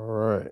right.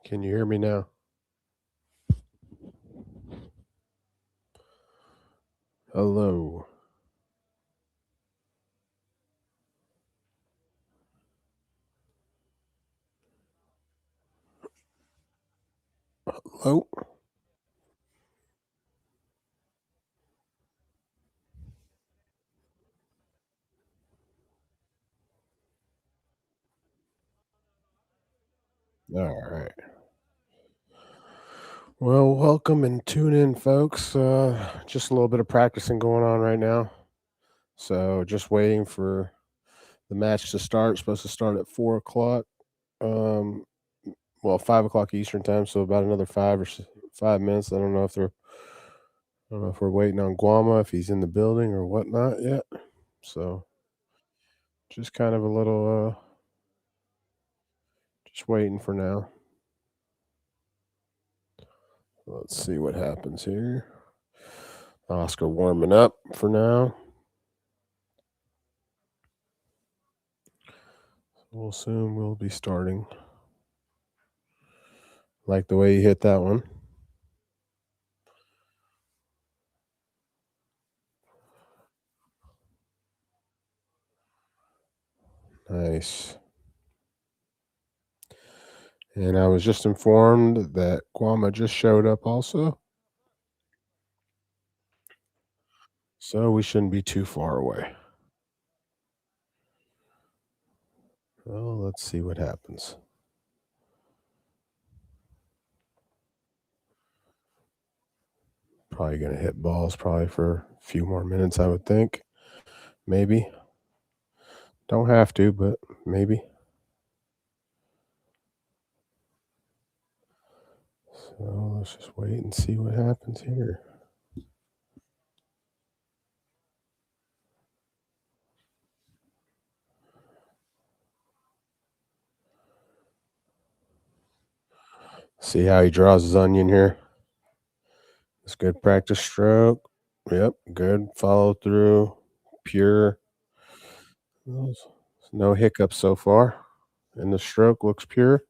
Can you hear me now? Hello. Hello. All right. Well, welcome and tune in, folks. Just a little bit of practicing going on right now. So just waiting for the match to start. It's supposed to start at 4 o'clock. Um, well, 5 o'clock Eastern time. So about another 5 minutes. I don't know if we're waiting on Guama, if he's in the building or whatnot yet. So just kind of a little, just waiting for now. Let's see what happens here. Oscar warming up for now. We'll be starting. Like the way you hit that one. Nice. And I was just informed that Guama just showed up also. So we shouldn't be too far away. Well, let's see what happens. Probably going to hit balls probably for a few more minutes, I would think. Maybe. Don't have to, but maybe. So let's just wait and see what happens here. See how he draws his onion here. It's good practice stroke. Yep, good follow through. Pure. There's no hiccups so far. And the stroke looks pure.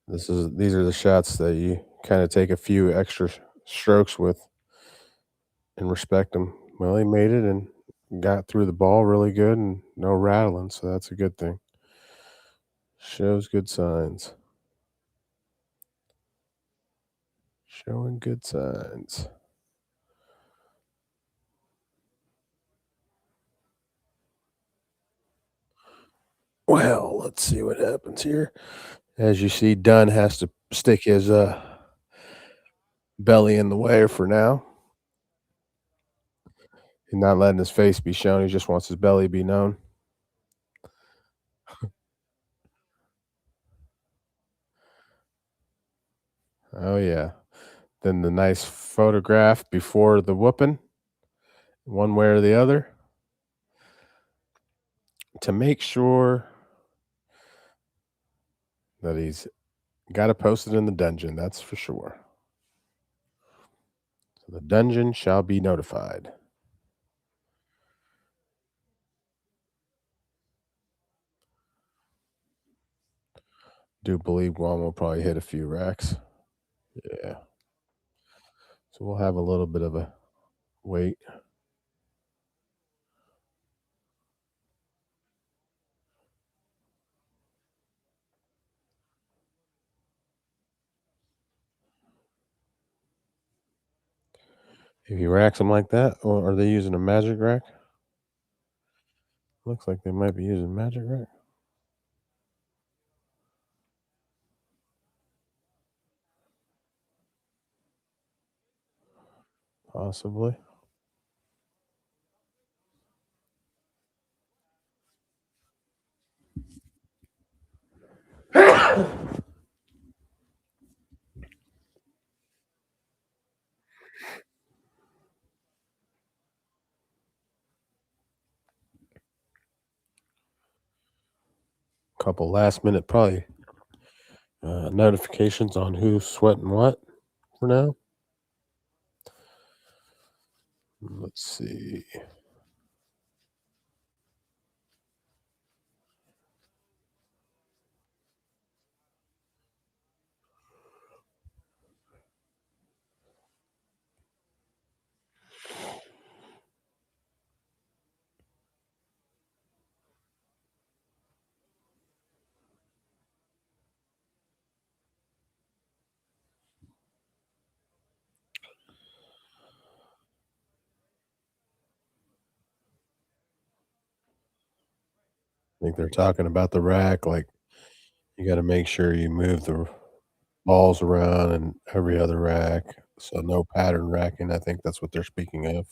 These are the shots that you kind of take a few extra strokes with and respect them. Well, he made it and got through the ball really good and no rattling, so that's a good thing. Shows good signs. Showing good signs. Well, let's see what happens here. As you see, Dunn has to stick his belly in the way for now. He's not letting his face be shown. He just wants his belly to be known. Oh yeah. Then the nice photograph before the whooping, one way or the other, to make sure that he's got to post it in the dungeon. That's for sure. So the dungeon shall be notified. Do believe Guam will probably hit a few racks. Yeah. So we'll have a little bit of a wait. If he racks them like that, or are they using a magic rack? Looks like they might be using magic rack. Possibly. Couple last minute probably notifications on who's sweating what for now. Let's see. I think they're talking about the rack, like, you gotta make sure you move the balls around in every other rack, so no pattern racking, I think that's what they're speaking of.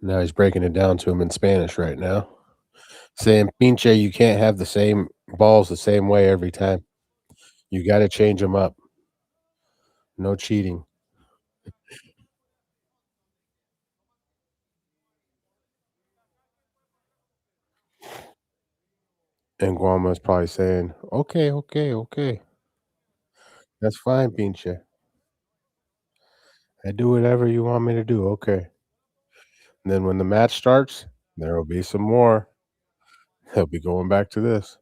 Now he's breaking it down to him in Spanish right now, saying, "Pinche, you can't have the same balls the same way every time. You gotta change them up. No cheating." And Guama's probably saying, "Okay, okay, okay. That's fine, Pinche. I do whatever you want me to do, okay." And then when the match starts, there will be some more. He'll be going back to this.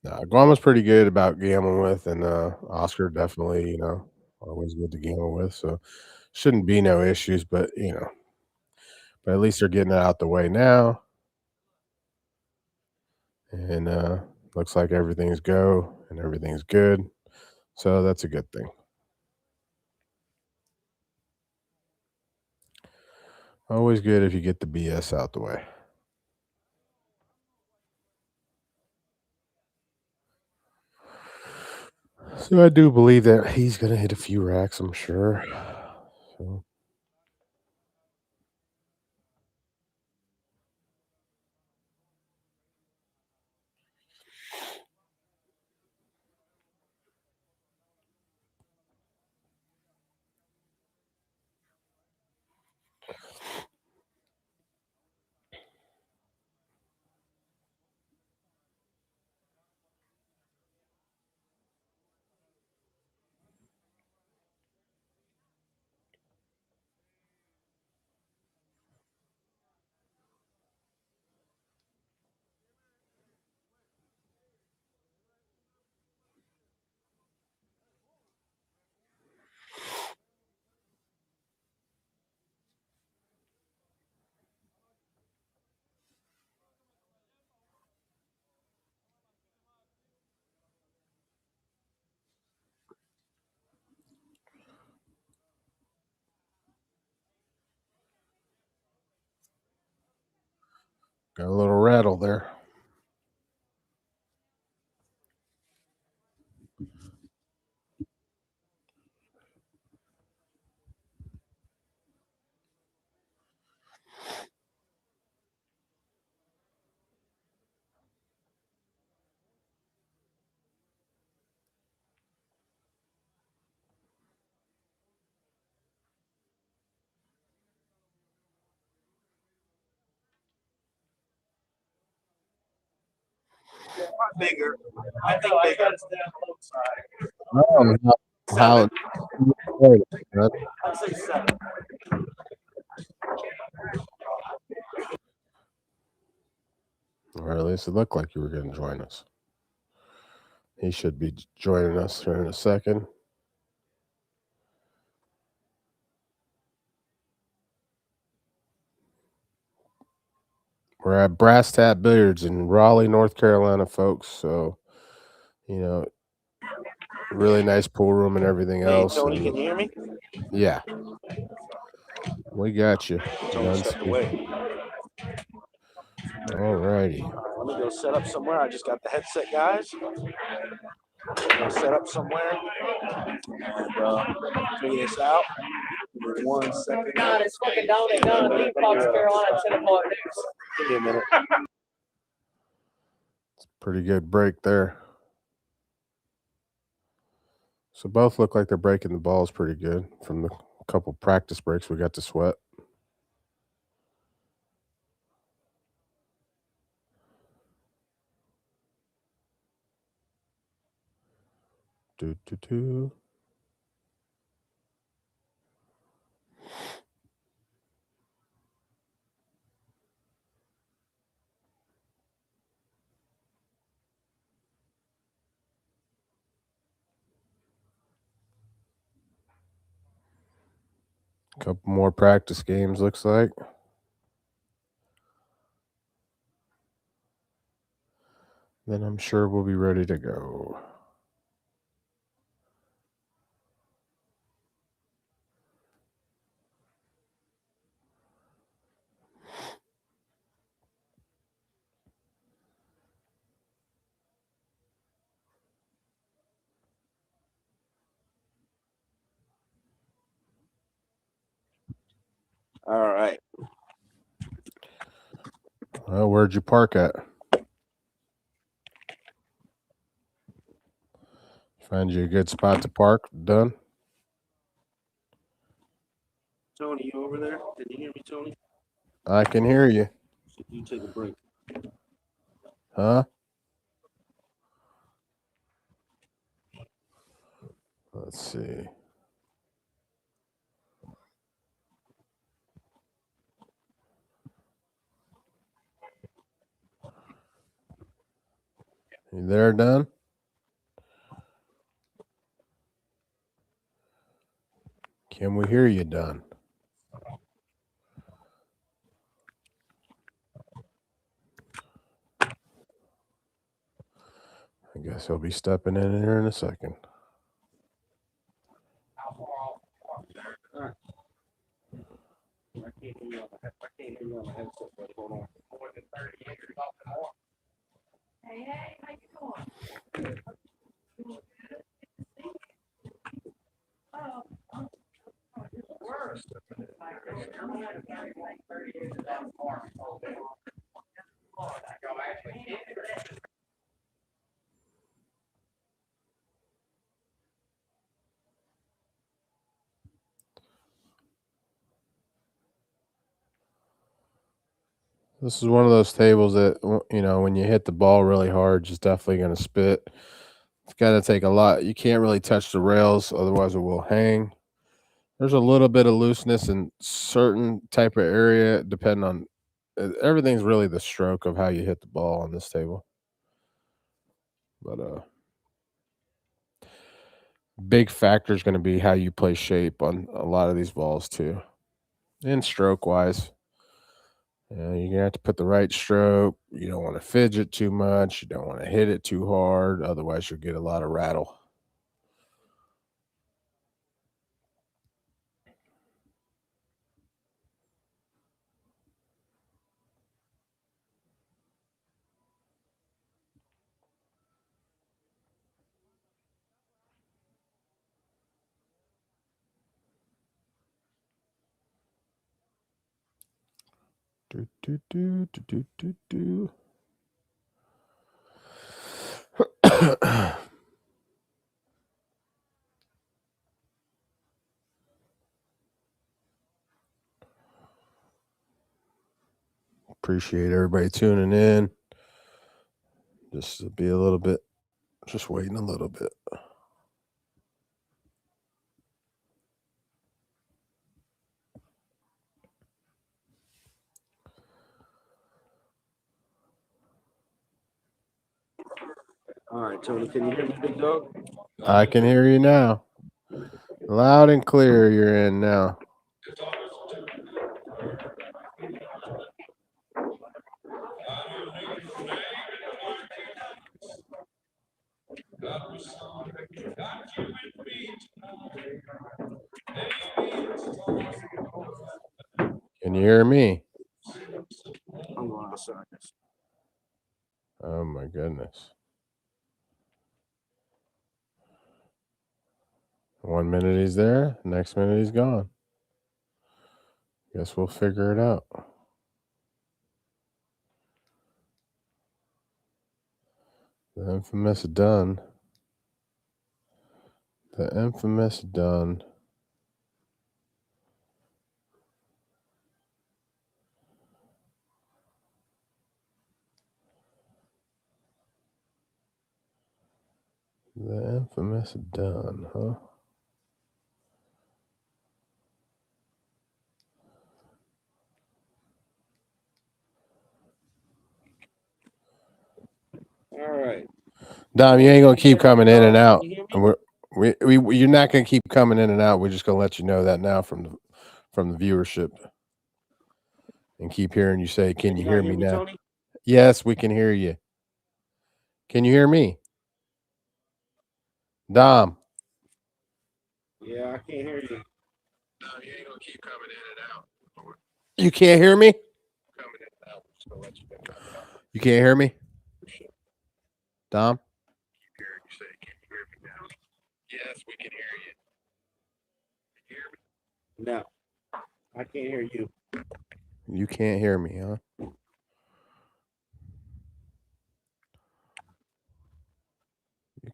Nah, Guama's pretty good about gambling with, and, Oscar definitely, always good to gamble with, so shouldn't be no issues, but at least they're getting it out the way now, and, looks like everything's go and everything's good, so that's a good thing. Always good if you get the BS out the way. So I do believe that he's gonna hit a few racks, I'm sure. So, got a little rattle there. Bigger. I think bigger. I don't know how I'd say 7. or at least it looked like you were gonna join us. He should be joining us here in a second. We're at Brass Tap Billiards in Raleigh, North Carolina, folks. So, really nice pool room and everything else. Tony, and can you hear me? Yeah, we got you. Tony stepped away. All righty. Let me go set up somewhere. I just got the headset, guys. I'll set up somewhere and figure this out. Give me 1 second. God, it's fucking down and down. Leave Fox Carolina at 10 o'clock news. Give me a minute. It's a pretty good break there. So both look like they're breaking the balls pretty good from the couple practice breaks we got to sweat. Do. Couple more practice games, looks like. Then I'm sure we'll be ready to go. All right. Well, where'd you park at? Find you a good spot to park. Done? Tony, you over there? Can you hear me, Tony? I can hear you. So you take a break. Huh? Let's see. You there, Don? Can we hear you, Don? I guess he'll be stepping in here in a second. I can't hear you on the headset, but hold on. More than 30 years. Hey, how you doing? This is one of those tables that, when you hit the ball really hard, it's definitely going to spit. It's got to take a lot. You can't really touch the rails, otherwise it will hang. There's a little bit of looseness in certain type of area, depending on everything's really the stroke of how you hit the ball on this table. But big factor is going to be how you play shape on a lot of these balls too, and stroke wise. You're going to have to put the right stroke. You don't want to fidget too much. You don't want to hit it too hard. Otherwise, you'll get a lot of rattle. Do. Appreciate everybody tuning in. Just to be a little bit, just waiting a little bit. All right, Tony, can you hear me, big dog? I can hear you now. Loud and clear, you're in now. Can you hear me? I'm going to SANCHEZ. Oh my goodness. 1 minute he's there, next minute he's gone. Guess we'll figure it out. The infamous done. The infamous done. The infamous done, huh? All right. Dom, you ain't gonna keep coming in and out. You're not gonna keep coming in and out. We're just gonna let you know that now from the viewership, and keep hearing you say, "Can you hear me now?" Tony? Yes, we can hear you. Can you hear me, Dom? Yeah, I can't hear you. No, you ain't gonna keep coming in and out. You can't hear me? Coming in and out. We're just gonna let you know. You can't hear me, Dom? Keep hearing you say, "Can you hear me now?" Yes, we can hear you. Can you hear me? No, I can't hear you. You can't hear me, huh? You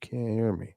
can't hear me.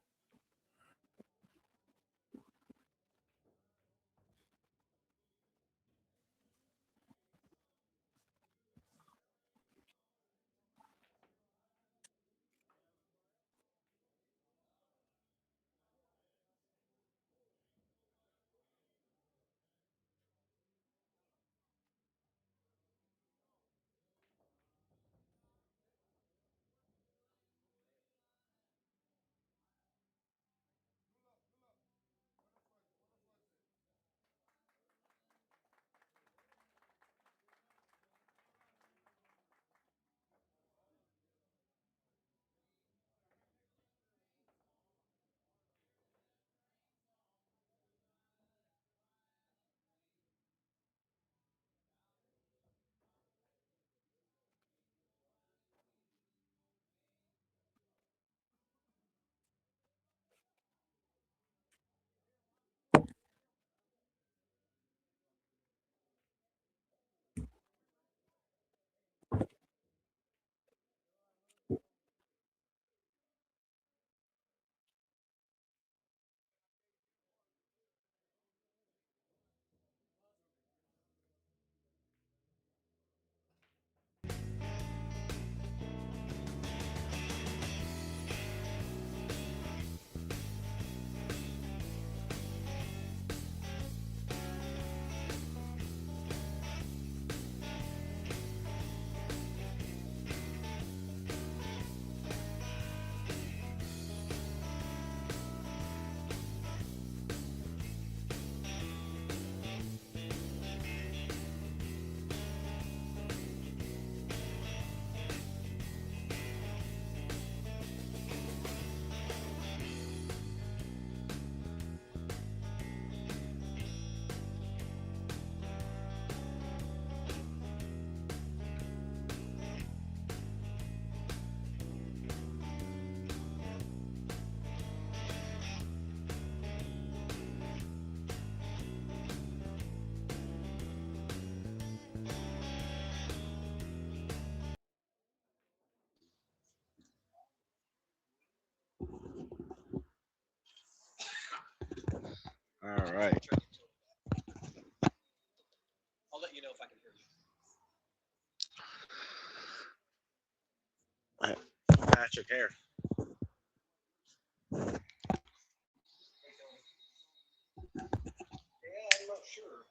All right. I'll let you know if I can hear you. Patrick here. Yeah, I'm not sure.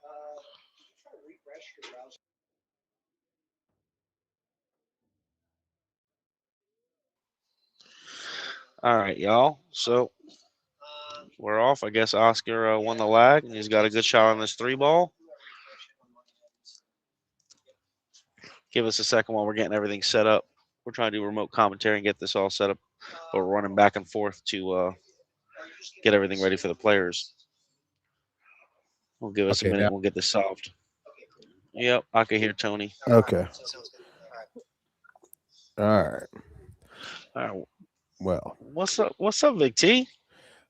Did you try to refresh your browser? All right, y'all. So we're off. I guess Oscar won the lag, and he's got a good shot on this 3-ball. Give us a second while we're getting everything set up. We're trying to do remote commentary and get this all set up. We're running back and forth to get everything ready for the players. We'll give us a Okay, minute. now, We'll get this solved. Yep, I can hear Tony. okay. All right. All right. Well, What's up? What's up, Big T?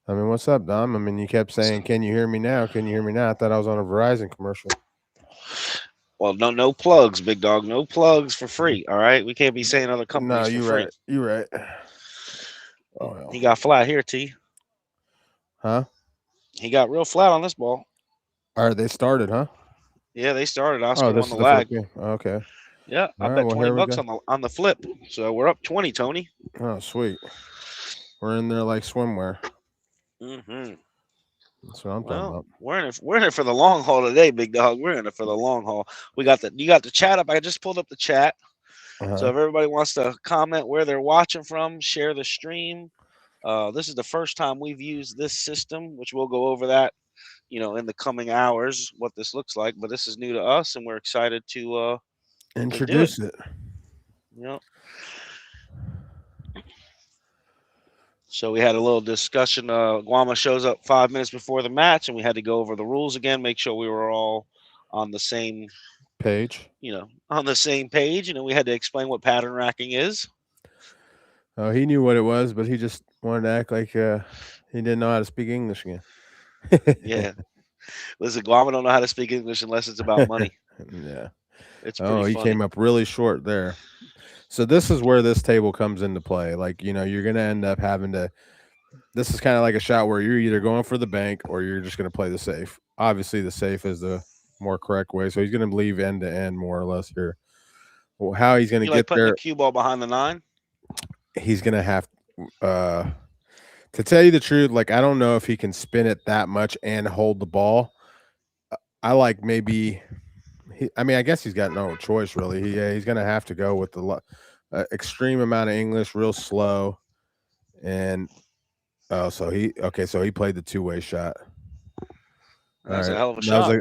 I mean, what's up, Dom? I mean, you kept saying, "Can you hear me now? Can you hear me now?" I thought I was on a Verizon commercial. Well, no plugs, big dog. No plugs for free. All right, we can't be saying other No, companies for you're free. right. You're right. Oh, well. He got flat here, T. Huh? He got real flat on this ball. All right, they started, huh? Yeah, they started. Oscar Oh, won this the is the lag. first game. Okay. Yeah, I All right, bet well, 20 here we bucks go. on the flip. So we're up 20, Tony. Oh, sweet. We're in there like swimwear. Mm-hmm. That's what I'm talking Well, about. we're in it for the long haul today, big dog. We're in it for the long haul. You got the chat up. I just pulled up the chat. Uh-huh. So if everybody wants to comment where they're watching from, share the stream. This is the first time we've used this system, which we'll go over that, in the coming hours, what this looks like. But this is new to us, and we're excited to Introduce it. Yep. So we had a little discussion. Guama shows up 5 minutes before the match, and we had to go over the rules again, make sure we were all on the same Page. On the same page. We had to explain what pattern racking is. Oh, he knew what it was, but he just wanted to act like he didn't know how to speak English again. Yeah. Listen, Guama don't know how to speak English unless it's about money. Yeah. It's pretty he funny. came up really short there. So this is where this table comes into play. Like, you're going to end up having to – this is kind of like a shot where you're either going for the bank or you're just going to play the safe. Obviously, the safe is the more correct way. So he's going to leave end to end more or less here. Well, how he's going to get putting there – the cue ball behind the 9? He's going to have to tell you the truth, like, I don't know if he can spin it that much and hold the ball. I like maybe – I guess he's got no choice, really. He's going to have to go with the extreme amount of English, real slow. And so he played the two-way shot. That's a hell of a shot.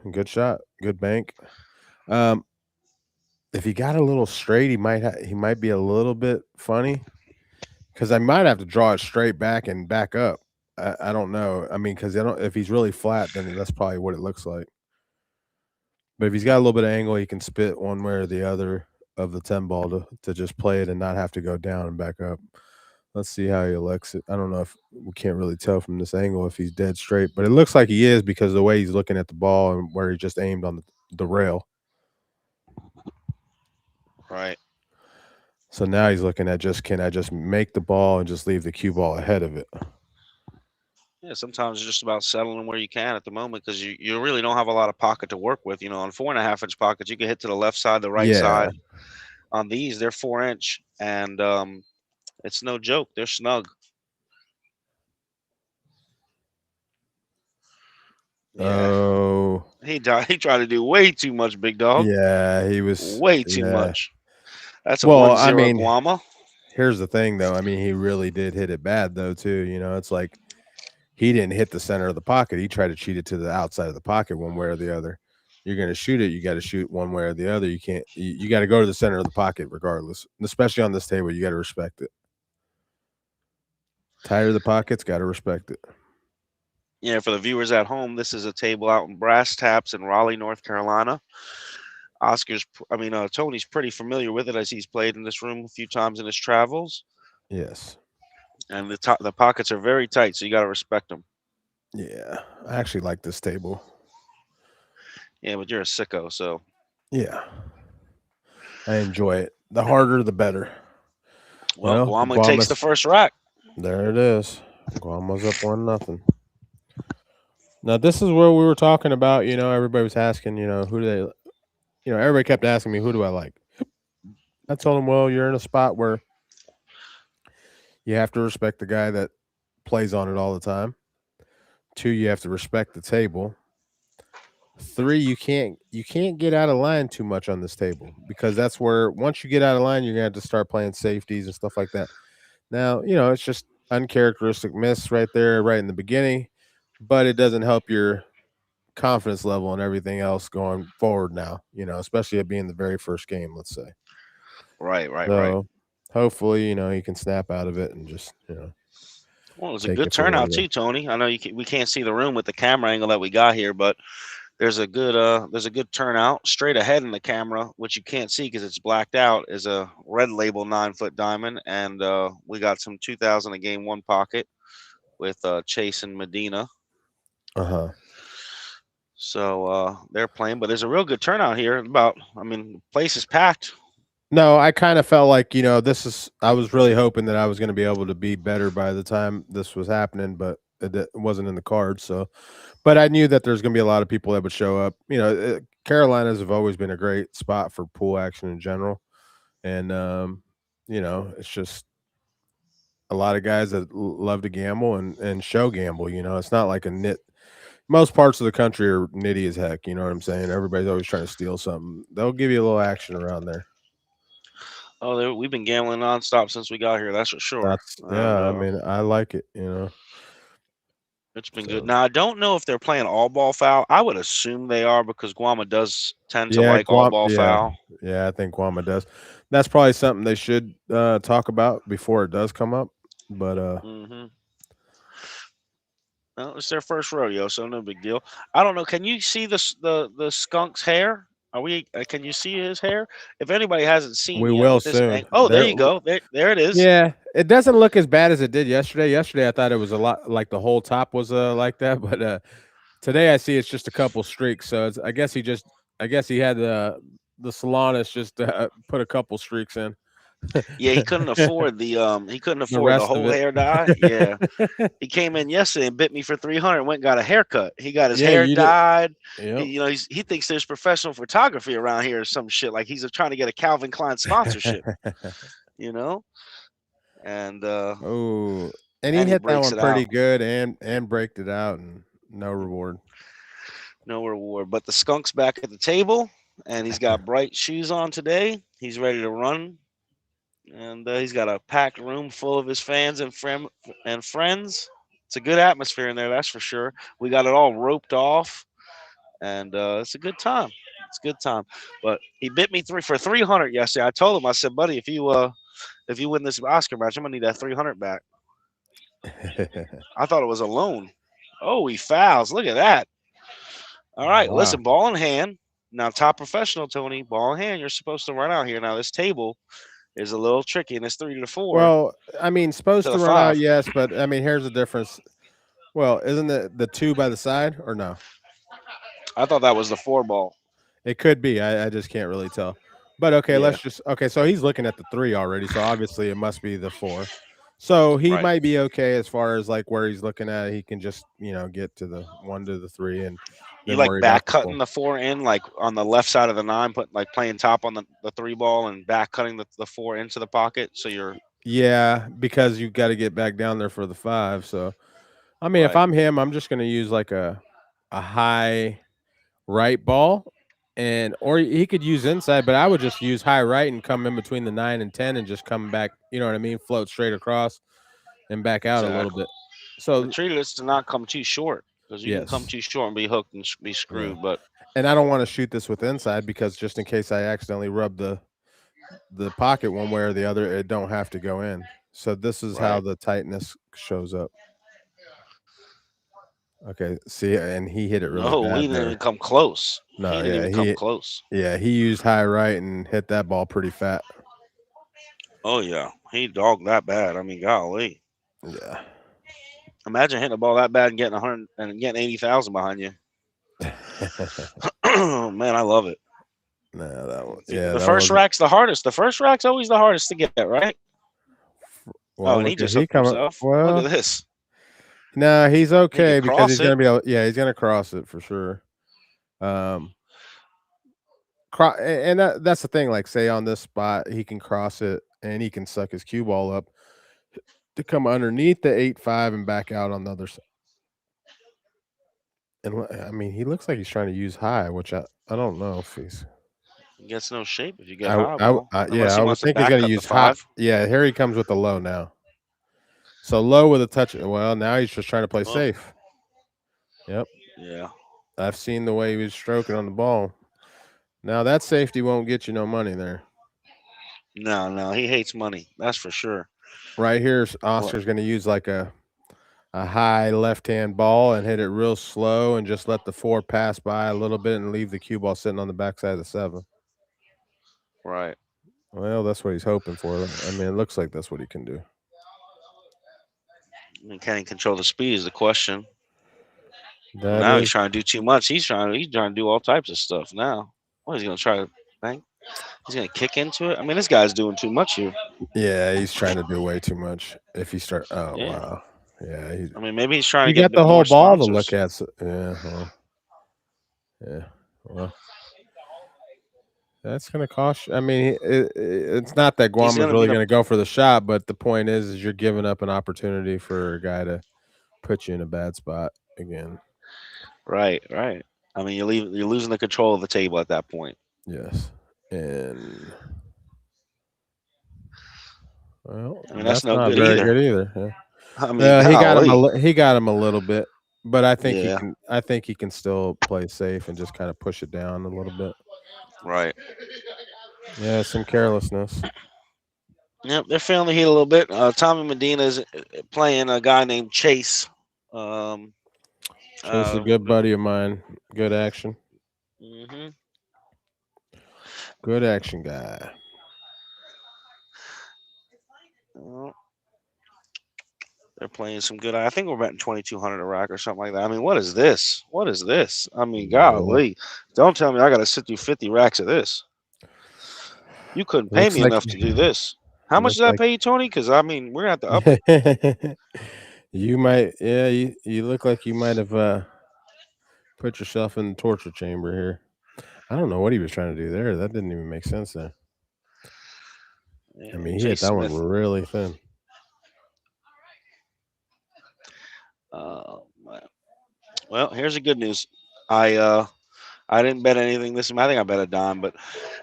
Good shot. Good bank. If he got a little straight, he might be a little bit funny because I might have to draw it straight back and back up. I don't know. Because if he's really flat, then that's probably what it looks like. But if he's got a little bit of angle, he can spit one way or the other of the 10 ball to just play it and not have to go down and back up. Let's see how he elects it. I don't know if we can't really tell from this angle if he's dead straight, but it looks like he is because of the way he's looking at the ball and where he just aimed on the rail. Right. So now he's looking at can I just make the ball and just leave the cue ball ahead of it? Yeah, sometimes it's just about settling where you can at the moment because you really don't have a lot of pocket to work with. On 4.5-inch pockets, you can hit to the left side, the right side. On these, they're 4-inch, and it's no joke. They're snug. Yeah. Oh. He tried to do way too much, big dog. Yeah, he was way too much. That's a 1-0 Guama. Here's the thing, though. He really did hit it bad, though, too. It's like he didn't hit the center of the pocket. He tried to cheat it to the outside of the pocket one way or the other. You're going to shoot it. You got to shoot one way or the other. You can't. You got to go to the center of the pocket regardless. And especially on this table, you got to respect it. Tighter the pockets, got to respect it. Yeah, for the viewers at home, this is a table out in Brass Taps in Raleigh, North Carolina. Tony's pretty familiar with it as he's played in this room a few times in his travels. Yes. And the pockets are very tight, so you got to respect them. Yeah, I actually like this table. Yeah, but you're a sicko, so. Yeah. I enjoy it. The harder, the better. Well, Guama takes the first rack. There it is. Guama's up 1-0. Now, this is where we were talking about, everybody was asking, who do they, everybody kept asking me, who do I like? I told them, well, you're in a spot where you have to respect the guy that plays on it all the time. 2, you have to respect the table. 3, you can't get out of line too much on this table because that's where once you get out of line, you're going to have to start playing safeties and stuff like that. Now, it's just uncharacteristic miss right there, right in the beginning, but it doesn't help your confidence level and everything else going forward now, especially it being the very first game, let's say. Right. Hopefully, you can snap out of it and just, Well, it's a take good it for turnout later. too, Tony. I know we can't see the room with the camera angle that we got here, but there's a good turnout. Straight ahead in the camera, which you can't see because it's blacked out, is a red label 9-foot diamond, and we got some 2000 a game 1 pocket with Chase and Medina. So they're playing, but there's a real good turnout here. The place is packed. No, I kind of felt like, I was really hoping that I was going to be able to be better by the time this was happening, but it wasn't in the cards. So, but I knew that there's going to be a lot of people that would show up. Carolinas have always been a great spot for pool action in general. And, it's just a lot of guys that love to gamble and show gamble. It's not like a nit. Most parts of the country are nitty as heck. You know what I'm saying? Everybody's always trying to steal something. They'll give you a little action around there. Oh, we've been gambling nonstop since we got here. That's for sure. I mean, I like it. It's been good. Now I don't know if they're playing all ball foul. I would assume they are because Guama does tend to like all ball foul. Yeah, I think Guama does. That's probably something they should talk about before it does come up. But well, it's their first rodeo, so no big deal. I don't know. Can you see the skunk's hair? Can you see his hair? If anybody hasn't seen, we will soon. There you go. There it is. Yeah, it doesn't look as bad as it did yesterday. Yesterday, I thought it was a lot like the whole top was like that, but today I see it's just a couple streaks. So I guess he had the salonist just put a couple streaks in. Yeah, he couldn't afford the whole hair dye. Yeah, he came in yesterday and bit me for $300. Went and got a haircut. He got his hair dyed. Yep. He thinks there's professional photography around here or some shit. Like he's trying to get a Calvin Klein sponsorship. And and he hit that one pretty good and braked it out, and no reward. No reward. But the skunk's back at the table, and he's got bright shoes on today. He's ready to run. And he's got a packed room full of his fans and friends. It's a good atmosphere in there, that's for sure. We got it all roped off, and it's a good time. It's a good time. But he bit me for $300 yesterday. I told him, I said, buddy, if you win this Oscar match, I'm gonna need that $300 back. I thought it was a loan. Oh, he fouls. Look at that. All right, wow. Listen, ball in hand. Now, top professional, Tony, ball in hand. You're supposed to run out here. Now, this table is a little tricky, and it's 3 to 4. Well, I mean, supposed to run out, yes, but I mean, here's the difference. Well, isn't the 2 by the side or no? I thought that was the 4 ball. It could be. I just can't really tell. But okay, yeah. So he's looking at the 3 already. So obviously it must be the 4. So he might be okay as far as like where he's looking at. He can just get to the 1 to the 3 and. You like back cutting the 4 in, like on the left side of the 9, playing top on the 3 ball and back cutting the 4 into the pocket. So you're because you got to get back down there for the 5. So I mean, if I'm him, I'm just going to use like a high right ball, or he could use inside, but I would just use high right and come in between the 9 and 10 and just come back. You know what I mean? Float straight across and back out a little bit. So the treat is to not come too short. Because you can come too short and be hooked and be screwed. Yeah. And I don't want to shoot this with inside because just in case I accidentally rub the pocket one way or the other, it don't have to go in. So this is how the tightness shows up. Okay, see, and he hit it really bad. No, he didn't even come close. No, he didn't even come close. Yeah, he used high right and hit that ball pretty fat. Oh, yeah. He dogged that bad. I mean, golly. Yeah. Imagine hitting a ball that bad and getting 100 and getting 80,000 behind you. Man, I love it. No, that one. Yeah, the first rack's the hardest. The first rack's always the hardest to get, right? Well, and he just hooked himself. Well, look at this. No, he's okay because he's gonna be able. Yeah, he's gonna cross it for sure. And that's the thing. Like, say on this spot, he can cross it and he can suck his cue ball up to come underneath the 8-5 and back out on the other side. And I mean, he looks like he's trying to use high, which I don't know if he's. He gets no shape if you get high. I would think he's going to use high. Yeah, here he comes with the low now. So low with a touch. Well, now he's just trying to play safe. Yep. Yeah. I've seen the way he was stroking on the ball. Now that safety won't get you no money there. No, he hates money. That's for sure. Right here, Oscar's going to use like a a high left-hand ball and hit it real slow and just let the 4 pass by a little bit and leave the cue ball sitting on the backside of the 7. Right. Well, that's what he's hoping for. I mean, it looks like that's what he can do. I mean, can he control the speed is the question. That Now is, he's trying to do too much. He's trying to do all types of stuff now. What is he gonna try to bang? He's gonna kick into it. I mean, this guy's doing too much here. yeah, he's trying to do way too much. If he start, oh Yeah. wow, yeah, I mean, maybe he's trying you to get got the more whole ball to sponsors. look at. So, yeah, well, that's gonna cost you. I mean, it's not that Guama's gonna really be the- gonna go for the shot, but the point is you're giving up an opportunity for a guy to put you in a bad spot again. Right. I mean, you're losing the control of the table at that point. Yes, and well, I mean, that's no not good very either. good either. Yeah. I mean, he got him a little bit, but I think Yeah. he can still play safe and just kind of push it down a little bit. Right. Yeah, some carelessness. Yep, they're feeling the heat a little bit. Tommy Medina is playing a guy named Chase. Chase is a good buddy of mine. Good action. Mm-hmm. Good action guy. They're playing some good. I think we're betting 2,200 a rack or something like that. I mean, what is this? What is this? I mean, golly! Don't tell me I got to sit through 50 racks of this. You couldn't pay me enough to do this. How much did I pay you, Tony? Because I mean, we're gonna have to up it. You might, yeah. You look like you might have put yourself in the torture chamber here. I don't know what he was trying to do there. That didn't even make sense there. Yeah, I mean, he hit that one really thin. Well, here's the good news. I didn't bet anything this. I think I bet a dime, but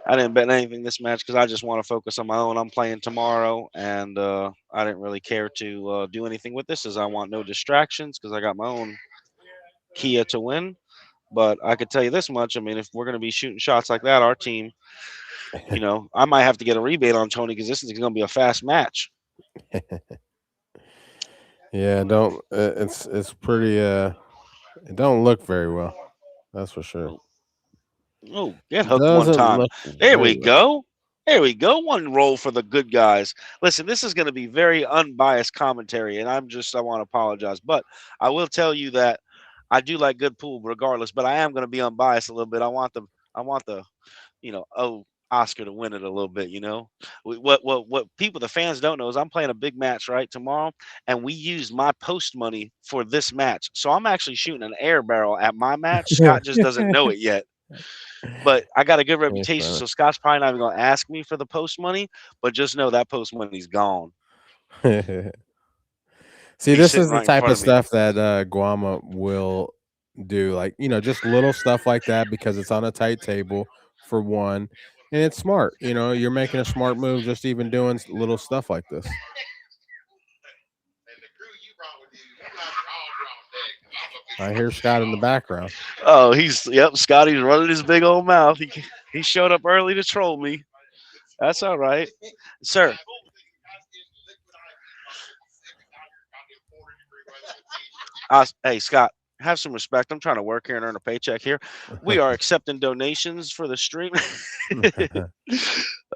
I didn't bet anything this match because I just want to focus on my own. I'm playing tomorrow, and I didn't really care to do anything with this, as I want no distractions because I got my own Kia to win. But I could tell you this much: I mean, if we're going to be shooting shots like that, our team, you know, I might have to get a rebate on Tony because this is going to be a fast match. Yeah, don't. It's pretty. It don't look very well. That's for sure. Oh, get hooked one time. There we go. There we go. One roll for the good guys. Listen, this is going to be very unbiased commentary, and I want to apologize. But I will tell you that I do like good pool regardless, but I am going to be unbiased a little bit. I want the, you know, Oscar to win it a little bit, you know. What people, the fans don't know is I'm playing a big match right tomorrow, and we used my post money for this match. So I'm actually shooting an air barrel at my match. Scott just doesn't know it yet. But I got a good reputation, so Scott's probably not even going to ask me for the post money, but just know that post money's gone. See, this is the type of stuff that Guama will do, like, you know, just little stuff like that because it's on a tight table for one, and it's smart. You know, you're making a smart move just even doing little stuff like this. I hear Scott in the background. Oh, Scotty's running his big old mouth. He showed up early to troll me. That's all right, sir. Hey, Scott, have some respect. I'm trying to work here and earn a paycheck here. We are accepting donations for the stream.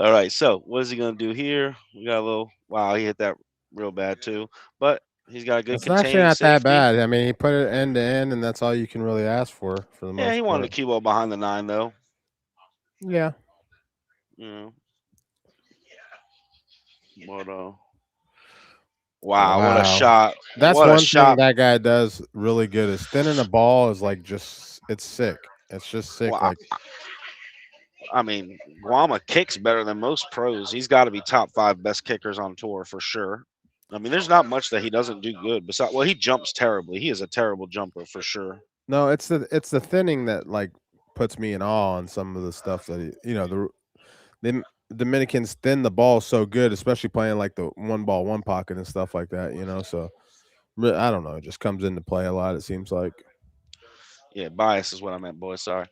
All right, so what is he going to do here? We got a little, wow, he hit that real bad too, but he's got a good It's actually not that bad. I mean, he put it end to end, and that's all you can really ask for the most part. Yeah, he wanted a cue ball behind the 9, though. Yeah. Yeah. But, wow, what a shot. That's one thing that guy does really good is thinning a ball is like it's sick. It's just sick. Well, I mean, Guama kicks better than most pros. He's got to be top 5 best kickers on tour for sure. I mean, there's not much that he doesn't do good. Besides, well, he jumps terribly. He is a terrible jumper for sure. No, it's the thinning that like puts me in awe on some of the stuff that he, you know, the Dominicans thin the ball so good, especially playing like the one ball, one pocket and stuff like that, you know. So I don't know, it just comes into play a lot, it seems like. Yeah, bias is what I meant, boys. Sorry.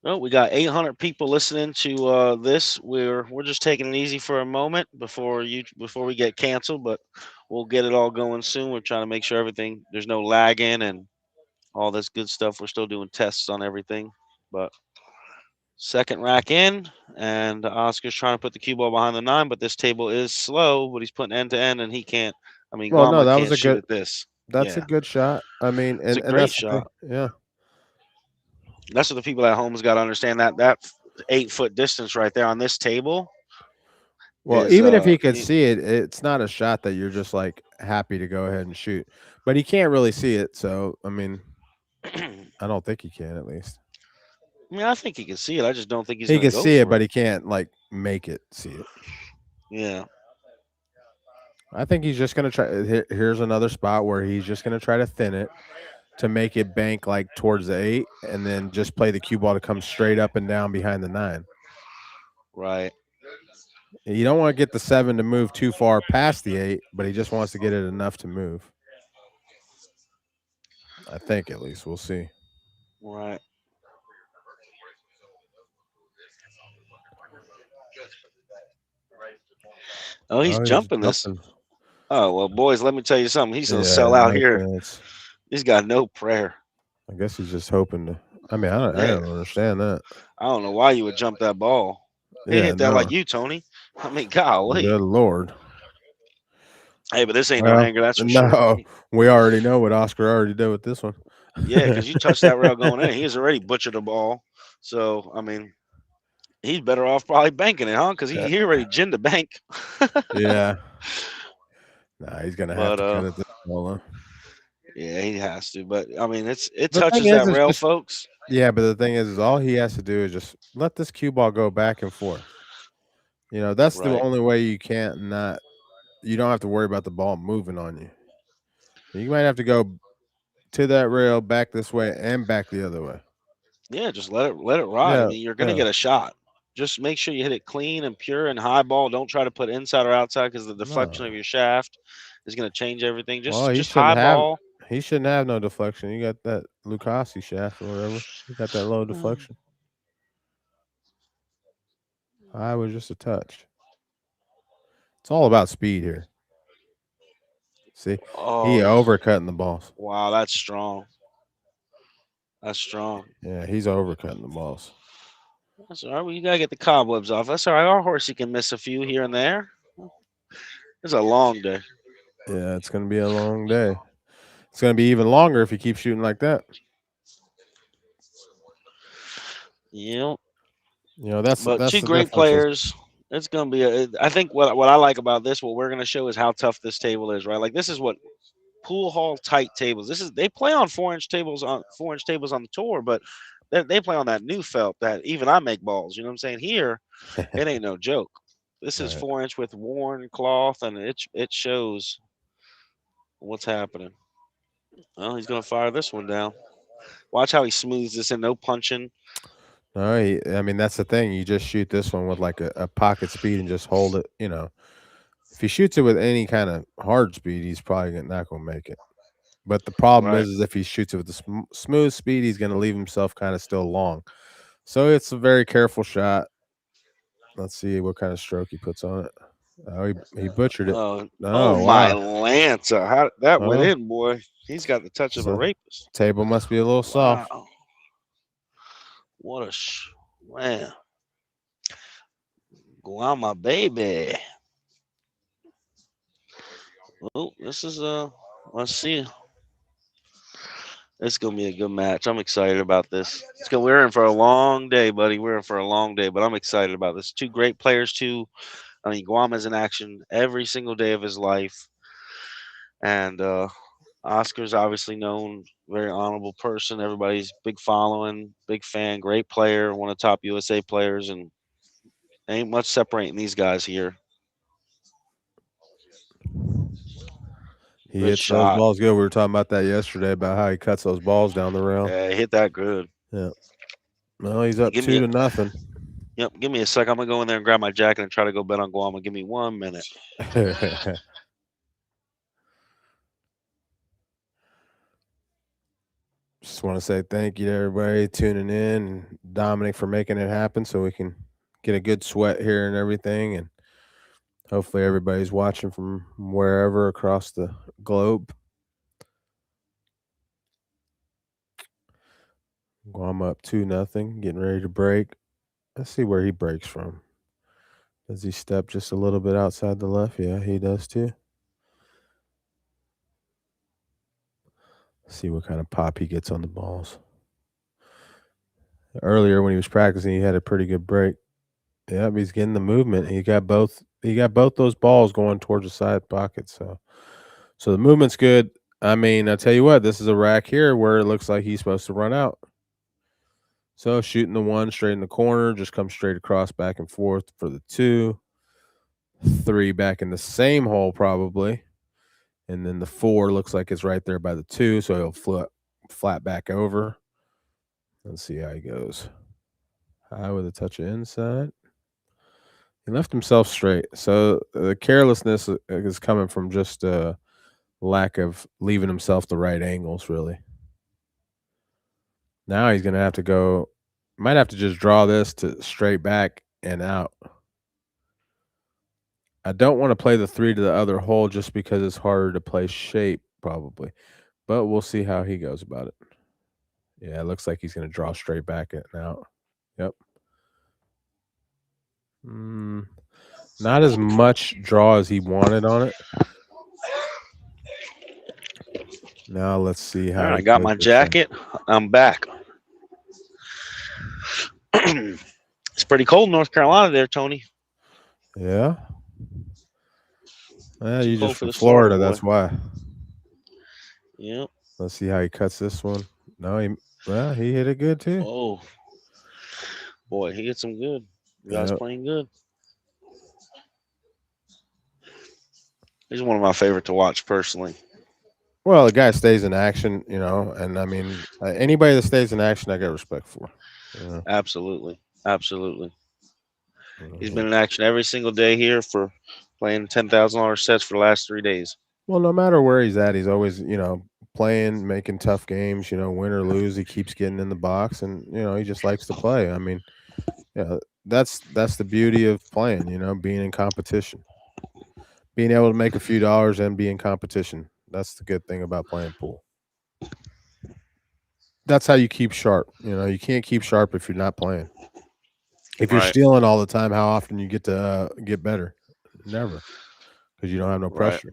Well, we got 800 people listening to this. We're just taking it easy for a moment before we get canceled, but we'll get it all going soon. We're trying to make sure there's no lagging and all this good stuff. We're still doing tests on everything, but second rack in, and Oscar's trying to put the cue ball behind the 9, but this table is slow, but he's putting end to end, and he can't. I mean, Well, no, Guama that was can't a shoot good. at this. That's a Yeah, good shot. I mean, it's a and great that's the thing. shot. Yeah. That's what the people at home's got to understand, that 8-foot distance right there on this table. Well, Is even if he could see it, it's not a shot that you're just like happy to go ahead and shoot. But he can't really see it, so I mean, I don't think he can. At least I think he can see it. I just don't think he's he going to can go see it, for but it. he can't like make it see it. Yeah. I think he's just gonna try. Here's another spot where he's just gonna try to thin it to make it bank like towards the 8, and then just play the cue ball to come straight up and down behind the 9. Right. You don't want to get the 7 to move too far past the 8, but he just wants to get it enough to move. I think at least we'll see. Right. Oh, he's jumping this. Oh, well, boys, let me tell you something. He's going to sell out here. Chance. He's got no prayer. I guess he's just hoping to. I mean, I don't understand that. I don't know why you would jump that ball. He hit that like you, Tony. I mean, golly. Good Lord. Hey, but this ain't no hanger, that's for sure. No, we already know what Oscar already did with this one. Yeah, because you touched that rail going in. He's already butchered the ball. So, I mean, he's better off probably banking it, huh? Because he already ginned the bank. Yeah. Nah, he's going to have to cut it this ball. Yeah, he has to. But, I mean, it touches that rail, folks. Yeah, but the thing is all he has to do is just let this cue ball go back and forth. You know, that's the only way you can't not. You don't have to worry about the ball moving on you. You might have to go to that rail, back this way, and back the other way. Yeah, just let it ride. Yeah, I mean, you're going to get a shot. Just make sure you hit it clean and pure and high ball. Don't try to put inside or outside because the deflection of your shaft is going to change everything. Just high ball. He shouldn't have no deflection. You got that Lucasi shaft or whatever. You got that low deflection. High was just a touch. It's all about speed here. See, he overcutting the balls. Wow, that's strong. That's strong. Yeah, he's overcutting the balls. That's all right. Well, you got to get the cobwebs off. That's all right. Our horsey can miss a few here and there. It's a long day. Yeah, it's going to be a long day. It's going to be even longer if you keep shooting like that. Yep. You know, that's two great players. It's going to be I think what I like about this, what we're going to show is how tough this table is, right? Like this is what pool hall tight tables. They play on 4-inch tables on the tour, but they play on that new felt that even I make balls. You know what I'm saying? Here, it ain't no joke. This is 4-inch with worn cloth, and it shows what's happening. Well, he's going to fire this one down. Watch how he smooths this in, no punching. No, I mean, that's the thing. You just shoot this one with like a pocket speed and just hold it. You know, if he shoots it with any kind of hard speed, he's probably not going to make it. But the problem is if he shoots it with the smooth speed, he's going to leave himself kind of still long. So it's a very careful shot. Let's see what kind of stroke he puts on it. Oh, he butchered it. Oh, wow. My Lanza. How that went in, boy. He's got the touch of a rapist. Table must be a little soft. Wow. What a man. Guama, baby. Well, this is let's see. It's gonna be a good match. I'm excited about this. We're in for a long day, buddy. We're in for a long day, but I'm excited about this. Two great players, too. I mean, Guama's in action every single day of his life. And Oscar's obviously known, very honorable person. Everybody's big following, big fan, great player, one of the top USA players, and ain't much separating these guys here. He hits those balls good. We were talking about that yesterday about how he cuts those balls down the rail. Yeah, he hit that good. Yeah. Well, he's up 2-0. Yep. Give me a sec. I'm gonna go in there and grab my jacket and try to go bet on Guama. Give me 1 minute. Just want to say thank you to everybody tuning in, and Dominic for making it happen so we can get a good sweat here and everything. And hopefully everybody's watching from wherever across the globe. Guama up 2-0, getting ready to break. Let's see where he breaks from. Does he step just a little bit outside the left? Yeah, he does too. See what kind of pop he gets on the balls. Earlier when he was practicing, he had a pretty good break. Yep, he's getting the movement. He got both those balls going towards the side pocket. So the movement's good. I mean, I tell you what, this is a rack here where it looks like he's supposed to run out. So shooting the 1 straight in the corner, just come straight across back and forth for the 2. 3 back in the same hole probably. And then the 4 looks like it's right there by the 2, so he'll flip flat back over. Let's see how he goes. High with a touch of inside. He left himself straight. So the carelessness is coming from just a lack of leaving himself the right angles, really. Now he's going to have to go, might have to just draw this to straight back and out. I don't want to play the 3 to the other hole just because it's harder to play shape probably. But we'll see how he goes about it. Yeah, it looks like he's going to draw straight back and out. Yep. Not as much draw as he wanted on it. Now let's see how. All right, I got my jacket. I'm back. It's pretty cold in North Carolina there, Tony. Yeah. Well, you just for from the Florida, Florida that's why. Yep. Let's see how he cuts this one. No, he hit it good too. Oh, boy, he hit some good. You guys playing good. He's one of my favorite to watch personally. Well, the guy stays in action, and I mean, anybody that stays in action, I got respect for. Absolutely. He's been in action every single day here for playing $10,000 sets for the last 3 days. Well, no matter where he's at, he's always, playing, making tough games, win or lose, he keeps getting in the box, and he just likes to play. I mean, yeah, that's the beauty of playing, being in competition. Being able to make a few dollars and be in competition. That's the good thing about playing pool. That's how you keep sharp. You can't keep sharp if you're not playing. If you're stealing all the time, how often you get to get better? Never, because you don't have no pressure.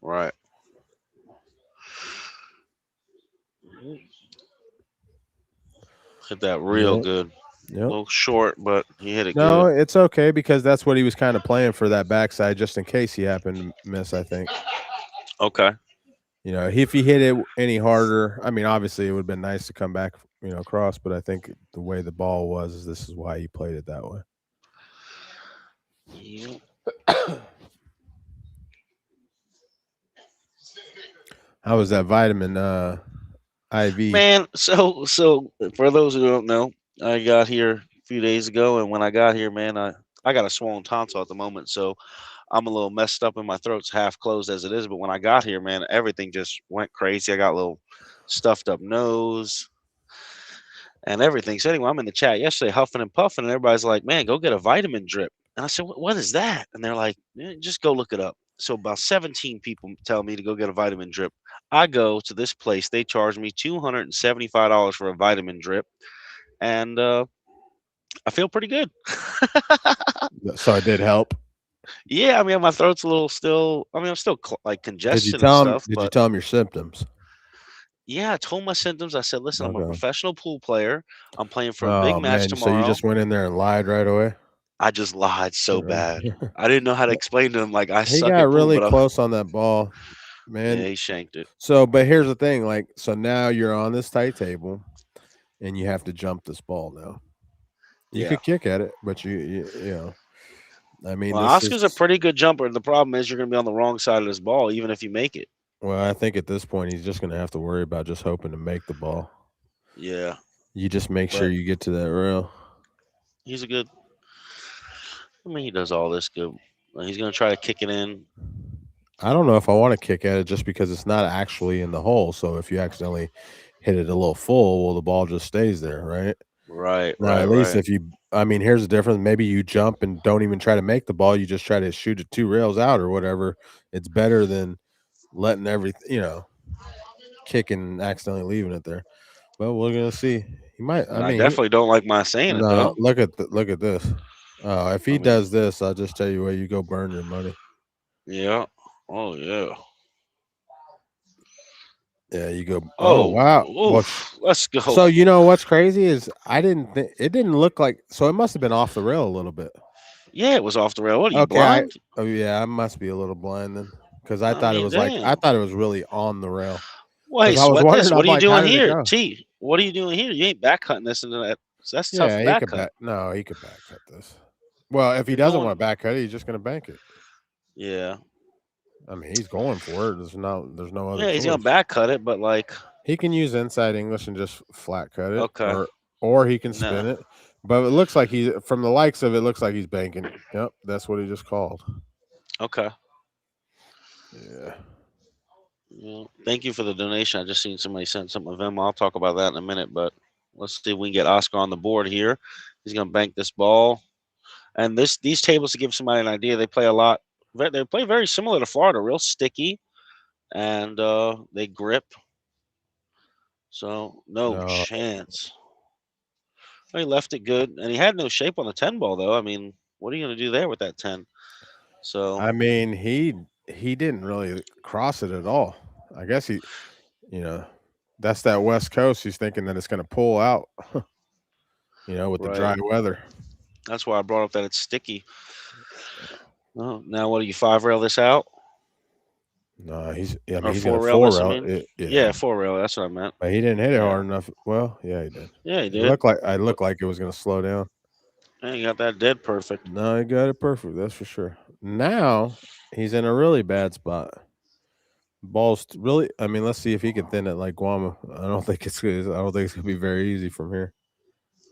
Right. Hit that real good. Yep. A little short, but he hit it good. No, it's okay because that's what he was kind of playing for, that backside, just in case he happened to miss, I think. Okay. If he hit it any harder, I mean, obviously it would have been nice to come back, across, but I think the way the ball was, this is why he played it that way. Yep. How was that vitamin IV? Man, so for those who don't know, I got here a few days ago, and when I got here, man, I got a swollen tonsil at the moment, so I'm a little messed up and my throat's half closed as it is. But when I got here, man, everything just went crazy. I got a little stuffed up nose and everything. So anyway, I'm in the chat yesterday huffing and puffing, and everybody's like, man, go get a vitamin drip. And I said, what is that? And they're like, just go look it up. So about 17 people tell me to go get a vitamin drip. I go to this place. They charge me $275 for a vitamin drip. And I feel pretty good. So it did help. Yeah, I mean, my throat's a little still. I mean, I'm still like congested Did you tell and him? stuff. Did you tell him your symptoms? Yeah, I told my symptoms. I said, listen, I'm a professional pool player. I'm playing for a big match tomorrow. So you just went in there and lied right away? I just lied so bad. I didn't know how to explain to him. Like, I suck at pool. He got really close on that ball, man. Yeah, he shanked it. So, but here's the thing. Like, so now you're on this tight table, and you have to jump this ball now. You could kick at it, but you know. I mean, well, Oscar's a pretty good jumper. The problem is you're going to be on the wrong side of this ball, even if you make it. Well, I think at this point he's just going to have to worry about just hoping to make the ball. Yeah. You just make sure you get to that rail. He's a good. I mean, he does all this good. He's going to try to kick it in. I don't know if I want to kick at it just because it's not actually in the hole. So if you accidentally hit it a little full, well, the ball just stays there, right? Right, Now, right, at least right. if you, I mean, here's the difference. Maybe you jump and don't even try to make the ball. You just try to shoot it 2 rails out or whatever. It's better than letting everything, kicking and accidentally leaving it there. Well, we're gonna see. He might. I I mean, definitely don't like my saying it no. though. Look at this. If I he mean, does this, I'll just tell you what. You go burn your money. yeah. Oh yeah. Yeah, you go. Oh Oh, wow. Well, oof, let's go. so you know what's crazy is I didn't. It didn't look like. So it must have been off the rail a little bit. Yeah, it was off the rail. What are you Okay. blind? Oh yeah, I must be a little blind then, because I I thought it mean, was like damn. really on the rail. Well, hey, Because I was sweat this. wondering, What I'm are you like, how doing did it here, go? T? What are you doing here? You ain't back cutting this into that. That's tough Yeah, he back could cut. back. No, he could back cut this. Well, if he You're doesn't going- want to back cut it, he's just going to bank it. Yeah. I mean, he's going for it. There's no other. Yeah, he's gonna choice. back cut it, but like, He can use inside English and just flat cut it. Okay. Or he can spin No. it. But it looks like from the likes of it, looks like he's banking. Yep, that's what he just called. Okay. Yeah. Well, thank you for the donation. I just seen somebody sent something of him. I'll talk about that in a minute, but let's see if we can get Oscar on the board here. He's gonna bank this ball. And these tables, to give somebody an idea, they play a lot. They play very similar to Florida, real sticky, and they grip. So no chance. He left it good, and he had no shape on the 10 ball though. I mean, what are you gonna do there with that 10? So I mean, he didn't really cross it at all. I guess that's that West Coast. He's thinking that it's going to pull out, with the dry weather. That's why I brought up that it's sticky. Oh, now what do you 5 rail this out? No, he's Or going to 4 rail 4 this, I rail. mean? Yeah, 4 rail. That's what I meant. But he didn't hit it hard enough. Well, yeah, he did. Yeah, he did. It looked like it was going to slow down. Yeah, he got that dead perfect. No, he got it perfect. That's for sure. Now he's in a really bad spot. Ball's really. I mean, let's see if he can thin it like Guama. I don't think it's good. I don't think it's gonna be very easy from here.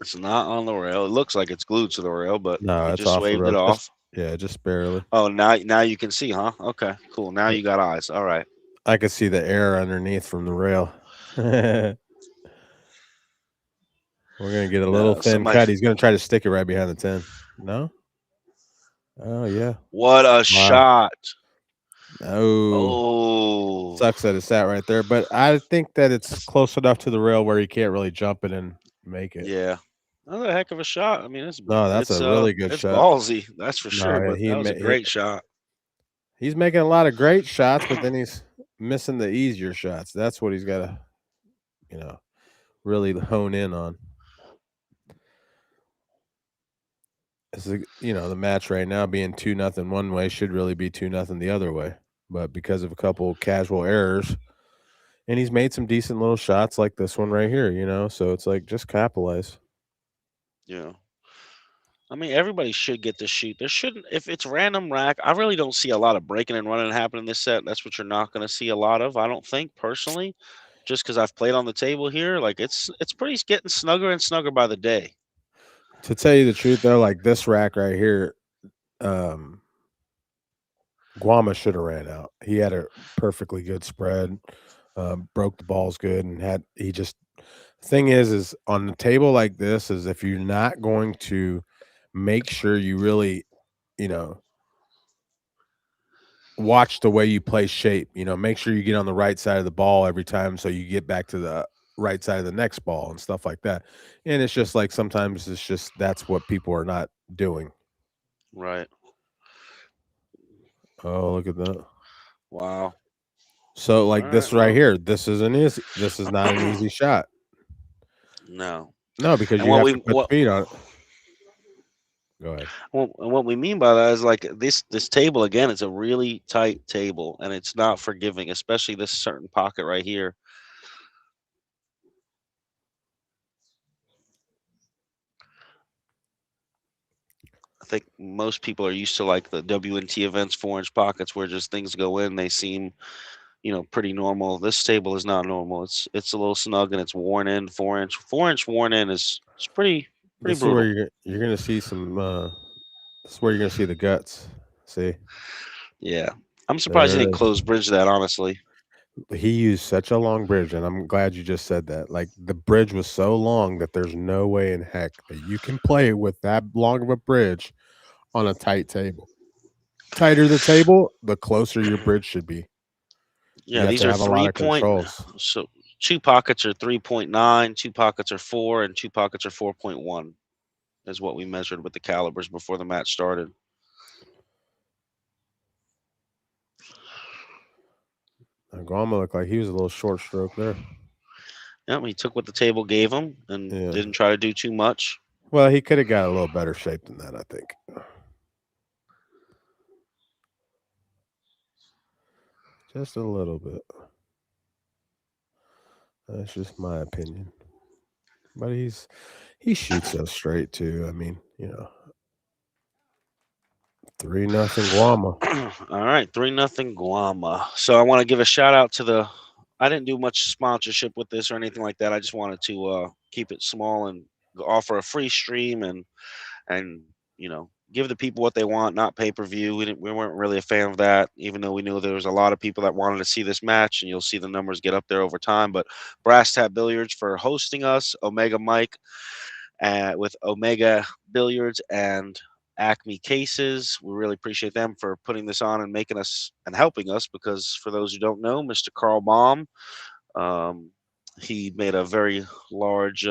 It's not on the rail. It looks like it's glued to the rail, but No, he it's just off the waved rail. it off. Just barely. Oh, now you can see, huh? Okay, cool. Now you got eyes. All right. I could see the air underneath from the rail. We're gonna get a little thin cut. He's gonna try to stick it right behind the 10. No. Oh yeah. What a shot! Oh, sucks that it sat right there, but I think that it's close enough to the rail where he can't really jump it and make it. Yeah, another heck of a shot. I mean, it's a really good it's shot. Ballsy, that's for sure. But that was a great shot. He's making a lot of great shots, but then he's missing the easier shots. That's what he's got to, really hone in on. The match right now being 2-0 one way should really be 2-0 the other way. But because of a couple casual errors, and he's made some decent little shots like this one right here, so it's like just capitalize. Yeah. I mean, everybody should get to shoot. There shouldn't, if it's random rack, I really don't see a lot of breaking and running happening this set. That's what you're not going to see a lot of, I don't think, personally, just because I've played on the table here. Like, it's pretty getting snugger and snugger by the day. To tell you the truth, though, like this rack right here, Guama should have ran out. He had a perfectly good spread, broke the balls good, and thing is on the table like this is if you're not going to make sure you really, watch the way you play shape, make sure you get on the right side of the ball every time so you get back to the right side of the next ball and stuff like that. And it's just like sometimes it's just that's what people are not doing. Right. Oh, look at that. Wow. So like this right here, this is not an easy shot. No, because you have to put speed on it. Go ahead. Well, and what we mean by that is like this table, again, it's a really tight table and it's not forgiving, especially this certain pocket right here. I think most people are used to like the WNT events, 4-inch pockets where just things go in. They seem, pretty normal. This table is not normal. It's a little snug and it's worn in. 4-inch worn in is pretty This brutal. is where you're gonna see some. This is where you're gonna see the guts. See. Yeah, I'm surprised he didn't close bridge that. Honestly. He used such a long bridge, and I'm glad you just said that. Like, the bridge was so long that there's no way in heck that you can play with that long of a bridge on a tight table. Tighter the table, the closer your bridge should be. Yeah, You have these to are have a lot 3 of point. controls. So 2 pockets are 3.9, 2 pockets are 4, and 2 pockets are 4.1 is what we measured with the calibers before the match started. Guama looked like he was a little short stroke there. Yeah, he took what the table gave him and Yeah. didn't try to do too much. Well, he could have got a little better shape than that, I think. Just a little bit. That's just my opinion. But he shoots so straight too. I mean, 3-0 Guama. All right, 3-0 Guama. So I want to give a shout out to I didn't do much sponsorship with this or anything like that. I just wanted to keep it small and offer a free stream and give the people what they want, not pay-per-view. We weren't really a fan of that, even though we knew there was a lot of people that wanted to see this match, and you'll see the numbers get up there over time. But Brass Tap Billiards for hosting us, Omega Mike with Omega Billiards and Acme Cases. We really appreciate them for putting this on and making us and helping us, because for those who don't know, Mr. Carl Baum, he made a very large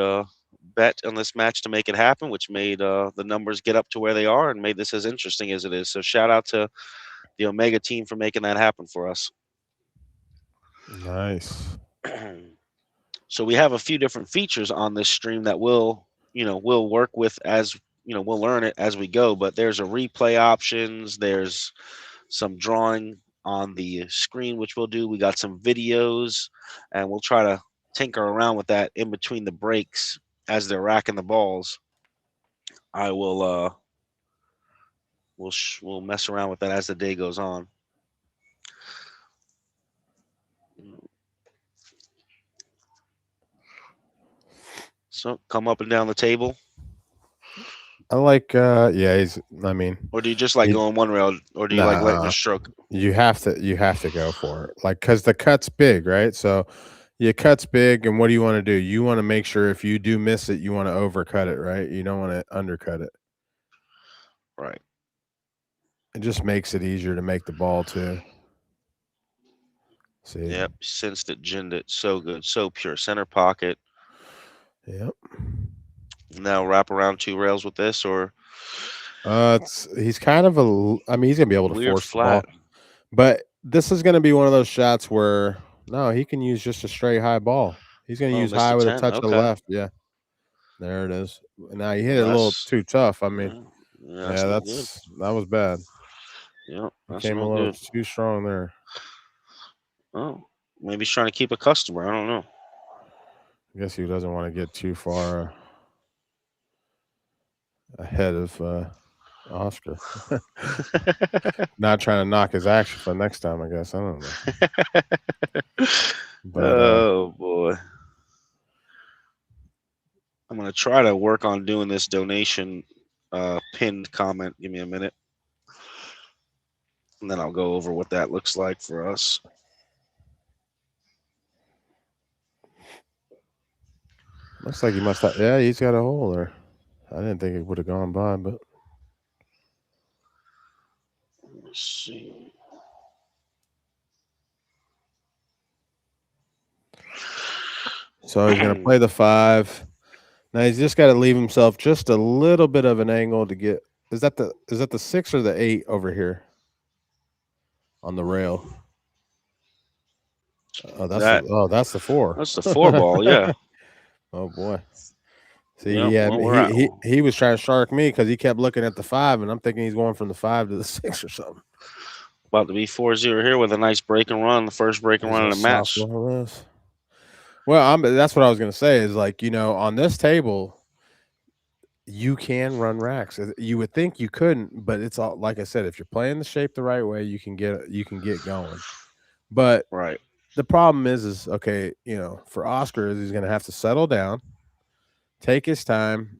bet on this match to make it happen, which made the numbers get up to where they are and made this as interesting as it is. So shout out to the Omega team for making that happen for us. Nice. So we have a few different features on this stream that we'll work with as we'll learn it as we go. But there's a replay options. There's some drawing on the screen, which we'll do. We got some videos, and we'll try to tinker around with that in between the breaks as they're racking the balls. I will we'll mess around with that as the day goes on. So come up and down the table. I like or do you just like going one rail, or do you like letting the stroke? You have to go for it. Like, because the cut's big, right? So your cut's big, and what do you want to do? You want to make sure if you do miss it, you want to overcut it, right? You don't want to undercut it. Right. It just makes it easier to make the ball too. See. Yep, sensed it, ginned it. So good, so pure. Center pocket. Yep. Now wrap around 2 rails with this, or he's kind of he's gonna be able to weird force flat. the ball, but this is gonna be one of those shots where he can use just a straight high ball. He's gonna use high with a touch of the left. Yeah, there it is. Now he hit it a little too tough. I mean, that was bad. Yeah, came a little too strong there. Oh, maybe he's trying to keep a customer. I don't know. I guess he doesn't want to get too far ahead of Oscar. Not trying to knock his action for next time, I guess. I don't know. But, oh boy. I'm gonna try to work on doing this donation pinned comment. Give me a minute, and then I'll go over what that looks like for us. Looks like he must have. Yeah, he's got a hole there. I didn't think it would have gone by, but let's see. So he's gonna play the 5. Now he's just got to leave himself just a little bit of an angle to get. Is that the 6 or the 8 over here on the rail? Oh, that's the 4. That's the 4 ball, yeah. Oh boy. See, he was trying to shark me because he kept looking at the 5, and I'm thinking he's going from the 5 to the 6 or something. About to be 4-0 here with a nice break and run, the first break and run in the match. Well, that's what I was going to say is, like, on this table, you can run racks. You would think you couldn't, but it's all, like I said, if you're playing the shape the right way, you can get going. But right. The problem is okay, for Oscar, he's going to have to settle down, take his time.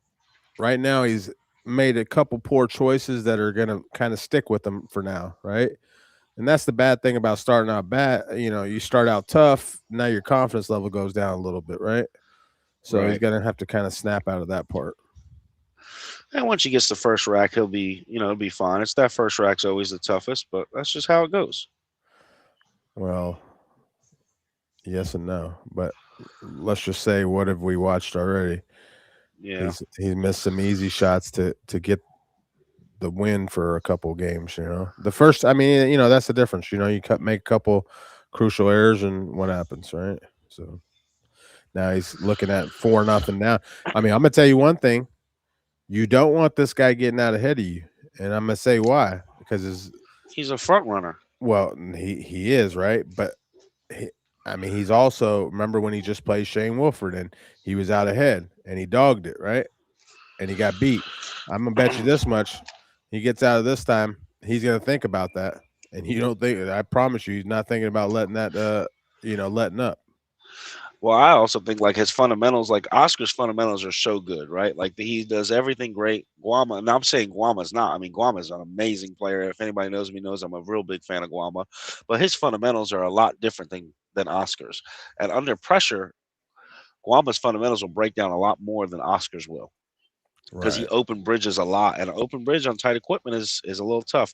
Right now, he's made a couple poor choices that are going to kind of stick with him for now, right? And that's the bad thing about starting out bad. You know, you start out tough, now your confidence level goes down a little bit, right? So he's Right. gonna have to kind of snap out of that part. And once he gets the first rack, he'll be, it'll be fine. It's that first rack's always the toughest, but that's just how it goes. Well, yes and no, but let's just say, what have we watched already? Yeah. He's missed some easy shots to get the win for a couple games. You know, the first, I mean, you know, that's the difference. You know, you make a couple crucial errors, and what happens, right? So now he's looking at 4-0 now. I mean, I'm gonna tell you one thing: you don't want this guy getting out ahead of you, and I'm gonna say why. Because he's a front runner. Well, he is, right, but I mean, he's also, remember when he just played Shane Wolford and he was out ahead and he dogged it, right? And he got beat. I'm gonna bet you this much: he gets out of this time, he's gonna think about that. And you don't think, I promise you, he's not thinking about letting that letting up. Well, I also think like his fundamentals, like Oscar's fundamentals are so good, right? Like he does everything great. Guama, and I'm saying Guama's not. I mean, Guama's an amazing player. If anybody knows me, knows I'm a real big fan of Guama. But his fundamentals are a lot different than Oscar's. And under pressure, Guama's fundamentals will break down a lot more than Oscar's will. Because he open bridges a lot. And an open bridge on tight equipment is a little tough.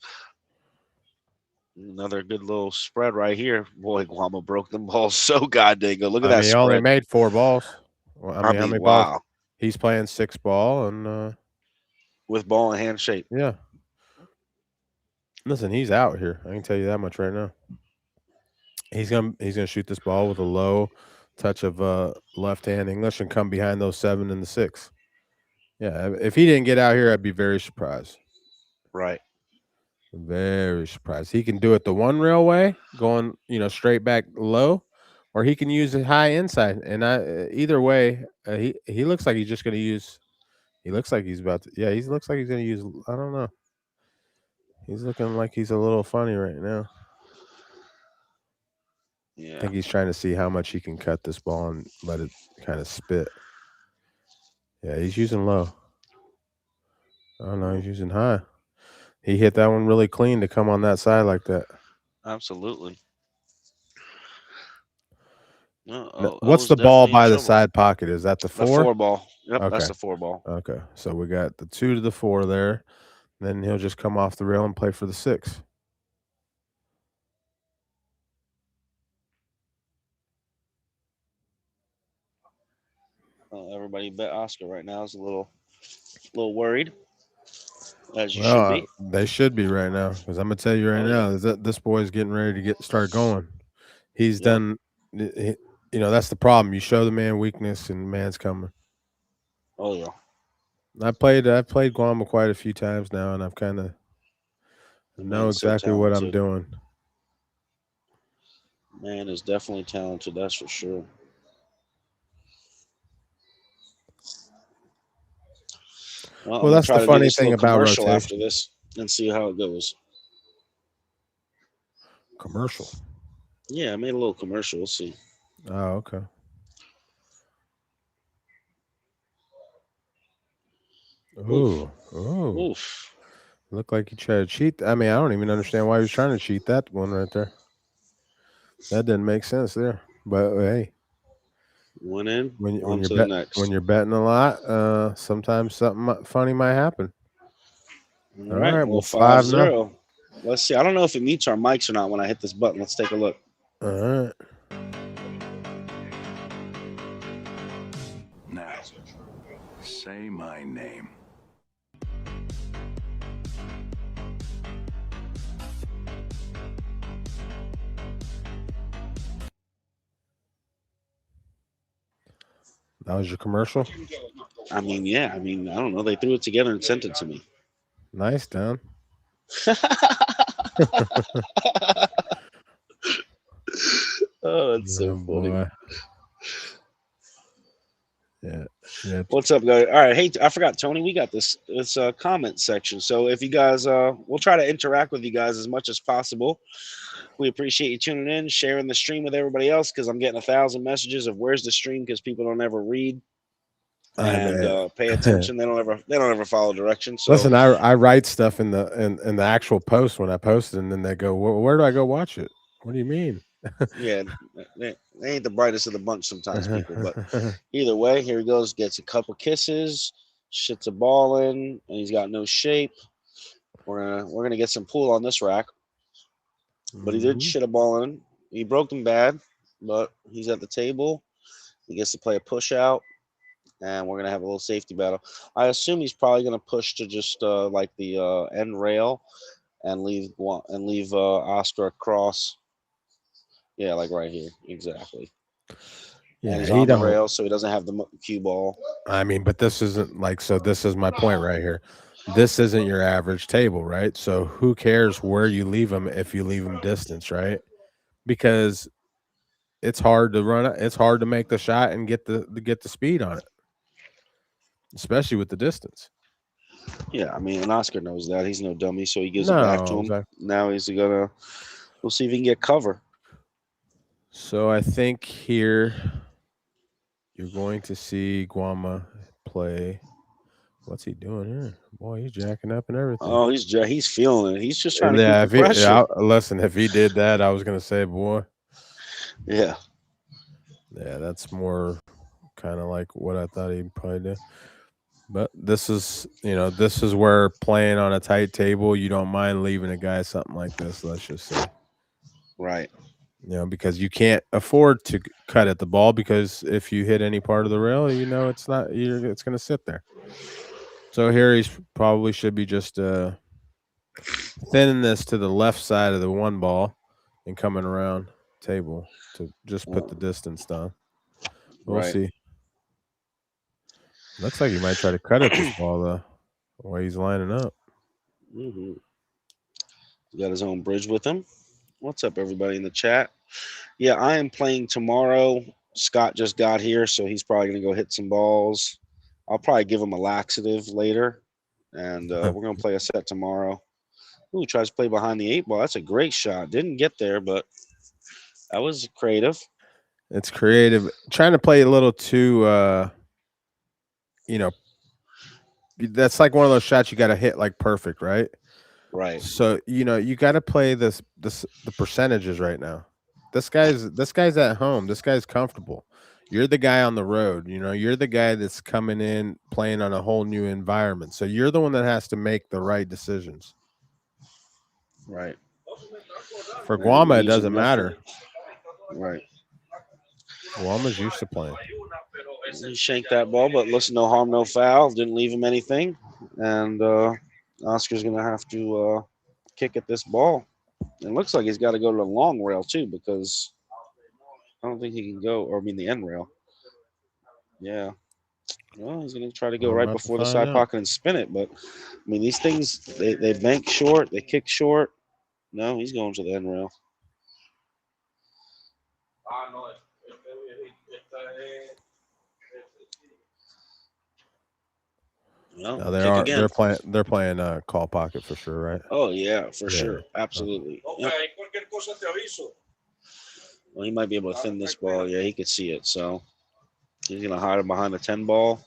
Another good little spread right here. Boy, Guama broke them balls so goddamn good. Look at that He spread. only made 4 balls. Well, I mean, how many wow. balls? He's playing 6 ball and with ball in hand shape. Yeah. Listen, he's out here. I can tell you that much right now. He's gonna shoot this ball with a low touch of left hand English and come behind those 7 and the 6. Yeah, if he didn't get out here, I'd be very surprised. Right. Very surprised. He can do it the one rail way, going straight back low, or he can use it high inside. And either way, he looks like he's just going to use. He looks like he's about to. Yeah, he looks like he's going to use. I don't know. He's looking like he's a little funny right now. Yeah. I think he's trying to see how much he can cut this ball and let it kind of spit. Yeah, he's using low. I don't know. He's using high. He hit that one really clean to come on that side like that. Absolutely. What's the ball by the side pocket? Is that the 4? The 4 ball. Yep, okay. That's the 4 ball. Okay, so we got the 2 to the 4 there. Then he'll just come off the rail and play for the 6. Everybody bet Oscar right now is a little worried. As you should be. They should be right now, because I'm gonna tell you right now that this boy's getting ready to start going. He's done. That's the problem. You show the man weakness, and the man's coming. Oh yeah. I've played Guama quite a few times now, and I've kind of know exactly what I'm doing. Man is definitely talented. That's for sure. Well, that's the funny thing about rotation. After this, and see how it goes. Commercial. Yeah, I made a little commercial. We'll see. Oh, okay. Ooh. Oof. Looked like he tried to cheat. I mean, I don't even understand why he was trying to cheat that one right there. That didn't make sense there. But hey. One in. When you're betting a lot, sometimes something funny might happen. All right. Well, 5-0. Let's see. I don't know if it meets our mics or not when I hit this button. Let's take a look. All right. Now, say my name. That was your commercial? I mean, yeah. I mean, I don't know. They threw it together and sent it to me. Nice, Don. Oh, that's so funny. Boy. Yeah. What's up, guys? All right. Hey, I forgot, Tony. We got this comment section. So if you guys, we'll try to interact with you guys as much as possible. We appreciate you tuning in, sharing the stream with everybody else, because I'm getting 1,000 messages of where's the stream because people don't ever read. and pay attention. They don't ever follow directions. So Listen, I write stuff in the actual post when I post it, and then they go, where do I go watch it? What do you mean? yeah, they ain't the brightest of the bunch sometimes, people. But either way, here he goes, gets a couple kisses, shits a ball in, and he's got no shape. We're gonna get some pool on this rack. But he did shit a ball in. He broke them bad, but he's at the table. He gets to play a push out, and we're gonna have a little safety battle. I assume he's probably gonna push to just like the end rail, and leave Oscar across. Yeah, like right here, exactly. Yeah, and he's he on the don't. rail, so he doesn't have the cue ball. I mean, but this isn't like, so this is my point right here. This isn't your average table, right? So who cares where you leave them if you leave them distance, right? Because it's hard to run it. It's hard to make the shot and get the speed on it, especially with the distance. Yeah, I mean, and Oscar knows that. He's no dummy, so he gives it back to him. Exactly. Now he's gonna. We'll see if he can get cover. So I think here you're going to see Guama play. What's he doing here? Boy, he's jacking up and everything. Oh, he's feeling it. He's just trying to keep the pressure. Listen, if he did that, I was going to say, boy. Yeah. Yeah, that's more kind of like what I thought he'd probably do. But this is where playing on a tight table, you don't mind leaving a guy something like this, let's just say. Right. Because you can't afford to cut at the ball, because if you hit any part of the rail, it's going to sit there. So here he's probably should be just thinning this to the left side of the one ball and coming around table to just put the distance down. We'll see. Looks like he might try to cut at this ball though, the way he's lining up. Mm-hmm. He's got his own bridge with him. What's up, everybody in the chat? Yeah, I am playing tomorrow. Scott just got here, so he's probably going to go hit some balls. I'll probably give him a laxative later, and we're going to play a set tomorrow. Ooh, tries to play behind the 8 ball. That's a great shot. Didn't get there, but that was creative. It's creative. Trying to play a little too, that's like one of those shots you got to hit like perfect, right? Right. So, you got to play the percentages right now. This guy's at home. This guy's comfortable. You're the guy on the road. You're the guy that's coming in playing on a whole new environment. So you're the one that has to make the right decisions. Right. For Guama, it doesn't matter. Right. Guama's used to playing. He shanked that ball, but listen, no harm, no foul. Didn't leave him anything. And Oscar's going to have to kick at this ball. It looks like he's got to go to the long rail, too, because I don't think he can go, or I mean the end rail. Yeah. Well, he's going to try to go right before the side pocket and spin it. But, I mean, these things, they bank short, they kick short. No, he's going to the end rail. Well, no, they're playing call pocket for sure, right? Oh yeah, for sure, absolutely. Yep. Well, he might be able to thin this ball. Yeah, he could see it, so he's gonna hide him behind the 10 ball.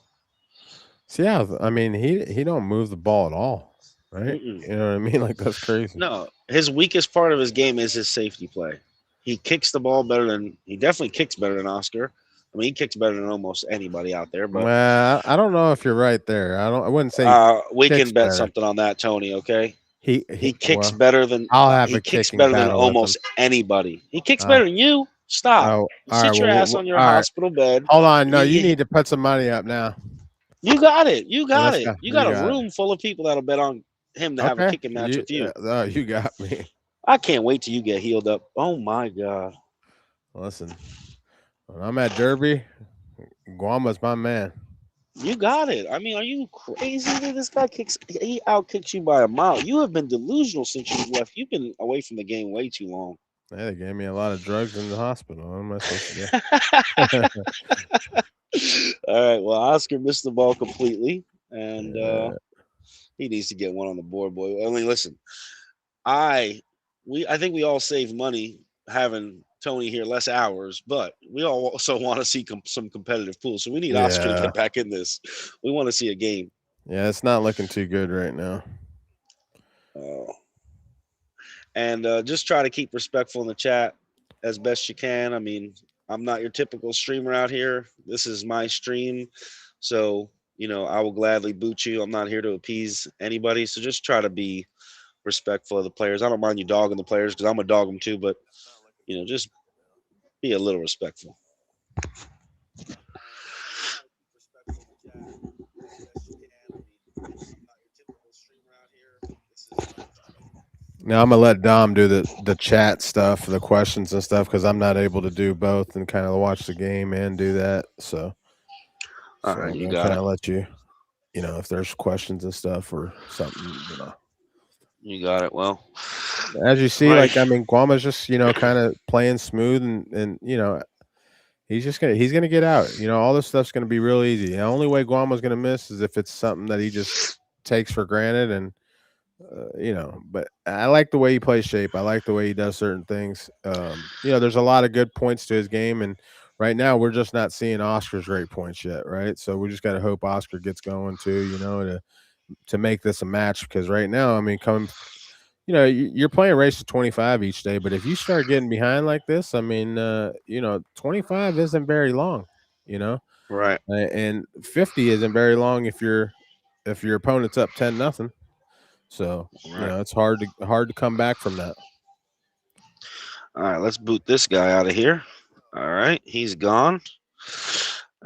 See, yeah, I mean he don't move the ball at all, right? You know what I mean? Like, that's crazy. No, his weakest part of his game is his safety play. He kicks the ball he definitely kicks better than Oscar. I mean, he kicks better than almost anybody out there. But well, I don't know if you're right there. I wouldn't say we can bet something on that, Tony. Okay. He kicks better than he kicks better than almost anybody. He kicks better than you. Stop. Sit your ass on your hospital bed. Hold on. No, you need to put some money up now. You got it. You got it. You got a room full of people that'll bet on him to have a kicking match with you. You got me. I can't wait till you get healed up. Oh my God. Listen, when I'm at Derby, Guama's my man. You got it. I mean, are you crazy that this guy he outkicks you by a mile? You have been delusional since you left. You've been away from the game way too long. Hey, they gave me a lot of drugs in the hospital. What am I supposed to do? All right. Well, Oscar missed the ball completely, and he needs to get one on the board, boy. I mean, listen, I think we all save money having Tony here less hours, but we all also want to see some competitive pools. So we need Oscar to get back in this. We want to see a game. Yeah, it's not looking too good right now. And just try to keep respectful in the chat as best you can. I mean, I'm not your typical streamer out here. This is my stream. So, you know, I will gladly boot you. I'm not here to appease anybody. So just try to be respectful of the players. I don't mind you dogging the players because I'm going to dog them too. But, you know, just be a little respectful. Now I'm gonna let Dom do the chat stuff, the questions and stuff, because I'm not able to do both and kind of watch the game and do that. So, All right, I'm you gonna got kind it. of let you, you know, if there's questions and stuff or something, you know. You got it. Well, As you see, right. like I mean, Guama's just, you know, kind of playing smooth and you know, he's gonna get out. You know, all this stuff's gonna be real easy. The only way Guama's gonna miss is if it's something that he just takes for granted and you know, but I like the way he plays shape. I like the way he does certain things. You know, there's a lot of good points to his game, and right now we're just not seeing Oscar's great points yet, right? So we just got to hope Oscar gets going too, you know, to make this a match. Because right now, I mean, you know, you're playing race to 25 each day, but if you start getting behind like this, I mean, you know, 25 isn't very long, you know, Right. and 50 isn't very long if your opponent's up 10-0. So, you know, it's hard to come back from that. All right, let's boot this guy out of here. All right, he's gone.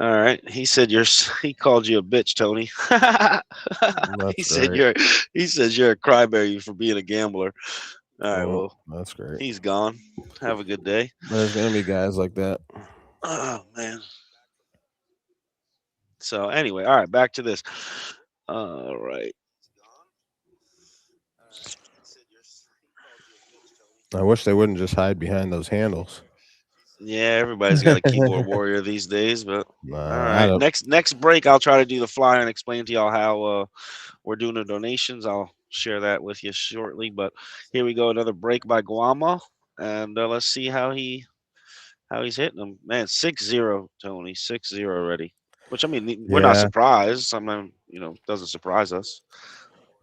All right, he said he called you a bitch, Tony. He said he says you're a crybaby for being a gambler. All right, well, that's great. He's gone. Have a good day. There's gonna be guys like that. Oh man. So anyway, all right, back to this. All right. I wish they wouldn't just hide behind those handles. Yeah, everybody's got a keyboard warrior these days, but nah, all right. Next break, I'll try to do the flyer and explain to y'all how we're doing the donations. I'll share that with you shortly. But here we go, another break by Guama, and let's see how he's hitting them. Man, 6-0, Tony, 6-0 already. Which I mean, we're not surprised. I mean, you know, doesn't surprise us.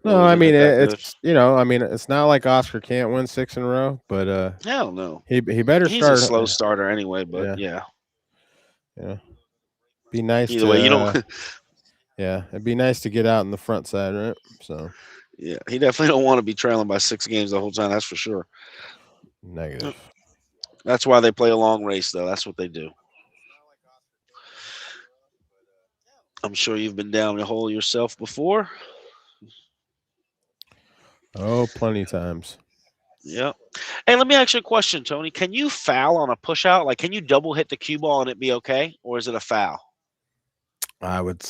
No, I mean it's you know, I mean it's not like Oscar can't win 6 in a row, but hell no. He better He's start. a slow starter anyway, but yeah. Be nice either way, you know. Yeah, it'd be nice to get out in the front side, right? So yeah, he definitely don't want to be trailing by 6 games the whole time. That's for sure. Negative. That's why they play a long race, though. That's what they do. I'm sure you've been down the hole yourself before. Oh, plenty of times. Yep. Hey, let me ask you a question, Tony. Can you foul on a push out? Like, can you double hit the cue ball and it be okay? Or is it a foul? I would.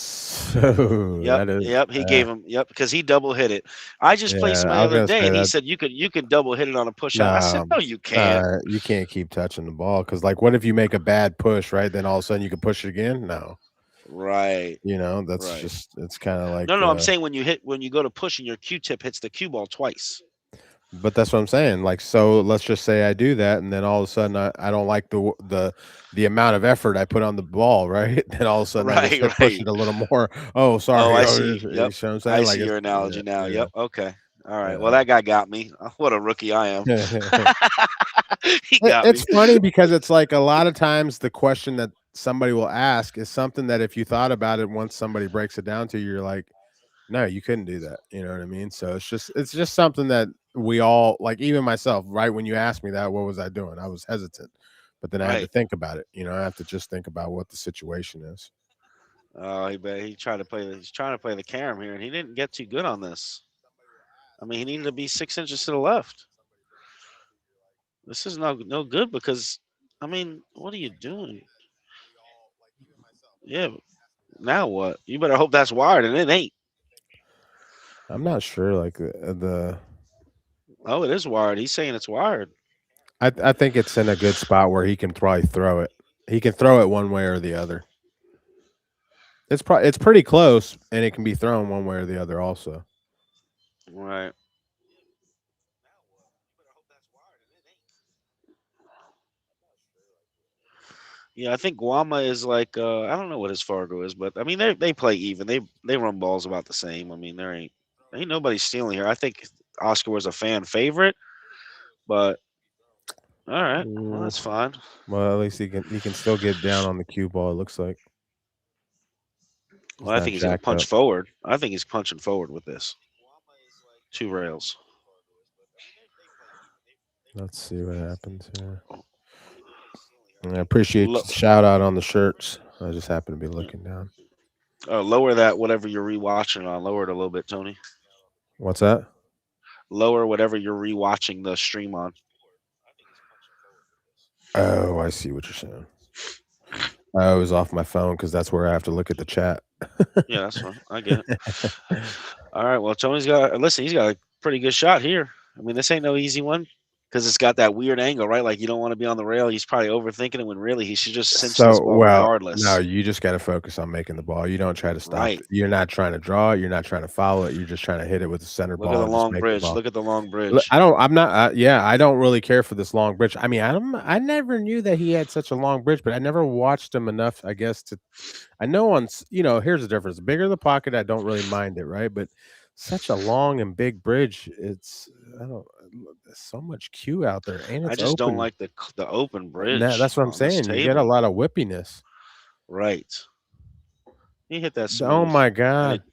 Yep. He gave him. Yep, because he double hit it. I just played somebody the other day, and he said you can double hit it on a push out. I said no, you can't. You can't keep touching the ball because, like, what if you make a bad push, right? Then all of a sudden you can push it again. No. Right. You know, that's just it's kind of like no. I'm saying when you go to push and your Q-tip hits the cue ball twice. But that's what I'm saying. Like, so let's just say I do that, and then all of a sudden I don't like the amount of effort I put on the ball, right? Then all of a sudden I just push it a little more. Oh, sorry. Oh, I see. Yep. You know what I'm saying? I like see your analogy now. Yeah. Yep. Okay. All right. Well, that guy got me. What a rookie I am. It's funny because it's like a lot of times the question that somebody will ask is something that if you thought about it once somebody breaks it down to you, you're like, no, you couldn't do that. You know what I mean? So it's just something that we all like, even myself, right? When you asked me that, what was I doing? I was hesitant, but then I had to think about it. You know, I have to just think about what the situation is. Oh, he's trying to play the carom here, and he didn't get too good on this. I mean, he needed to be 6 inches to the left. This is no good because, I mean, what are you doing? Yeah. Now what? You better hope that's wired, and it ain't. I'm not sure. Like the. Oh, it is wired. He's saying it's wired. I think it's in a good spot where he can probably throw it. He can throw it one way or the other. It's pretty close, and it can be thrown one way or the other also. Right. Yeah, I think Guama is like I don't know what his Fargo is, but I mean they play even. They run balls about the same. I mean there ain't nobody stealing here. I think Oscar was a fan favorite, but all right, well that's fine. Well, at least he can still get down on the cue ball. It looks like. Well, I think he's going to jacked punch up. forward. I think he's punching forward with this. 2 rails. Let's see what happens here. I appreciate the shout out on the shirts. I just happen to be looking down. Lower that whatever you're rewatching on. Lower it a little bit, Tony. What's that? Lower whatever you're rewatching the stream on. Oh, I see what you're saying. I was off my phone because that's where I have to look at the chat. Yeah, that's fine. I get it. All right. Well, Tony's got he's got a pretty good shot here. I mean, this ain't no easy one because it's got that weird angle, right? Like you don't want to be on the rail. He's probably overthinking it when really he should just cinch this ball regardless. No, you just got to focus on making the ball. You don't try to stop. Right. You're not trying to draw it. You're not trying to follow it. You're just trying to hit it with the center ball. Look at the long bridge. Look at the long bridge. I'm not. Yeah, I don't really care for this long bridge. I mean, I never knew that he had such a long bridge, but I never watched him enough, I guess, to. I know here's the difference. The bigger the pocket, I don't really mind it, right? But such a long and big bridge, there's so much cue out there, and it's I just open. don't like the open bridge. That's what I'm saying. You get a lot of whippiness. Right. He hit that smooth. Oh my god!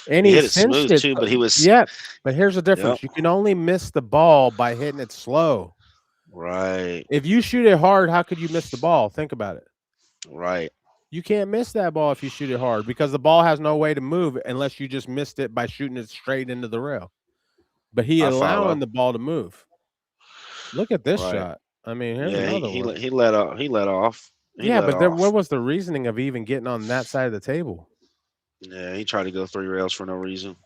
And he hit it smooth too, but he was. Yeah, but here's the difference. Yep. You can only miss the ball by hitting it slow. Right. If you shoot it hard, how could you miss the ball? Think about it. Right. You can't miss that ball if you shoot it hard because the ball has no way to move unless you just missed it by shooting it straight into the rail. But he allowing the ball to move. Look at this shot. I mean, here's another one. He let off. What was the reasoning of even getting on that side of the table? Yeah, he tried to go 3 rails for no reason.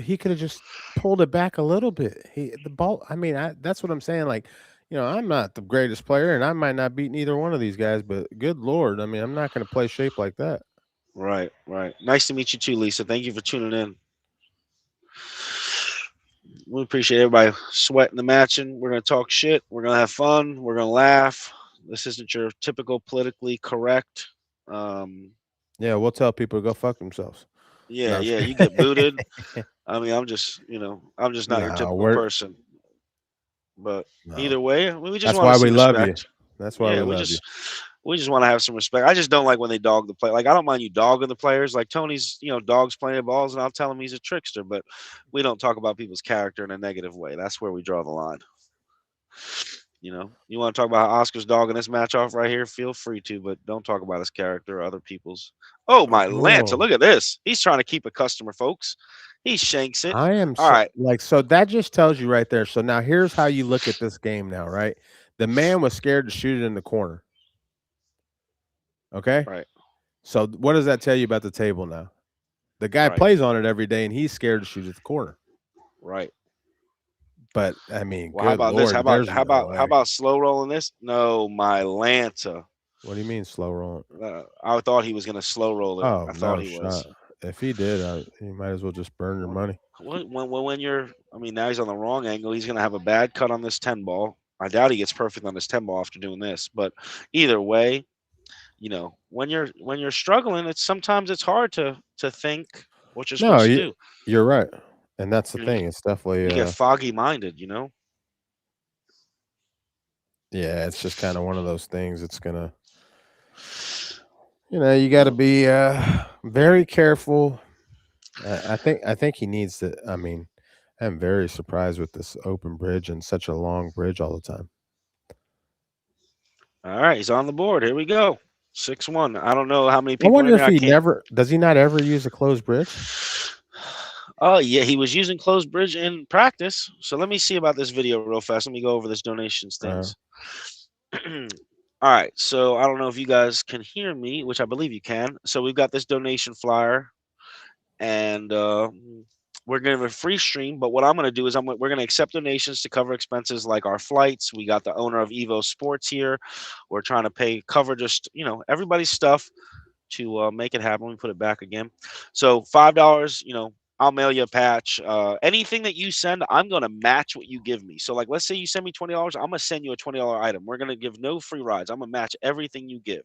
He could have just pulled it back a little bit. The ball. I mean, that's what I'm saying. Like, I'm not the greatest player, and I might not beat neither one of these guys. But good Lord, I mean, I'm not going to play shape like that. Right, right. Nice to meet you too, Lisa. Thank you for tuning in. We appreciate everybody sweating the matching. We're going to talk shit. We're going to have fun. We're going to laugh. This isn't your typical politically correct. Yeah, we'll tell people to go fuck themselves. Yeah, you get booted. I mean, I'm just not your typical person. But either way, we just want to love you. That's why we love you. We just want to have some respect. I just don't like when they dog the play. Like, I don't mind you dogging the players. Like Tony's, dogs playing balls, and I'll tell him he's a trickster. But we don't talk about people's character in a negative way. That's where we draw the line. You want to talk about how Oscar's dogging this match off right here? Feel free to, but don't talk about his character or other people's. Oh, my Lanta, look at this. He's trying to keep a customer, folks. He shanks it. I am all right. So that just tells you right there. So now here's how you look at this game now, right? The man was scared to shoot it in the corner. Okay? Right. So what does that tell you about the table now? The guy plays on it every day, and he's scared to shoot at the corner. Right. But I mean, how about this? How about slow rolling this? No, my Lanta. What do you mean slow rolling? I thought he was going to slow roll it. Oh, I thought he was. If he did, you might as well just burn your money. When now he's on the wrong angle. He's going to have a bad cut on this 10 ball. I doubt he gets perfect on this 10 ball after doing this. But either way, when you're struggling, sometimes it's hard to think what you're supposed to do. You're right. And that's the thing. It's definitely you get foggy minded, Yeah, it's just kind of one of those things. It's gonna, you got to be very careful. I think he needs to. I mean, I'm very surprised with this open bridge and such a long bridge all the time. All right, he's on the board. Here we go. 6-1. I don't know how many people. I wonder if does he not ever use a closed bridge? Oh, yeah, he was using closed bridge in practice. So let me see about this video real fast. Let me go over this donations things. All right, so I don't know if you guys can hear me, which I believe you can. So we've got this donation flyer, and we're going to have a free stream. But what I'm going to do is we're going to accept donations to cover expenses like our flights. We got the owner of EvoSports here. We're trying to cover just, everybody's stuff to make it happen. Let me put it back again. So $5, I'll mail you a patch. Anything that you send, I'm gonna match what you give me. So, like, let's say you send me $20, I'm gonna send you a $20 item. We're gonna give no free rides. I'm gonna match everything you give.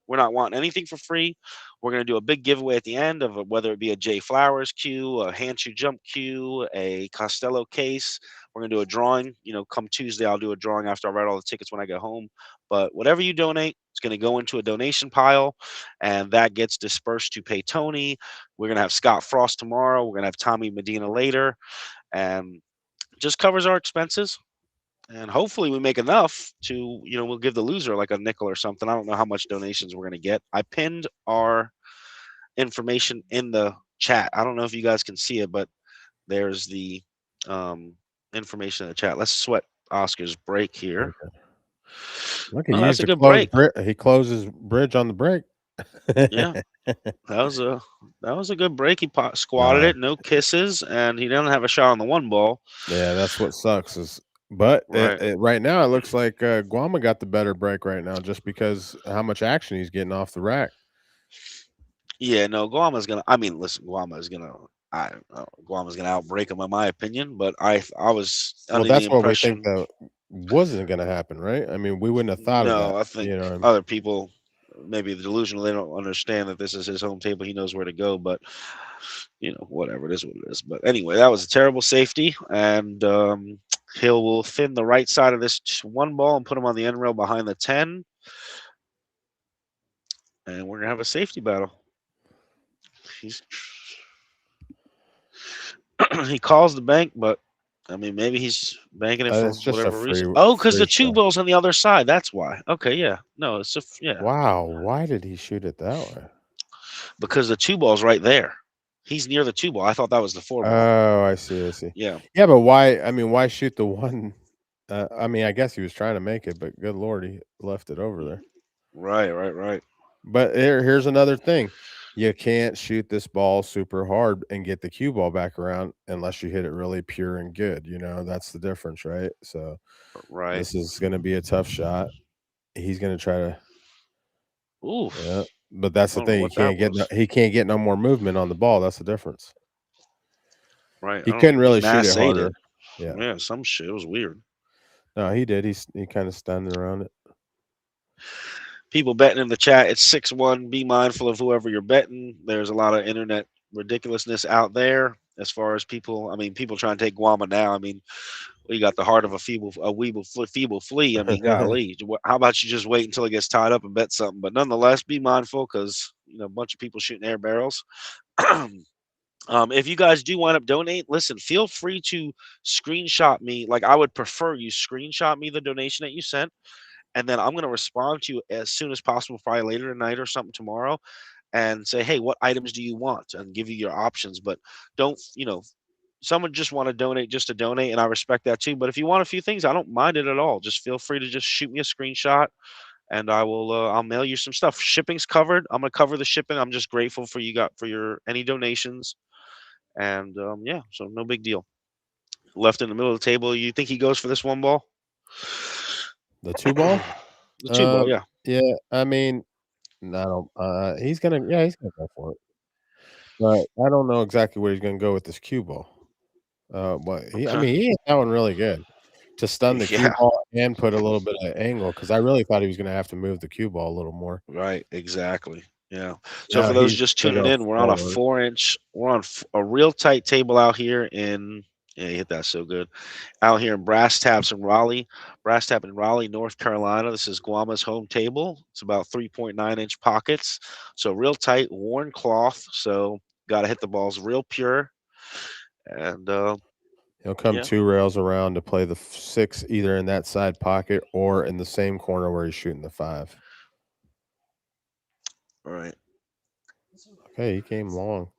We're not wanting anything for free. We're gonna do a big giveaway at the end of whether it be a Jay Flowers cue, a hand shoe jump cue, a Costello case. We're gonna do a drawing. You know, come Tuesday, I'll do a drawing after I write all the tickets when I get home. But whatever you donate, it's gonna go into a donation pile, and that gets dispersed to pay Tony. We're gonna have Scott Frost tomorrow. We're gonna have Tommy Medina later, and just covers our expenses. And hopefully we make enough to, you know, we'll give the loser like a nickel or something. I don't know how much donations we're gonna get. I pinned our information in the chat. I don't know if you guys can see it, but there's the information in the chat. Let's sweat Oscar's break here. Look, he Oh, that's used a to good break. he closed his bridge on the break. Yeah. That was a good break. He squatted it, no kisses, and he didn't have a shot on the one ball. Yeah, that's what sucks. But Right. right now it looks like Guama got the better break right now, just because how much action he's getting off the rack. Yeah, no, Guama's gonna. I mean, listen, Guama's gonna. I don't know, Guama's gonna outbreak him in my opinion. But I was Well, under the that's what we think impression. that wasn't going to happen, right? I mean, we wouldn't have thought of that. No, I think You know, other people maybe delusional. They don't understand that this is his home table. He knows where to go, but you know, whatever, it is what it is. But anyway, that was a terrible safety, and will thin the right side of this one ball and put him on the end rail behind the 10, and we're gonna have a safety battle. He calls the bank, but I mean, maybe he's banking it for it's just whatever a reason. Oh, because the free two shot. ball's on the other side. That's why. Okay, yeah. No, it's yeah. Wow, why did he shoot it that way? Because the two ball's right there. He's near the two ball. I thought that was the four ball. Oh, I see. Yeah. Yeah, but why? I mean, why shoot the one? I mean, I guess he was trying to make it, but good Lord, he left it over there. Right. But here's another thing. You can't shoot this ball super hard and get the cue ball back around unless you hit it really pure and good. You know, that's the difference, right? So Right. this is going to be a tough shot. He's going to try to. Ooh. Yeah, but that's the thing. He can't get no more movement on the ball. That's the difference. Right. He couldn't really shoot it harder. Yeah, some shit. It was weird. No, he did. He kind of stunned around it. People betting in the chat, it's 6-1. Be mindful of whoever you're betting. There's a lot of internet ridiculousness out there as far as people. I mean, people trying to take Guama now. I mean, you got the heart of a feeble flea. I mean, golly, how about you just wait until it gets tied up and bet something? But nonetheless, be mindful because you know a bunch of people shooting air barrels. If you guys do wind up donate, listen, feel free to screenshot me. Like I would prefer you screenshot me the donation that you sent. And then I'm going to respond to you as soon as possible, probably later tonight or something tomorrow, and say, hey, what items do you want? And give you your options. But don't, you know, someone just want to donate just to donate, and I respect that too. But if you want a few things, I don't mind it at all. Just feel free to just shoot me a screenshot, and I'll mail you some stuff. Shipping's covered. I'm going to cover the shipping. I'm just grateful for your any donations. And yeah, so no big deal. Left in the middle of the table. You think he goes for this one ball? The two ball? The two ball, yeah. Yeah, I mean, no, he's gonna go for it. But I don't know exactly where he's gonna go with this cue ball. But I mean, he hit that one really good to stun the cue ball and put a little bit of angle because I really thought he was gonna have to move the cue ball a little more. Right, exactly. Yeah. So for those just tuning in, we're on a 4-inch. We're on a real tight table out here in. Yeah, you hit that so good. Out here in Brass Tap in Raleigh, North Carolina. This is Guama's home table. It's about 3.9-inch pockets. So real tight, worn cloth. So got to hit the balls real pure. And he'll come 2 rails around to play the 6 either in that side pocket or in the same corner where he's shooting the 5. All right. Okay, he came long.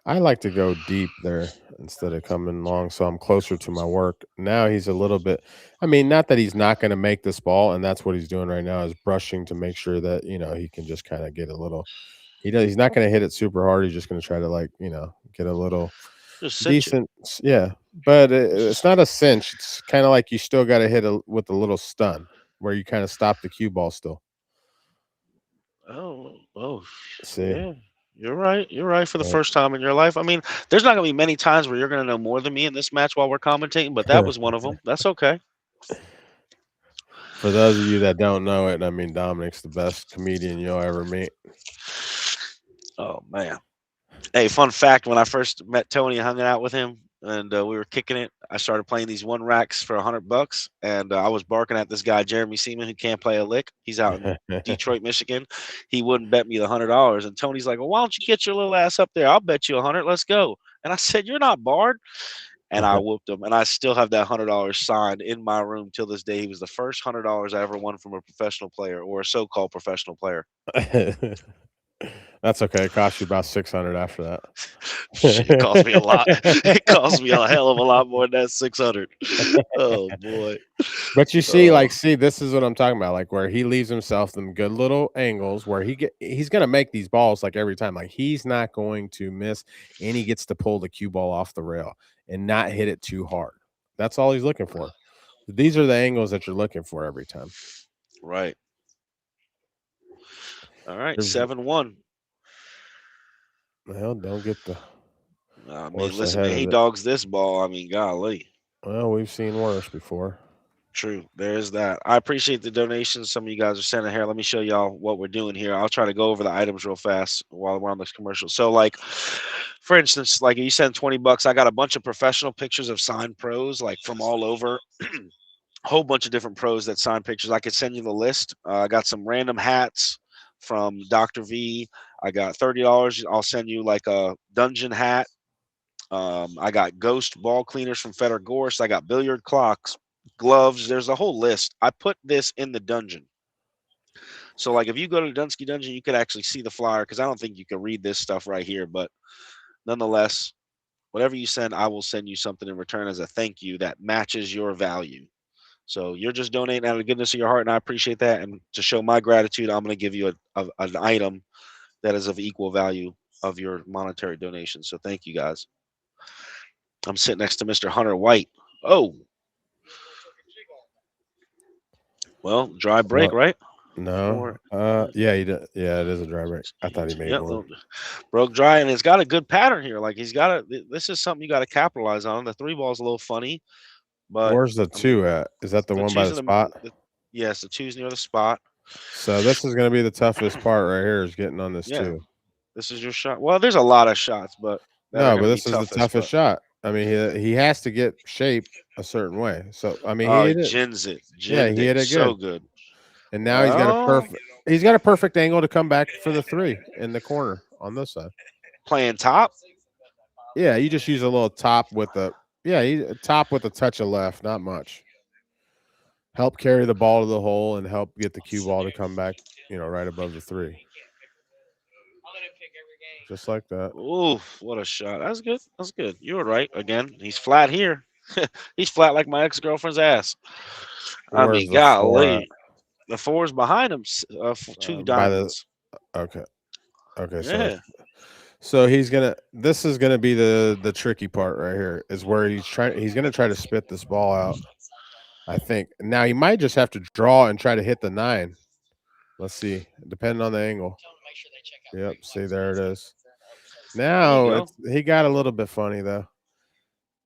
I like to go deep there instead of coming long, so I'm closer to my work. Now he's a little bit. I mean, not that he's not going to make this ball, and that's what he's doing right now is brushing to make sure that he can just kind of get a little. He's not going to hit it super hard. He's just going to try to get a little decent. Yeah, but it's not a cinch. It's kind of like you still got to hit with a little stun where you kind of stop the cue ball still. Oh, see. Yeah. You're right. You're right for the first time in your life. I mean, there's not going to be many times where you're going to know more than me in this match while we're commentating, but that was one of them. That's okay. For those of you that don't know it, I mean, Dominic's the best comedian you'll ever meet. Oh, man. Hey, fun fact, when I first met Tony and hung out with him and we were kicking it, I started playing these one racks for $100, and I was barking at this guy, Jeremy Seaman, who can't play a lick. He's out in Detroit, Michigan. He wouldn't bet me the $100, and Tony's like, well, why don't you get your little ass up there? I'll bet you 100. Let's go. And I said, you're not barred. And I whooped him, and I still have that $100 signed in my room till this day. He was the first $100 I ever won from a professional player or a so-called professional player. That's okay. It cost you about $600 after that. Shit, it cost me a lot. It cost me a hell of a lot more than that $600. Oh boy! But you see, this is what I'm talking about. Like where he leaves himself some good little angles where he's gonna make these balls like every time. Like he's not going to miss, and he gets to pull the cue ball off the rail and not hit it too hard. That's all he's looking for. These are the angles that you're looking for every time. Right. All right, 7-1. Well, don't get the. I mean, listen, man, he dogs this ball. I mean, golly. Well, we've seen worse before. True. There's that. I appreciate the donations some of you guys are sending here. Let me show y'all what we're doing here. I'll try to go over the items real fast while we're on this commercial. So, like, for instance, like you send $20, I got a bunch of professional pictures of signed pros, like from all over. A whole bunch of different pros that sign pictures. I could send you the list. I got some random hats from Dr. V. I got $30. I'll send you like a dungeon hat. I got ghost ball cleaners from Feder Gorst. I got billiard clocks, gloves. There's a whole list. I put this in the dungeon. So like if you go to the Dunsky Dungeon, you could actually see the flyer because I don't think you can read this stuff right here. But nonetheless, whatever you send, I will send you something in return as a thank you that matches your value. So you're just donating out of the goodness of your heart, and I appreciate that. And to show my gratitude, I'm going to give you an item that is of equal value of your monetary donation. So thank you, guys. I'm sitting next to Mr. Hunter White. Oh. Well, dry break, right? No. Yeah, he did. Yeah, it is a dry break. I thought he made one. Broke dry, and it's got a good pattern here. Like he's got this is something you got to capitalize on. The 3 ball's a little funny. But where's the 2 at? Is that the one by the spot? Yes, the 2's near the spot. So this is going to be the toughest part right here is getting on this 2. This is your shot. Well, there's a lot of shots, but no, but this is the toughest shot. I mean, he has to get shape a certain way. So I mean, he gins it. He hit it good. So good. And now he's got a perfect angle to come back for the 3 in the corner on this side. Playing top. Yeah, you just use a little top with the. Yeah, top with a touch of left, not much. Help carry the ball to the hole and help get the cue ball to come back, right above the 3. Just like that. Ooh, what a shot. That's good. That's good. You were right. Again, he's flat here. He's flat like my ex-girlfriend's ass. I mean, golly. The 4's behind him. 2 diamonds. Okay. So this is gonna be the tricky part right here is where he's gonna try to spit this ball out. I think now he might just have to draw and try to hit the 9. Let's see, depending on the angle. Yep, see there it is. Now he got a little bit funny though.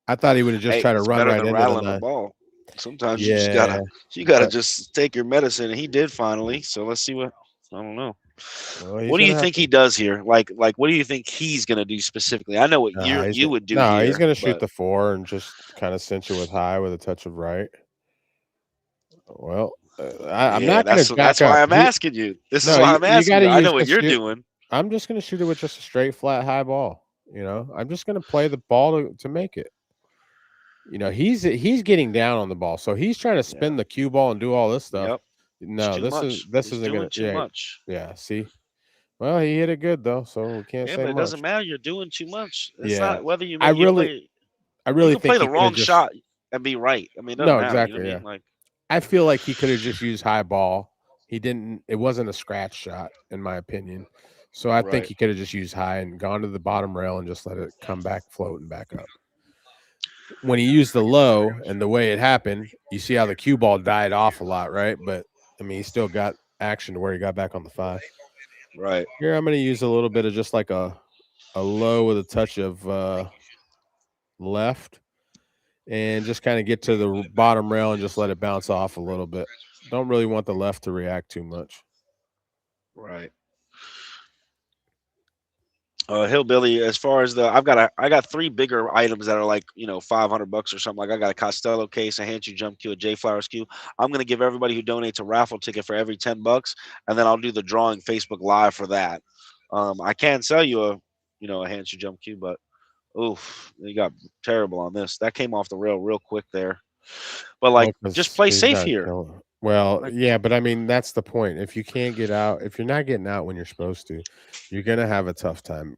I thought he would have just tried to run right into the 9. Ball. Sometimes you just gotta just take your medicine, and he did finally. So let's see what I don't know. Well, what do you think he does here? Like, what do you think he's going to do specifically? I know what you would do. No, he's going to shoot the 4 and just kind of cinch it with high with a touch of right. Well, I'm not going to. That's why I'm asking you. This is why I'm asking you. I know what you're doing. I'm just going to shoot it with just a straight, flat, high ball. I'm just going to play the ball to make it. He's getting down on the ball, so he's trying to spin the cue ball and do all this stuff. Yep. No, this isn't going to too much. Yeah, see. Well, he hit it good though, so we can't say but much. It doesn't matter. You're doing too much. It's yeah. not whether you. I really think play the wrong shot and be right. I mean, it doesn't matter, exactly. You know yeah. I mean? I feel like he could have just used high ball. He didn't. It wasn't a scratch shot, in my opinion. So I think he could have just used high and gone to the bottom rail and just let it come back, floating back up. When he used the low and the way it happened, you see how the cue ball died off a lot, right? But I mean, he still got action to where he got back on the 5. Right. Here, I'm going to use a little bit of just like a low with a touch of left, and just kind of get to the bottom rail and just let it bounce off a little bit. Don't really want the left to react too much. Right. Hillbilly, as far as I got 3 bigger items that are like, $500 or something. Like I got a Costello case, a Hanchu jump cue, a J Flowers cue. I'm gonna give everybody who donates a raffle ticket for every $10, and then I'll do the drawing Facebook Live for that. I can sell you a Hanchu jump cue, but oof, you got terrible on this. That came off the rail real quick there. But like, just play safe here. Well, yeah, but I mean, that's the point. If you can't get out, if you're not getting out when you're supposed to, you're gonna have a tough time.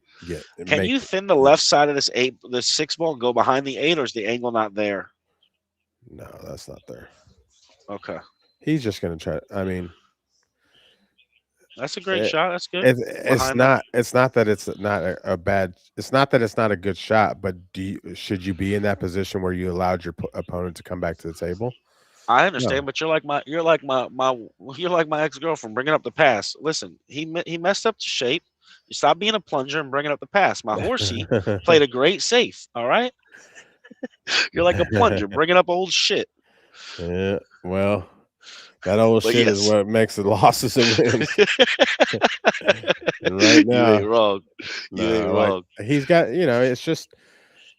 Can you thin the left side of the 6 ball and go behind the 8, or is the angle not there? No, that's not there. Okay. He's just gonna try. I mean, that's a great shot. That's good. It's not. It's not that it's not a bad. It's not that it's not a good shot. But should you be in that position where you allowed your opponent to come back to the table? I understand, but you're like my ex-girlfriend bringing up the pass. Listen, he messed up the shape. You stop being a plunger and bringing up the pass. My horsey played a great safe. All right, you're like a plunger bringing up old shit. Yeah, well, that old shit is what makes the losses and wins. And right now, you ain't wrong. You ain't wrong. He's got, it's just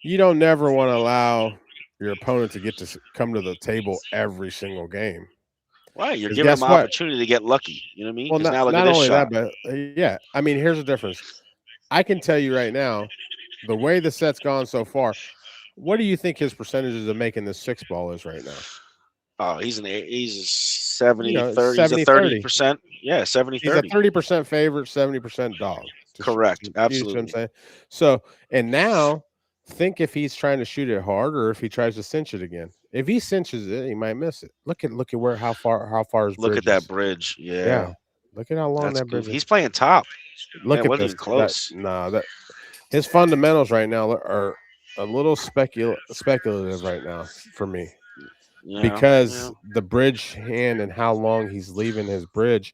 you don't never want to allow your opponent to get to come to the table every single game. Right, you're giving them an opportunity to get lucky. You know what I mean? Well, not only that, but yeah, I mean, here's the difference. I can tell you right now, the way the set's gone so far, what do you think his percentages of making this 6 ball is right now? Oh, he's a 70-30. He's a 30%. Yeah, 70-30. He's a 30% favorite, 70% dog. Correct. Absolutely. You know what I'm saying? So, and now think if he's trying to shoot it hard or if he tries to cinch it again. If he cinches it, he might miss it. Look at how far his look at that bridge. Yeah. Look at how long that bridge is. He's playing top. Look at this. Close. His fundamentals right now are a little speculative right now for me. Yeah, because the bridge hand and how long he's leaving his bridge.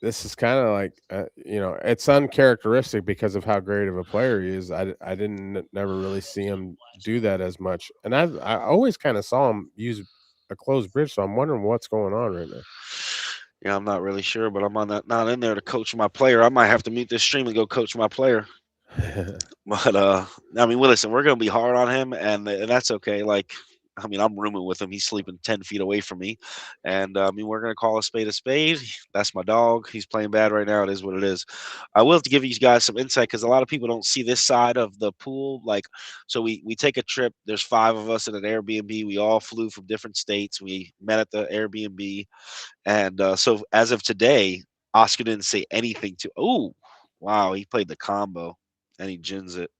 This is kind of like, it's uncharacteristic because of how great of a player he is. I never really see him do that as much. And I always kind of saw him use a closed bridge. So I'm wondering what's going on right now. Yeah, I'm not really sure, but I'm not in there to coach my player. I might have to mute this stream and go coach my player. But, I mean, listen, we're going to be hard on him, and that's okay. Like, I mean, I'm rooming with him. He's sleeping 10 feet away from me. And, I mean, we're going to call a spade a spade. That's my dog. He's playing bad right now. It is what it is. I will have to give you guys some insight because a lot of people don't see this side of the pool. Like, so we take a trip. There's 5 of us in an Airbnb. We all flew from different states. We met at the Airbnb. And so as of today, Oscar didn't say anything to – oh, wow, he played the combo, and he gins it.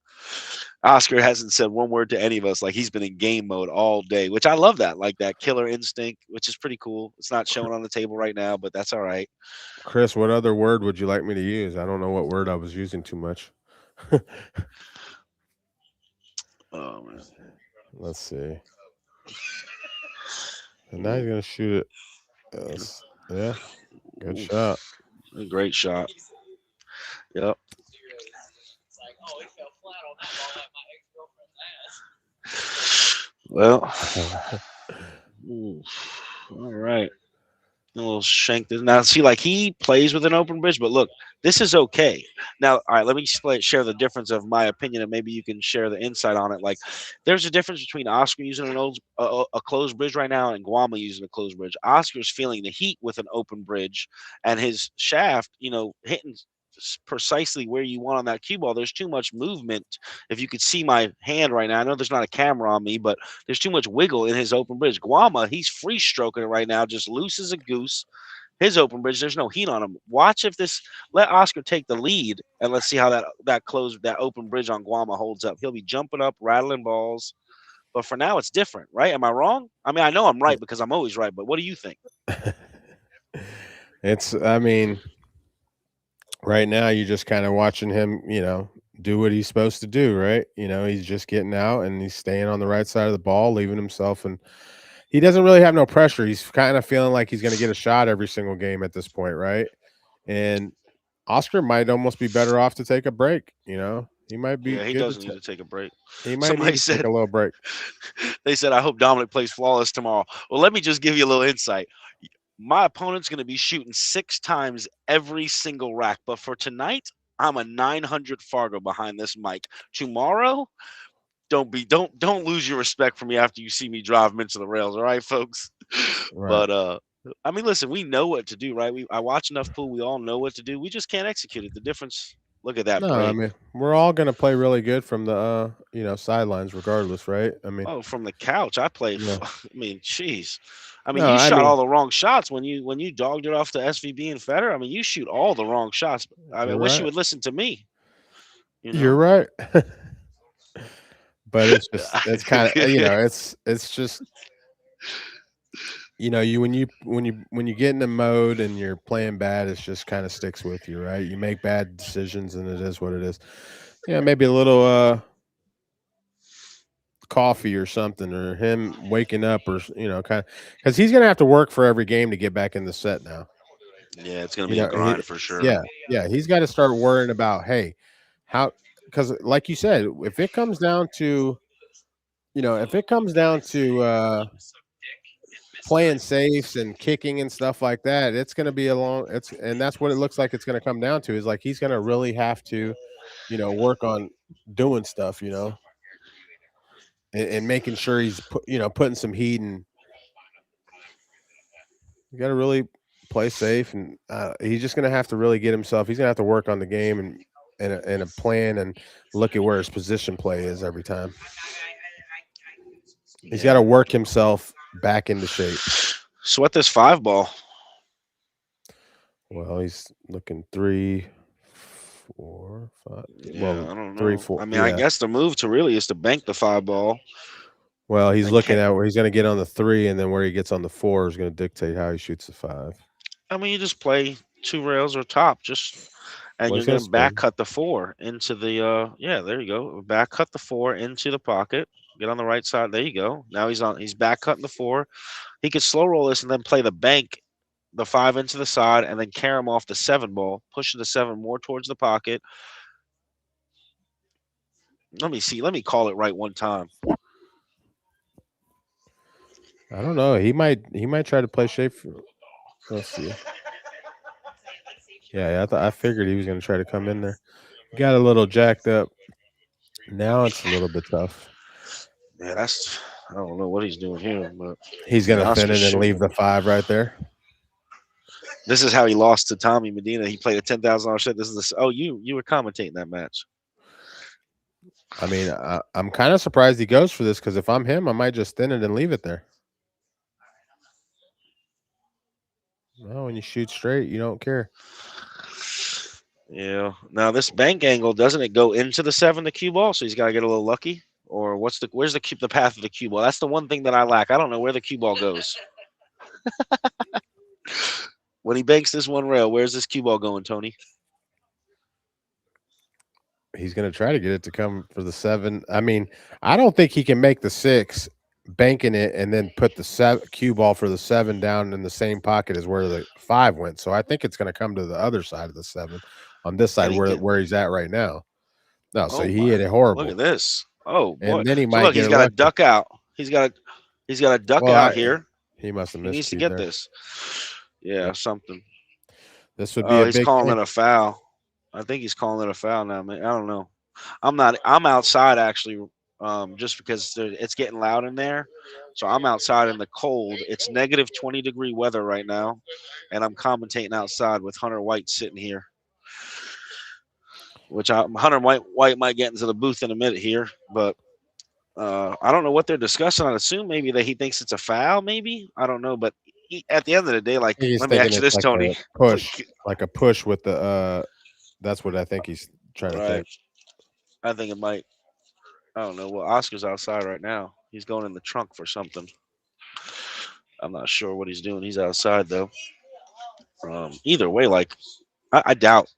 Oscar hasn't said one word to any of us. Like, he's been in game mode all day, which I love that. Like, that killer instinct, which is pretty cool. It's not showing on the table right now, but that's all right. Chris, what other word would you like me to use? I don't know what word I was using too much. Oh, man. Let's see. And now he's going to shoot it. Yeah. Good shot. A great shot. Yep. Well, all right. A little shank. Now, see, like, he plays with an open bridge, but look, this is okay. Now, all right, let me share the difference of my opinion, and maybe you can share the insight on it. Like, there's a difference between Oscar using a closed bridge right now and Guama using a closed bridge. Oscar's feeling the heat with an open bridge, and his shaft, hitting precisely where you want on that cue ball. There's too much movement. If you could see my hand right now, I know there's not a camera on me, but there's too much wiggle in his open bridge. Guama, he's free stroking it right now, just loose as a goose. His open bridge, there's no heat on him. Watch if let Oscar take the lead, and let's see how that open bridge on Guama holds up. He'll be jumping up, rattling balls. But for now, it's different, right? Am I wrong? I mean, I know I'm right because I'm always right, but what do you think? Right now, you're just kind of watching him, do what he's supposed to do, right? He's just getting out and he's staying on the right side of the ball, leaving himself, and he doesn't really have no pressure. He's kind of feeling like he's going to get a shot every single game at this point, right? And Oscar might almost be better off to take a break. You know, he might be Yeah, he good does to need to take a break. he might Somebody need to take said a little break. they said, I hope Dominic plays flawless tomorrow. Well, let me just give you a little insight. My opponent's going to be shooting 6 times every single rack, but for tonight, I'm a 900 Fargo behind this mic. Tomorrow, don't lose your respect for me after you see me drive him into the rails, all right, folks? Right. But I mean, listen, we know what to do, right? I watch enough pool, we all know what to do. We just can't execute it. The difference, look at that No, break. I mean, we're all gonna play really good from the you know, sidelines regardless, right? I mean, Oh, from the couch, I play. yeah. I mean, jeez. I mean, No, you I shot mean, all the wrong shots when you dogged it off to SVB and Federer. I mean, you shoot all the wrong shots. I you're wish you right. would listen to me. You You're know. right. But it's just it's kind of you know, it's just you know, when you get in the mode and you're playing bad, it just kind of sticks with you, right? You make bad decisions and it is what it is. Yeah, maybe a little coffee or something, or him waking up, or you know, kind of, because he's gonna have to work for every game to get back in the set now. Yeah, it's gonna You be a know, grind for sure. yeah, he's got to start worrying about, hey, how, because like you said, if it comes down to, you know, if it comes down to playing safes and kicking and stuff like that, it's going to be a long. And that's what it looks like it's going to come down to, is like he's going to really have to, you know, work on doing stuff, you know, and making sure he's you know, putting some heat, and you got to really play safe, and he's just going to have to really get himself. He's going to have to work on the game and a plan, and look at where his position play is every time. He's got to work himself back into shape. Sweat this 5 ball. Well, he's looking 3, 4, 5. Yeah, Well, I don't know. 3, 4. I mean, I guess the move to really is to bank the 5 ball. Well, he's And looking at where he's going to get on the 3, and then where he gets on the 4 is going to dictate how he shoots the 5. I mean, you just play 2 rails or top, and Well, you're he's going gonna to back spin. cut the 4 into the yeah, there you go. Back cut the 4 into the pocket. Get on the right side. There you go. Now he's back cutting the 4. He could slow roll this and then play the bank, the 5 into the side, and then carry him off the 7 ball, pushing the 7 more towards the pocket. Let me see. Let me call it right one time. I don't know. He might try to play shape. Let's see. Yeah, I figured he was going to try to come in there. Got a little jacked up. Now it's a little bit tough. Yeah, I don't know what he's doing here, but He's going to thin it and leave the 5 right there. This is how he lost to Tommy Medina. He played a $10,000 set. This is you were commentating that match. I mean, I'm kind of surprised he goes for this, because if I'm him, I might just thin it and leave it there. No, when you shoot straight, you don't care. Yeah. Now this bank angle, doesn't it go into the 7, the cue ball? So he's got to get a little lucky. Or where's the path of the cue ball? That's the one thing that I lack. I don't know where the cue ball goes. When he banks this one rail, where's this cue ball going, Tony? He's going to try to get it to come for the 7. I mean, I don't think he can make the 6, banking it, and then put the cue ball for the 7 down in the same pocket as where the 5 went. So I think it's going to come to the other side of the 7, on this side where he's at right now. No, so he hit it horrible. Look at this. Oh, boy. And then he So might look, get he's got to duck out. He's got to duck out here. He must have missed. He needs to get this. Yeah, something. This would be a big he's calling thing. it a foul. I think he's calling it a foul now, man. I don't know. I'm outside actually, just because it's getting loud in there. So I'm outside in the cold. It's negative 20-degree weather right now, and I'm commentating outside with Hunter White sitting here. Which Hunter White might get into the booth in a minute here, but I don't know what they're discussing. I assume maybe that he thinks it's a foul. Maybe, I don't know, but at the end of the day, like, let me ask you this, like Tony. Like a push with the. That's what I think he's trying to think. I think it might. I don't know. Well, Oscar's outside right now. He's going in the trunk for something. I'm not sure what he's doing. He's outside though. Either way, like, I doubt.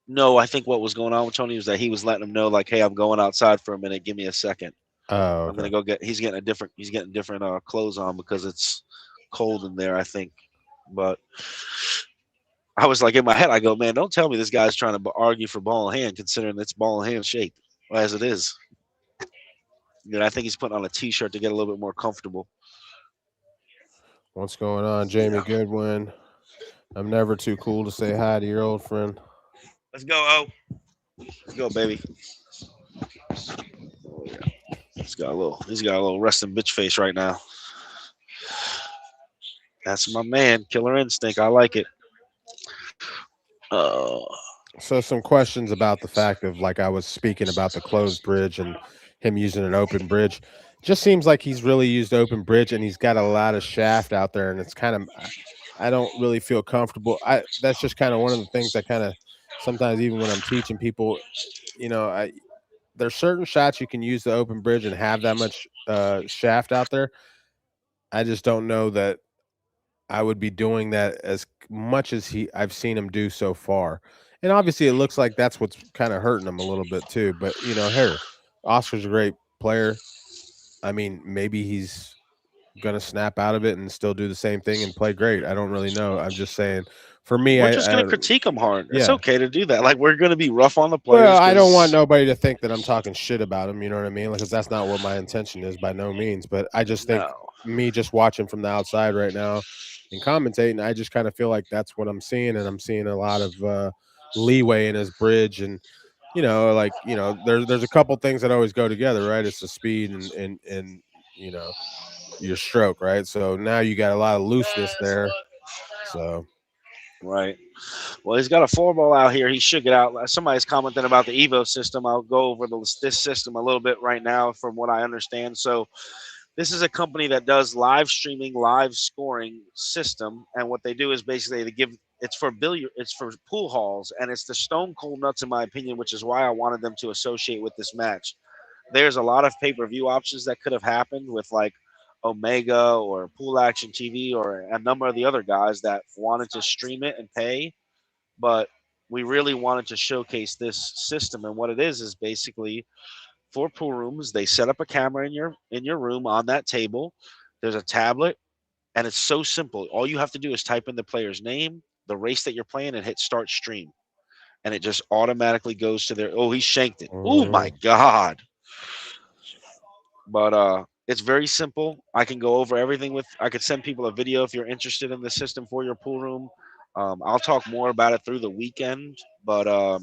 No, I think what was going on with Tony was that he was letting him know, like, hey, I'm going outside for a minute. Give me a second. Oh, okay. I'm gonna go get. He's getting different clothes on because it's cold in there, I think. But I was like in my head, I go, man, don't tell me this guy's trying to argue for ball in hand, considering it's ball in hand shape as it is. I think he's putting on a T-shirt to get a little bit more comfortable. What's going on, Jamie Goodwin? I'm never too cool to say hi to your old friend. Let's go, O. Let's go, baby. Oh, yeah. He's got a little resting bitch face right now. That's my man, Killer Instinct. I like it. So some questions about the fact of, like, I was speaking about the closed bridge and him using an open bridge. Just seems like he's really used open bridge and he's got a lot of shaft out there, and it's kind of, I don't really feel comfortable. That's just kind of one of the things that kind of sometimes, even when I'm teaching people, there's certain shots you can use the open bridge and have that much shaft out there. I just don't know that I would be doing that as much as I've seen him do so far. And obviously it looks like that's what's kind of hurting him a little bit too. But here, Oscar's a great player. I mean, maybe he's gonna snap out of it and still do the same thing and play great. I don't really know. I'm just saying, for me, we're just gonna critique him hard. It's okay to do that. Like, we're gonna be rough on the players. Well, I don't want nobody to think that I'm talking shit about him. You know what I mean? Because that's not what my intention is, by no means. But I just think me just watching from the outside right now and commentating, I just kind of feel like that's what I'm seeing, and I'm seeing a lot of leeway in his bridge, and there's a couple things that always go together, right? It's the speed and your stroke, right? So now you got a lot of looseness there. So right. Well, he's got a 4-ball out here. He shook it out. Somebody's commenting about the EVO system. I'll go over this system a little bit right now from what I understand. So this is a company that does live streaming, live scoring system. And what they do is basically it's for pool halls, and it's the stone cold nuts, in my opinion, which is why I wanted them to associate with this match. There's a lot of pay-per-view options that could have happened with, like, Omega or Pool Action TV or a number of the other guys that wanted to stream it and pay. But we really wanted to showcase this system. And what it is basically, for pool rooms, they set up a camera in your room on that table. There's a tablet, and it's so simple. All you have to do is type in the player's name, the race that you're playing, and hit start stream. And it just automatically goes to their, oh, he shanked it. Oh my God. But it's very simple. I can go over everything I could send people a video if you're interested in the system for your pool room. I'll talk more about it through the weekend, but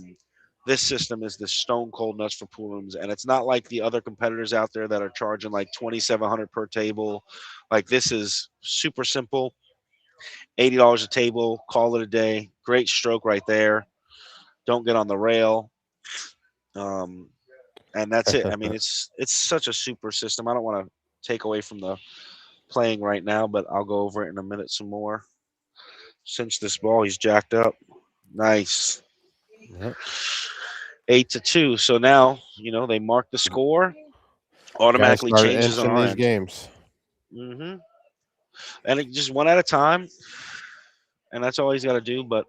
this system is the stone cold nuts for pool rooms, and it's not like the other competitors out there that are charging like $2,700 per table. Like, this is super simple, $80 a table, call it a day. Great stroke right there. Don't get on the rail. And that's it. I mean, it's such a super system. I don't want to take away from the playing right now, but I'll go over it in a minute some more. Cinch this ball. He's jacked up. Nice. Yep. 8-2. So now, they mark the score. Automatically changes on these games. Mm-hmm. And it just one at a time. And that's all he's got to do. But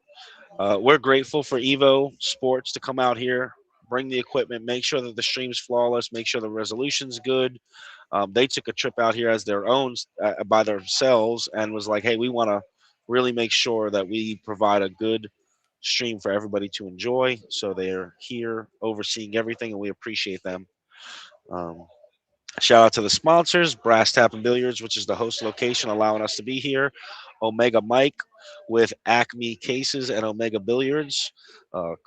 we're grateful for EvoSports to come out here, bring the equipment, make sure that the stream's flawless, make sure the resolution's good. They took a trip out here as their own by themselves and was like, hey, we want to really make sure that we provide a good stream for everybody to enjoy. So they're here overseeing everything, and we appreciate them. Shout out to the sponsors, Brass Tap Billiards, which is the host location, allowing us to be here. Omega Mike with Acme Cases and Omega Billiards.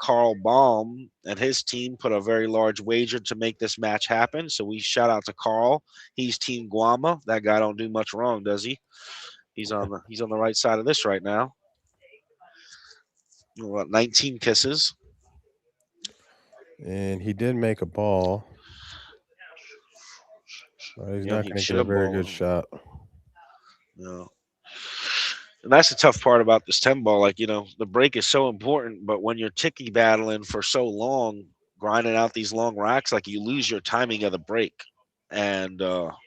Carl Baum and his team put a very large wager to make this match happen. So we shout out to Carl. He's Team Guama. That guy don't do much wrong, does he? He's on the right side of this right now. 19 kisses. And he did make a ball. But he's not going to get a very good shot. No. And that's the tough part about this 10 ball. Like, the break is so important, but when you're ticky battling for so long, grinding out these long racks, like, you lose your timing of the break. And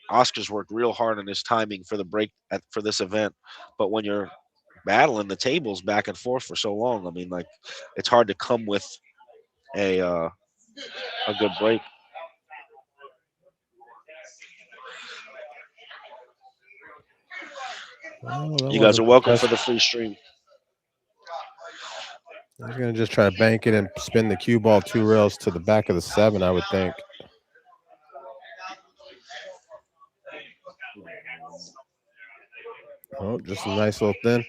Oscar's worked real hard on his timing for the break for this event. But when you're battling the tables back and forth for so long, I mean, like, it's hard to come with a good break. Well, you guys are welcome for the free stream. He's going to just try to bank it and spin the cue ball 2 rails to the back of the 7, I would think. Oh, just a nice little thin.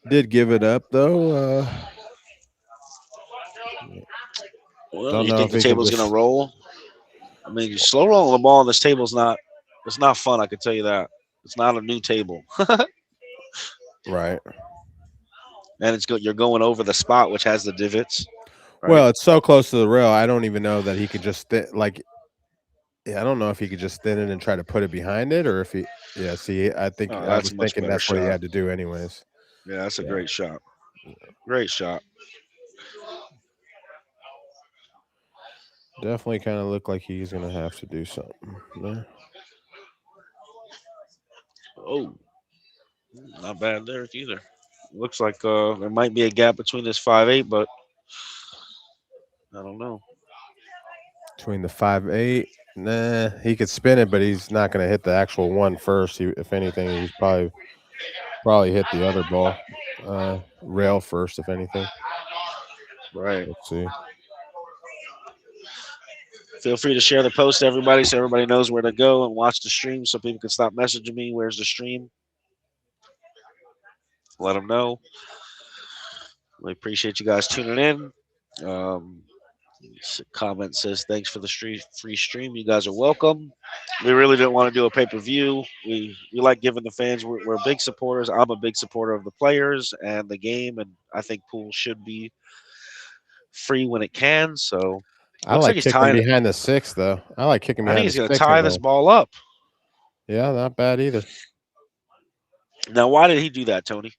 Did give it up, though. Well, Don't you know think if the he can table's just... going to roll? I mean, slow rolling the ball on this table's not. It's not fun. I can tell you that. It's not a new table. Right. And it's good. You're going over the spot, which has the divots. Right? Well, it's so close to the rail. I don't even know that he could just like. Yeah, I don't know if he could just thin it and try to put it behind it, or if he. Yeah, see, I think Oh, I that's was a much thinking better that's what he shot. had to do, anyways. Yeah, that's a great shot. Great shot. Definitely kind of looked like he's gonna have to do something there. Oh, not bad there either. Looks like there might be a gap between this 5-8, but I don't know. Between the 5-8, nah, he could spin it, but he's not gonna hit the actual one first. If anything, he's probably hit the other ball, rail first, if anything. Right. Let's see. Feel free to share the post to everybody so everybody knows where to go and watch the stream so people can stop messaging me. Where's the stream? Let them know. We appreciate you guys tuning in. Comment says, thanks for the free stream. You guys are welcome. We really didn't want to do a pay-per-view. We like giving the fans. We're big supporters. I'm a big supporter of the players and the game, and I think pools should be free when it can. So I like kicking behind the 6, though. I like kicking behind the 6. I think he's going to tie this ball up. Yeah, not bad either. Now, why did he do that, Tony?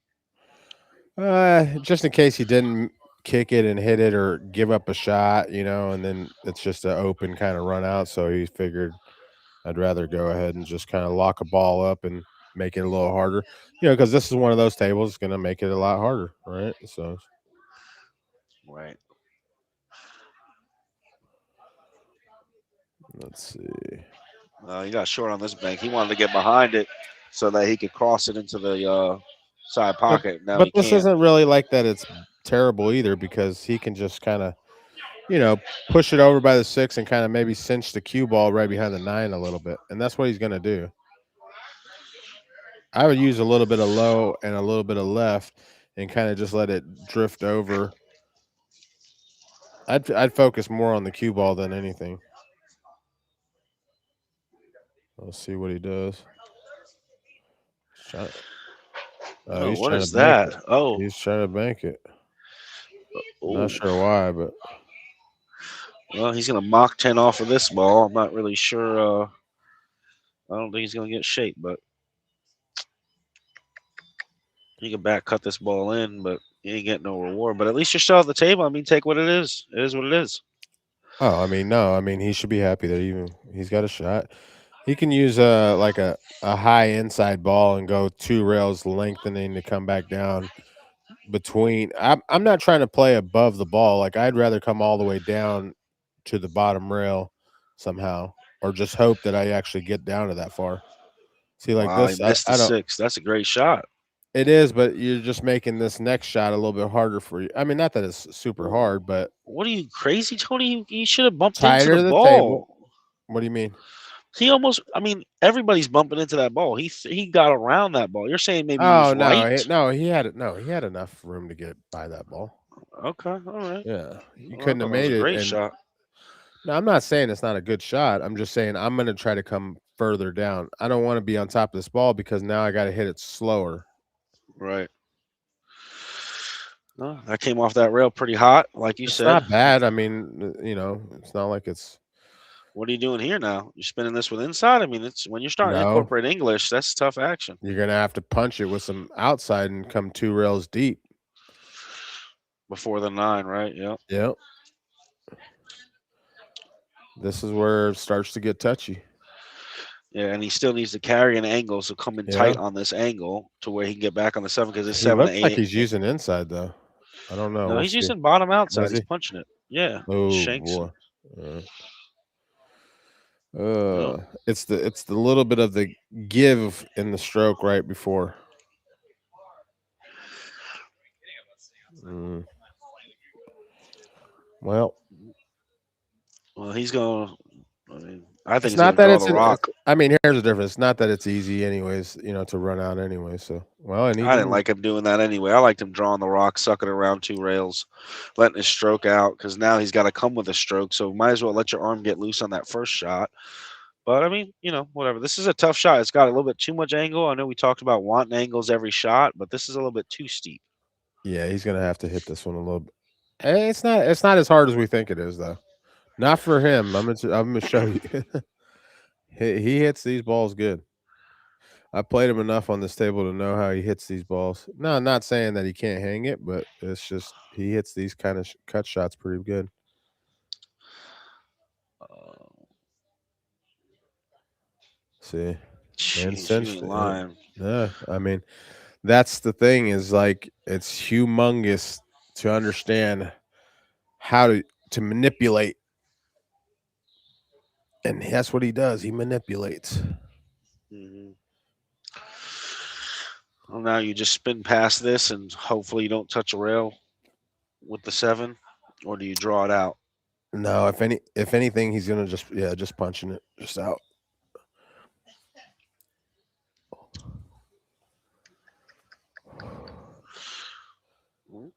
Just in case he didn't kick it and hit it or give up a shot, and then it's just an open kind of run out. So he figured I'd rather go ahead and just kind of lock a ball up and make it a little harder, because this is one of those tables that's going to make it a lot harder, right? So, right. Let's see. He got short on this bank. He wanted to get behind it so that he could cross it into the side pocket. But this isn't really like that. It's terrible either, because he can just kind of, push it over by the 6 and kind of maybe cinch the cue ball right behind the 9 a little bit. And that's what he's going to do. I would use a little bit of low and a little bit of left and kind of just let it drift over. I'd focus more on the cue ball than anything. Let's see what he does. He's what trying is to bank that? it. Oh, He's trying to bank it. Ooh. Not sure why, but well, he's gonna Mach 10 off of this ball. I'm not really sure. I don't think he's gonna get shaped, but he can back cut this ball in, but he ain't getting no reward. But at least you're still at the table. I mean, take what it is. It is what it is. Oh, I mean, no. I mean, he should be happy that he's got a shot. He can use like a high inside ball and go 2 rails lengthening to come back down between. I'm not trying to play above the ball. Like, I'd rather come all the way down to the bottom rail somehow, or just hope that I actually get down to that far. See, like Wow, this, he missed the I don't. 6. That's a great shot. It is, but you're just making this next shot a little bit harder for you. I mean, not that it's super hard, but what are you, crazy, Tony? You should have bumped tighter into the ball. Table. What do you mean? He almost. I mean, everybody's bumping into that ball. He got around that ball. You're saying maybe he was right? He had enough room to get by that ball. Okay, all right. Yeah, you couldn't have made it. it. Great shot. No, I'm not saying it's not a good shot. I'm just saying I'm going to try to come further down. I don't want to be on top of this ball because now I got to hit it slower. Right. No, I came off that rail pretty hot, like you said. It's not bad. I mean, it's not like it's. What are you doing here now? You're spinning this with inside? I mean, it's when you're starting to incorporate English, that's tough action. You're going to have to punch it with some outside and come 2 rails deep. Before the 9, right? Yep. Yep. This is where it starts to get touchy. Yeah, and he still needs to carry an angle, so come in tight on this angle to where he can get back on the 7 because it's 7 looks 8. Like he's using inside though. I don't know. No, he's using bottom outside. He's punching it. Yeah. Oh Shanks. boy. It's the little bit of the give in the stroke right before. Well, he's going. I mean, I think it's he's going not to that draw it's the an. rock. I mean, here's the difference. It's not that it's easy, anyways. To run out anyway. So, well, and he I didn't like him doing that anyway. I liked him drawing the rock, sucking around 2 rails, letting his stroke out, because now he's got to come with a stroke. So might as well let your arm get loose on that first shot. But I mean, whatever. This is a tough shot. It's got a little bit too much angle. I know we talked about wanting angles every shot, but this is a little bit too steep. Yeah, he's gonna have to hit this one a little bit. It's not. It's not as hard as we think it is, though. Not for him. I'm gonna show you. He hits these balls good. I played him enough on this table to know how he hits these balls. No, I'm not saying that he can't hang it, but it's just he hits these kind of cut shots pretty good. See, and Jeez, you cinched ain't it. lying. Yeah, I mean, that's the thing is like it's humongous to understand how to manipulate, and that's what he does. He manipulates. Well, now you just spin past this, and hopefully you don't touch a rail with the 7, or do you draw it out? No, if anything, he's gonna just punching it just out. Mm,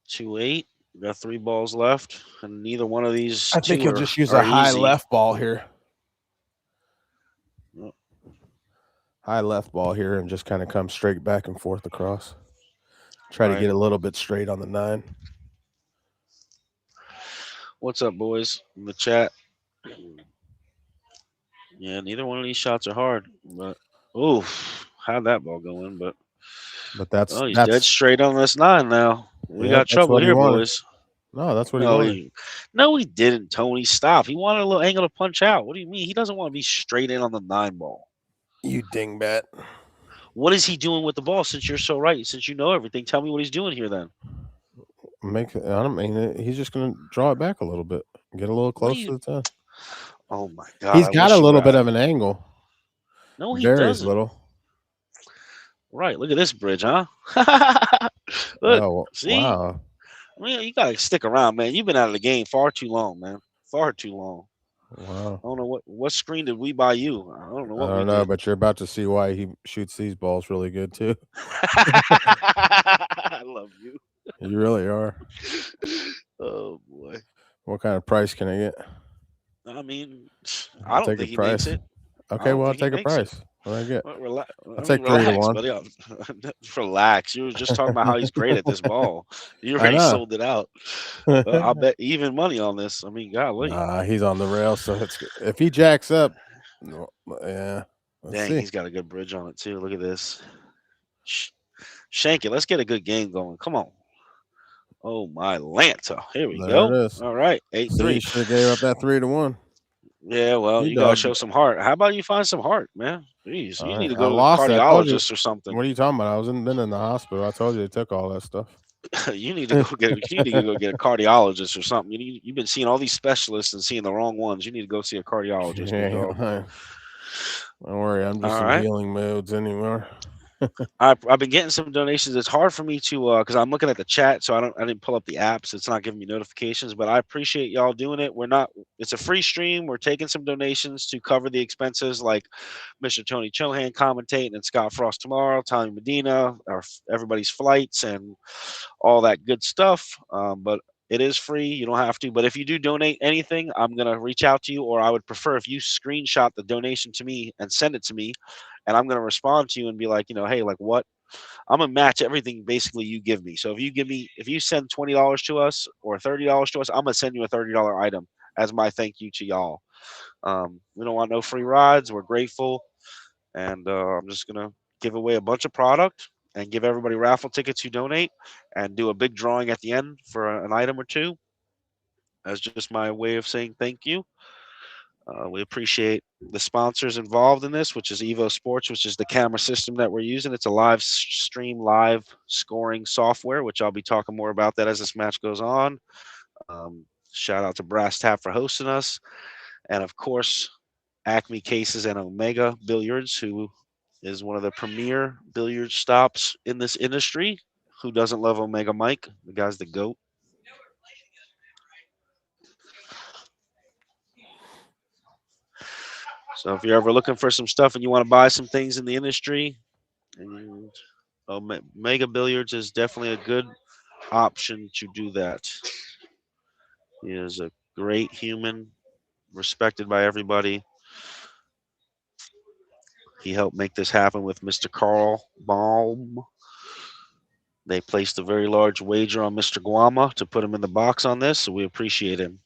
2-8. We got 3 balls left, and neither one of these I think two he'll just use are a high easy. left ball here. Yep. High left ball here and just kind of come straight back and forth across. Try to get a little bit straight on the 9. What's up, boys, in the chat? Yeah, neither one of these shots are hard. But how'd that ball go in? But he's dead straight on this 9 now. We got trouble here, boys. No, that's what he wanted. No, he didn't, Tony. Stop. He wanted a little angle to punch out. What do you mean? He doesn't want to be straight in on the 9 ball. You dingbat. What is he doing with the ball? Since you're so right, since you know everything, tell me what he's doing here then. I don't mean he's just gonna draw it back a little bit, get a little close to the 10. Oh my God! He's got a little bit of an angle. No, he doesn't. Little. Right. Look at this bridge, huh? Look. See? Wow. I mean, you gotta stick around, man. You've been out of the game far too long, man. Far too long. Wow. I don't know what screen did we buy you? I don't know what. I don't know, but you're about to see why he shoots these balls really good too. I love you. You really are. Oh boy. What kind of price can I get? I mean, I don't think he makes it. Okay, well, I'll take a price. What I get? I'll take 3 to 1. Relax. You were just talking about how he's great at this ball. You already sold it out. I'll bet even money on this. I mean, golly. He's on the rail, so it's good. If he jacks up, yeah. Dang, he's got a good bridge on it too. Look at this. Shank it. Let's get a good game going. Come on. Oh my Lanta. Here we go. It is. All right. 8-3. You should have gave up that 3 to 1. Yeah, well, you gotta show some heart. How about you find some heart, man? Jeez, you need to go to a cardiologist or something. What are you talking about? I was been in the hospital. I told you they took all that stuff. You need to go get a cardiologist or something. You've been seeing all these specialists and seeing the wrong ones. You need to go see a cardiologist. Don't worry, I'm just in healing modes anymore. I've been getting some donations. It's hard for me to because I'm looking at the chat, so I didn't pull up the app, so it's not giving me notifications. But I appreciate y'all doing it. It's a free stream. We're taking some donations to cover the expenses, like Mr. Tony Chohan commentating and Scott Frost tomorrow, Tommy Medina, everybody's flights and all that good stuff. But it is free. You don't have to. But if you do donate anything, I'm going to reach out to you, or I would prefer if you screenshot the donation to me and send it to me. And I'm going to respond to you and be like, hey, like what? I'm going to match everything basically you give me. So if you send $20 to us or $30 to us, I'm going to send you a $30 item as my thank you to y'all. We don't want no free rides. We're grateful. And I'm just going to give away a bunch of product and give everybody raffle tickets who donate and do a big drawing at the end for an item or two. That's just my way of saying thank you. We appreciate the sponsors involved in this, which is EvoSports, which is the camera system that we're using. It's a live scoring software, which I'll be talking more about that as this match goes on. Shout out to Brass Tap for hosting us. And, of course, Acme Cases and Omega Billiards, who is one of the premier billiard stops in this industry. Who doesn't love Omega Mike? The guy's the GOAT. So if you're ever looking for some stuff and you want to buy some things in the industry, and Mega Billiards is definitely a good option to do that. He is a great human, respected by everybody. He helped make this happen with Mr. Carl Baum. They placed a very large wager on Mr. Guama to put him in the box on this, so we appreciate him.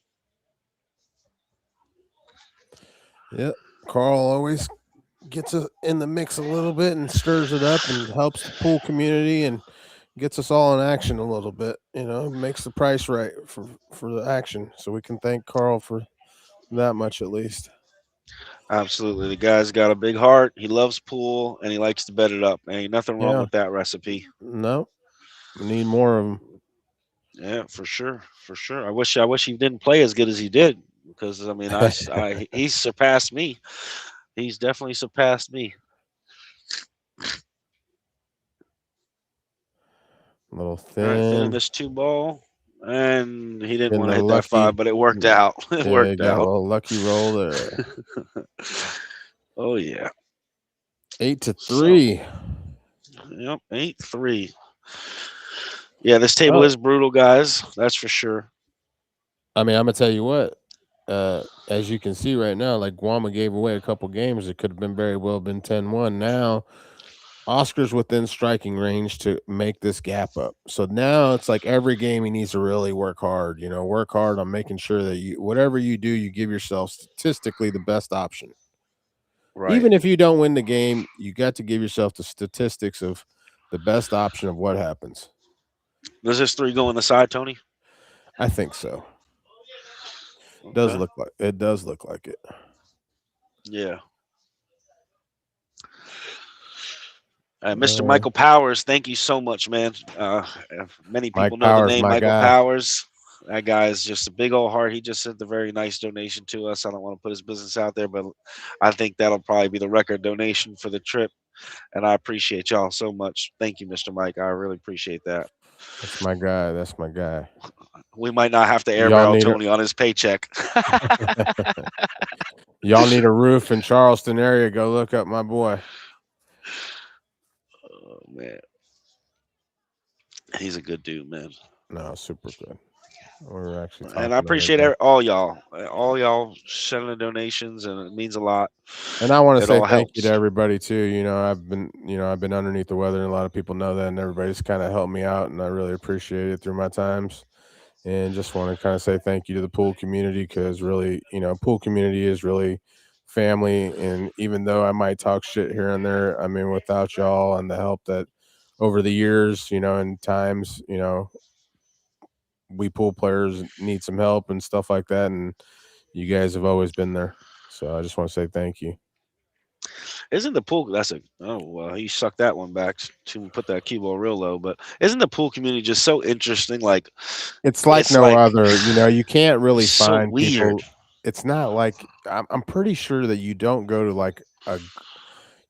Yep. Carl always gets us in the mix a little bit and stirs it up and helps the pool community and gets us all in action a little bit, makes the price right for the action. So we can thank Carl for that much at least. Absolutely. The guy's got a big heart. He loves pool and he likes to bet it up. Ain't nothing wrong Yeah. with that recipe. No. We need more of them. Yeah, for sure. For sure. I wish he didn't play as good as he did, because I mean he's surpassed me. He's definitely surpassed me. A little All right, thin in thin. this 2-ball. And he didn't Getting want to the hit that 5, but it worked out. It Yeah, worked got a out. little lucky roll there. Oh yeah. 8-3. Yep, 8-3. Yeah, this table is brutal, guys. That's for sure. I mean, I'm gonna tell you what. As you can see right now, like Guama gave away a couple games. It could have been very well been 10-1. Now Oscar's within striking range to make this gap up. So now it's like every game he needs to really work hard. Work hard on making sure that whatever you do, you give yourself statistically the best option. Right. Even if you don't win the game, you got to give yourself the statistics of the best option of what happens. Does this 3 go on the side, Tony? I think so. Okay. It does look like it. Yeah. Mr. Michael Powers, thank you so much, man. Many people know the name Michael Powers. That guy is just a big old heart. He just sent a very nice donation to us. I don't want to put his business out there, but I think that'll probably be the record donation for the trip. And I appreciate y'all so much. Thank you, Mr. Mike. I really appreciate that. That's my guy. That's my guy. We might not have to air barrel Tony on his paycheck. Y'all need a roof in Charleston area. Go look up my boy. Oh, man. He's a good dude, man. No, super good. We're actually and I appreciate all y'all sending donations, and it means a lot. And I want to say thank you to everybody too. I've been underneath the weather, and a lot of people know that, and everybody's kind of helped me out, and I really appreciate it through my times. And just want to kind of say thank you to the pool community, because really, pool community is really family. And even though I might talk shit here and there, I mean, without y'all and the help that over the years, and times, we pool players need some help and stuff like that, and you guys have always been there. So I just want to say thank you. Isn't the pool? You sucked that one back to put that cue ball real low. But isn't the pool community just so interesting? Like it's no other. You can't really find weird. People. It's not like I'm pretty sure that you don't go to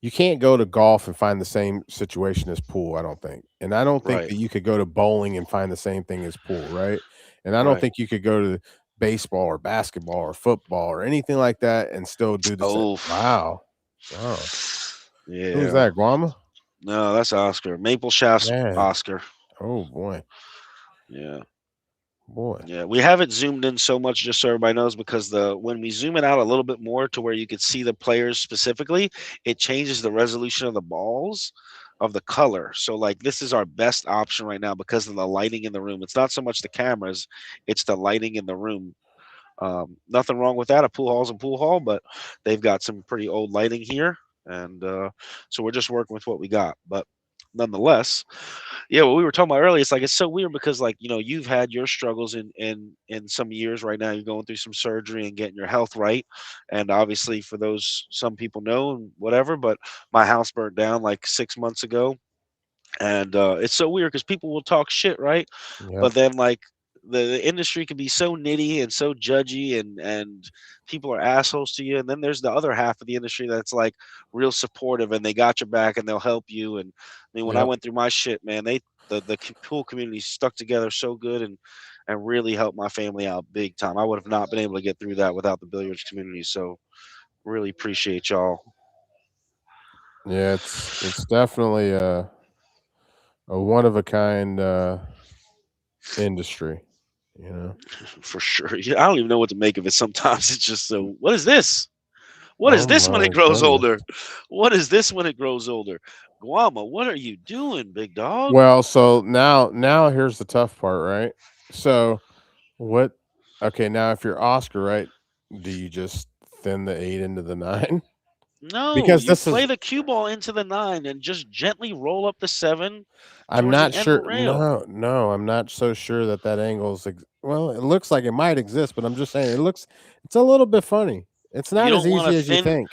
you can't go to golf and find the same situation as pool, I don't think. And I don't think that you could go to bowling and find the same thing as pool, right? And I don't think you could go to baseball or basketball or football or anything like that and still do the same. Wow. Yeah. Who's that, Guama? No, that's Oscar. Maple Shafts Oscar. Oh, boy. Yeah. Boy. Yeah, we haven't zoomed in so much, just so everybody knows, because when we zoom it out a little bit more to where you can see the players specifically, it changes the resolution of the balls, of the color. So like this is our best option right now because of the lighting in the room. It's not so much the cameras, it's the lighting in the room. Nothing wrong with that. A pool hall's a pool hall, but they've got some pretty old lighting here, and so we're just working with what we got. But nonetheless, yeah, what we were talking about earlier, it's so weird because you've had your struggles in some years. Right now you're going through some surgery and getting your health right, and obviously for those, some people know and whatever, but my house burnt down like 6 months ago, and it's so weird because people will talk shit, right? Yep. But then the industry can be so nitty and so judgy, and people are assholes to you. And then there's the other half of the industry that's like real supportive, and they got your back and they'll help you. And I mean, when I went through my shit, man, the pool community stuck together so good and really helped my family out big time. I would have not been able to get through that without the billiards community. So Really appreciate y'all. Yeah, it's definitely a one of a kind industry, you know. For sure. Yeah, I don't even know what to make of it. Sometimes it's just so. What is this? What is Oh this when my it grows goodness. older? What is this when it grows older? Guama, what are you doing, big dog? Well, so now here's the tough part, right? So what? Okay, now if you're Oscar, right? Do you just thin the 8 into the 9? No, Because you this play is the cue ball into the 9 and just gently roll up the 7 I'm towards the not end sure. rail. No, I'm not so sure that that angle's well, it looks like it might exist, but I'm just saying it's a little bit funny. It's You not as don't want to easy as you thin. think.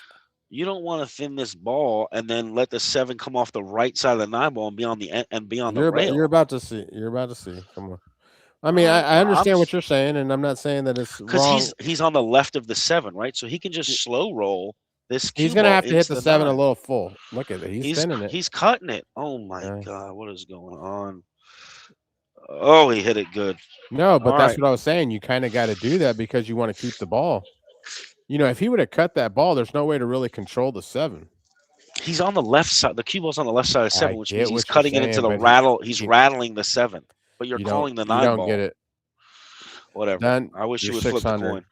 You don't want to thin this ball and then let the 7 come off the right side of the 9 ball and be on the You're rail. about to see. You're about to see. Come on. I mean, Uh, I I'm understand what you're saying, and I'm not saying that it's because wrong. he's on the left of the 7, right? So he can just slow roll this He's cue gonna ball have to hit into the the 7 a 9. little full. Look at it. He's thinning it. He's cutting it. Oh my Yeah. god, what is going on? Oh, he hit it good. No, All but that's right. what I was saying. You kind of got to do that because you want to keep the ball. You know, if he would have cut that ball, there's no way to really control the 7. He's on the left side. The cue ball's on the left side of 7, I which means get he's what you're cutting it into saying, the but rattle. He's he rattling the 7, but you're calling the you 9 don't get ball. it Whatever. done. I wish You're you would flip the 600. coin.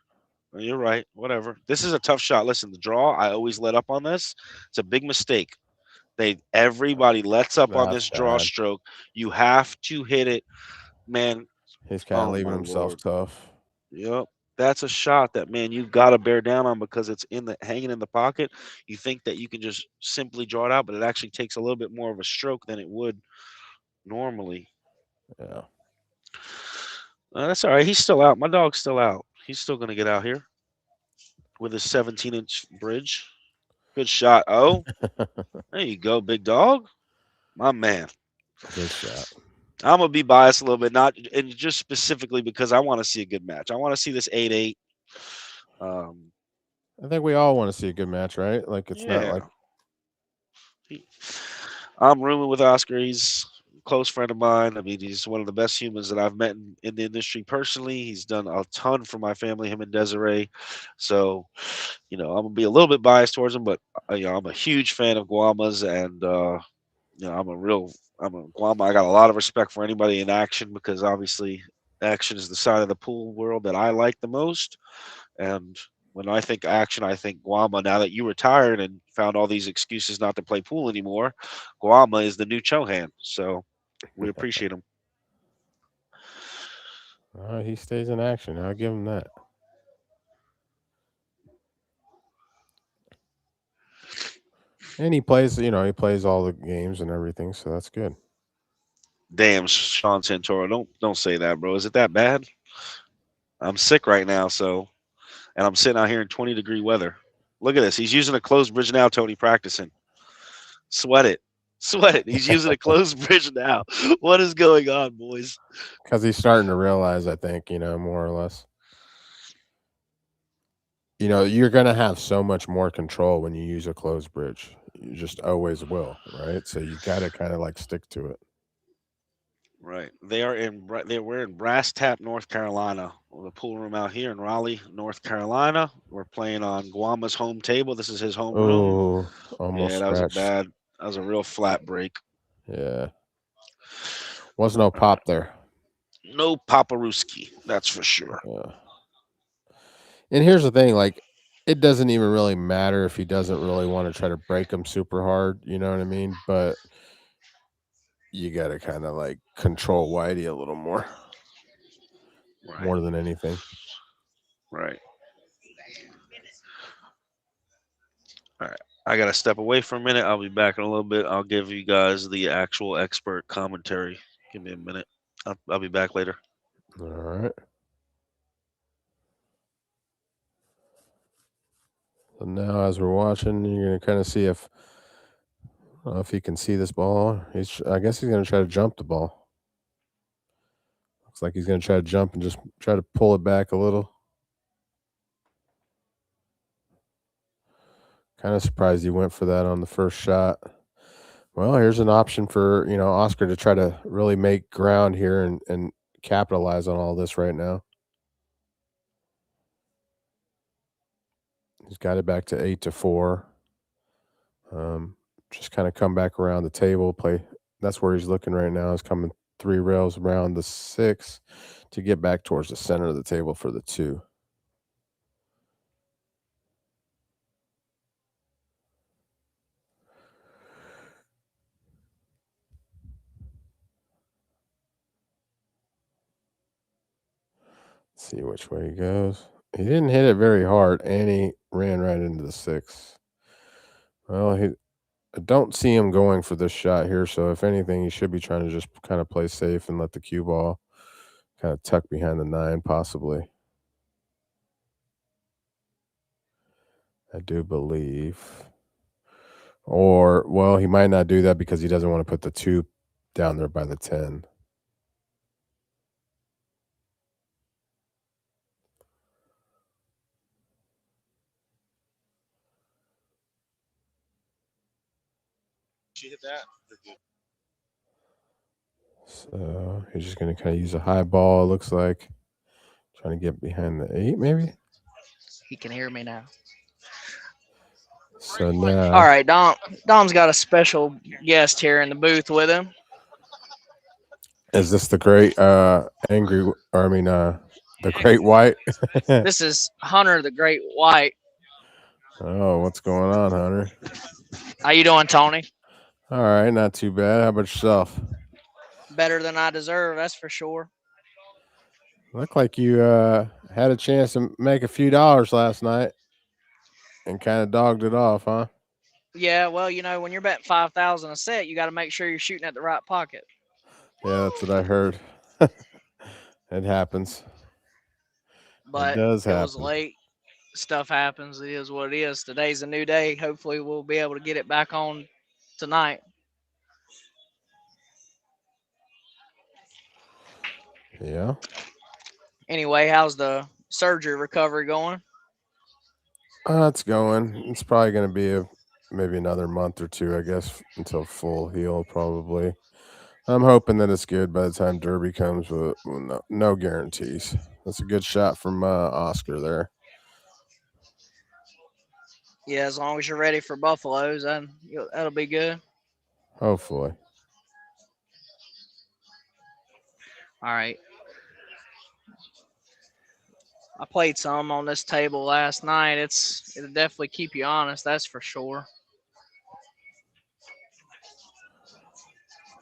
You're right. Whatever. This is a tough shot. Listen, the draw, I always let up on this. It's a big mistake. Everybody lets up on That's this draw bad. stroke. You have to hit it, man. He's kind of Oh leaving my himself lord. tough. Yep. That's a shot that, man, you've got to bear down on because it's hanging in the pocket. You think that you can just simply draw it out, but it actually takes a little bit more of a stroke than it would normally. Yeah. That's all right. He's still out. My dog's still out. He's still going to get out here with his 17-inch bridge. Good shot. Oh, there you go, big dog. My man. Good shot. I'm going to be biased a little bit, and just specifically because I want to see a good match. I want to see this 8-8. I think we all want to see a good match, right? Like it's not like I'm rooming with Oscar. He's a close friend of mine. I mean, he's one of the best humans that I've met in the industry personally. He's done a ton for my family, him and Desiree. So, I'm gonna be a little bit biased towards him, but I'm a huge fan of Guama's, and I'm a Guama. I got a lot of respect for anybody in action because obviously action is the side of the pool world that I like the most. And when I think action, I think Guama. Now that you retired and found all these excuses not to play pool anymore, Guama is the new Chohan. So we appreciate him. he stays in action. I'll give him that. And he plays all the games and everything, so that's good. Damn, Sean Santoro, don't say that, bro. Is it that bad? I'm sick right now, and I'm sitting out here in 20-degree weather. Look at this. He's using a closed bridge now, Tony, practicing. Sweat it. Sweat it. He's using a closed bridge now. What is going on, boys? Because he's starting to realize, I think, more or less. You're going to have so much more control when you use a closed bridge. You just always will, right? So you got to kind of like stick to it. Right. We're in Brass Tap, North Carolina. The pool room out here in Raleigh, North Carolina. We're playing on Guama's home table. This is his home room. Oh, almost scratched. That was a real flat break. Yeah. Was no pop there. No Paparuski, that's for sure. Yeah. And here's the thing, like, it doesn't even really matter if he doesn't really want to try to break him super hard, you know what I mean? But you got to kind of like control Whitey a little more. Right. More than anything. Right. All right. I got to step away for a minute. I'll be back in a little bit. I'll give you guys the actual expert commentary. Give me a minute. I'll be back later. All right. So now as we're watching, you're going to kind of see if he can see this ball. I guess he's going to try to jump the ball. Looks like he's going to try to jump and just try to pull it back a little. Kind of surprised he went for that on the first shot. Well, here's an option for, Oscar to try to really make ground here and capitalize on all this right now. He's got it back to 8-4. Just kind of come back around the table, play. That's where he's looking right now. He's coming 3 rails around the 6 to get back towards the center of the table for the 2. See which way he goes. He didn't hit it very hard, and he ran right into the 6. Well, I don't see him going for this shot here, so if anything, he should be trying to just kind of play safe and let the cue ball kind of tuck behind the 9, possibly. I do believe. Or, well, he might not do that because he doesn't want to put the 2 down there by the 10. She hit that. So he's just going to kind of use a high ball, it looks like. Trying to get behind the 8, maybe? He can hear me now. So now. All right, Dom's got a special guest here in the booth with him. Is this the great the great white? This is Hunter the Great White. Oh, what's going on, Hunter? How you doing, Tony? All right, not too bad. How about yourself? Better than I deserve, that's for sure. Looked like you had a chance to make a few dollars last night and kind of dogged it off, huh? Yeah, well, you know, when you're betting 5,000 a set, you got to make sure you're shooting at the right pocket. Yeah, that's what I heard. It happens. But it does happen. It was late. Stuff happens. It is what it is. Today's a new day. Hopefully, we'll be able to get it back on tonight. Yeah. Anyway, how's the surgery recovery going? It's going. It's probably going to be maybe another month or 2, I guess, until full heal, probably. I'm hoping that it's good by the time Derby comes, but no guarantees. That's a good shot from Oscar there. Yeah, as long as you're ready for Buffaloes, then that'll be good. Hopefully. All right. I played some on this table last night. It'll definitely keep you honest, that's for sure.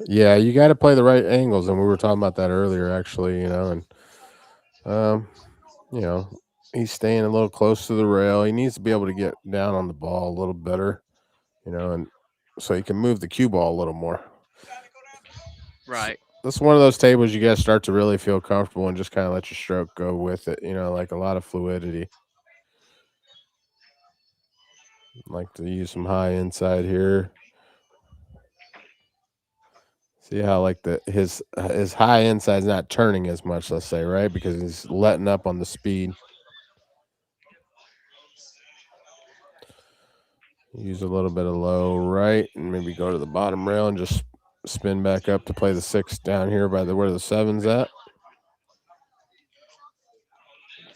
Yeah, you got to play the right angles, and we were talking about that earlier, actually. And he's staying a little close to the rail. He needs to be able to get down on the ball a little better, and so he can move the cue ball a little more. Right. So this is one of those tables you got to start to really feel comfortable and just kind of let your stroke go with it. Like a lot of fluidity. Like to use some high inside here. See how like his high inside's not turning as much, let's say, right? Because he's letting up on the speed. Use a little bit of low right and maybe go to the bottom rail and just spin back up to play the 6 down here by where the 7's at.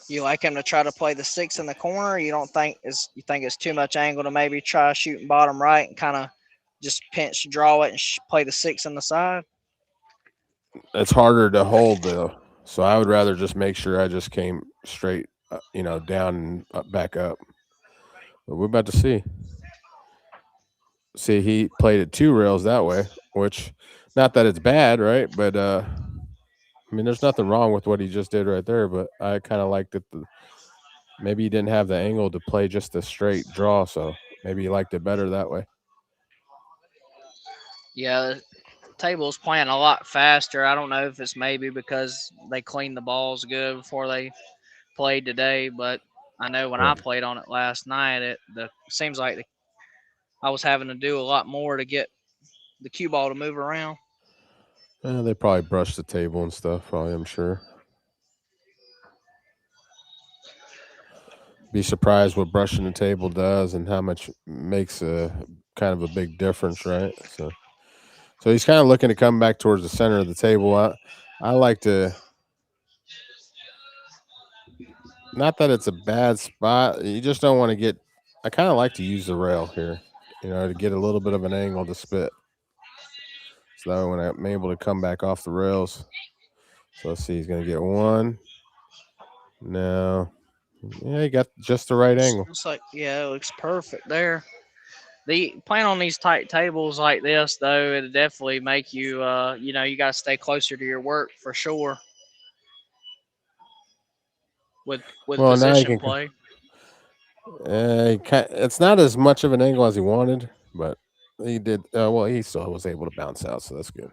You like him to try to play the 6 in the corner? You think it's too much angle to maybe try shooting bottom right and kind of just pinch, draw it, and play the 6 on the side? It's harder to hold though, so I would rather just make sure I just came straight, down and back up. But we're about to see. See, he played it 2 rails that way, which, not that it's bad, right? But there's nothing wrong with what he just did right there. But I kind of liked it. Maybe he didn't have the angle to play just a straight draw, so maybe he liked it better that way. Yeah, the table's playing a lot faster. I don't know if it's maybe because they cleaned the balls good before they played today, but I know when I played on it last night, it seems like I was having to do a lot more to get the cue ball to move around. They probably brushed the table and stuff, probably, I'm sure. Be surprised what brushing the table does and how much makes a kind of a big difference, right? So he's kind of looking to come back towards the center of the table. I like to not that it's a bad spot. You just don't want to get. I kind of like to use the rail here, to get a little bit of an angle to spit. So that way when I'm able to come back off the rails. So let's see, he's going to get one. No. Yeah, he got just the right angle. It's like, yeah, it looks perfect there. Playing on these tight tables like this, though, it'll definitely make you, you got to stay closer to your work for sure. With Well, now he position can play. It's not as much of an angle as he wanted, but he did. Well, he still was able to bounce out, so that's good.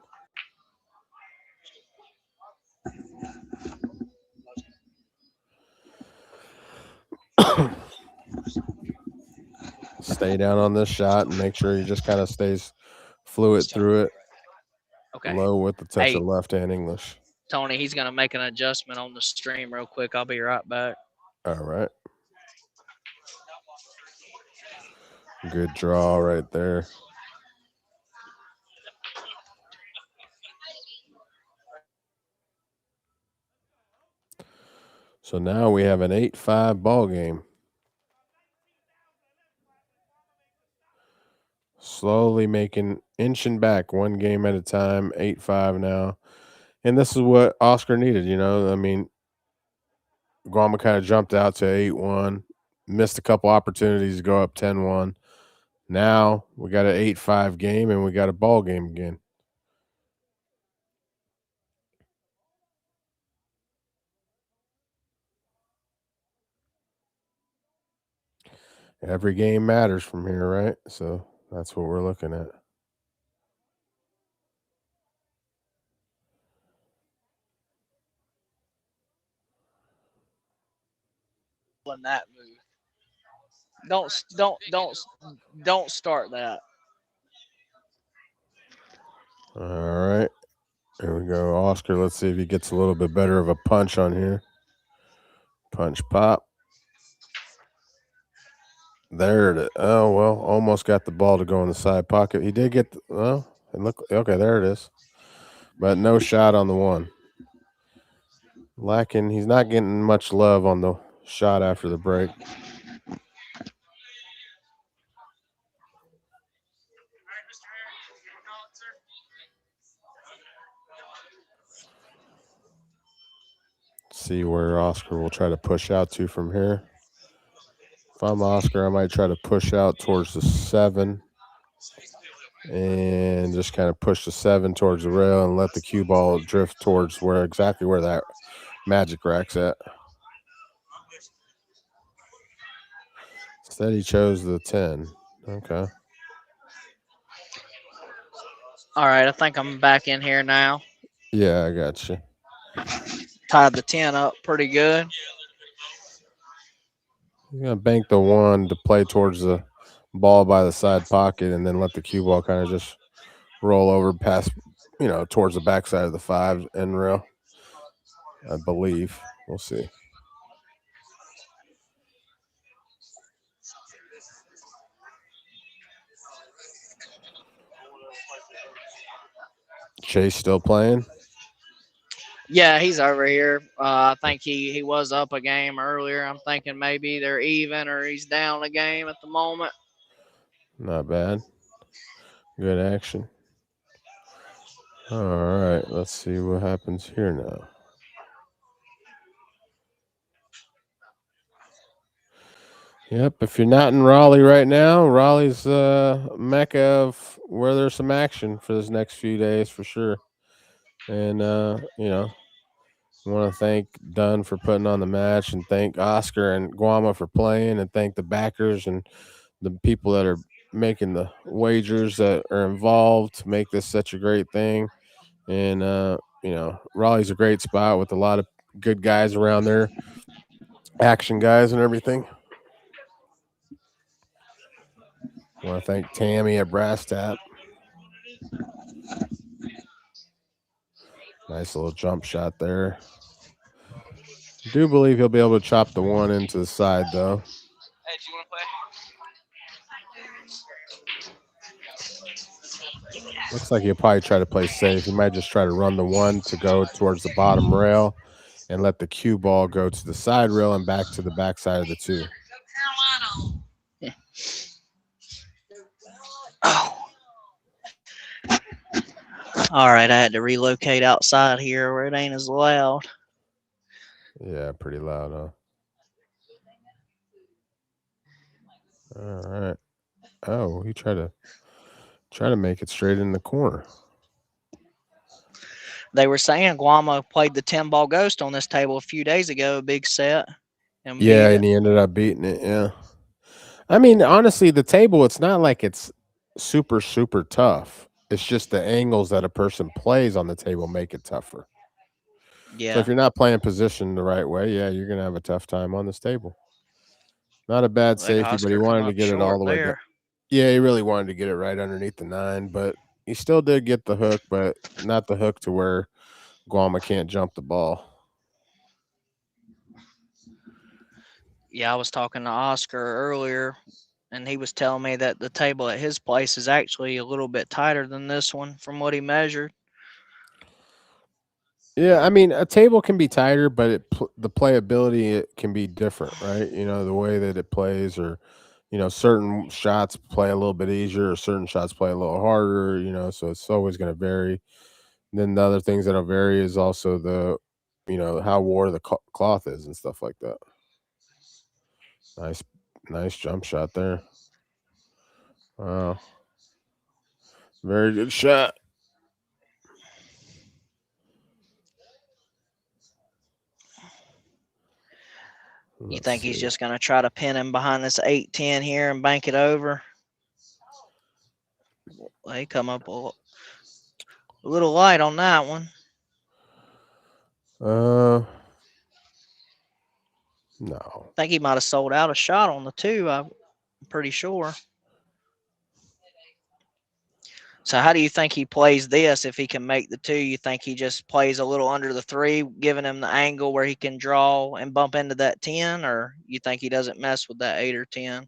Stay down on this shot and make sure he just kind of stays fluid through it. Okay. Low with the touch of left hand English. Tony, he's going to make an adjustment on the stream real quick. I'll be right back. All right. Good draw right there. So now we have an 8-5 ball game. Slowly inching back one game at a time, 8-5 now. And this is what Oscar needed, I mean, Guama kind of jumped out to 8-1, missed a couple opportunities to go up 10-1. Now we got an 8-5 game and we got a ball game again. Every game matters from here, right? So that's what we're looking at. In that move. Don't start that. All right. Here we go. Oscar, let's see if he gets a little bit better of a punch on here. Punch pop. There it is. Oh, well, almost got the ball to go in the side pocket. He did get, okay, there it is. But no shot on the one. Lacking, he's not getting much love on the shot after the break. See where Oscar will try to push out to from here. If I'm Oscar, I might try to push out towards the 7 and just kind of push the 7 towards the rail and let the cue ball drift towards exactly where that magic rack's at. Instead, he chose the 10. Okay. All right, I think I'm back in here now. Yeah, I got you. Tied the 10 up pretty good. You're going to bank the 1 to play towards the ball by the side pocket and then let the cue ball kind of just roll over past, towards the backside of the 5 end rail, I believe. We'll see. Chase still playing? Yeah, he's over here. I think he was up a game earlier. I'm thinking maybe they're even or he's down a game at the moment. Not bad. Good action. All right, let's see what happens here now. Yep, if you're not in Raleigh right now, Raleigh's mecca of where there's some action for this next few days for sure. And, I want to thank Dunn for putting on the match and thank Oscar and Guama for playing and thank the backers and the people that are making the wagers that are involved to make this such a great thing. And, Raleigh's a great spot with a lot of good guys around there, action guys and everything. I want to thank Tammy at Brass Tap. Nice little jump shot there. I do believe he'll be able to chop the 1 into the side, though. Hey, do you want to play? Looks like he'll probably try to play safe. He might just try to run the 1 to go towards the bottom rail and let the cue ball go to the side rail and back to the back side of the 2. Oh. All right, I had to relocate outside here where it ain't as loud. Yeah, pretty loud, huh? All right. Oh, he tried to make it straight in the corner. They were saying Guama played the 10-ball ghost on this table a few days ago, a big set. And Yeah, beat and it. he ended up beating it. Yeah. I mean, honestly, the table, it's not like it's super, super tough. It's just the angles that a person plays on the table make it tougher. So Yeah. if you're not playing position the right way, yeah, you're gonna have a tough time on this table. Not a bad Like safety, but he Oscar come wanted to up get it all short the way down. there. Yeah, he really wanted to get it right underneath the 9, but he still did get the hook, but not the hook to where Guama can't jump the ball. Yeah, I was talking to Oscar earlier, and he was telling me that the table at his place is actually a little bit tighter than this one from what he measured. Yeah, I mean, a table can be tighter, but the playability it can be different, right? You know, the way that it plays, or certain shots play a little bit easier, or certain shots play a little harder. So it's always going to vary. And then the other things that'll vary is also the, how wore the cloth is and stuff like that. Nice jump shot there. Wow, very good shot. You think he's just going to try to pin him behind this 8-10 here and bank it over? Well, he come up a little light on that one. No. I think he might have sold out a shot on the 2. I'm pretty sure. So how do you think he plays this if he can make the 2? You think he just plays a little under the 3, giving him the angle where he can draw and bump into that 10, or you think he doesn't mess with that 8 or 10?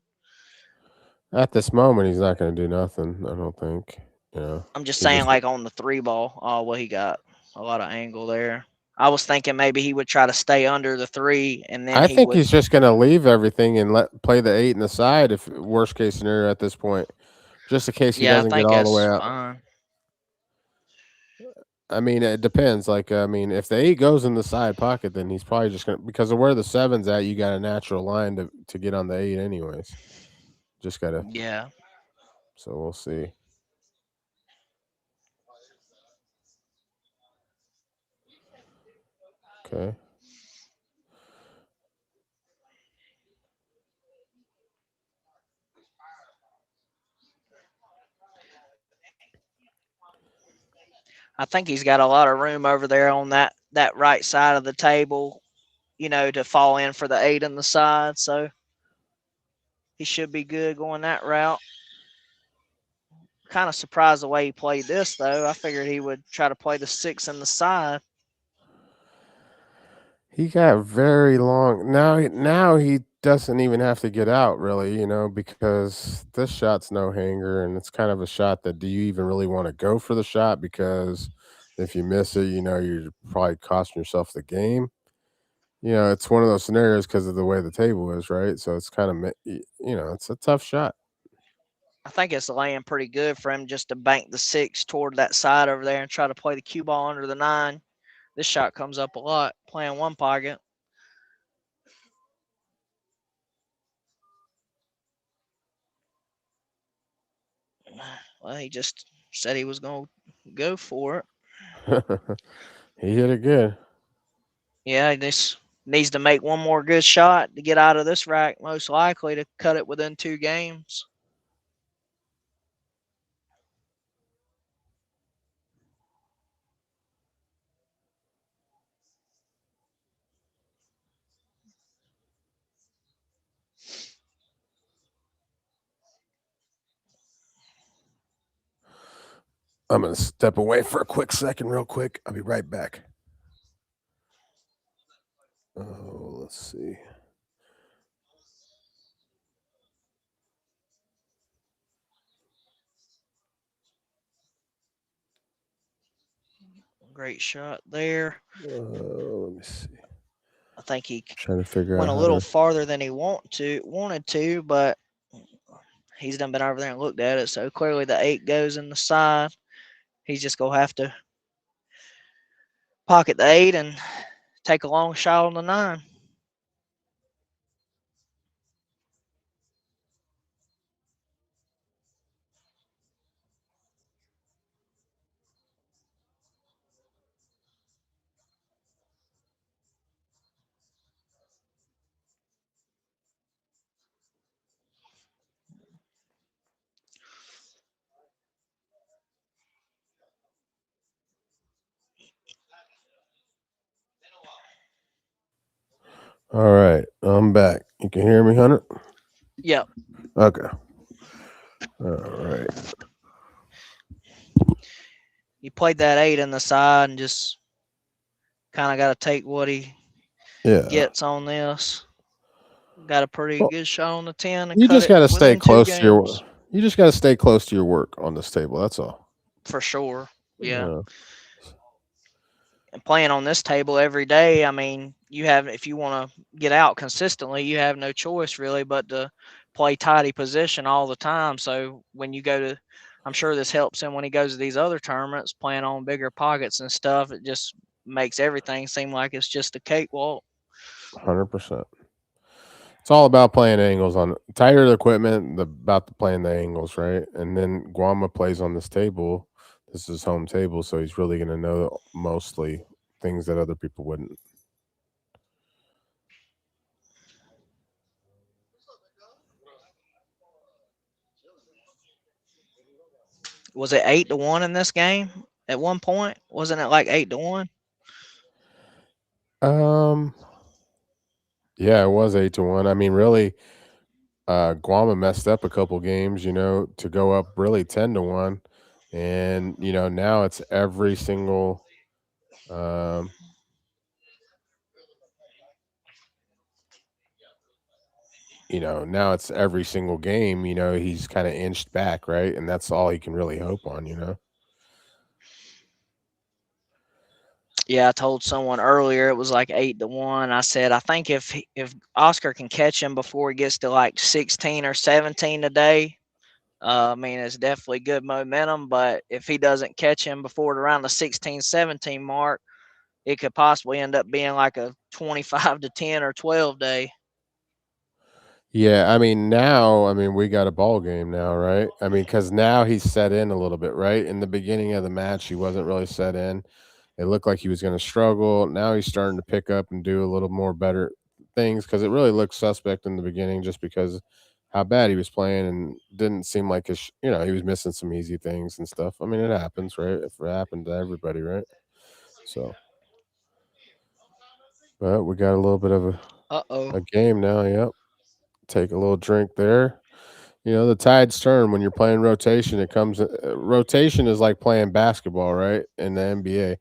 At this moment, he's not going to do nothing, I don't think. I'm just he saying, just- like on the 3 ball. Oh, well, he got a lot of angle there. I was thinking maybe he would try to stay under the 3, and then I he think would. he's just going to leave everything and play the 8 in the side, if worst case scenario at this point, just in case he Yeah, I doesn't get think all the way that's out. fine. I mean, it depends. Like, I mean, if the 8 goes in the side pocket, then he's probably just going to, because of where the 7's at, you got a natural line to get on the 8 anyways. Just got to. Yeah. So we'll see. Okay. I think he's got a lot of room over there on that right side of the table, to fall in for the 8 on the side. So he should be good going that route. Kind of surprised the way he played this, though. I figured he would try to play the 6 in the side. He got very long. Now he doesn't even have to get out, really, because this shot's no hanger, and it's kind of a shot that, do you even really want to go for the shot? Because if you miss it, you're probably costing yourself the game. It's one of those scenarios because of the way the table is, right? So it's kind of, it's a tough shot. I think it's laying pretty good for him just to bank the 6 toward that side over there and try to play the cue ball under the 9. This shot comes up a lot, playing one pocket. Well, he just said he was going to go for it. He hit it good. Yeah, he just needs to make one more good shot to get out of this rack, most likely to cut it within 2 games. I'm going to step away for a quick second, real quick. I'll be right back. Oh, let's see. Great shot there. Let me see. I think he Trying to figure went out a how little to. farther than he wanted to, but he's done been over there and looked at it. So clearly the 8 goes in the side. He's just gonna have to pocket the 8 and take a long shot on the 9. All right, I'm back. You can hear me, Hunter? Yep. Okay. All right. He played that 8 in the side and just kind of got to take what he gets on this. Got a pretty good shot on the 10 and You cut just it got to stay within 2 close to your. games. You just got to stay close to your work on this table. That's all. For sure. Yeah. And playing on this table every day, I mean, you have, if you want to get out consistently, you have no choice really but to play tidy position all the time. So when you go to, I'm sure this helps him when he goes to these other tournaments, playing on bigger pockets and stuff. It just makes everything seem like it's just a cakewalk. 100%. It's all about playing angles on tighter the equipment, about playing the angles, right? And then Guama plays on this table. This is his home table, so he's really going to know mostly things that other people wouldn't. Was it 8-1 in this game at one point? Wasn't it like 8-1? Yeah, it was 8-1. I mean, really, Guama messed up a couple games, to go up really 10-1, and now it's every single. Now it's every single game. He's kind of inched back, right, and that's all he can really hope on. Yeah, I told someone earlier it was like 8-1. I said I think if Oscar can catch him before he gets to like 16 or 17 today, I mean it's definitely good momentum. But if he doesn't catch him before around the 16-17 mark, it could possibly end up being like a 25-10 or 12 day. Yeah, I mean, we got a ball game now, right? I mean, because now he's set in a little bit, right? In the beginning of the match, he wasn't really set in. It looked like he was going to struggle. Now he's starting to pick up and do a little more better things, because it really looked suspect in the beginning just because how bad he was playing, and didn't seem like he was missing some easy things and stuff. I mean, it happens, right? If it happened to everybody, right? So, but we got a little bit of a game now. Yep. Take a little drink there. The tides turn when you're playing rotation. It comes rotation is like playing basketball, right? In the NBA,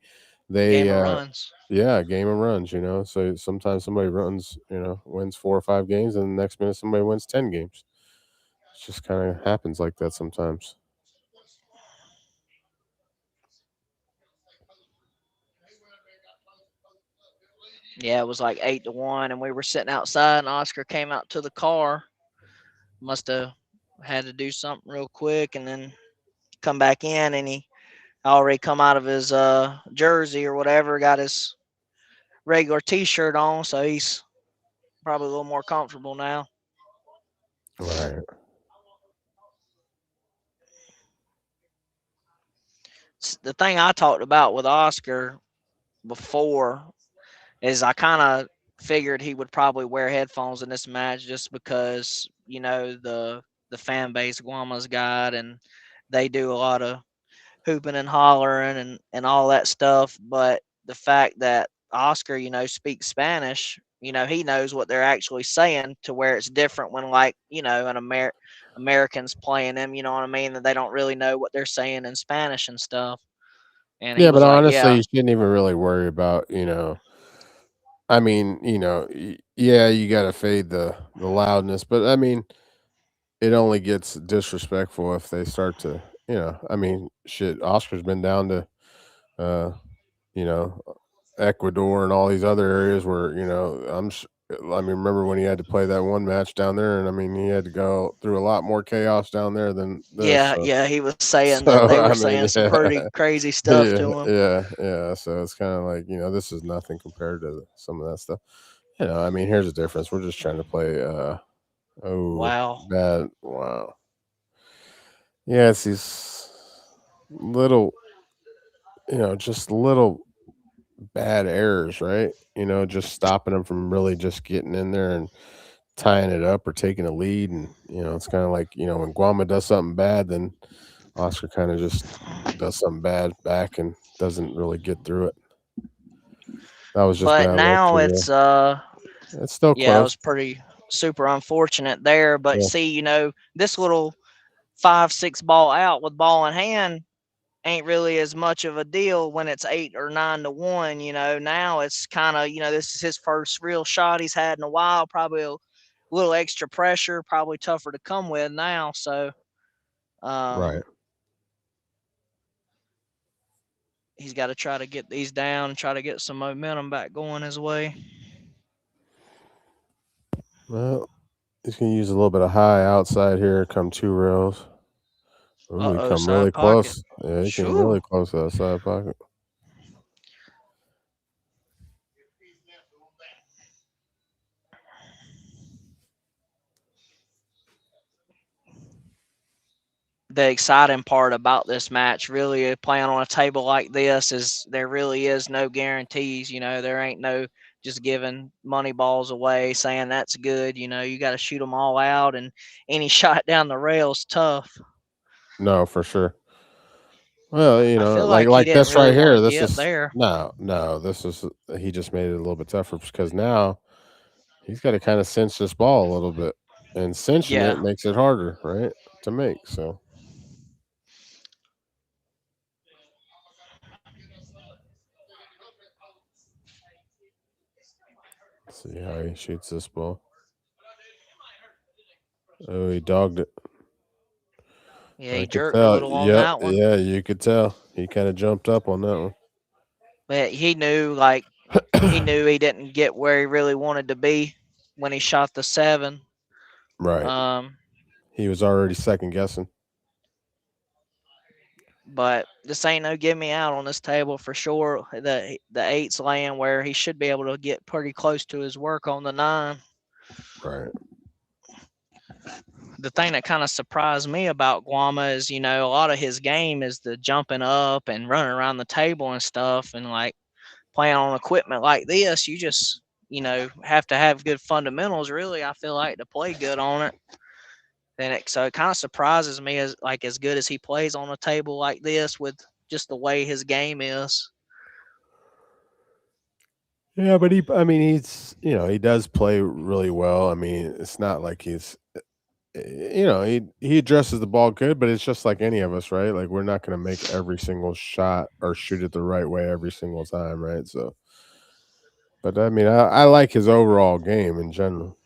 they Game of runs. Yeah, game of runs. So sometimes somebody runs, wins 4 or 5 games, and the next minute somebody wins 10 games. It just kind of happens like that sometimes. Yeah, it was like 8-1, and we were sitting outside, and Oscar came out to the car. Must have had to do something real quick, and then come back in, and he already come out of his jersey or whatever, got his regular T-shirt on, so he's probably a little more comfortable now. Right. The thing I talked about with Oscar before is I kind of figured he would probably wear headphones in this match just because the fan base Guama's got, and they do a lot of hooping and hollering and all that stuff. But the fact that Oscar speaks Spanish, he knows what they're actually saying, to where it's different when like an Americans playing them, you know what I mean, that they don't really know what they're saying in Spanish and stuff. And he Yeah, was but like, honestly, yeah. you shouldn't even really worry about, I mean, yeah, you got to fade the loudness, but I mean, it only gets disrespectful if they start to, I mean, shit, Oscar's been down to, you know, Ecuador and all these other areas where, you know, I mean, remember when he had to play that one match down there, and I mean, he had to go through a lot more chaos down there than this. Yeah, So, yeah, he was saying that they were saying some pretty crazy stuff to him. Yeah. So it's kind of like, you know, this is nothing compared to some of that stuff. You know, I mean, here's the difference. We're just trying to play. Wow. Bad. Wow. Yeah, it's these little, you know, just little bad errors, right? You know, just stopping them from really just getting in there and tying it up or taking a lead. And, you know, it's kind of like, you know, when Guama does something bad, then Oscar kind of just does something bad back and doesn't really get through it. That was just But bad now luck. it's it's still yeah, it close. was pretty super unfortunate there. But Yeah. see, you know, this little 5-6 ball out with ball in hand ain't really as much of a deal when it's 8 or 9 to 1. You know, now it's kind of, you know, this is his first real shot he's had in a while. Probably a little extra pressure, probably tougher to come with now. So, Right. he's got to try to get these down and try to get some momentum back going his way. Well, he's gonna use a little bit of high outside here. Come 2 rails. Ooh, he come really close. Yeah, he came really close to that side pocket. The exciting part about this match, really playing on a table like this, is there really is no guarantees. You know, there ain't no just giving money balls away saying that's good. You know, you got to shoot them all out, and any shot down the rail's tough. No, for sure. Well, you I know, feel like he didn't this right really here. wanna This get is there. no. This is he just made it a little bit tougher because now he's got to kind of cinch this ball a little bit, and cinching Yeah. it makes it harder, right, to make. So let's see how he shoots this ball. Oh, he dogged it. Yeah, I he could jerked a tell. little on Yep. that one. Yeah, you could tell. He kind of jumped up on that one. But he knew, he knew he didn't get where he really wanted to be when he shot the 7. Right. He was already second guessing. But this ain't no give me out on this table for sure. The 8's laying where he should be able to get pretty close to his work on the 9. Right. The thing that kind of surprised me about Guama is, you know, a lot of his game is the jumping up and running around the table and stuff. And like playing on equipment like this, you just, you know, have to have good fundamentals, really, I feel like, to play good on it. So it kind of surprises me as good as he plays on a table like this with just the way his game is. Yeah, but he's, you know, he does play really well. I mean, it's not like he's, you know, he addresses the ball good, but it's just like any of us, right? Like we're not going to make every single shot or shoot it the right way every single time, right? So, but I mean, I like his overall game in general.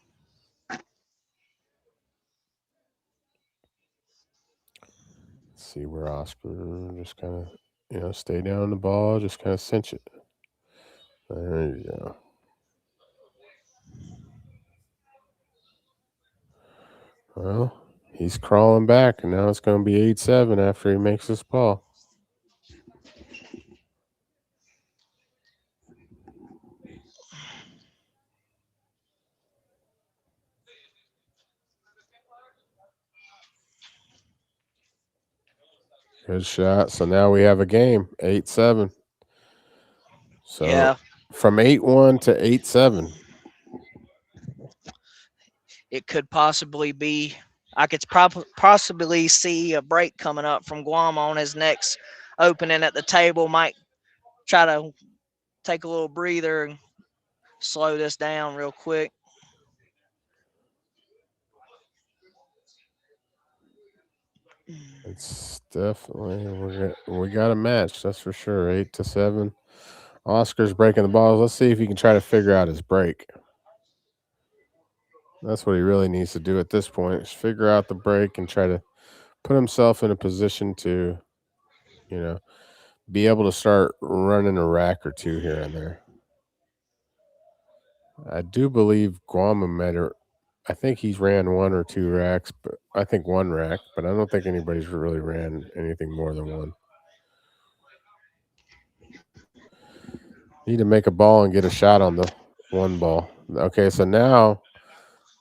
Let's see where Oscar just kind of, you know, stay down the ball, just kind of cinch it. There you go. Well, he's crawling back, and now it's going to be 8-7 after he makes this ball. Good shot. So now we have a game, 8-7. So yeah, from 8-1 to 8-7. it could possibly be. I could possibly see a break coming up from Guam on his next opening at the table. Might try to take a little breather and slow this down real quick. It's definitely we got a match, that's for sure. 8-7. Oscar's breaking the balls. Let's see if he can try to figure out his break. That's what he really needs to do at this point, is figure out the break and try to put himself in a position to, you know, be able to start running a rack or two here and there. I do believe Guama met her. I think he's ran 1 or 2 racks, but I think 1 rack, but I don't think anybody's really ran anything more than 1. Need to make a ball and get a shot on the 1 ball. Okay, so now,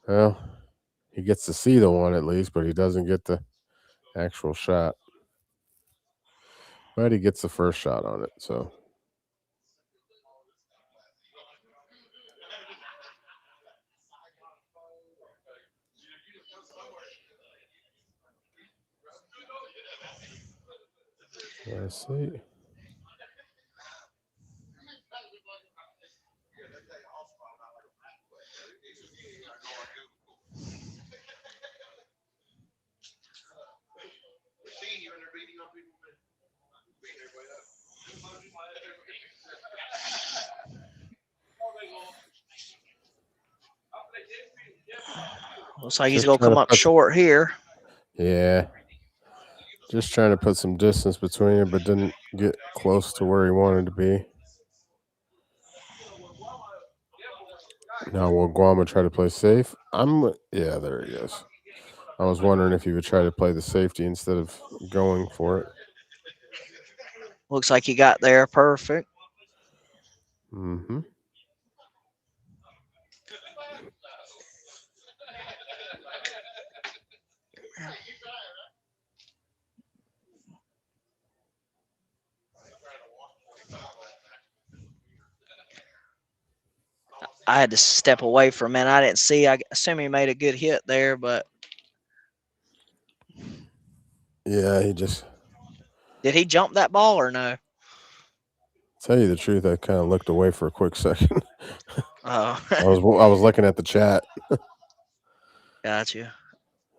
well, he gets to see the 1 at least, but he doesn't get the actual shot. But he gets the first shot on it, so. Let's see. Looks like he's Just going to trying come to up put- short here. Yeah. Just trying to put some distance between it, but didn't get close to where he wanted to be. Now will Guama try to play safe? Yeah, there he is. I was wondering if he would try to play the safety instead of going for it. Looks like he got there perfect. Mm-hmm. I had to step away for a minute. I didn't see. I assume he made a good hit there, but Yeah, he just. did he jump that ball or no? Tell you the truth, I kind of looked away for a quick second. Oh, I was looking at the chat. got you.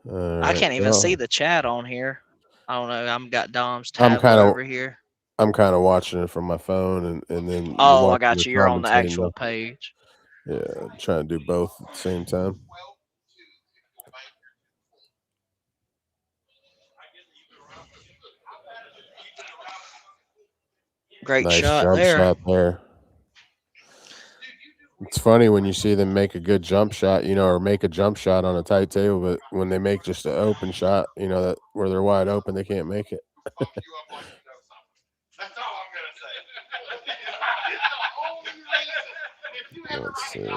All I right, can't even well, see the chat on here. I don't know. I'm got Dom's I'm tab kinda- over here. I'm kind of watching it from my phone and then. Oh, I watching got the you. You're on the commentating actual though. page. Yeah, trying to do both at the same time. Great Nice shot jump there. shot there. It's funny when you see them make a good jump shot, or make a jump shot on a tight table, but when they make just an open shot, that where they're wide open, they can't make it. Let's see.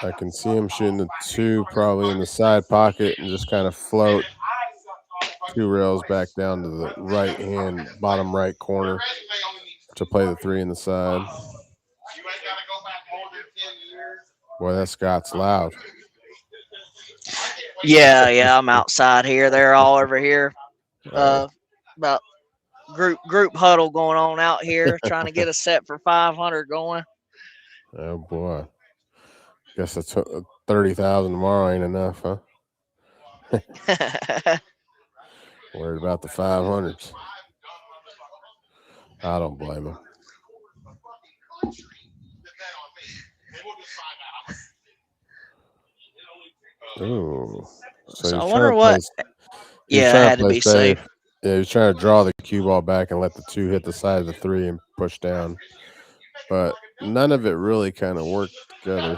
I can see him shooting the 2 probably in the side pocket and just kind of float 2 rails back down to the right hand bottom right corner to play the 3 in the side. Boy, that Scott's loud. Yeah, I'm outside here. They're all over here. About group huddle going on out here, trying to get a set for 500 going. Oh boy. Guess that's 30,000 tomorrow ain't enough, huh? Worried about the 500s. I don't blame him. Ooh. So I wonder what. Yeah, it had to be safe. Yeah, he was trying to draw the cue ball back and let the 2 hit the side of the 3 and push down. But none of it really kind of worked together.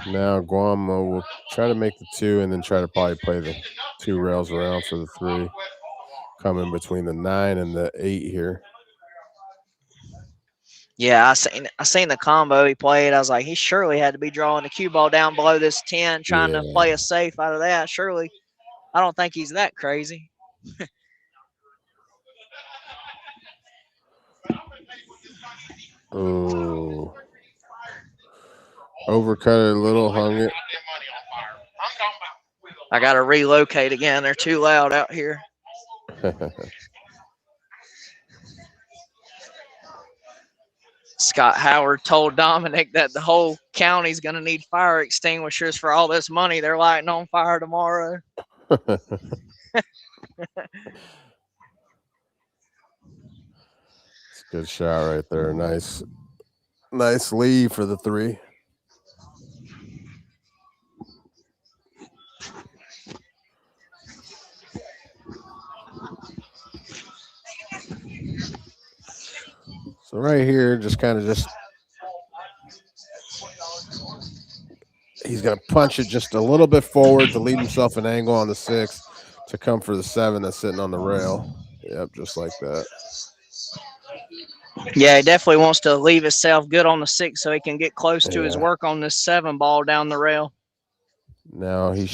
Now Guama will try to make the 2 and then try to probably play the 2 rails around for the 3. Coming between the 9 and the 8 here. Yeah, I seen the combo he played. I was like, he surely had to be drawing the cue ball down below this 10, trying to play a safe out of that. Surely, I don't think he's that crazy. Ooh. Overcut it a little, hung it. I got to relocate again. They're too loud out here. Scott Howard told Dominic that the whole county's going to need fire extinguishers for all this money they're lighting on fire tomorrow. It's a good shot right there. Nice lead for the 3. So right here, just he's going to punch it just a little bit forward to leave himself an angle on the 6 to come for the 7 that's sitting on the rail. Yep, just like that. Yeah, he definitely wants to leave himself good on the 6 so he can get close to his Yeah. work on this 7 ball down the rail. Now he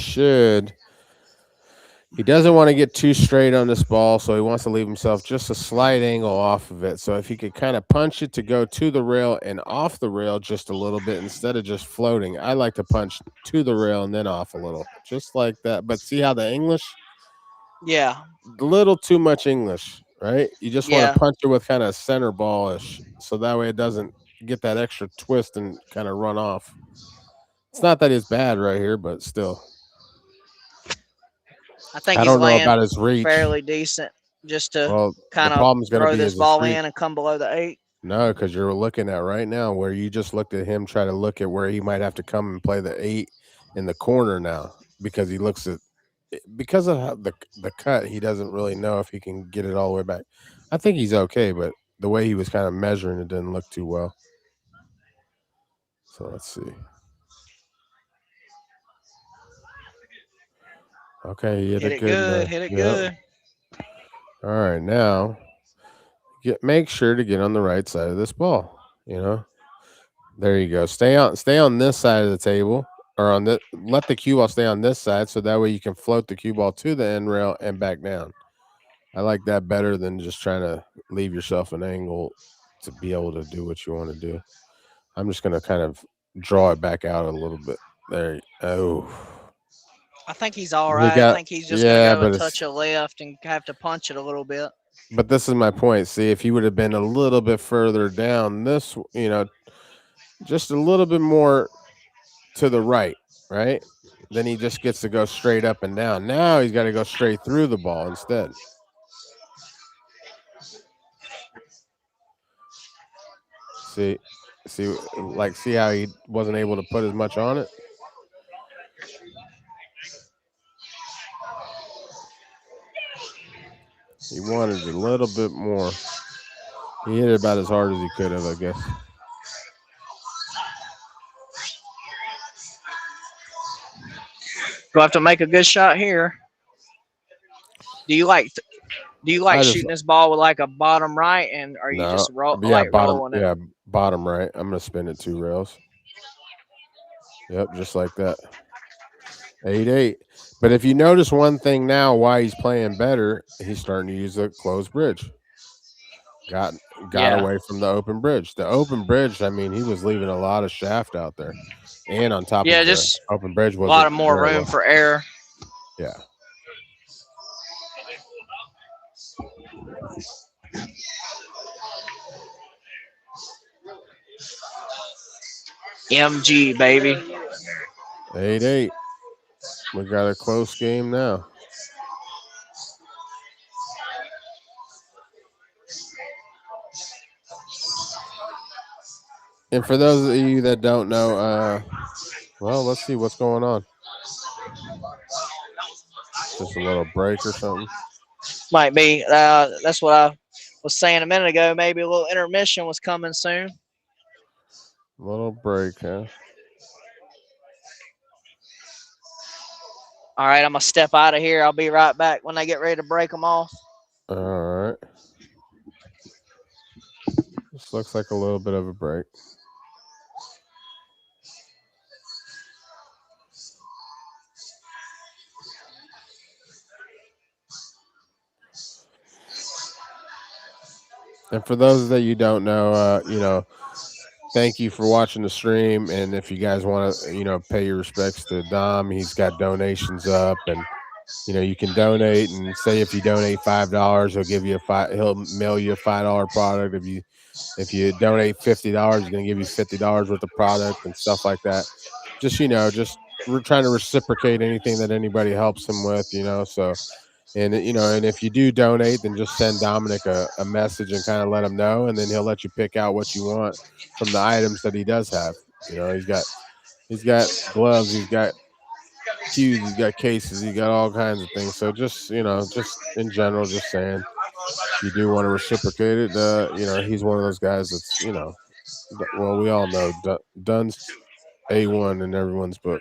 doesn't want to get too straight on this ball, so he wants to leave himself just a slight angle off of it. So if he could kind of punch it to go to the rail and off the rail just a little bit instead of just floating. I like to punch to the rail and then off a little, just like that. But see how the English? Yeah. A little too much English, right? You just want to punch it with kind of center ball-ish, so that way it doesn't get that extra twist and kind of run off. It's not that it's bad right here, but still. I think I he's don't know laying about his reach. fairly decent just to kind of problem's gonna throw be this his ball reach. in and come below the 8. No, because you're looking at right now where you just looked at him try to look at where he might have to come and play the 8 in the corner now, because he looks at, because of how the cut, he doesn't really know if he can get it all the way back. I think he's okay, but the way he was kind of measuring it didn't look too well. So let's see. Okay, he hit it good. Hit it good. All right, now make sure to get on the right side of this ball. You know, there you go. Stay on this side of the table, or on the, let the cue ball stay on this side, so that way you can float the cue ball to the end rail and back down. I like that better than just trying to leave yourself an angle to be able to do what you want to do. I'm just going to kind of draw it back out a little bit. There. Oh. I think he's all right. I think he's just going to go a touch of left and have to punch it a little bit. But this is my point. See, if he would have been a little bit further down this, you know, just a little bit more to the right, right? Then he just gets to go straight up and down. Now he's got to go straight through the ball instead. See how he wasn't able to put as much on it? He wanted a little bit more. He hit it about as hard as he could have, I guess. We'll have to make a good shot here. Do you like shooting this ball with like a bottom right, and are you just rolling it? Yeah, bottom right. I'm gonna spin it 2 rails. Yep, just like that. 8-8. But if you notice one thing now, why he's playing better, he's starting to use a closed bridge. Got away from the open bridge. The open bridge, I mean, he was leaving a lot of shaft out there, and on top of the open bridge was a lot of more room for error. Yeah. MG, baby. 8-8. We got a close game now. And for those of you that don't know, well, let's see what's going on. Just a little break or something. Might be. That's what I was saying a minute ago. Maybe a little intermission was coming soon. Little break, huh? All right, I'm going to step out of here. I'll be right back when they get ready to break them off. All right. This looks like a little bit of a break. And for those that you don't know, you know, thank you for watching the stream. And if you guys want to, you know, pay your respects to Dom, he's got donations up, and you know, you can donate, and say if you donate $5, he'll give you he'll mail you a $5 product. If you donate $50, he's gonna give you $50 worth of product and stuff like that. Just, you know, we're trying to reciprocate anything that anybody helps him with, you know. So, and you know, and if you do donate, then just send Dominic a message and kind of let him know, and then he'll let you pick out what you want from the items that he does have. You know, he's got gloves, he's got cues, he's got cases, he got all kinds of things. So just, you know, just in general, just saying, if you do want to reciprocate it, you know, he's one of those guys that's, you know, well, we all know Dunn's A1 in everyone's book.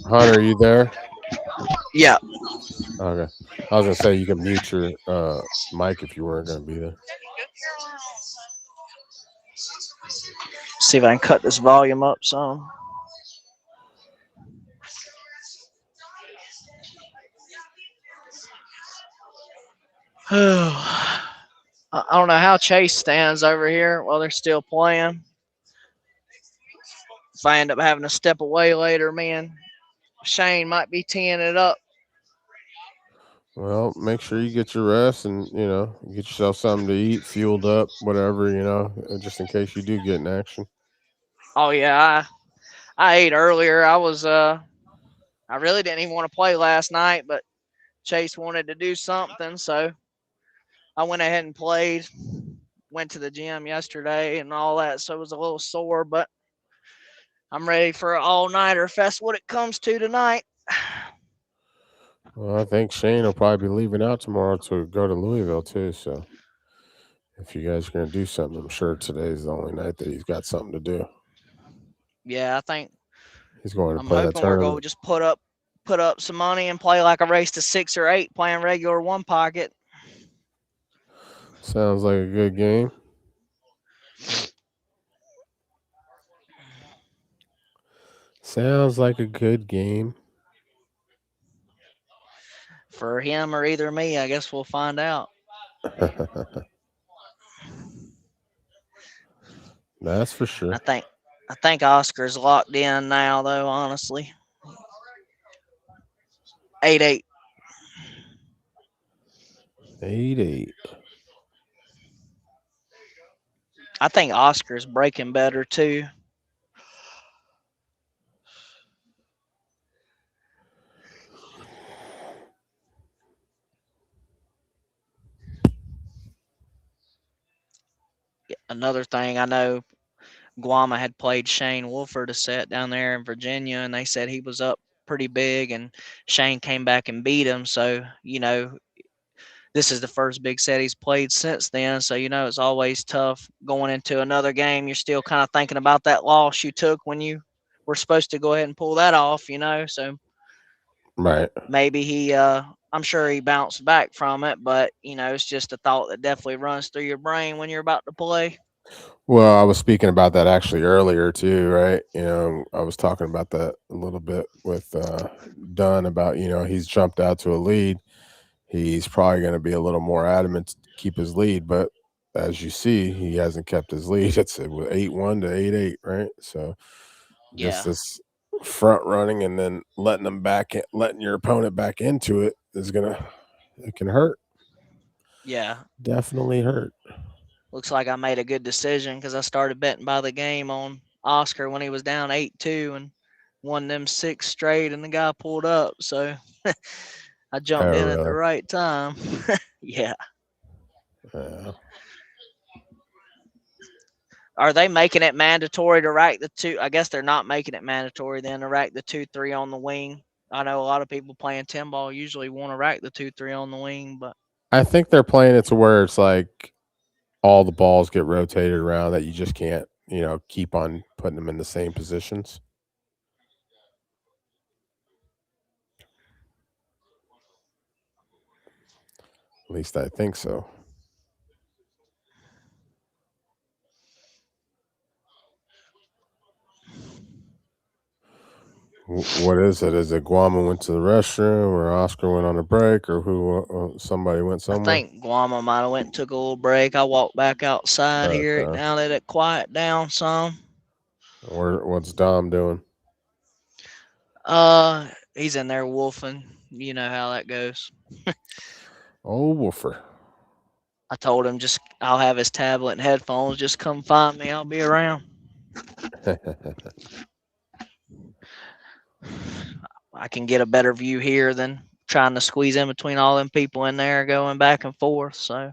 Hunter, are you there? Yeah. Okay. I was gonna say you can mute your mic if you weren't gonna be there. See if I can cut this volume up some. I don't know how Chase stands over here while they're still playing. If I end up having to step away later, man, Shane might be teeing it up. Well, make sure you get your rest and, get yourself something to eat, fueled up, whatever, just in case you do get in action. Oh yeah, I ate earlier. I really didn't even want to play last night, but Chase wanted to do something, so I went ahead and played. Went to the gym yesterday and all that, so it was a little sore, but I'm ready for an all-nighter if that's what it comes to tonight. Well, I think Shane will probably be leaving out tomorrow to go to Louisville too, so if you guys are going to do something, I'm sure today's the only night that he's got something to do. Yeah, I think He's going to I'm play that hoping we're tournament. going to just put up some money and play like a race to 6 or 8 playing regular one pocket. Sounds like a good game. Sounds like a good game. For him or either me, I guess we'll find out. That's for sure. I think Oscar's locked in now, though, honestly. 8-8. 8-8. I think Oscar's breaking better, too. Another thing, I know Guama had played Shane Wolford a set down there in Virginia, and they said he was up pretty big, and Shane came back and beat him. So, this is the first big set he's played since then. So, it's always tough going into another game. You're still kind of thinking about that loss you took when you were supposed to go ahead and pull that off, So Right. maybe I'm sure he bounced back from it, but, it's just a thought that definitely runs through your brain when you're about to play. Well, I was speaking about that actually earlier too, right? I was talking about that a little bit with Dunn about, he's jumped out to a lead. He's probably going to be a little more adamant to keep his lead, but as you see, he hasn't kept his lead. It's 8-1 to 8-8, right? So just this front running and then letting your opponent back into it it can hurt. Yeah. Definitely hurt. Looks like I made a good decision because I started betting by the game on Oscar when he was down 8-2 and won them 6 straight, and the guy pulled up. So I jumped in at the right time. Yeah. Are they making it mandatory to rack the 2? I guess they're not making it mandatory then to rack the 2-3 on the wing. I know a lot of people playing 10 ball usually want to rack the 2-3 on the wing, but I think they're playing it to where it's like all the balls get rotated around that you just can't, keep on putting them in the same positions. At least I think so. What is it? Is it Guama went to the restroom, or Oscar went on a break, or somebody went somewhere? I think Guama might have went and took a little break. I walked back outside here. Now let it quiet down some. What's Dom doing? He's in there wolfing. You know how that goes. Oh, woofer. I told him I'll have his tablet and headphones. Just come find me. I'll be around. I can get a better view here than trying to squeeze in between all them people in there going back and forth. So,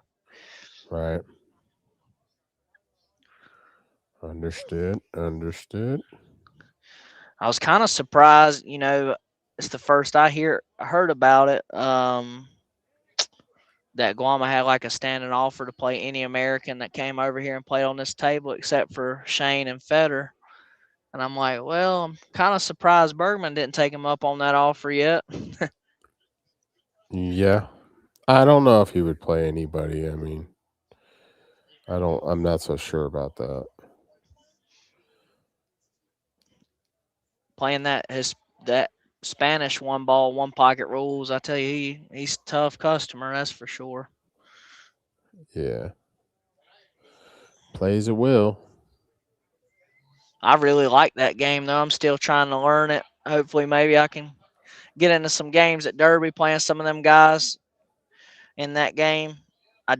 right. Understood. Understood. I was kind of surprised, it's the first I heard about it. That Guama had like a standing offer to play any American that came over here and played on this table, except for Shane and Feder. And I'm like, well, I'm kind of surprised Bergman didn't take him up on that offer yet. Yeah. I don't know if he would play anybody. I mean, I'm not so sure about that. Playing that Spanish one ball, one pocket rules, I tell you, he's a tough customer, that's for sure. Yeah. Plays at will. I really like that game though. I'm still trying to learn it. Hopefully, maybe I can get into some games at Derby playing some of them guys in that game. I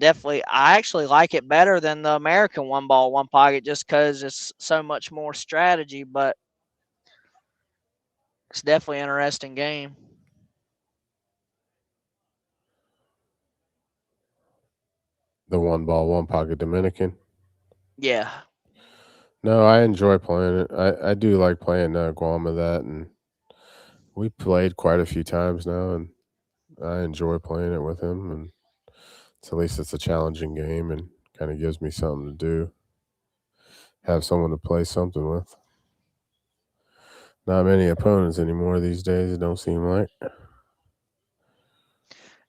actually like it better than the American one ball, one pocket just because it's so much more strategy, but it's definitely an interesting game. The one ball, one pocket Dominican. Yeah. No, I enjoy playing it. I do like playing Guama that, and we played quite a few times now, and I enjoy playing it with him, and at least it's a challenging game and kind of gives me something to do. Have someone to play something with. Not many opponents anymore these days, it don't seem like.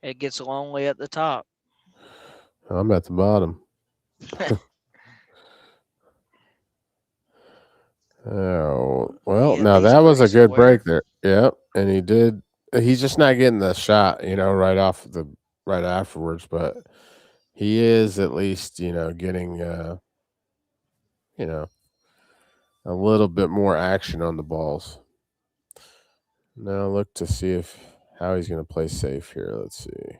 It gets lonely at the top. I'm at the bottom. Oh, well, Yeah, now these that was a pretty good square. break there. Yep, and he's just not getting the shot, right afterwards, but he is at least, getting a little bit more action on the balls. Now look to see how he's going to play safe here. Let's see.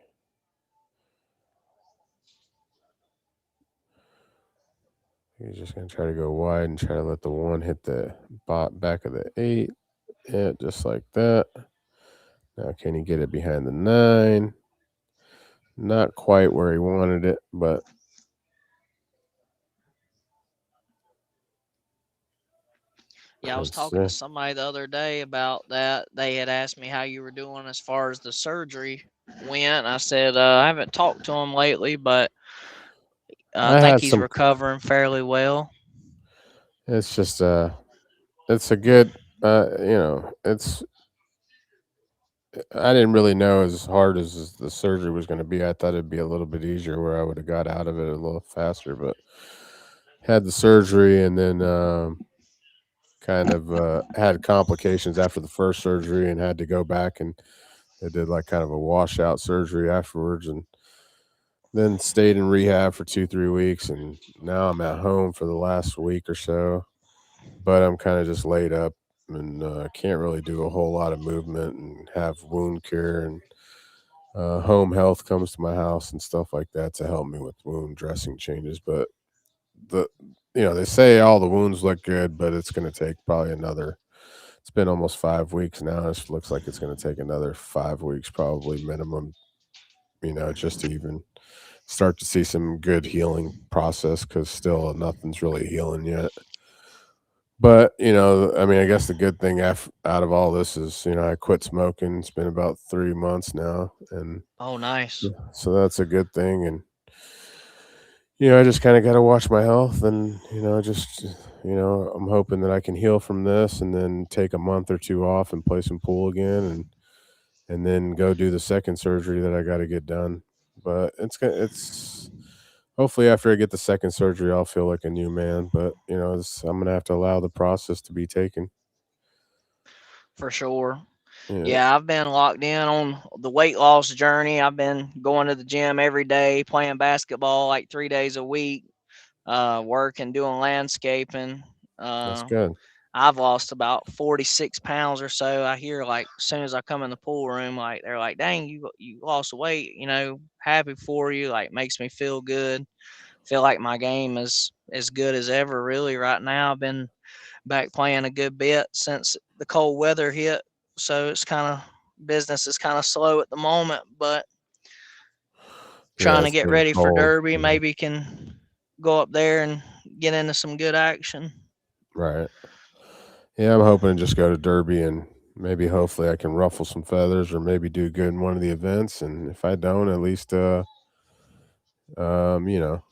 He's just going to try to go wide and try to let the one hit the back of the 8. Yeah, just like that. Now can he get it behind the 9? Not quite where he wanted it, but Yeah, I was talking to somebody the other day about that. They had asked me how you were doing as far as the surgery went. I said I haven't talked to him lately, but I think he's recovering fairly well. It's just it's a good I didn't really know as hard as the surgery was going to be. I thought it'd be a little bit easier where I would have got out of it a little faster, but had the surgery and then kind of had complications after the first surgery and had to go back, and they did like kind of a washout surgery afterwards, and then stayed in rehab for 2-3 weeks, and now I'm at home for the last week or so, but I'm kind of just laid up and can't really do a whole lot of movement and have wound care, and home health comes to my house and stuff like that to help me with wound dressing changes. But they say all the wounds look good, but it's going to take probably it's been almost 5 weeks now. It looks like it's going to take another 5 weeks probably minimum, just to even start to see some good healing process, because still nothing's really healing yet. But, I guess the good thing out of all this is, I quit smoking. It's been about 3 months now. And oh, nice. So that's a good thing. And, I just kind of got to watch my health, and, I'm hoping that I can heal from this and then take a month or 2 off and play some pool again, and then go do the second surgery that I got to get done. But it's hopefully after I get the second surgery, I'll feel like a new man. But, I'm going to have to allow the process to be taken. For sure. Yeah, I've been locked in on the weight loss journey. I've been going to the gym every day, playing basketball like 3 days a week, working, doing landscaping. That's good. I've lost about 46 pounds or so. I hear like as soon as I come in the pool room, like they're like, "Dang, you lost weight." Happy for you. Like makes me feel good. Feel like my game is as good as ever. Really, right now, I've been back playing a good bit since the cold weather hit. So it's business is kind of slow at the moment, but trying to get ready for Derby. Maybe can go up there and get into some good action. Right. Yeah, I'm hoping to just go to Derby and maybe hopefully I can ruffle some feathers or maybe do good in one of the events. And if I don't, at least you know.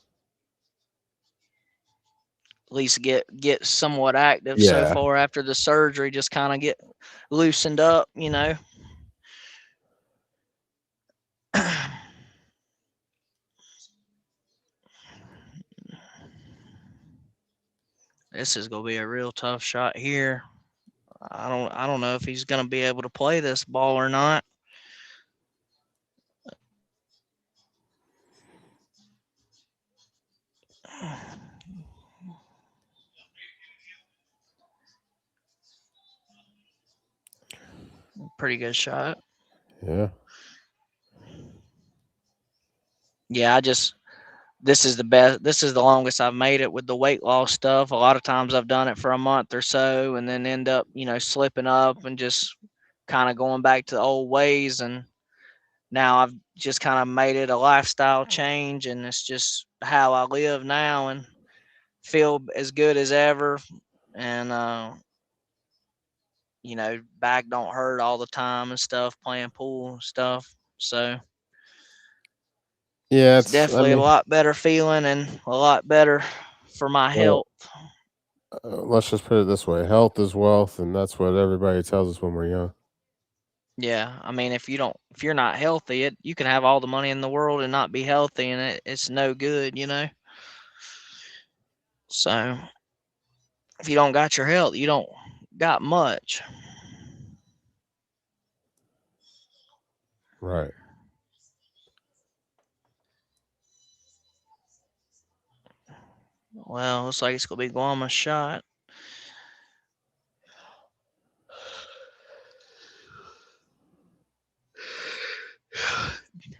At least get somewhat active so Yeah. far after the surgery, just kind of get loosened up, you know. This is gonna be a real tough shot here. I don't know if he's gonna be able to play this ball or not. Pretty good shot. Yeah. Yeah, this is the best. This is the longest I've made it with the weight loss stuff. A lot of times I've done it for a month or so and then end up, you know, slipping up and just kind of going back to the old ways. And now I've just kind of made it a lifestyle change, and it's just how I live now and feel as good as ever. And you know, back don't hurt all the time and stuff, playing pool and stuff. So Yeah, it's I definitely a mean, lot better feeling and a lot better for my well, health. let's just put it this way: health is wealth, and that's what everybody tells us when we're young. Yeah, I mean, if you're not healthy, you can have all the money in the world and not be healthy, and it's no good, you know. So if you don't got your health, you don't got much. Right. Well, looks like it's gonna be Guama's shot.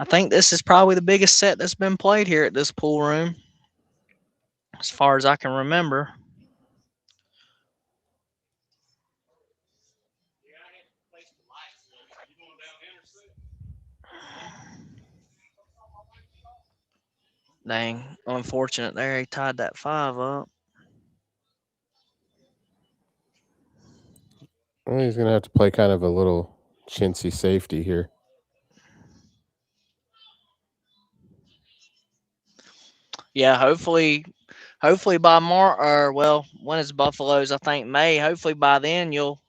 I think this is probably the biggest set that's been played here at this pool room, as far as I can remember. Dang, unfortunate there. He tied that 5 up. Well, he's gonna have to play kind of a little chintzy safety here. Yeah, hopefully by when is Buffalo's? I think May. Hopefully by then you'll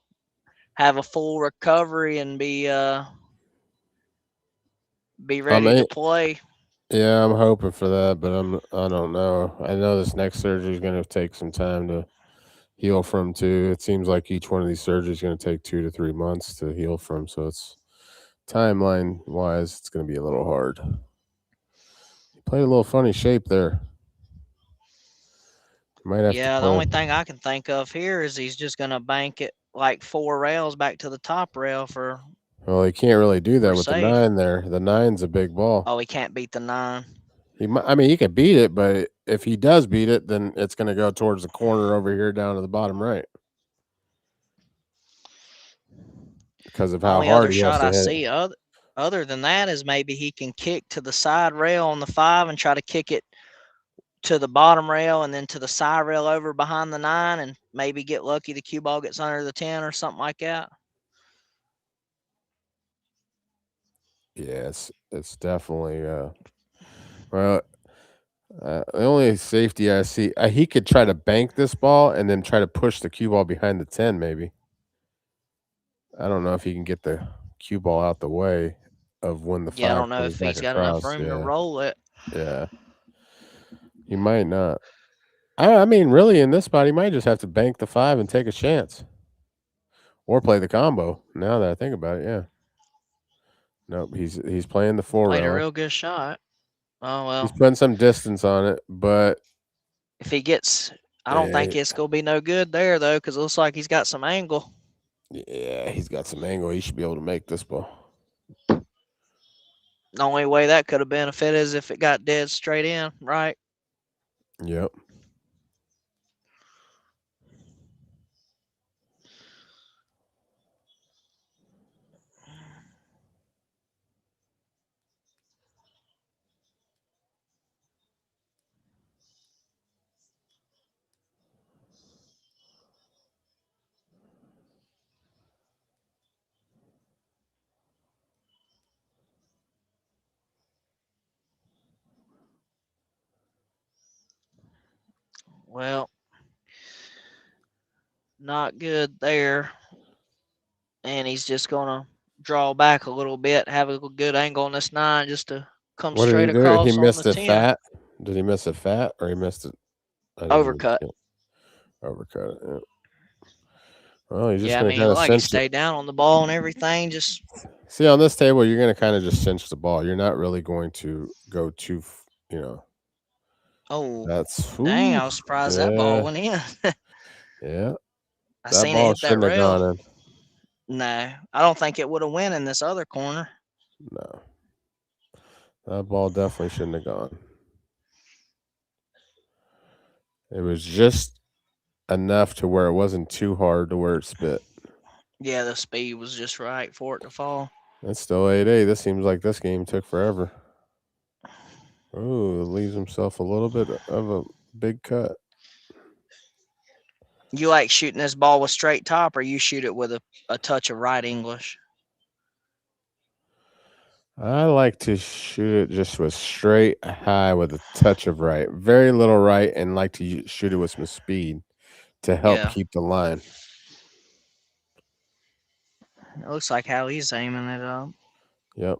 have a full recovery and be I ready to mean, play. yeah, I'm hoping for that, but I don't know. I know this next surgery is gonna take some time to heal from too. It seems like each one of these surgeries is gonna take 2 to 3 months to heal from, so it's timeline wise, it's gonna be a little hard. He played a little funny shape there. Might have to Yeah, the play. only thing I can think of here is he's just gonna bank it like 4 rails back to the top rail for Well, he can't really do that with the safe. 9 there. The 9's a big ball. Oh, he can't beat the 9. I mean, he could beat it, but if he does beat it, then it's going to go towards the corner over here down to the bottom right because of how Only hard other he has shot to I hit it. see other than that is maybe he can kick to the side rail on the 5 and try to kick it to the bottom rail and then to the side rail over behind the 9 and maybe get lucky the cue ball gets under the 10 or something like that. Yeah, it's definitely well, the only safety I see, he could try to bank this ball and then try to push the cue ball behind the 10 maybe. I don't know if he can get the cue ball out the way of when the Yeah, I 5 don't know comes if back he's got enough across. room to Yeah. roll it. Yeah. He might not. I mean, really, in this spot, he might just have to bank the 5 and take a chance. Or play the combo, now that I think about it, yeah. Nope, he's playing the 4 Played a railer. real good shot. Oh, He's well. putting some distance on it, but If he gets, I don't think it's going to be no good there, though, because it looks like he's got some angle. yeah, he's got some angle. He should be able to make this ball. The only way that could have benefited is if it got dead straight in, right? Yep. Well, not good there. And he's just going to draw back a little bit, have a good angle on this 9 just to come What did straight he do? He across on missed the it 10. fat. Did he miss it fat or he missed it? I didn't even Overcut. see it. Overcut it. Yeah. Well, you're just Yeah, I gonna mean, kind of like he cinch it. stayed down on the ball and everything. Just See, on this table, you're gonna kind of just cinch the ball. You're not really going to go too, oh, That's dang! I ooh, was surprised that ball went in. yeah. I That seen it ball hit that shouldn't have rail. gone in. No, I don't think it would have went in this other corner. No, that ball definitely shouldn't have gone. It was just enough to where it wasn't too hard to where it spit. Yeah, the speed was just right for it to fall. It's still 8-8. This seems like this game took forever. Ooh, leaves himself a little bit of a big cut. You like shooting this ball with straight top, or you shoot it with a touch of right English? I like to shoot it just with straight high with a touch of right. Very little right, and like to shoot it with some speed to help keep the line. It looks like how he's aiming it up. Yep.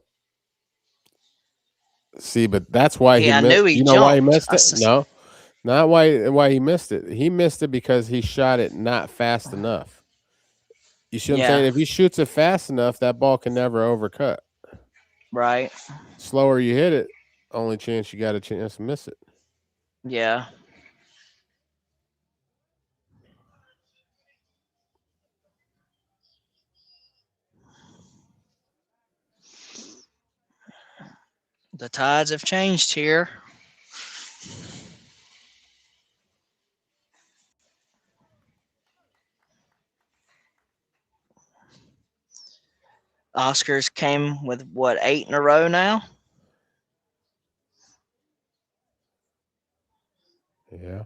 See, but that's why I missed. knew he You know why he jumped. missed it? No, not why he missed it. He missed it because he shot it not fast enough. You see what I'm saying? If he shoots it fast enough, that ball can never overcut. Right. Slower you hit it, only chance you got a chance to miss it. Yeah. The tides have changed here. Oscar's came with what, 8 in a row now? Yeah.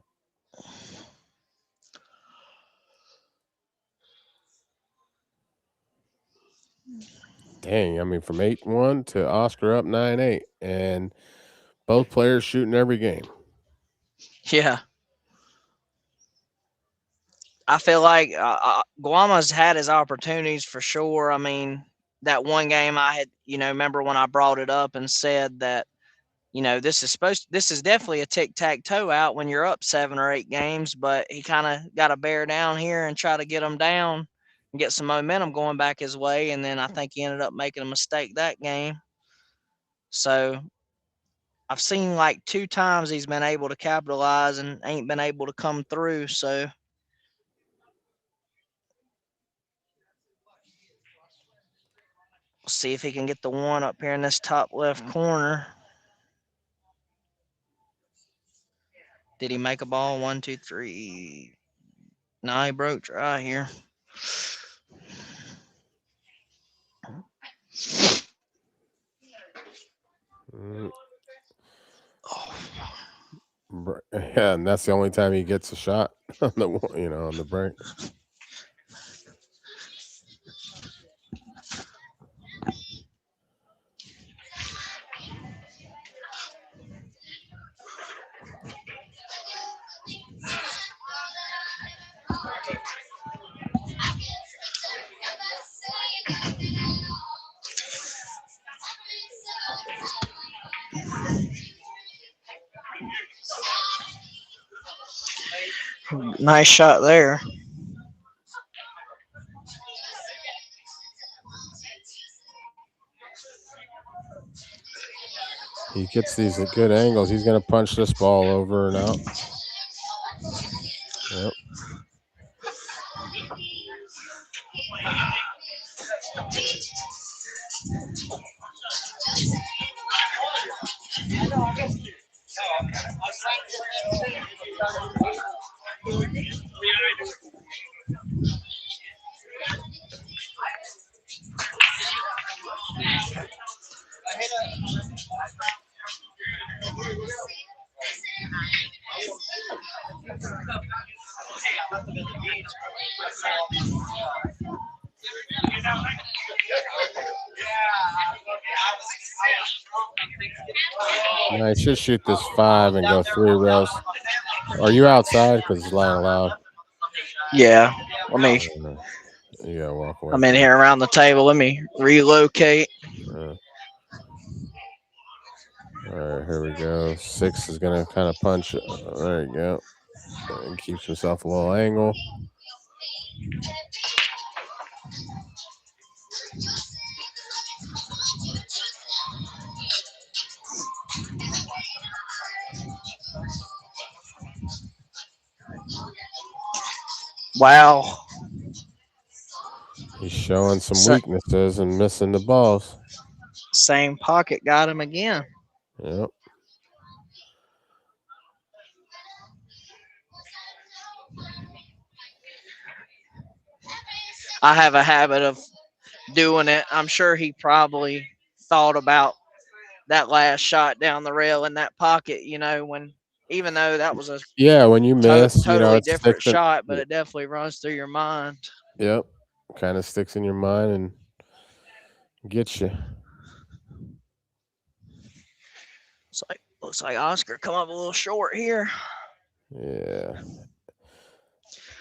Dang, I mean, from 8-1 to Oscar up 9-8, and both players shooting every game. Yeah. I feel like Guama's had his opportunities for sure. I mean, that one game I had, remember when I brought it up and said that, this is definitely a tic-tac-toe out when you're up 7 or 8 games, but he kind of got to bear down here and try to get them down and get some momentum going back his way. And then I think he ended up making a mistake that game. So I've seen like 2 times he's been able to capitalize and ain't been able to come through. So we'll see if he can get the one up here in this top left corner. Did he make a ball? 1, 2, 3. No, he broke dry here. Yeah, and that's the only time he gets a shot on the break. Nice shot there. He gets these at good angles. He's going to punch this ball over and out. Yep. I should shoot this 5 and go 3 rails. Are you outside? Because it's loud. Yeah. Let me. You gotta walk away. I'm in from here around the table. Let me relocate. All right, here we go. 6 is gonna kind of punch. There you go. And keeps himself a little angle. Wow. He's showing some So- weaknesses and missing the balls. Same pocket got him again. Yep. I have a habit of doing it. I'm sure he probably thought about that last shot down the rail in that pocket, you know, even though that was a Yeah, when you miss, totally it different sticks in. shot, but it definitely runs through your mind. Yep. Kind of sticks in your mind and gets you. Looks like Oscar come up a little short here. Yeah.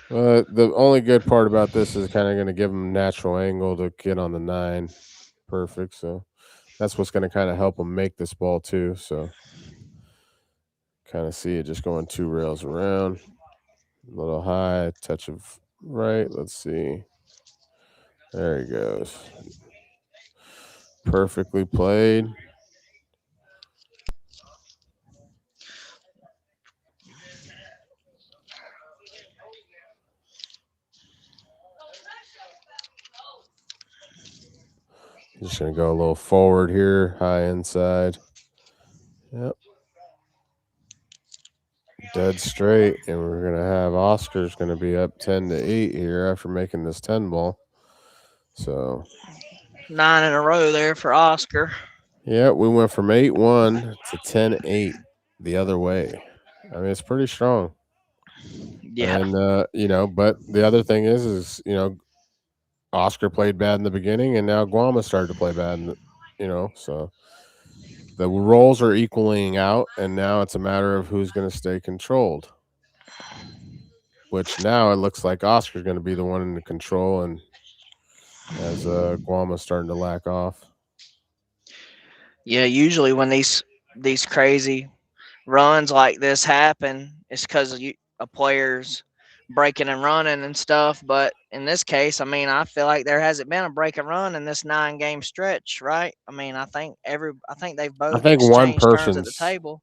Well, the only good part about this is kind of going to give him natural angle to get on the 9. Perfect. So that's what's going to kind of help him make this ball too. So kind of see it just going 2 rails around. A little high, touch of right. Let's see. There he goes. Perfectly played. Just going to go a little forward here, high inside. Yep. Dead straight, and we're going to have Oscar's going to be up 10-8 here after making this 10 ball. So 9 in a row there for Oscar. yeah, we went from 8-1 to 10-8 the other way. I mean, it's pretty strong. Yeah. And you know, but the other thing is you know, Oscar played bad in the beginning, and now Guama started to play bad. You know, so the roles are equaling out, and now it's a matter of who's going to stay controlled. Which now it looks like Oscar's going to be the one in the control, and as Guama's starting to lack off. Yeah, usually when these crazy runs like this happen, it's because a player's breaking and running and stuff. But in this case, I mean, I feel like there hasn't been a break and run in this 9-game stretch, right? I mean, I think they've both exchanged turns at the table.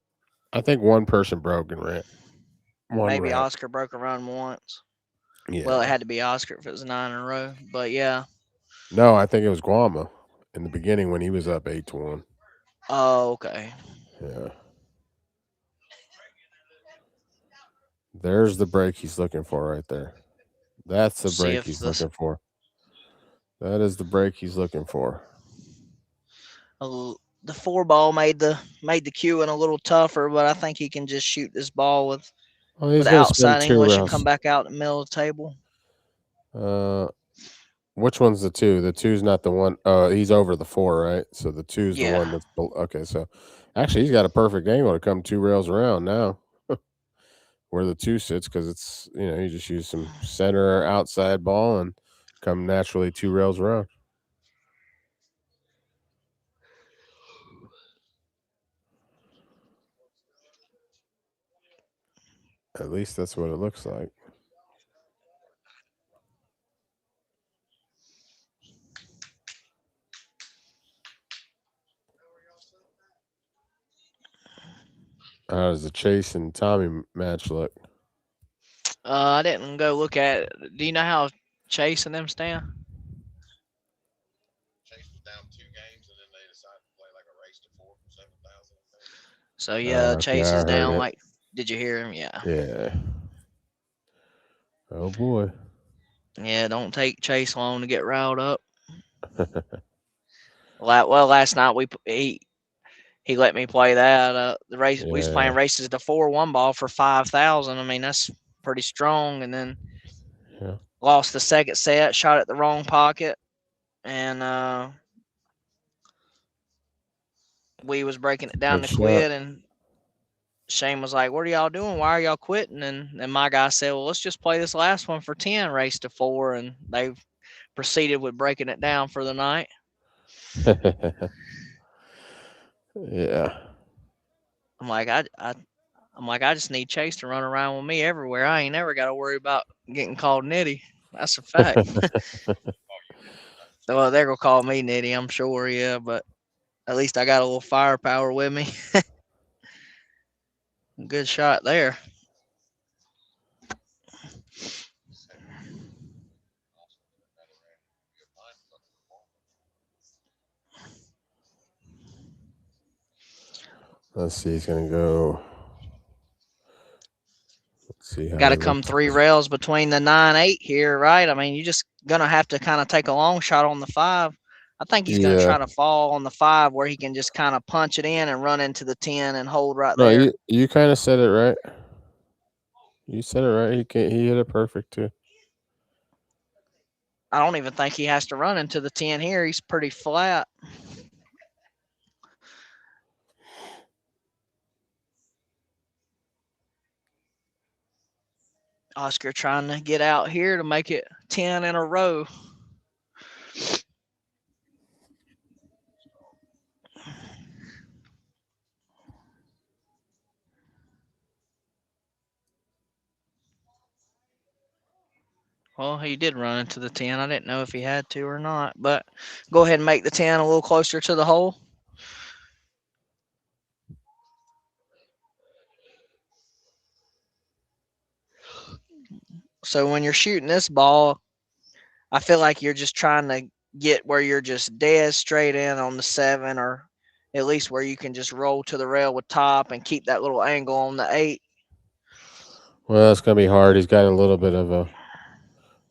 I think one person broke and ran. Maybe Oscar broke a run once. Yeah. Well, it had to be Oscar if it was 9 in a row. But yeah. No, I think it was Guama in the beginning when he was up 8-1. Oh, okay. Yeah. There's the break he's looking for right there. That's the break he's looking for. That is the break he's looking for. The 4 ball made the queuing a little tougher, but I think he can just shoot this ball with outside English and come back out in the middle of the table. Which one's the 2? The 2's not the one. He's over the 4, right? So the 2's the one that's okay. So actually, he's got a perfect angle to come 2 rails around now. Where the 2 sits, because it's, you know, you just use some center or outside ball and come naturally 2 rails around. At least that's what it looks like. How does the Chase and Tommy match look? I didn't go look at it. Do you know how Chase and them stand? Chase was down 2 games, and then they decided to play like a race to 4 for 7,000. So yeah, Chase is down. Like, did you hear him? Yeah. Yeah. Oh boy. Yeah, don't take Chase long to get riled up. Well, last night he let me play that. The race we was playing races to 4-1 ball for 5,000. I mean, that's pretty strong. And then lost the second set, shot at the wrong pocket, and we was breaking it down to quit and Shane was like, "What are y'all doing? Why are y'all quitting?" And my guy said, "Well, let's just play this last one for 10, race to 4." And they proceeded with breaking it down for the night. Yeah. I'm like, I just need Chase to run around with me everywhere. I ain't never got to worry about getting called nitty. That's a fact. Well, they're gonna call me nitty, I'm sure. Yeah, but at least I got a little firepower with me. Good shot there. Let's see. He's gonna go. Let's see how. Got to he come looks. 3 rails between the 9-8 here, right? I mean, you just gonna have to kind of take a long shot on the 5. I think he's gonna Yeah. try to fall on the 5 where he can just kind of punch it in and run into the 10 and hold right No, there. you kind of said it right. You said it right. He hit it perfect too. I don't even think he has to run into the 10 here. He's pretty flat. Oscar trying to get out here to make it 10 in a row. Well, he did run into the 10. I didn't know if he had to or not, but go ahead and make the 10 a little closer to the hole. So when you're shooting this ball, I feel like you're just trying to get where you're just dead straight in on the 7, or at least where you can just roll to the rail with top and keep that little angle on the 8. Well, it's gonna be hard. He's got a little bit of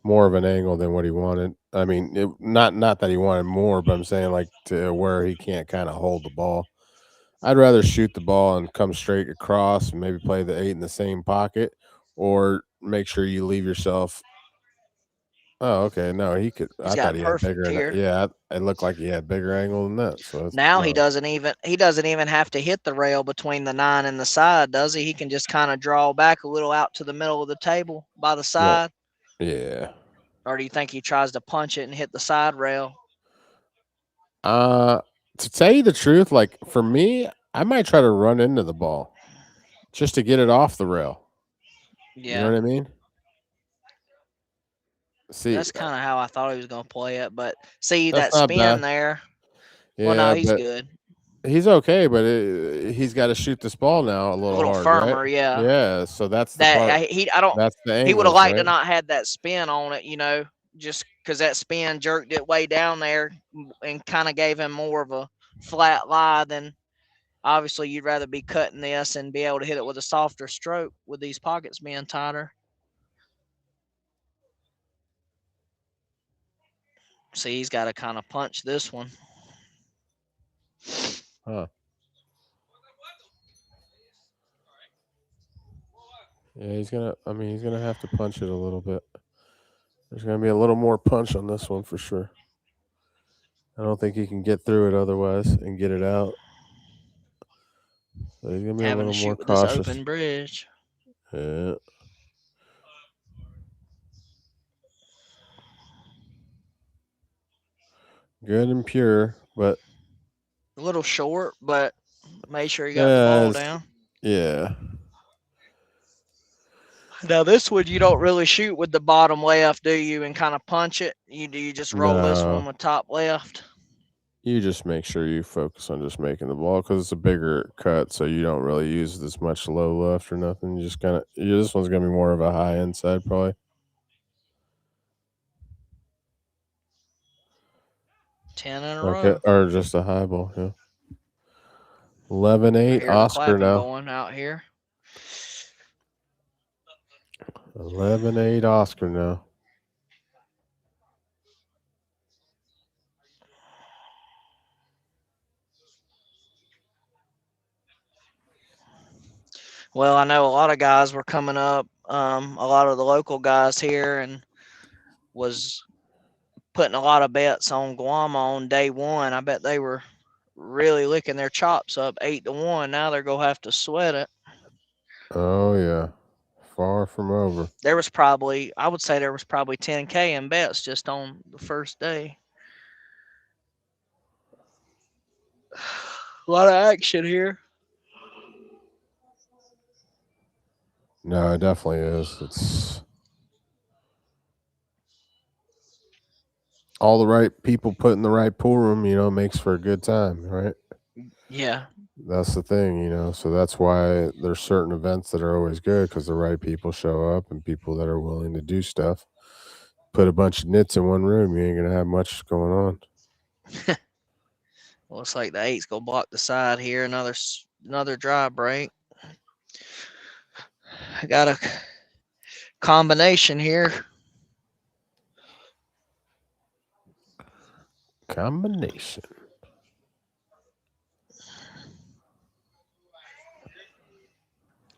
more of an angle than what he wanted. I mean, not that he wanted more, but I'm saying like to where he can't kind of hold the ball. I'd rather shoot the ball and come straight across and maybe play the 8 in the same pocket, or make sure you leave yourself. Oh, okay. No, he could. He's I got thought he had bigger. perfect here. Yeah, it looked like he had bigger angle than that. So Now no. he doesn't even have to hit the rail between the 9 and the side, does he? He can just kind of draw back a little out to the middle of the table by the side. Yeah. Or do you think he tries to punch it and hit the side rail? To tell you the truth, like for me, I might try to run into the ball just to get it off the rail. Yeah. You know what I mean? See, That's kind of how I thought he was going to play it, but see that's that not spin bad. there. Yeah, Well, no, he's but good. he's okay, but he's got to shoot this ball now a little hard, firmer, right? yeah. Yeah, so that's the That part. I don't. That's the He would have angles, liked to right? not had that spin on it, just because that spin jerked it way down there and kind of gave him more of a flat lie than. Obviously, you'd rather be cutting this and be able to hit it with a softer stroke with these pockets being tighter. See, he's got to kind of punch this one. Huh. Yeah, he's gonna have to punch it a little bit. There's gonna be a little more punch on this one for sure. I don't think he can get through it otherwise and get it out. So he's gonna be Having a to little more shoot with this cautious. open bridge. Yeah. Good and pure, but A little short, but made sure he got the ball down. Yeah. Now this one you don't really shoot with the bottom left, do you? And kind of punch it. You just roll this one with top left. You just make sure you focus on just making the ball because it's a bigger cut, so you don't really use this much low left or nothing. You just this one's gonna be more of a high inside probably. 10 in a row. Or just a high ball, yeah. 11-8 Oscar now. Going out here. 11-8 Oscar now. Well, I know a lot of guys were coming up, a lot of the local guys here, and was putting a lot of bets on Guama on day one. I bet they were really licking their chops up 8-1. Now they're going to have to sweat it. Oh yeah, far from over. There was probably, I would say there was probably 10K in bets just on the first day. A lot of action here. No, it definitely is. It's all the right people put in the right pool room, makes for a good time, right? Yeah. That's the thing, so that's why there's certain events that are always good because the right people show up and people that are willing to do stuff. Put a bunch of nits in one room, you ain't gonna have much going on. Looks like the 8's gonna block the side here. Another dry break. I got a combination here. Combination.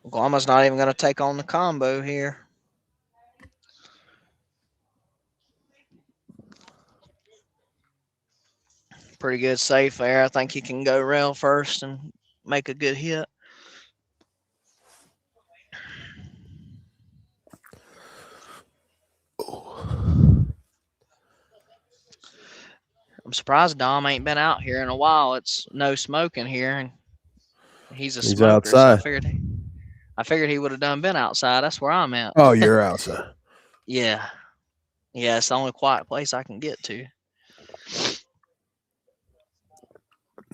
Guama's not even gonna take on the combo here. Pretty good safe there. I think he can go rail first and make a good hit. I'm surprised Dom ain't been out here in a while. It's no smoking here, and he's a He's smoker. So outside. I figured he would have been outside. That's where I'm at. Oh, you're outside. Yeah. Yeah, it's the only quiet place I can get to.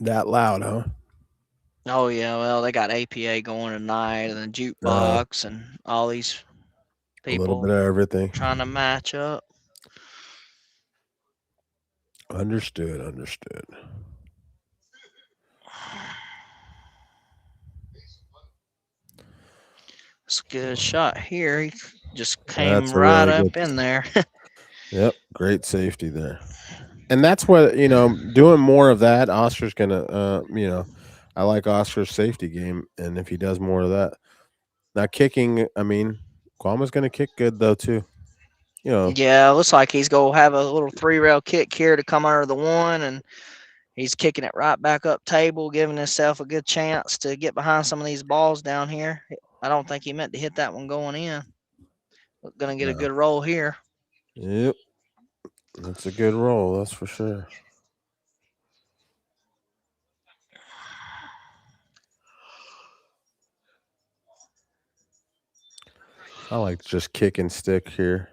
That loud, huh? Oh yeah, well they got APA going tonight, and then jukebox, and all these A little people bit of everything. trying to match up. Understood. It's a good shot here. He just came That's a right really up in there. Yep, great safety there. And that's what, doing more of that, Oscar's gonna I like Oscar's safety game, and if he does more of that. Now kicking, Guama's gonna kick good though too. Yeah, it looks like he's gonna have a little 3-rail kick here to come under the one, and he's kicking it right back up table, giving himself a good chance to get behind some of these balls down here. I don't think he meant to hit that one going in. Gonna get a good roll here. Yep. That's a good roll, that's for sure. I like just kick and stick here,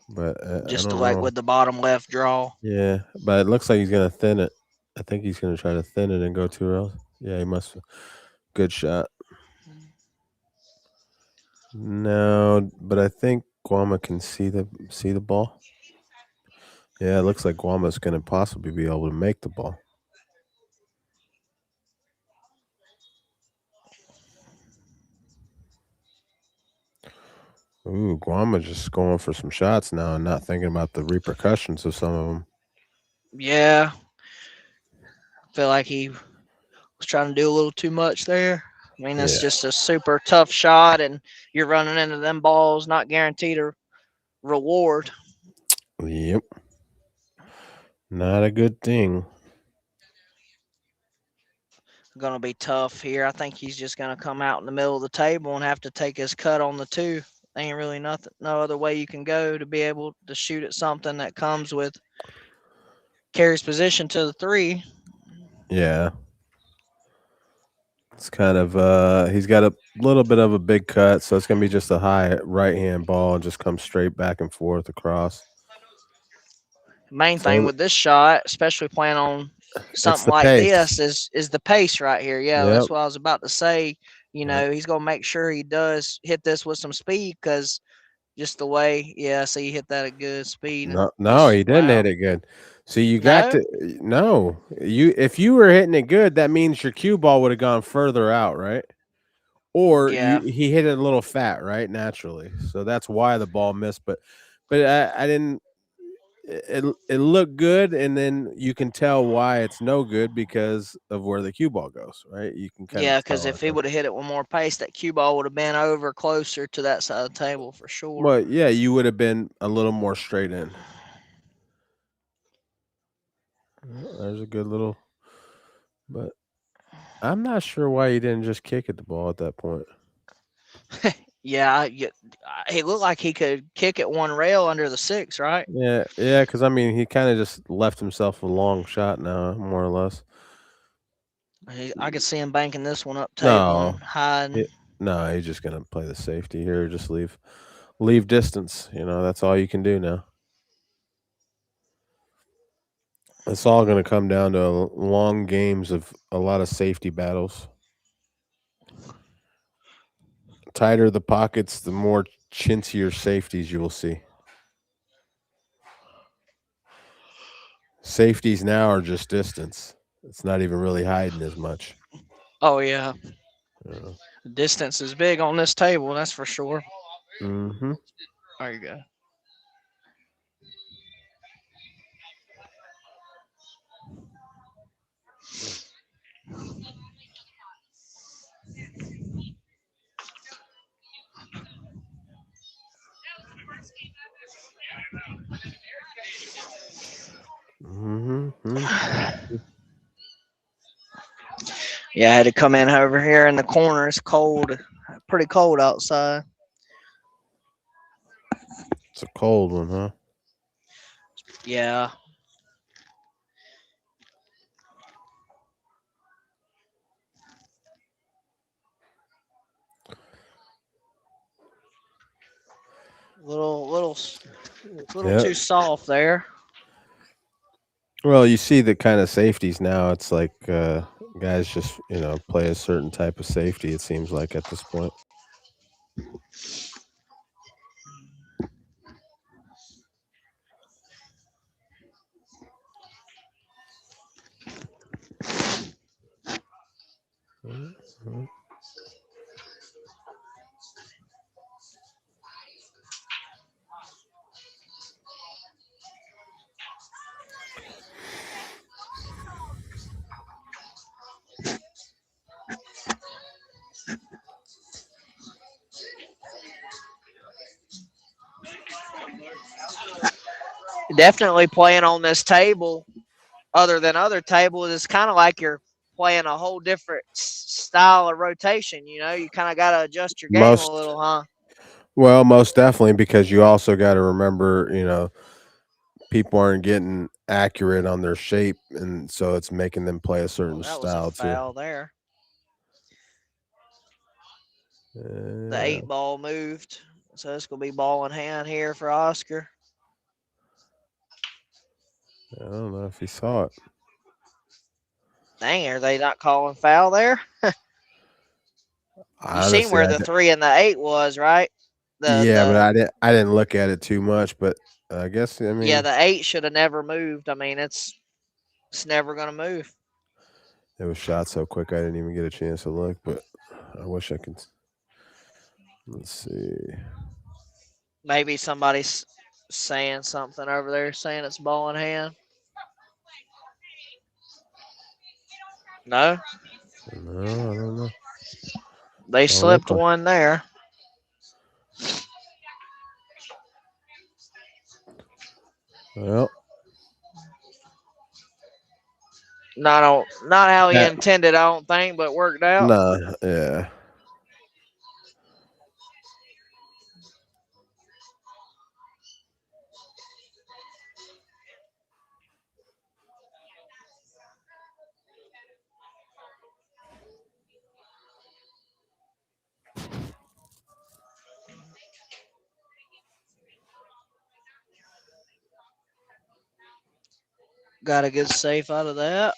but Just I don't like know. with the bottom left draw. Yeah, but it looks like he's gonna thin it. I think he's gonna try to thin it and go 2 rails. Yeah, he must. Good shot. No, but I think Guama can see the ball. Yeah, it looks like Guama's gonna possibly be able to make the ball. Ooh, Guama just going for some shots now and not thinking about the repercussions of some of them. Yeah. I feel like he was trying to do a little too much there. I mean, it's just a super tough shot, and you're running into them balls, not guaranteed a reward. Yep. Not a good thing. Going to be tough here. I think he's just going to come out in the middle of the table and have to take his cut on the 2. Ain't really no other way you can go to be able to shoot at something that comes with carries position to the 3. Yeah. It's kind of he's got a little bit of a big cut, so it's gonna be just a high right hand ball and just come straight back and forth across. Main thing with this shot, especially playing on something like pace. this, is the pace right here. Yeah, Yep. that's what I was about to say. He's gonna make sure he does hit this with some speed, because just the way, see, he hit that at good speed. No, he didn't hit it good. See, you got to if you were hitting it good, that means your cue ball would have gone further out, right? Or he hit it a little fat, right? Naturally. So that's why the ball missed. But I didn't. It looked good, and then you can tell why it's no good because of where the cue ball goes, right? You can kind of because if he would have hit it with more pace, that cue ball would have been over closer to that side of the table for sure. Well, yeah, you would have been a little more straight in. There's a good little, but I'm not sure why he didn't just kick at the ball at that point. Yeah, he looked like he could kick at one rail under the 6, right? Yeah, because I mean, he kind of just left himself a long shot now, more or less. I could see him banking this one up table No, and hiding. no, he's just gonna play the safety here. Just leave distance. That's all you can do now. It's all going to come down to long games of a lot of safety battles. Tighter the pockets, the more chintzier safeties you will see. Safeties now are just distance. It's not even really hiding as much. Oh yeah, Yeah. distance is big on this table. That's for sure. Mm-hmm. There you go. Mm-hmm. Yeah, I had to come in over here in the corner. It's cold, pretty cold outside. It's a cold one, huh? Yeah. Little Yep. too soft there. Well, you see the kind of safeties now. It's like guys just play a certain type of safety. It seems like at this point. Mm-hmm. Definitely playing on this table, other than other tables, it's kind of like you're playing a whole different style of rotation. You kind of got to adjust your game a little, huh? Well, most definitely, because you also got to remember, people aren't getting accurate on their shape, and so it's making them play a certain That was a style foul too. there. The I 8 ball moved, so it's gonna be ball in hand here for Oscar. don't know if he saw it. Dang, are they not calling foul there? You seen Honestly, where the 3 and the 8 was, right? yeah, but I didn't look at it too much. But I guess yeah, the 8 should have never moved. I mean, it's never gonna move. it was shot so quick I didn't even get a chance to look. But I wish I could. Let's see. Maybe somebody's saying something over there, saying it's ball in hand. No, No, I don't know. they Don't look slipped like. one there. Well, Not how he that, intended, I don't think, but worked out. nah, yeah. Got a good safe out of that.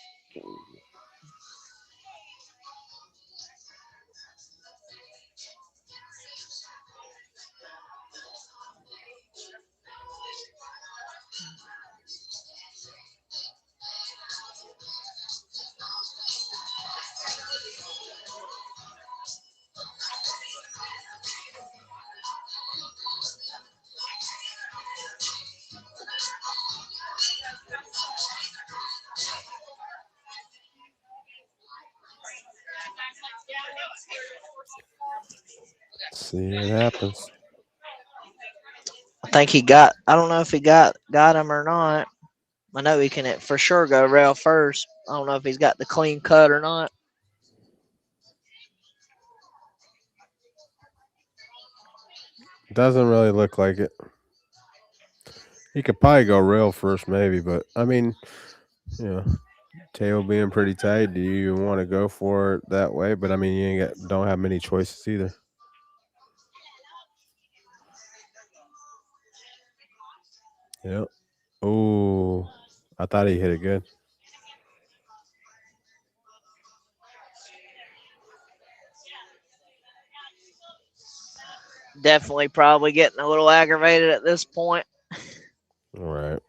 Let's see what happens. I think I don't know if he got him or not. I know he can for sure go rail first. I don't know if he's got the clean cut or not. Doesn't really look like it. He could probably go rail first, maybe, but I mean, you know, table being pretty tight. Do you want to go for it that way? But I mean, don't have many choices either. Yep. Oh, I thought he hit it good. Definitely probably getting a little aggravated at this point. All right.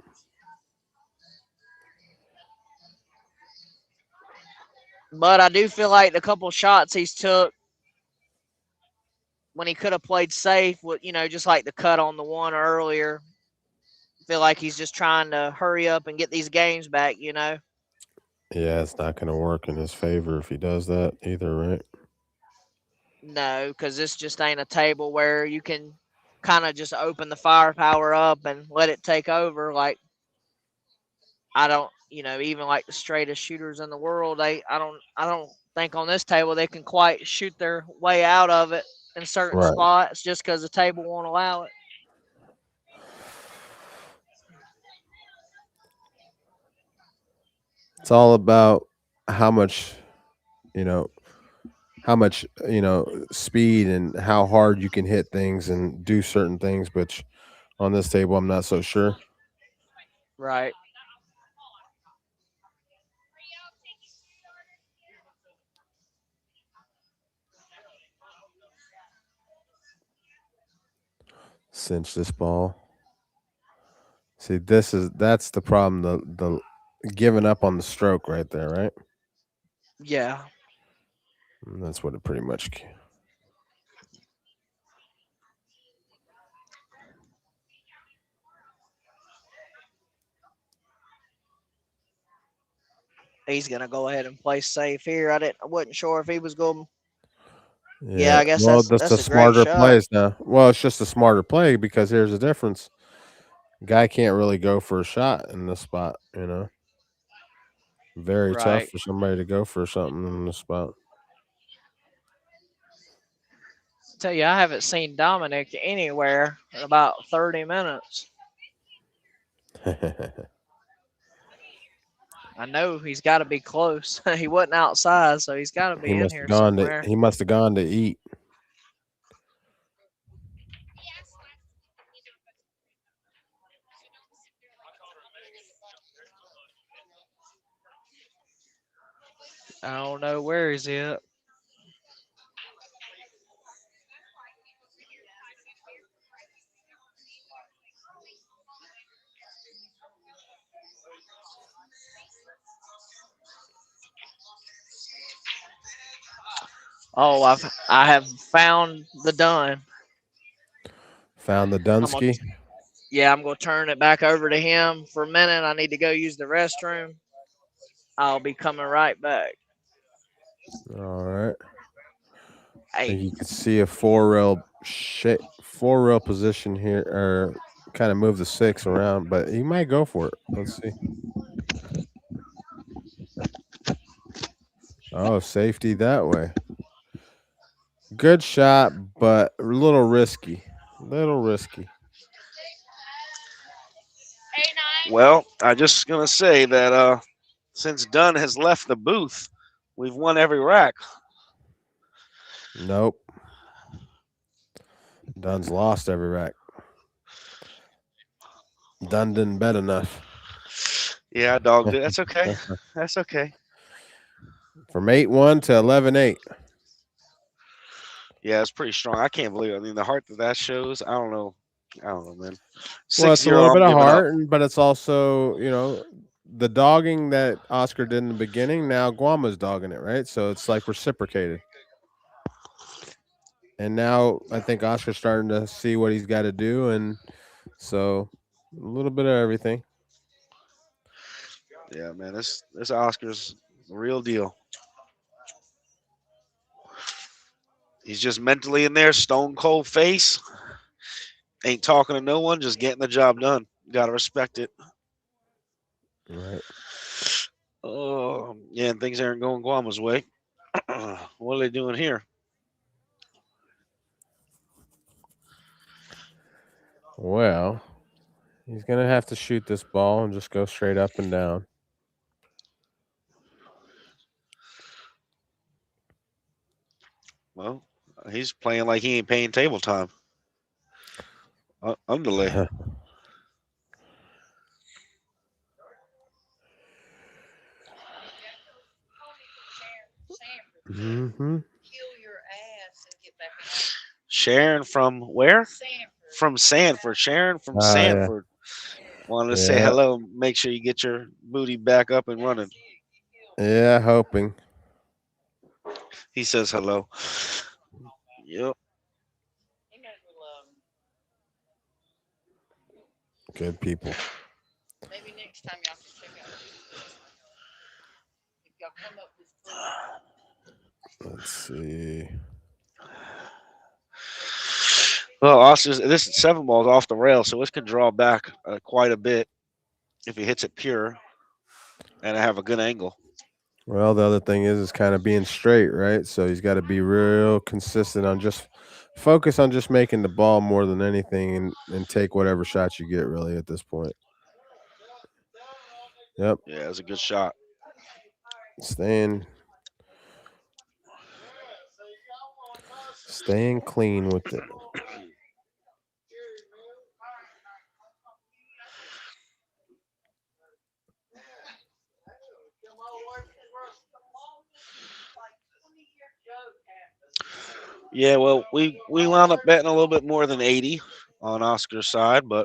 But I do feel like the couple shots he's took when he could have played safe with, just like the cut on the one earlier. I feel like he's just trying to hurry up and get these games back, Yeah, it's not going to work in his favor if he does that either, right? No, because this just ain't a table where you can kind of just open the firepower up and let it take over. Like, I don't, even like the straightest shooters in the world, I don't think on this table they can quite shoot their way out of it in certain Right. spots just because the table won't allow it. It's all about how much, speed and how hard you can hit things and do certain things. But on this table, I'm not so sure. Right. Cinch this ball. See, that's the problem. The giving up on the stroke right there, right? Yeah. And that's what it pretty much. He's gonna go ahead and play safe here. I wasn't sure if he was going. Yeah, I guess well, that's a a great smarter shot. plays now. Well, it's just a smarter play because here's the difference. Guy can't really go for a shot in this spot, Very tough Right. for somebody to go for something in this spot. Tell you, I haven't seen Dominic anywhere in about 30 minutes. I know he's got to be close. He wasn't outside, so he's got to be in here somewhere. He must have gone to eat. I don't know where he's at. Oh, I have found the done. Found the Dunsky. Yeah, I'm gonna turn it back over to him for a minute. I need to go use the restroom. I'll be coming right back. All right. I Hey, think you can see a four rail position here, or kind of move the 6 around, but he might go for it. Let's see. Oh, safety that way. Good shot, but a little risky. Well, I just gonna say that since Dunn has left the booth, we've won every rack. Nope. Dunn's lost every rack. Dunn didn't bet enough. Yeah, I dogged it. That's okay. That's okay. From 8-1 to 11-8. Yeah, it's pretty strong. I can't believe it. I mean, the heart that shows, I don't know, man. 6-0, Well, it's a little bit of I'm giving up. heart, but it's also, the dogging that Oscar did in the beginning. Now Guama's dogging it, right? So it's like reciprocated. And now I think Oscar's starting to see what he's got to do, and so a little bit of everything. Yeah, man, this Oscar's the real deal. He's just mentally in there, stone cold face. Ain't talking to no one, just getting the job done. Gotta respect it. Right. Oh, yeah, and things aren't going Guama's way. What are they doing here? Well, he's going to have to shoot this ball and just go straight up and down. Well, he's playing like he ain't paying table time. Underlay. Mm-hmm. Sharon from where? From Sanford. Sharon from Yeah. Sanford. Wanted to say hello. Make sure you get your booty back up and running. Yeah, hoping. He says hello. Yep. Good people. Maybe next time y'all can check out. If y'all come up this Let's see. Well, Austin's this 7 ball's off the rail, so this can draw back quite a bit if he hits it pure and have a good angle. Well, the other thing is kind of being straight, right? So he's got to be real consistent on just focus on just making the ball more than anything and take whatever shots you get really at this point. Yep. Yeah, it's a good shot. Staying clean with it. Yeah, well, we wound up betting a little bit more than 80 on Oscar's side, but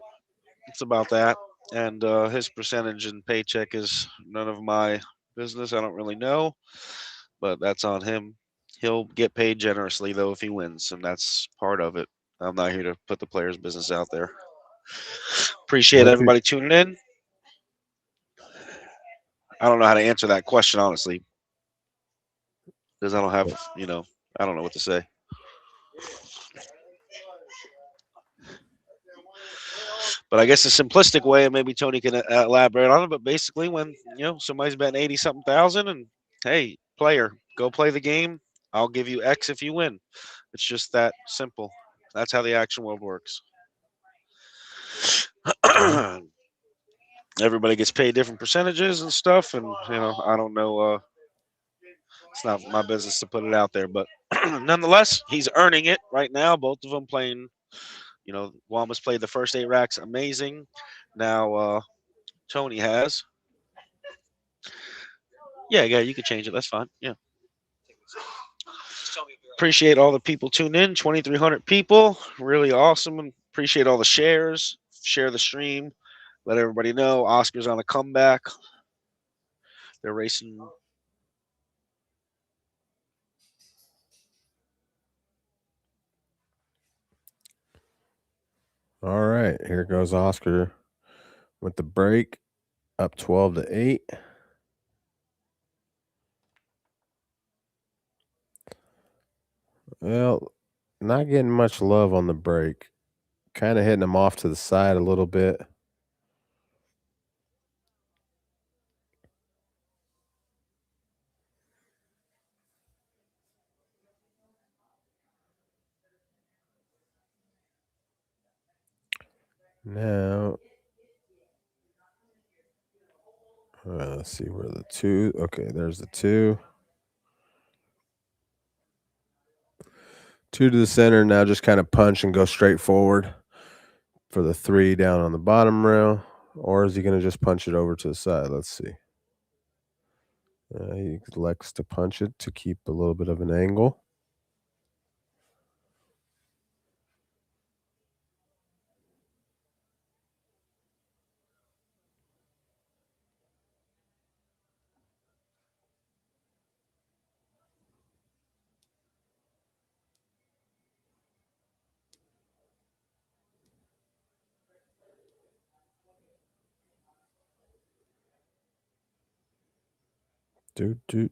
it's about that. And his percentage and paycheck is none of my business. I don't really know, but that's on him. He'll get paid generously, though, if he wins, and that's part of it. I'm not here to put the player's business out there. Appreciate everybody tuning in. I don't know how to answer that question, honestly, because I don't have, I don't know what to say. But I guess a simplistic way, and maybe Tony can elaborate on it, but basically when, somebody's betting 80-something thousand and, hey, player, go play the game. I'll give you X if you win. It's just that simple. That's how the action world works. Everybody gets paid different percentages and stuff, and, I don't know. It's not my business to put it out there, but nonetheless, he's earning it right now. Both of them playing, Guama's played the first 8 racks amazing. Now Tony has. Yeah, you can change it. That's fine. Yeah. Appreciate all the people tuned in. 2,300 people. Really awesome. And appreciate all the shares. Share the stream. Let everybody know Oscar's on a comeback. They're racing. All right, here goes Oscar with the break, up 12-8. Well, not getting much love on the break. Kind of hitting him off to the side a little bit. Now, let's see where the 2. Okay, there's the 2. 2 to the center. Now just kind of punch and go straight forward for the 3 down on the bottom rail. Or is he going to just punch it over to the side? Let's see. He elects to punch it to keep a little bit of an angle. Dude.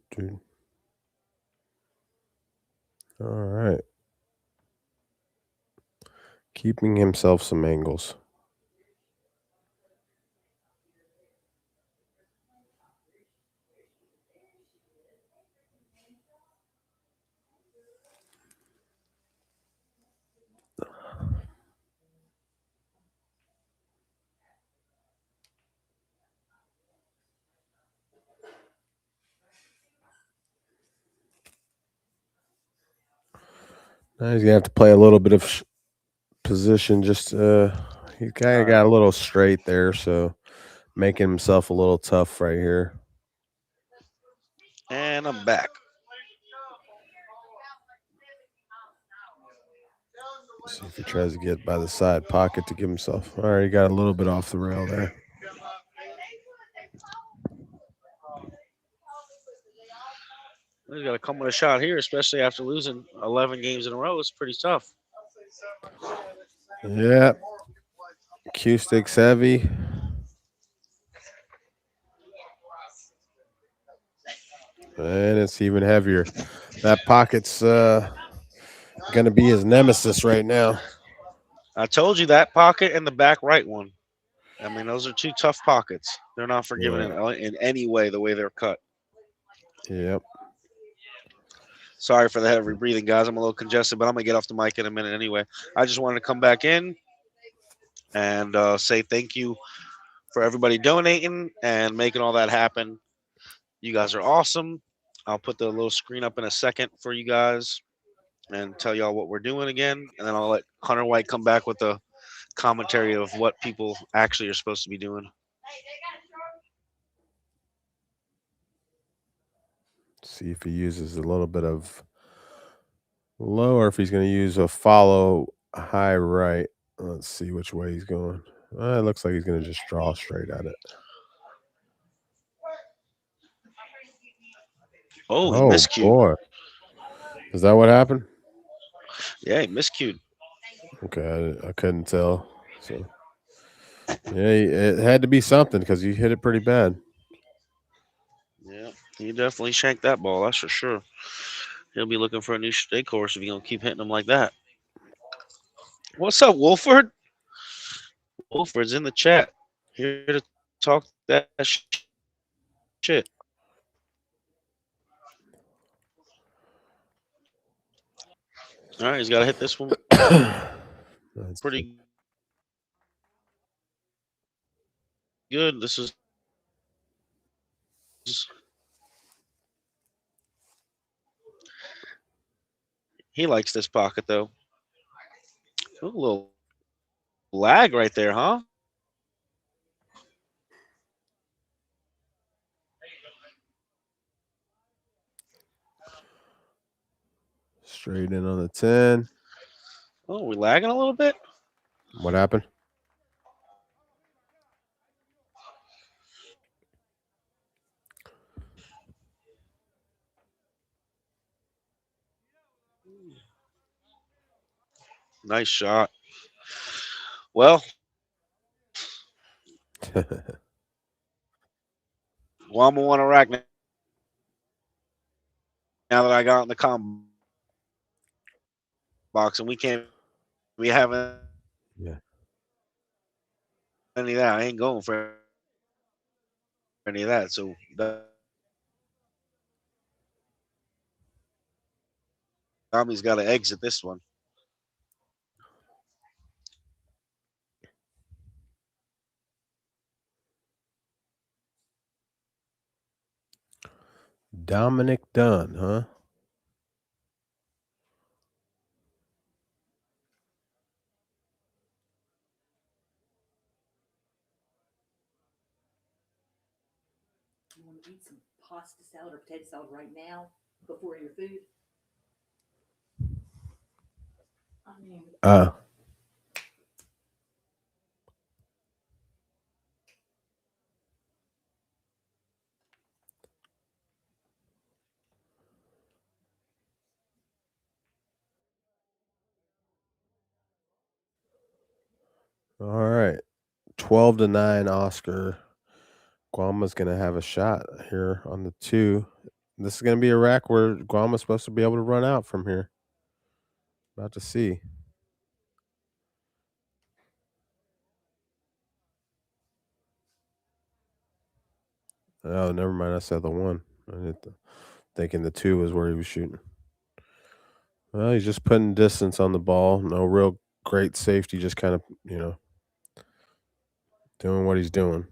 All right. Keeping himself some angles. Now he's gonna have to play a little bit of position. Just he kind of got a little straight there, so making himself a little tough right here. And I'm back. See if he tries to get by the side pocket to give himself. All right, he got a little bit off the rail there. He's got to come with a shot here, especially after losing 11 games in a row. It's pretty tough. Yeah. Cue sticks heavy. And it's even heavier. That pocket's going to be his nemesis right now. I told you that pocket and the back right one. I mean, those are two tough pockets. They're not forgiven in any way, the way they're cut. Yep. Sorry for the heavy breathing, guys. I'm a little congested, but I'm going to get off the mic in a minute anyway. I just wanted to come back in and say thank you for everybody donating and making all that happen. You guys are awesome. I'll put the little screen up in a second for you guys and tell y'all what we're doing again. And then I'll let Hunter White come back with the commentary of what people actually are supposed to be doing. See if he uses a little bit of low or if he's going to use a follow high right. Let's see which way he's going. It looks like he's going to just draw straight at it. Oh, he miscued. Boy. Is that what happened? Yeah, he miscued. Okay, I couldn't tell. So, yeah, it had to be something because you hit it pretty bad. Yeah, he definitely shanked that ball, that's for sure. He'll be looking for a new stay course if you're going to keep hitting him like that. What's up, Wolford? Wolford's in the chat. Here to talk that shit. All right, he's got to hit this one. Pretty good. This is he likes this pocket though. A little lag right there, huh? Straight in on the 10. Oh, we're lagging a little bit. What happened? Nice shot. Well, Guama won a rack now that I got in the combo box, and we can't be having any of that. I ain't going for any of that. So Tommy's got to exit this one. Dominic Dunn, huh? You want to eat some pasta salad or potato salad right now before your food? I mean, all right. 12-9 Oscar. Guama's going to have a shot here on the 2. This is going to be a rack where Guama's supposed to be able to run out from here. About to see. Oh, never mind. I said the 1. Thinking the 2 was where he was shooting. Well, he's just putting distance on the ball. No real great safety. Just kind of, doing what he's doing.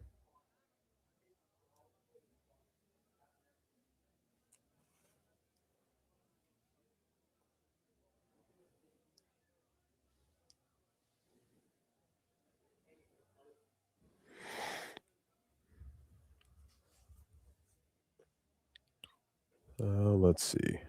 Let's see.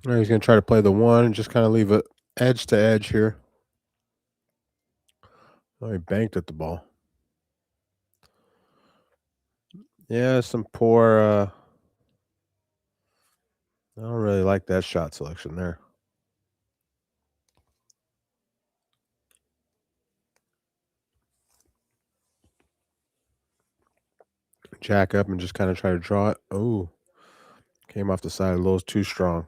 All right, he's going to try to play the 1 and just kind of leave it edge to edge here. Oh, he banked at the ball. Yeah, some poor. I don't really like that shot selection there. Jack up and just kind of try to draw it. Oh, came off the side a little too strong.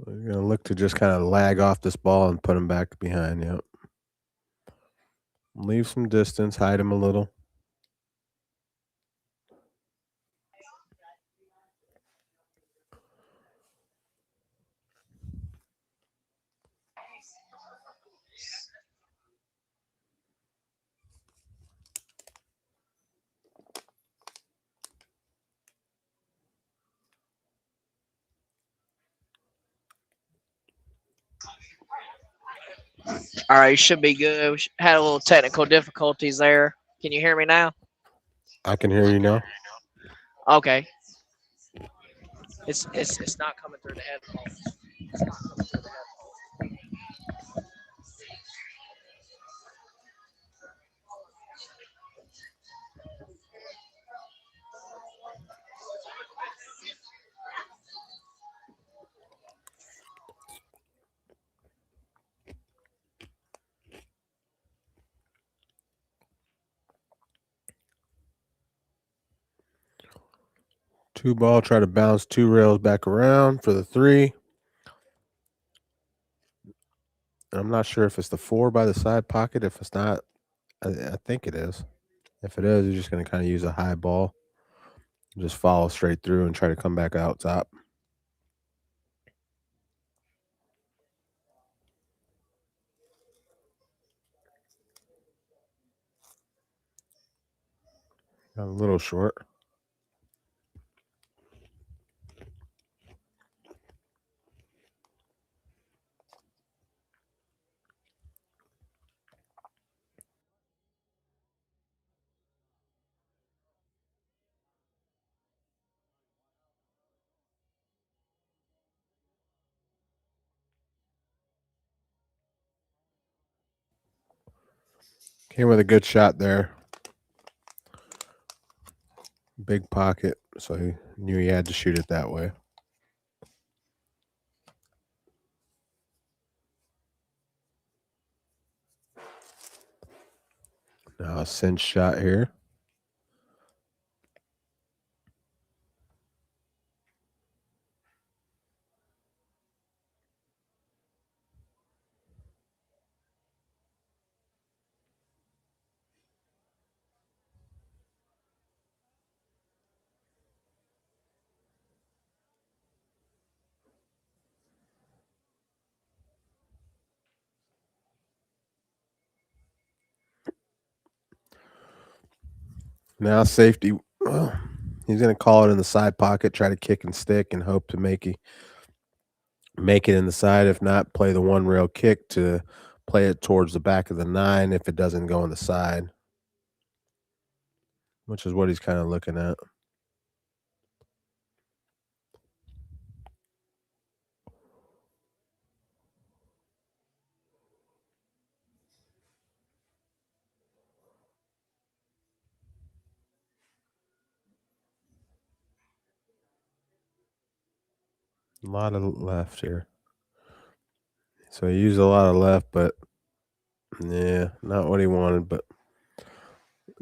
We're going to look to just kind of lag off this ball and put him back behind. Yep. Leave some distance, hide him a little. All right, should be good. We had a little technical difficulties there. Can you hear me now? I can hear you now. Okay. It's not coming through the headphones. It's not coming through the headphones. Two ball, try to bounce 2 rails back around for the 3. I'm not sure if it's the 4 by the side pocket. If it's not, I think it is. If it is, you're just going to kind of use a high ball. Just follow straight through and try to come back out top. Got a little short. Came with a good shot there. Big pocket, so he knew he had to shoot it that way. Now a cinch shot here. Now safety. He's going to call it in the side pocket, try to kick and stick, and hope to make it in the side. If not, play the 1 rail kick to play it towards the back of the 9 if it doesn't go on the side, which is what he's kind of looking at. A lot of left here. So he used a lot of left, but yeah, not what he wanted, but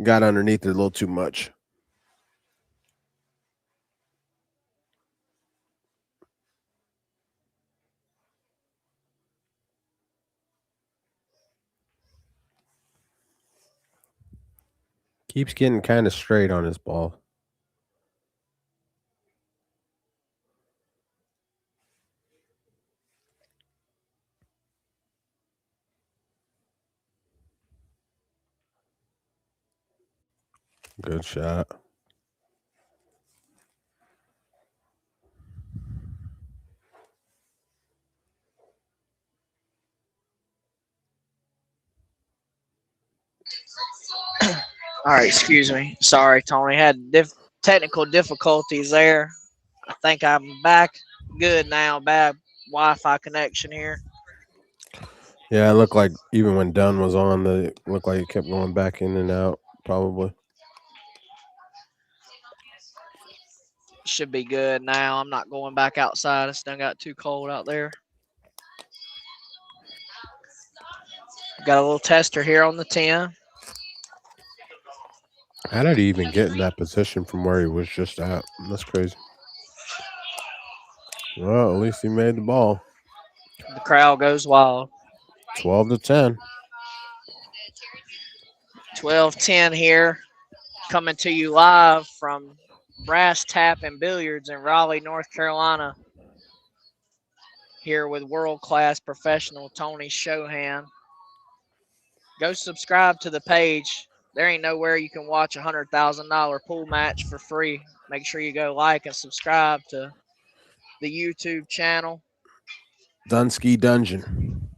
got underneath it a little too much. Keeps getting kind of straight on his ball. Good shot. All right, excuse me. Sorry, Tony. Had technical difficulties there. I think I'm back good now. Bad Wi-Fi connection here. Yeah, it looked like even when Dunn was on, it looked like it kept going back in and out, probably. Should be good now. I'm not going back outside. It's done got too cold out there. Got a little tester here on the 10. How did he even get in that position from where he was just at? That's crazy. Well, at least he made the ball. The crowd goes wild. 12-10. 12-10 here. Coming to you live from Brass Tap and Billiards in Raleigh, North Carolina. Here with world-class professional Tony Shohan. Go subscribe to the page. There ain't nowhere you can watch a $100,000 pool match for free. Make sure you go like and subscribe to the YouTube channel. Dunsky Dungeon.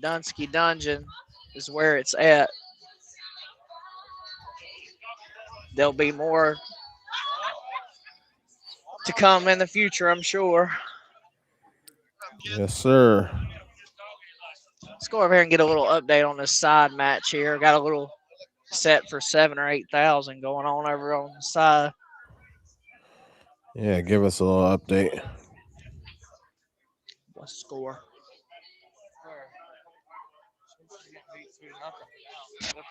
Dunsky Dungeon is where it's at. There'll be more to come in the future, I'm sure. Yes, sir. Let's go over here and get a little update on this side match here. Got a little set for 7,000 or 8,000 going on over on the side. Yeah, give us a little update. What's the score? They're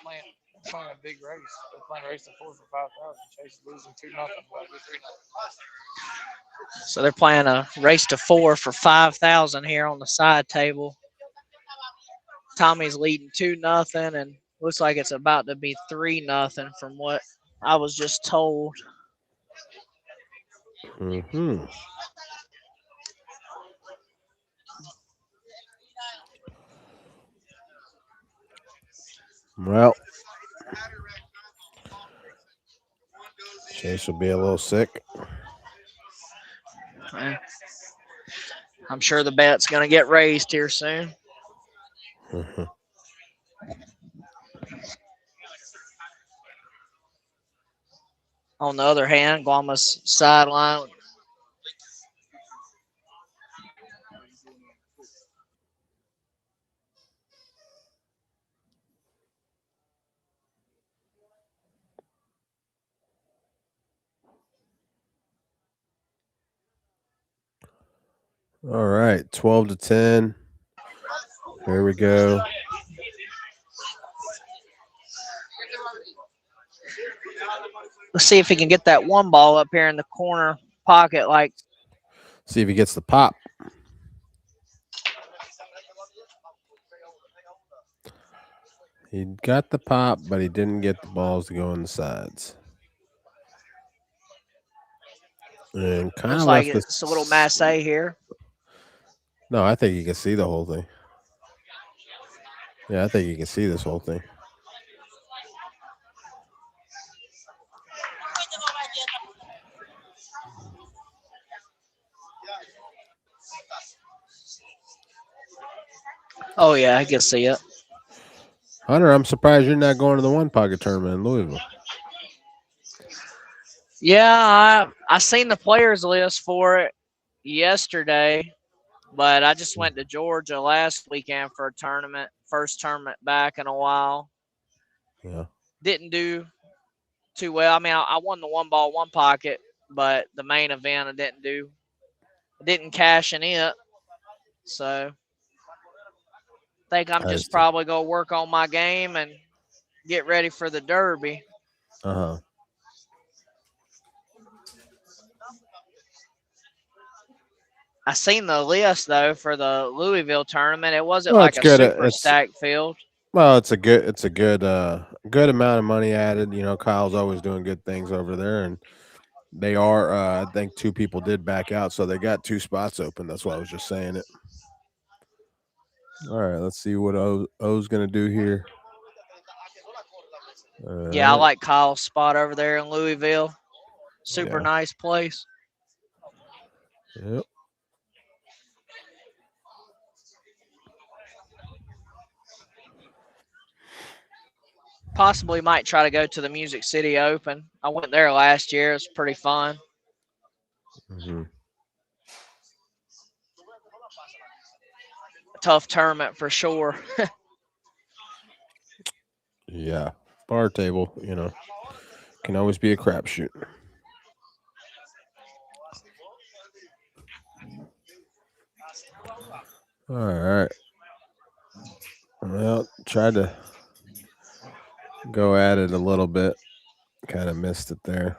playing a big race. They're playing a race to 4 for 5,000. Chase is losing 2-0. So they're playing a race to 4 for 5,000 here on the side table. Tommy's leading 2-0, and looks like it's about to be 3-0 from what I was just told. Mm-hmm. Well, Chase will be a little sick. I'm sure the bet's going to get raised here soon. Mm-hmm. On the other hand, Guama's sideline. All right, 12-10. Here we go. Let's see if he can get that one ball up here in the corner pocket. Like, see if he gets the pop. He got the pop, but he didn't get the balls to go on the sides. And kind looks of like left it's a little masse here. No, I think you can see the whole thing. Yeah, I think you can see this whole thing. Oh yeah, I can see it. Hunter, I'm surprised you're not going to the one pocket tournament in Louisville. Yeah, I seen the players list for it yesterday, but I just went to Georgia last weekend for a tournament, first tournament back in a while. Yeah. Didn't do too well. I mean, I won the one ball, one pocket, but the main event I didn't cash in it. So I think I'm I just see. probably gonna work on my game and get ready for the Derby. Uh-huh. I seen the list though for the Louisville tournament. It wasn't Well, like it's a good. super stacked field. Well, it's a good amount of money added. You know, Kyle's always doing good things over there, and they are. I think 2 people did back out, so they got 2 spots open. That's why I was just saying it. All right, let's see what O's gonna do here. Yeah, I All right. like Kyle's spot over there in Louisville. Super Yeah. nice place. Yep. Possibly might try to go to the Music City Open. I went there last year. It's pretty fun. Mm-hmm. Tough tournament for sure. Yeah. Bar table, you know, can always be a crapshoot. All right. Well, tried to go at it a little bit. Kind of missed it there.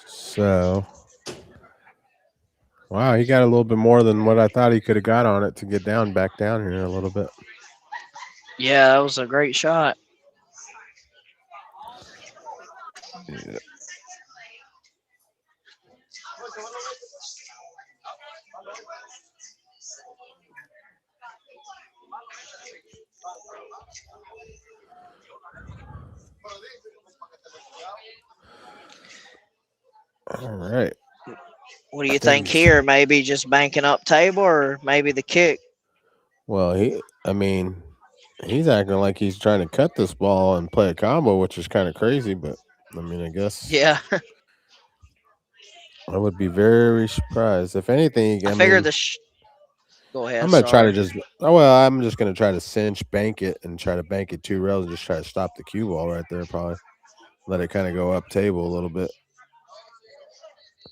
So, wow, he got a little bit more than what I thought he could have got on it to get back down here a little bit. Yeah, that was a great shot. Yeah. All right. What do you think here? Maybe just banking up table or maybe the kick? Well, he's acting like he's trying to cut this ball and play a combo, which is kind of crazy, but I mean, I guess. Yeah. I would be very surprised. If anything, I figure go ahead. I'm gonna try to Sorry. I'm just gonna try to cinch bank it and try to bank it 2 rails and just try to stop the cue ball right there, probably. Let it kind of go up table a little bit.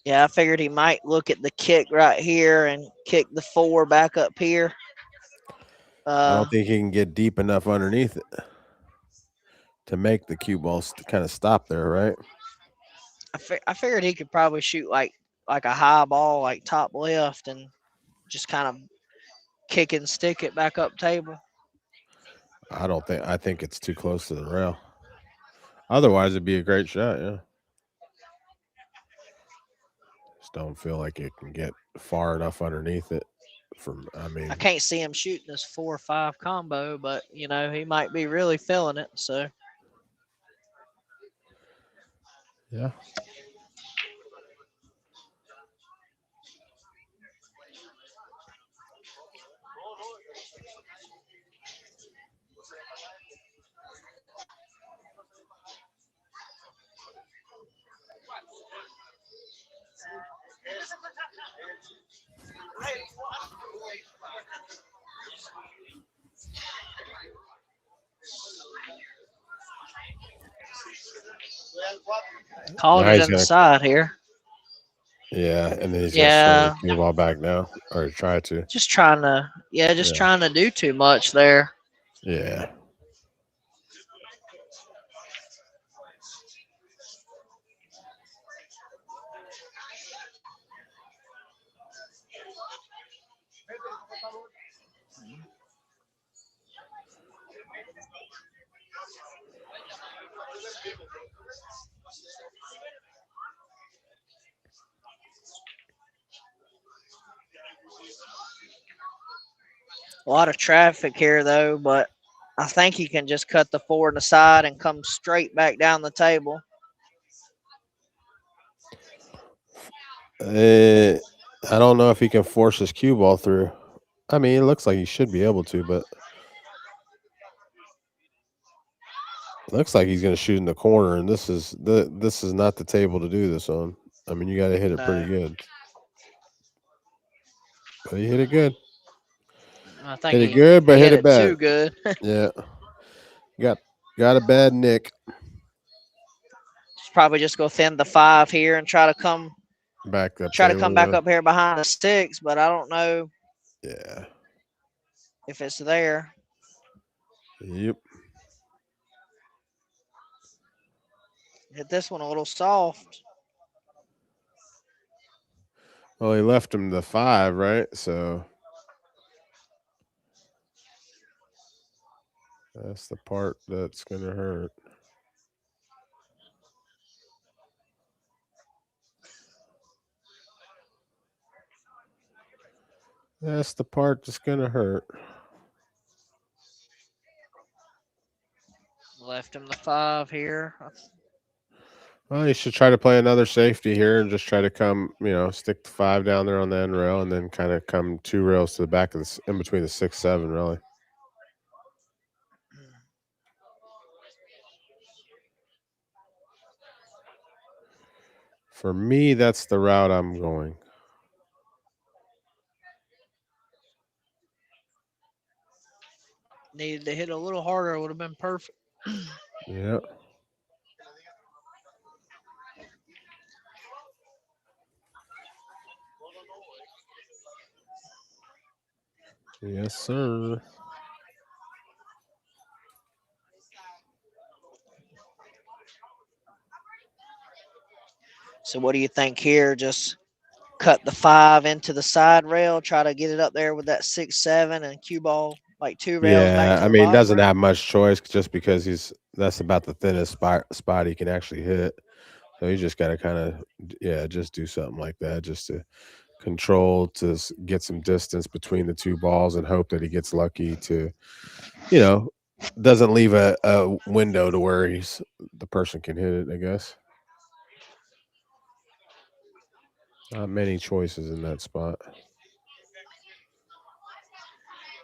Yeah, I figured he might look at the kick right here and kick the 4 back up here. I don't think he can get deep enough underneath it to make the cue ball kind of stop there, right? I figured he could probably shoot like a high ball, like top left, and just kind of kick and stick it back up table. I think it's too close to the rail. Otherwise, it'd be a great shot, yeah. Just don't feel like it can get far enough underneath it. I can't see him shooting this 4-5 combo, but you know he might be really feeling it. So yeah. called it inside here. Yeah, and then he's gonna swing the cue ball back now, or try to. Just trying to, trying to do too much there. Yeah. A lot of traffic here though, but I think he can just cut the 4 in the side and come straight back down the table. I don't know if he can force his cue ball through. I mean, it looks like he should be able to, but looks like he's going to shoot in the corner, and this is not the table to do this on. I mean, you got to hit it pretty good. But he hit it good. I think Hit it good, but he hit it bad. too good. Yeah, got a bad nick. Probably just go thin the 5 here and try to come back up. Try to come back up here behind the 6, but I don't know. Yeah. If it's there. Yep. Hit this one a little soft. Well, he left him the 5, right? So that's the part that's going to hurt. That's the part that's going to hurt. Left him the 5 here. Well, you should try to play another safety here and just try to come, stick the 5 down there on the end rail and then kind of come 2 rails to the back of this, in between the 6, 7, really. For me, that's the route I'm going. Needed to hit a little harder. It would have been perfect. Yeah. Yes, sir. So what do you think here? Just cut the 5 into the side rail, try to get it up there with that 6, 7, and cue ball like 2 rails back to I the mean, bottom doesn't rail. have much choice just because that's about the thinnest spot he can actually hit. So you just got to kind of, just do something like that just to control, to get some distance between the 2 balls and hope that he gets lucky to, doesn't leave a window to where the person can hit it, I guess. Not many choices in that spot.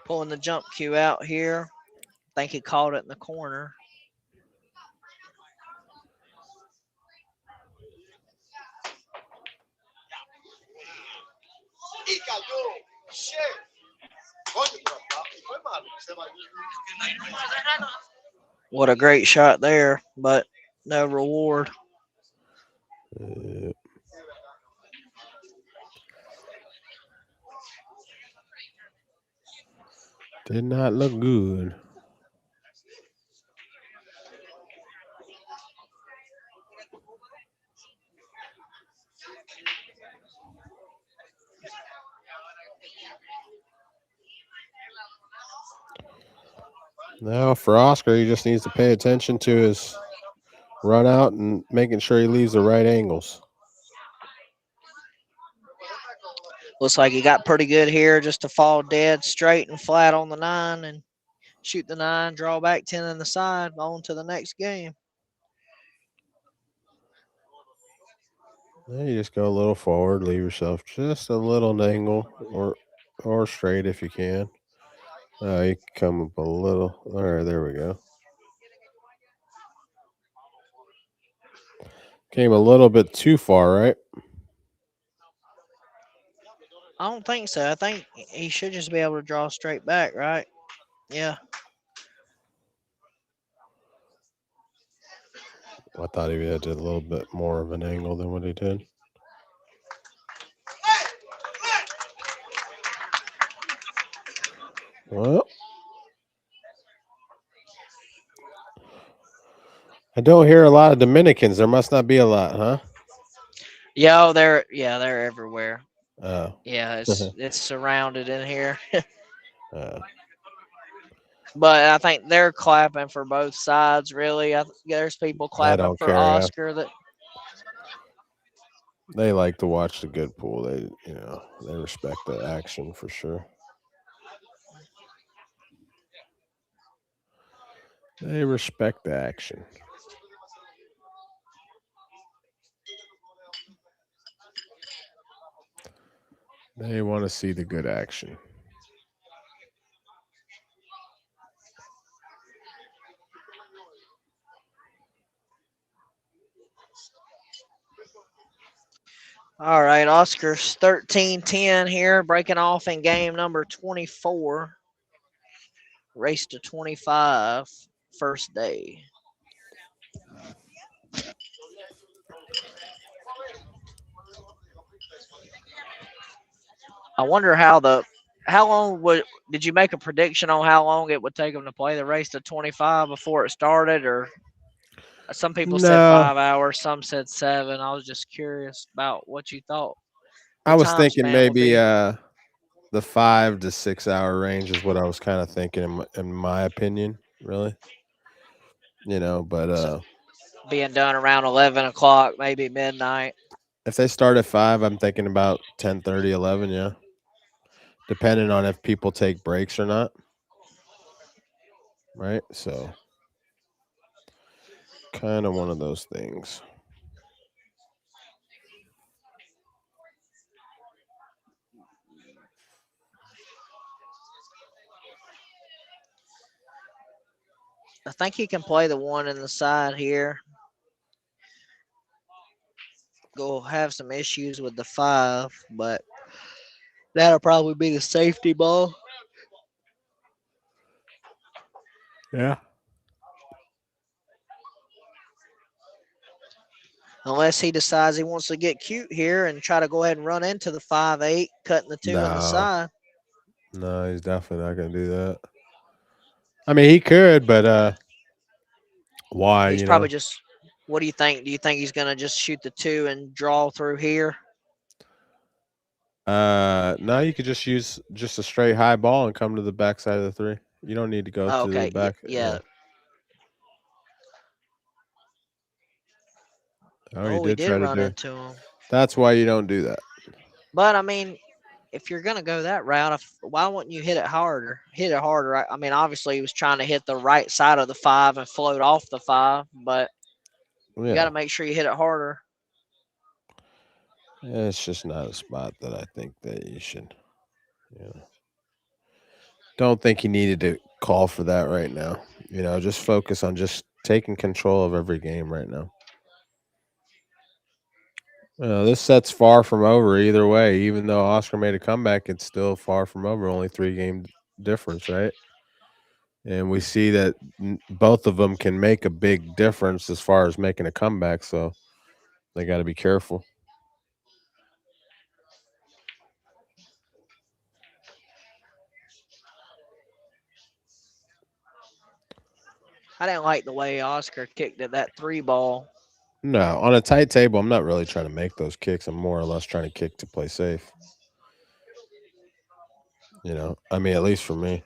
Pulling the jump cue out here. I think he caught it in the corner. What a great shot there, but no reward. Did not look good. Now for Oscar, he just needs to pay attention to his run out and making sure he leaves the right angles. Looks like he got pretty good here just to fall dead straight and flat on the 9 and shoot the 9, draw back 10 in the side, on to the next game. Then you just go a little forward, leave yourself just a little angle or straight if you can. You can come up a little. All right, there we go. Came a little bit too far, right? I don't think so. I think he should just be able to draw straight back, right? Yeah. I thought he had a little bit more of an angle than what he did. Well, I don't hear a lot of Dominicans. There must not be a lot, huh? Yeah, they're everywhere. Oh. Yeah, it's surrounded in here. But I think they're clapping for both sides, really. There's people clapping for Oscar that they like to watch the good pool. They respect the action for sure. They respect the action. They want to see the good action. All right, Oscar's 13-10 here, breaking off in game number 24. Race to 25, first day. I wonder how long did you make a prediction on how long it would take them to play the race to 25 before it started, or some people said No, 5 hours, some said 7. I was just curious about what you thought I the was time thinking span would maybe be. the 5 to 6 hour range is what I was kind of thinking in my opinion, really. But So being done around 11 o'clock, maybe midnight. if they start at 5, I'm thinking about 10:30, 11, yeah. Depending on if people take breaks or not. Right? So kind of one of those things. I think he can play the one in the side here. Go have some issues with the 5, but that'll probably be the safety ball. Yeah. Unless he decides he wants to get cute here and try to go ahead and run into the 5-8, cutting the 2 in the side. No, he's definitely not going to do that. I mean, he could, but why, He's probably just. What do you think? Do you think he's gonna just shoot the 2 and draw through here? No, you could just use just a straight high ball and come to the backside of the 3. You don't need to go Oh, to the okay. back. Yeah. Oh, he He did did try to run do it. into him. That's why you don't do that. But I mean, if you're gonna go that route, why wouldn't you hit it harder? Hit it harder. I mean, obviously he was trying to hit the right side of the 5 and float off the 5, but you got to make sure you hit it harder. It's just not a spot that I think that you should. Don't think you needed to call for that right now. Just focus on just taking control of every game right now. This set's far from over either way. Even though Oscar made a comeback, it's still far from over. Only 3-game difference, right? And we see that both of them can make a big difference as far as making a comeback. So they got to be careful. I didn't like the way Oscar kicked at that 3 ball. No, on a tight table, I'm not really trying to make those kicks. I'm more or less trying to kick to play safe. I mean, at least for me.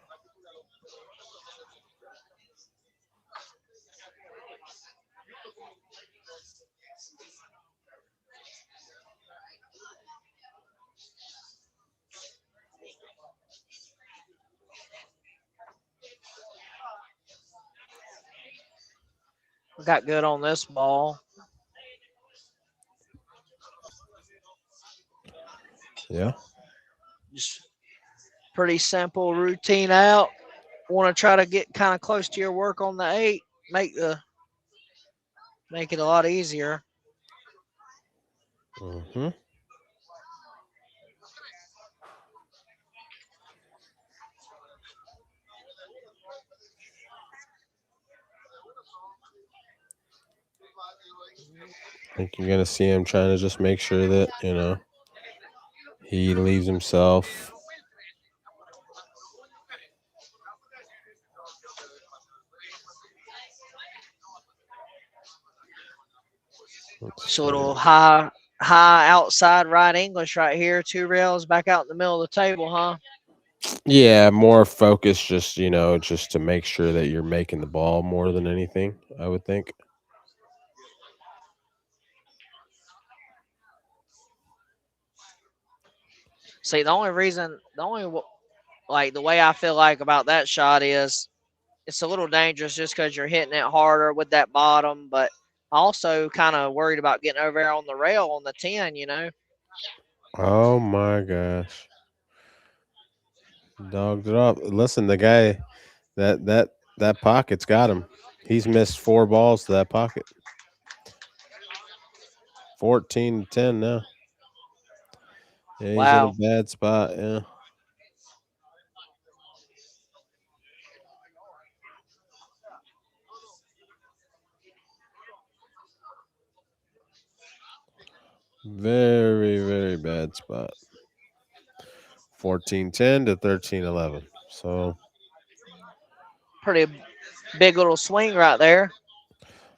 Got good on this ball. Yeah. Just pretty simple routine out. Want to try to get kind of close to your work on the 8. Make it a lot easier. Mm-hmm. I think you're gonna see him trying to just make sure that he leaves himself. So it'll high outside right English right here. 2 rails back out in the middle of the table, huh? Yeah, more focus, just just to make sure that you're making the ball more than anything, I would think. See, the only like the way I feel like about that shot is it's a little dangerous just because you're hitting it harder with that bottom, but also kind of worried about getting over there on the rail on the 10, you know. Oh my gosh. Dogged it up. Listen, the guy that pocket's got him. He's missed 4 balls to that pocket. 14-10 now. Yeah, he's in a Wow. bad spot. Yeah. Very, very bad spot. 14-10 to 13-11. So Pretty big little swing right there.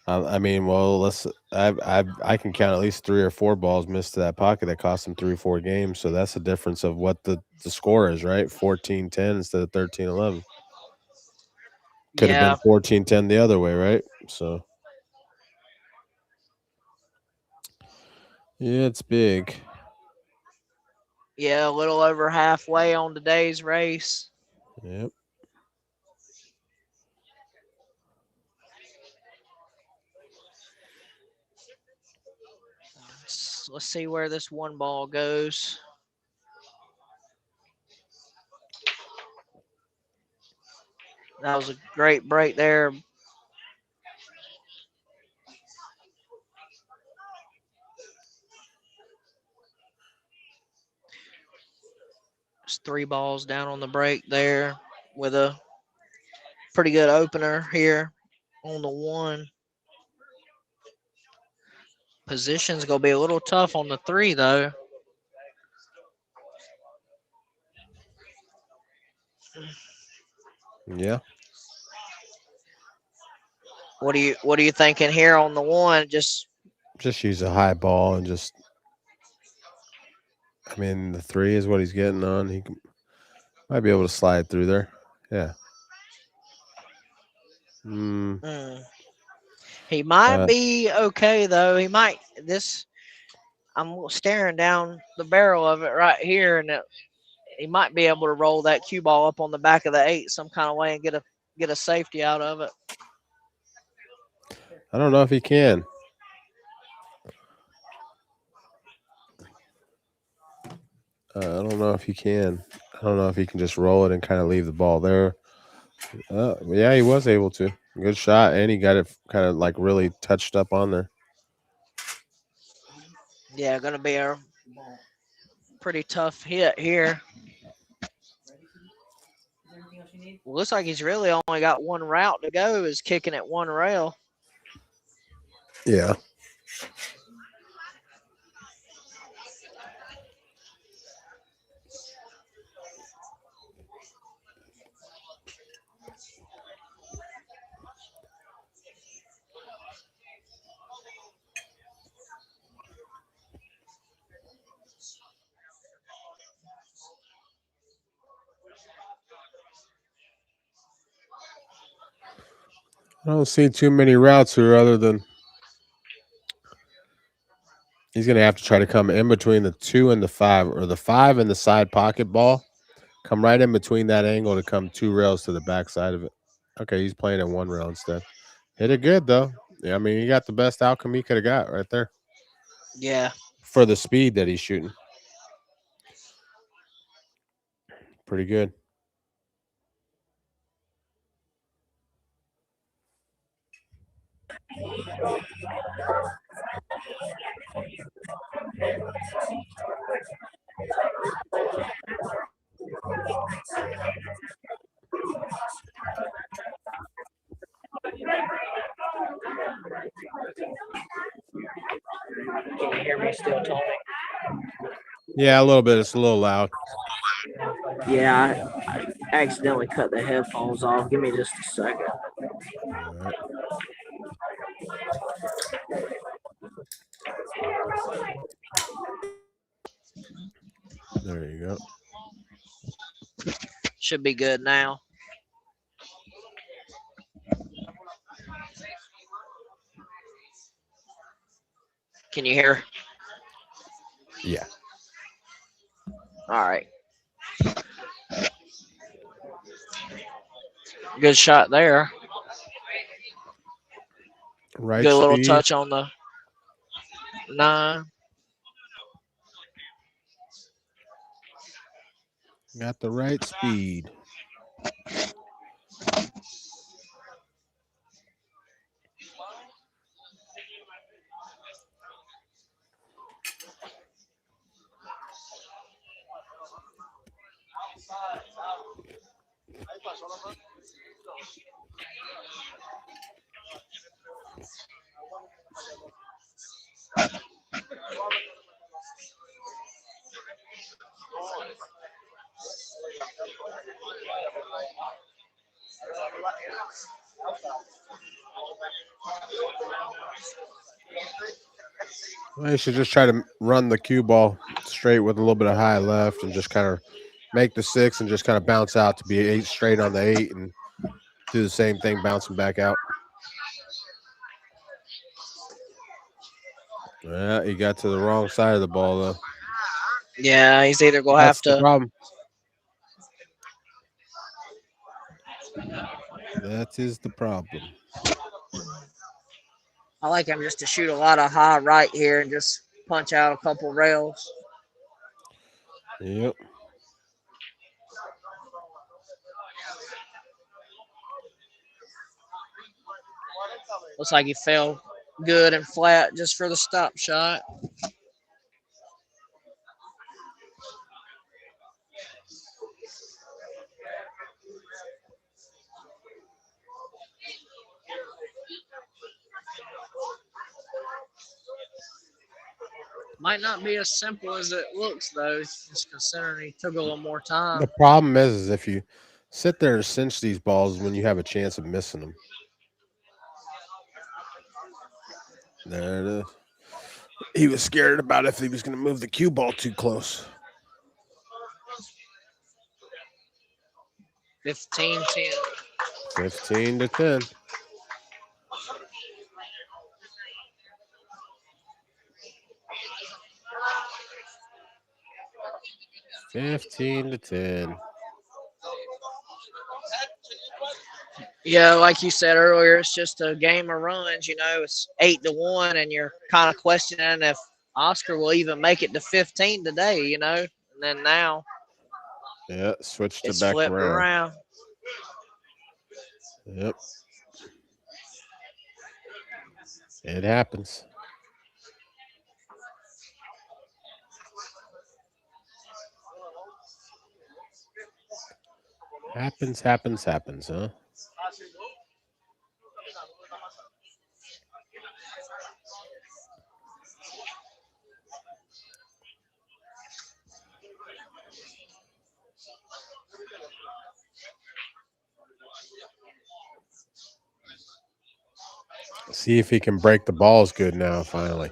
I mean, well, I can count at least 3 or 4 balls missed to that pocket that cost him 3 or 4 games. So that's the difference of what the score is, right? 14-10 instead of 13-11. Could have been Yeah. 14-10 the other way, right? So yeah, it's big. Yeah, a little over halfway on today's race. Yep. Let's see where this one ball goes. That was a great break there. It's 3 balls down on the break there with a pretty good opener here on the 1. Position's going to be a little tough on the 3, though. Yeah. What are you thinking here on the 1? Just use a high ball and just. I mean, the 3 is what he's getting on. He might be able to slide through there. Yeah. He might be okay though. He might I'm staring down the barrel of it right here, and he might be able to roll that cue ball up on the back of the 8 some kind of way and get a safety out of it. I don't know if he can. I don't know if he can. I don't know if he can just roll it and kind of leave the ball there. Yeah, he was able to. Good shot, and he got it kind of like really touched up on there. Yeah, gonna be a pretty tough hit here. Looks like he's really only got 1 route to go, is kicking at 1 rail. Yeah. I don't see too many routes here other than he's going to have to try to come in between the 2 and the 5, or the 5 and the side pocket ball. Come right in between that angle to come 2 rails to the back side of it. Okay, he's playing at 1 rail instead. Hit it good, though. Yeah, I mean, he got the best outcome he could have got right there. Yeah. For the speed that he's shooting. Pretty good. Can you hear me still, Tony? Yeah, a little bit. It's a little loud. Yeah, I accidentally cut the headphones off. Give me just a second. All right. There you go. Should be good now. Can you hear? Yeah. All right. Good shot there. Right Good little speed. touch on the 9. Got the right speed. They should just try to run the cue ball straight with a little bit of high left and just kind of make the 6 and just kind of bounce out to be 8 straight on the 8 and do the same thing, bouncing back out. Yeah, he got to the wrong side of the ball, though. Yeah, he's either going to have That's the to. problem. That is the problem. I like him just to shoot a lot of high right here and just punch out a couple rails. Yep. Looks like he fell good and flat just for the stop shot. Might not be as simple as it looks, though, just considering he took a little more time. The problem is if you sit there and cinch these balls when you have a chance of missing them. There it is. He was scared about if he was going to move the cue ball too close. 15-10. 15-10. Yeah, like you said earlier, it's just a game of runs. You know, it's 8-1, and you're kind of questioning if Oscar will even make it to 15 today. You know, and then now, Yeah, switched it it's back flipped around. Yep. It happens. Happens, huh? See if he can break the balls good now, finally.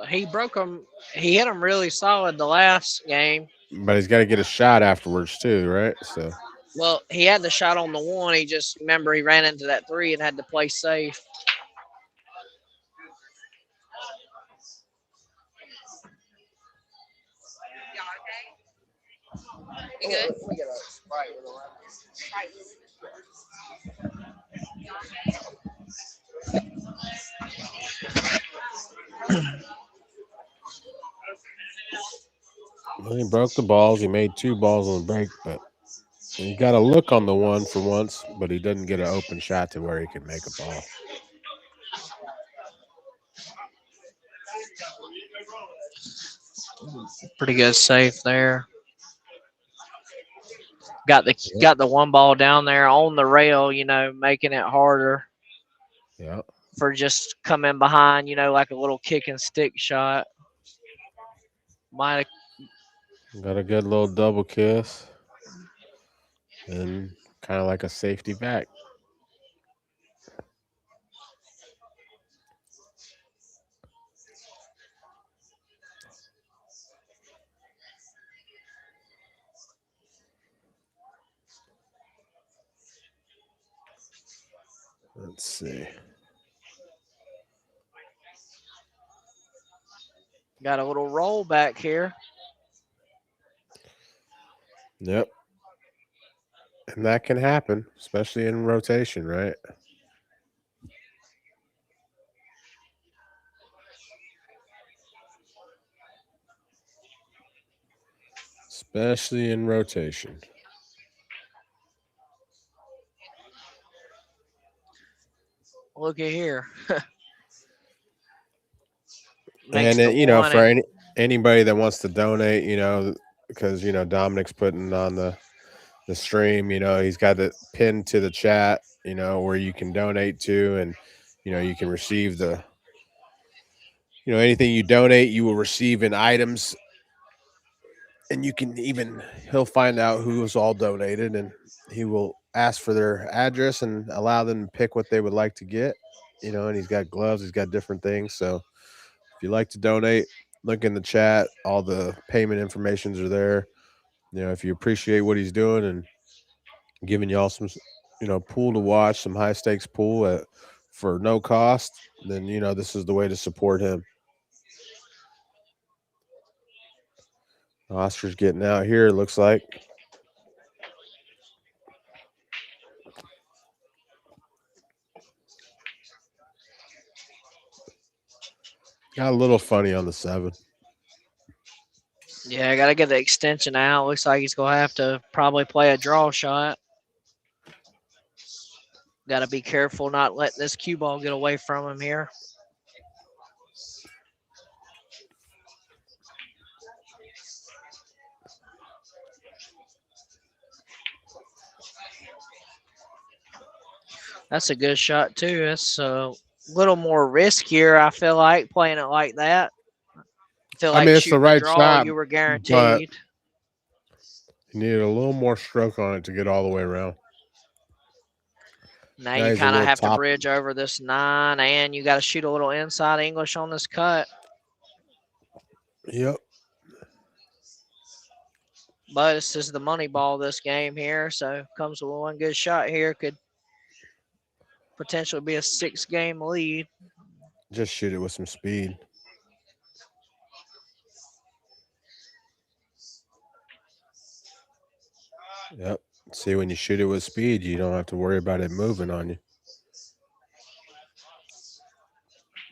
He broke them. He hit them really solid the last game. But he's got to get a shot afterwards, too, right? So. Well, he had the shot on the 1. He just, remember, he ran into that 3 and had to play safe. You good? Let me get a Sprite. Well, he broke the balls. He made 2 balls on the break, but he got a look on the 1 for once, but he didn't get an open shot to where he could make a ball. Pretty good save there. Got the 1 ball down there on the rail, you know, making it harder. Yeah. For just coming behind, you know, like a little kick and stick shot. Might have got a good little double kiss. And kind of like a safety back. Let's see. Got a little roll back here. Yep. And that can happen, especially in rotation, right? Especially in rotation. Look at here. And for anybody that wants to donate, because Dominic's putting on the stream, he's got it pinned to the chat, where you can donate to, and you can receive anything you donate, you will receive in items, and he'll find out who's all donated, and he will ask for their address and allow them to pick what they would like to get, and he's got gloves, he's got different things. So if you like to donate, look in the chat, all the payment informations are there. If you appreciate what he's doing and giving y'all some pool to watch, some high stakes pool for no cost, then this is the way to support him. Oscar's getting out here, it looks like. Got a little funny on the 7. Yeah, I got to get the extension out. Looks like he's going to have to probably play a draw shot. Got to be careful not letting this cue ball get away from him here. That's a good shot, too. That's a little more riskier, I feel like, playing it like that. I feel like it's the right draw, shot, you were guaranteed. but you needed a little more stroke on it to get all the way around. Now you kind of have to bridge over this 9, and you got to shoot a little inside English on this cut. Yep. But this is the money ball this game here, so comes with one good shot here. Could potentially be a 6-game lead. Just shoot it with some speed. Yep. See, when you shoot it with speed, you don't have to worry about it moving on you.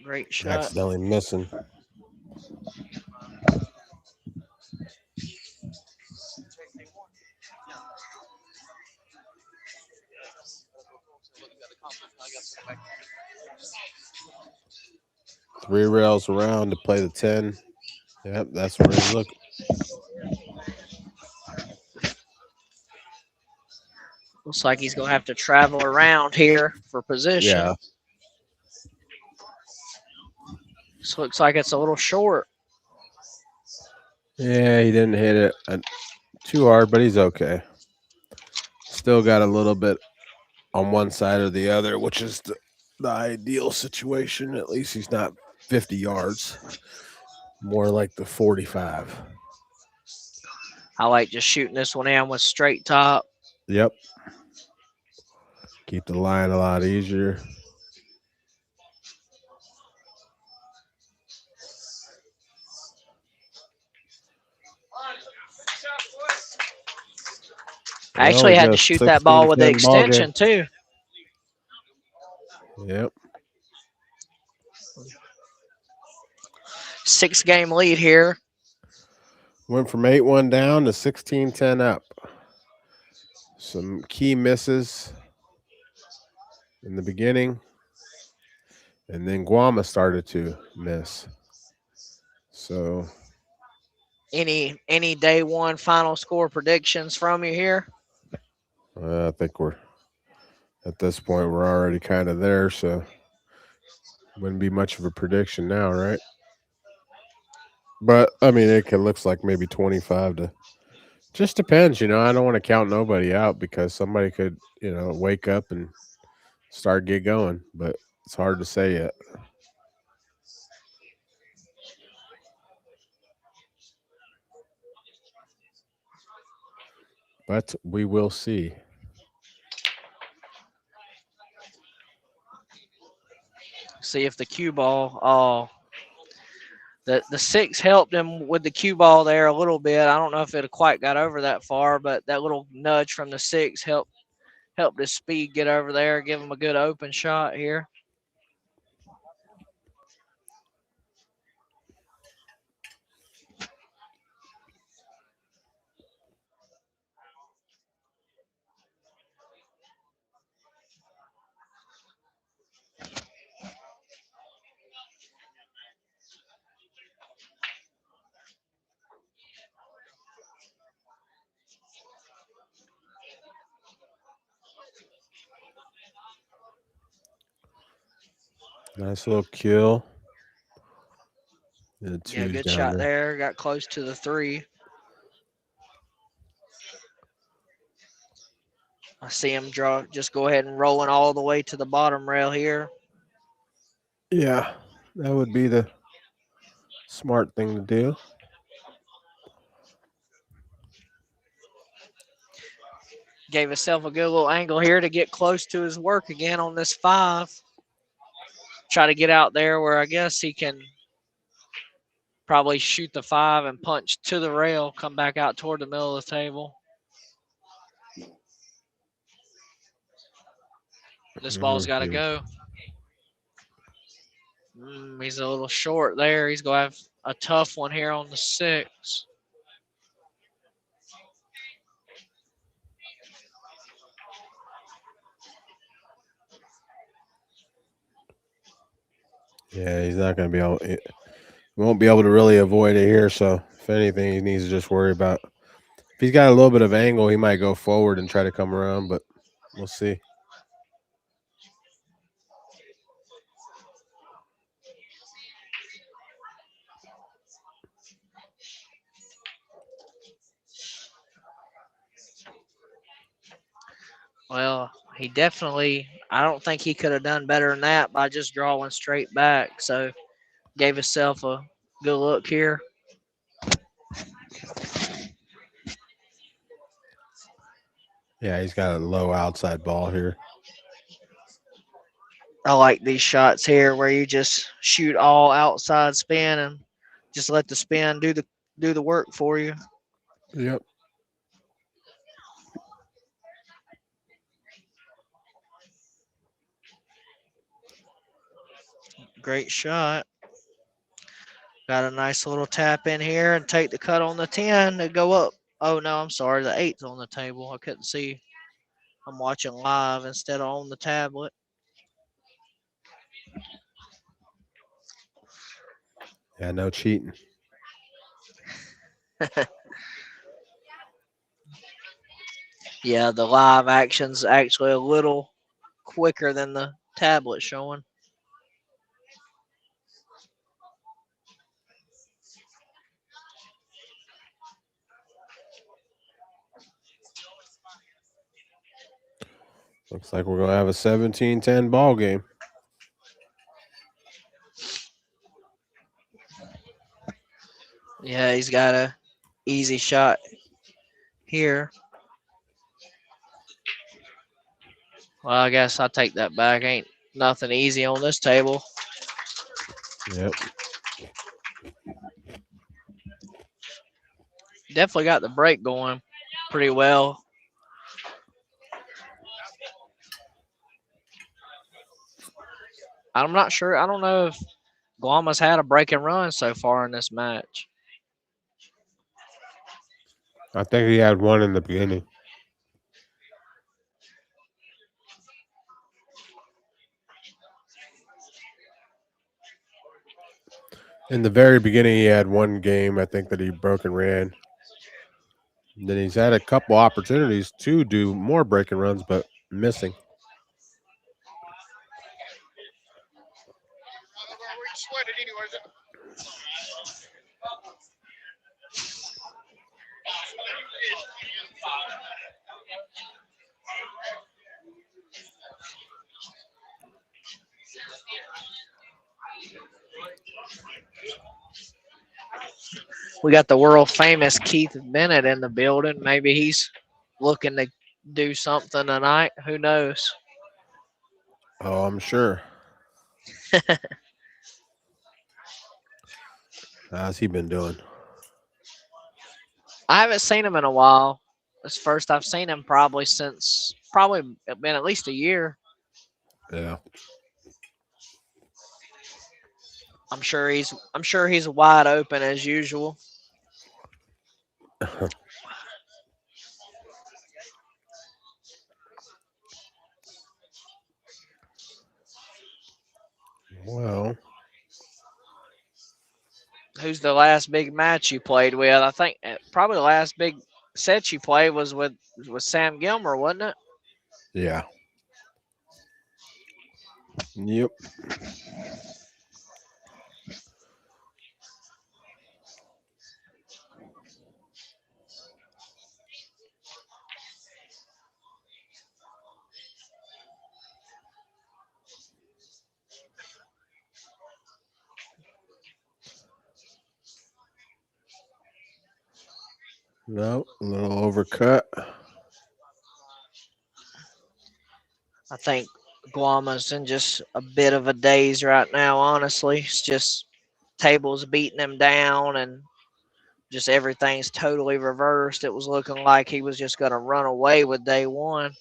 Great shot. Accidentally missing. Three rails around to play the 10. Yep, that's where he's looking. Looks like he's going to have to travel around here for position. Yeah. This looks like it's a little short. Yeah, he didn't hit it too hard, but he's okay. Still got a little bit on one side or the other, which is the ideal situation. At least he's not 50 yards. More like the 45. I like just shooting this one in with straight top. Yep. Keep the line a lot easier. I actually had to shoot that ball with the extension too. Yep. 6-game lead here. Went from 8-1 down to 16-10 up. Some key misses in the beginning, and then Guama started to miss. So, any day one final score predictions from you here? I think we're at this point we're already kind of there, so wouldn't be much of a prediction now, right? But I mean, it looks like maybe 25 to. Just depends, I don't want to count nobody out because somebody could, wake up and get going, but it's hard to say yet. But we will see. See if the cue ball. The 6 helped him with the cue ball there a little bit. I don't know if it quite got over that far, but that little nudge from the 6 helped helped his speed get over there, give him a good open shot here. Nice little kill. The Yeah, two's good down shot there. there. Got close to the 3. I see him just go ahead and rolling all the way to the bottom rail here. Yeah, that would be the smart thing to do. Gave himself a good little angle here to get close to his work again on this 5. Try to get out there where I guess he can probably shoot the 5 and punch to the rail, come back out toward the middle of the table. This ball's got to go. He's a little short there. He's going to have a tough one here on the 6. Yeah, he's not going to be able. He won't be able to really avoid it here. So, if anything, he needs to just worry about. If he's got a little bit of angle, he might go forward and try to come around, but we'll see. Well, he definitely, I don't think he could have done better than that by just drawing straight back. So, gave himself a good look here. Yeah, he's got a low outside ball here. I like these shots here where you just shoot all outside spin and just let the spin do the work for you. Yep. Great shot. Got a nice little tap in here and take the cut on the 10 to go up. Oh, no, I'm sorry. The 8's on the table. I couldn't see. I'm watching live instead of on the tablet. Yeah, no cheating. Yeah, the live action's actually a little quicker than the tablet showing. Looks like we're going to have a 17-10 ball game. Yeah, he's got a easy shot here. Well, I guess I'll take that back. Ain't nothing easy on this table. Yep. Definitely got the break going pretty well. I'm not sure. I don't know if Guama's had a break and run so far in this match. I think he had one in the beginning. In the very beginning, he had one game, I think, that he broke and ran. And then he's had a couple opportunities to do more break and runs, but missing. We got the world famous Keith Bennett in the building. Maybe he's looking to do something tonight. Who knows? Oh, I'm sure. How's he been doing? I haven't seen him in a while. It's first I've seen him probably since probably been at least a year. Yeah. I'm sure he's wide open as usual. Well, Who's the last big match you played with? I think probably the last big set you played was with Sam Gilmer, wasn't it? yeah. Yep. No, a little overcut. I think Guama's in just a bit of a daze right now, honestly. It's just tables beating him down and just everything's totally reversed. It was looking like he was just going to run away with day one.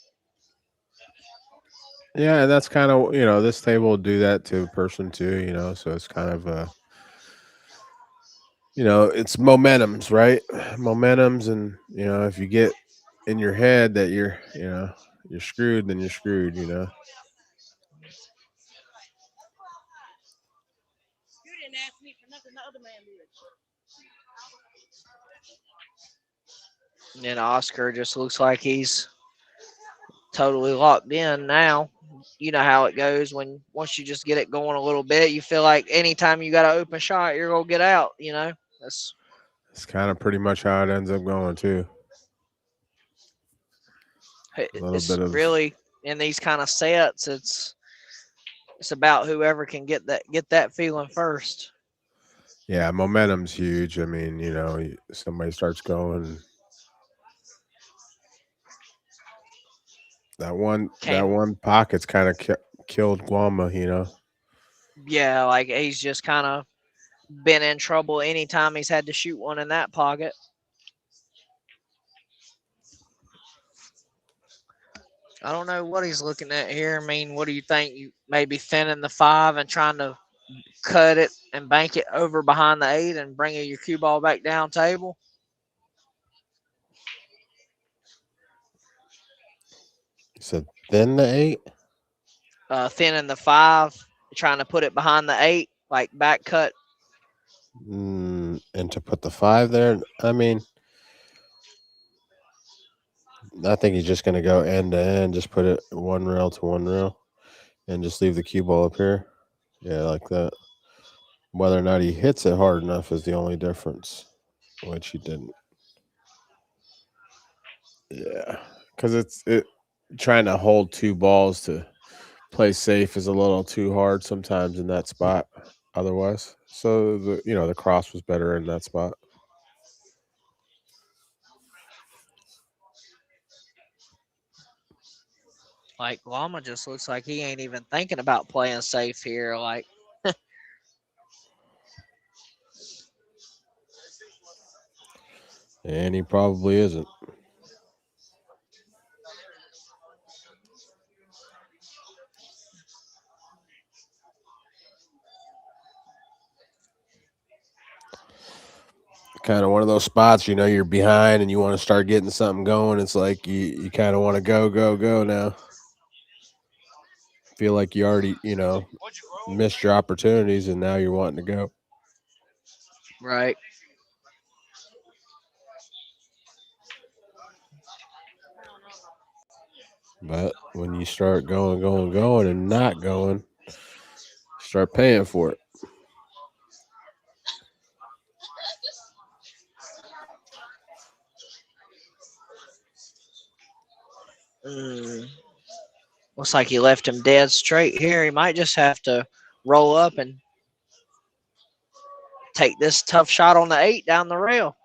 Yeah, and that's kind of, this table will do that to a person too, so it's kind of it's momentums, right? Momentums, and if you get in your head that you're screwed, then you're screwed. You didn't ask me for nothing. The other man did. And Oscar just looks like he's totally locked in now. You know how it goes once you just get it going a little bit, you feel like anytime you got an open shot, you're gonna get out. That's kind of pretty much how it ends up going too. It's really in these kind of sets. It's about whoever can get that feeling first. Yeah, momentum's huge. I mean, somebody starts going. That one pocket's kind of killed Guama. Yeah, like he's just kind of been in trouble anytime he's had to shoot one in that pocket. I don't know what he's looking at here. I mean, what do you think? You maybe thinning the 5 and trying to cut it and bank it over behind the 8 and bringing your cue ball back down table? You said thin the 8? Thinning the 5, trying to put it behind the 8, like back cut. And to put the 5 there, I mean, I think he's just going to go end to end, just put it one rail to one rail, and just leave the cue ball up here. Yeah, like that. Whether or not he hits it hard enough is the only difference, which he didn't. Yeah, because it trying to hold 2 balls to play safe is a little too hard sometimes in that spot. Otherwise, so the cross was better in that spot. Like Guama just looks like he ain't even thinking about playing safe here. Like, and he probably isn't. Kind of one of those spots, you're behind and you want to start getting something going. It's like you kind of want to go now. Feel like you already, missed your opportunities and now you're wanting to go. right. But when you start going and not going, start paying for it. Looks like he left him dead straight here. He might just have to roll up and take this tough shot on the 8 down the rail.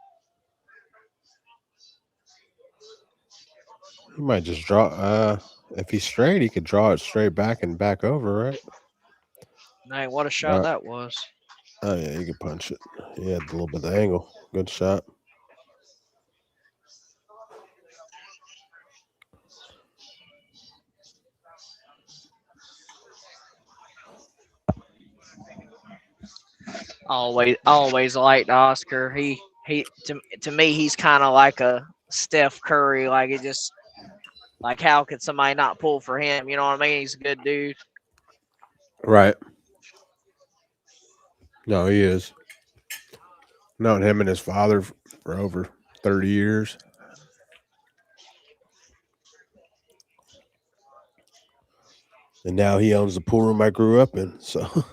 He might just draw. If he's straight, he could draw it straight back and back over, right? Man, what a shot that was. Oh, yeah, you could punch it. He had a little bit of angle. Good shot. Always liked Oscar. He to me he's kind of like a Steph Curry. Like it just like how could somebody not pull for him? You know what I mean? He's a good dude. Right. No, he is. Known him and his father for over 30 years. And now he owns the pool room I grew up in. So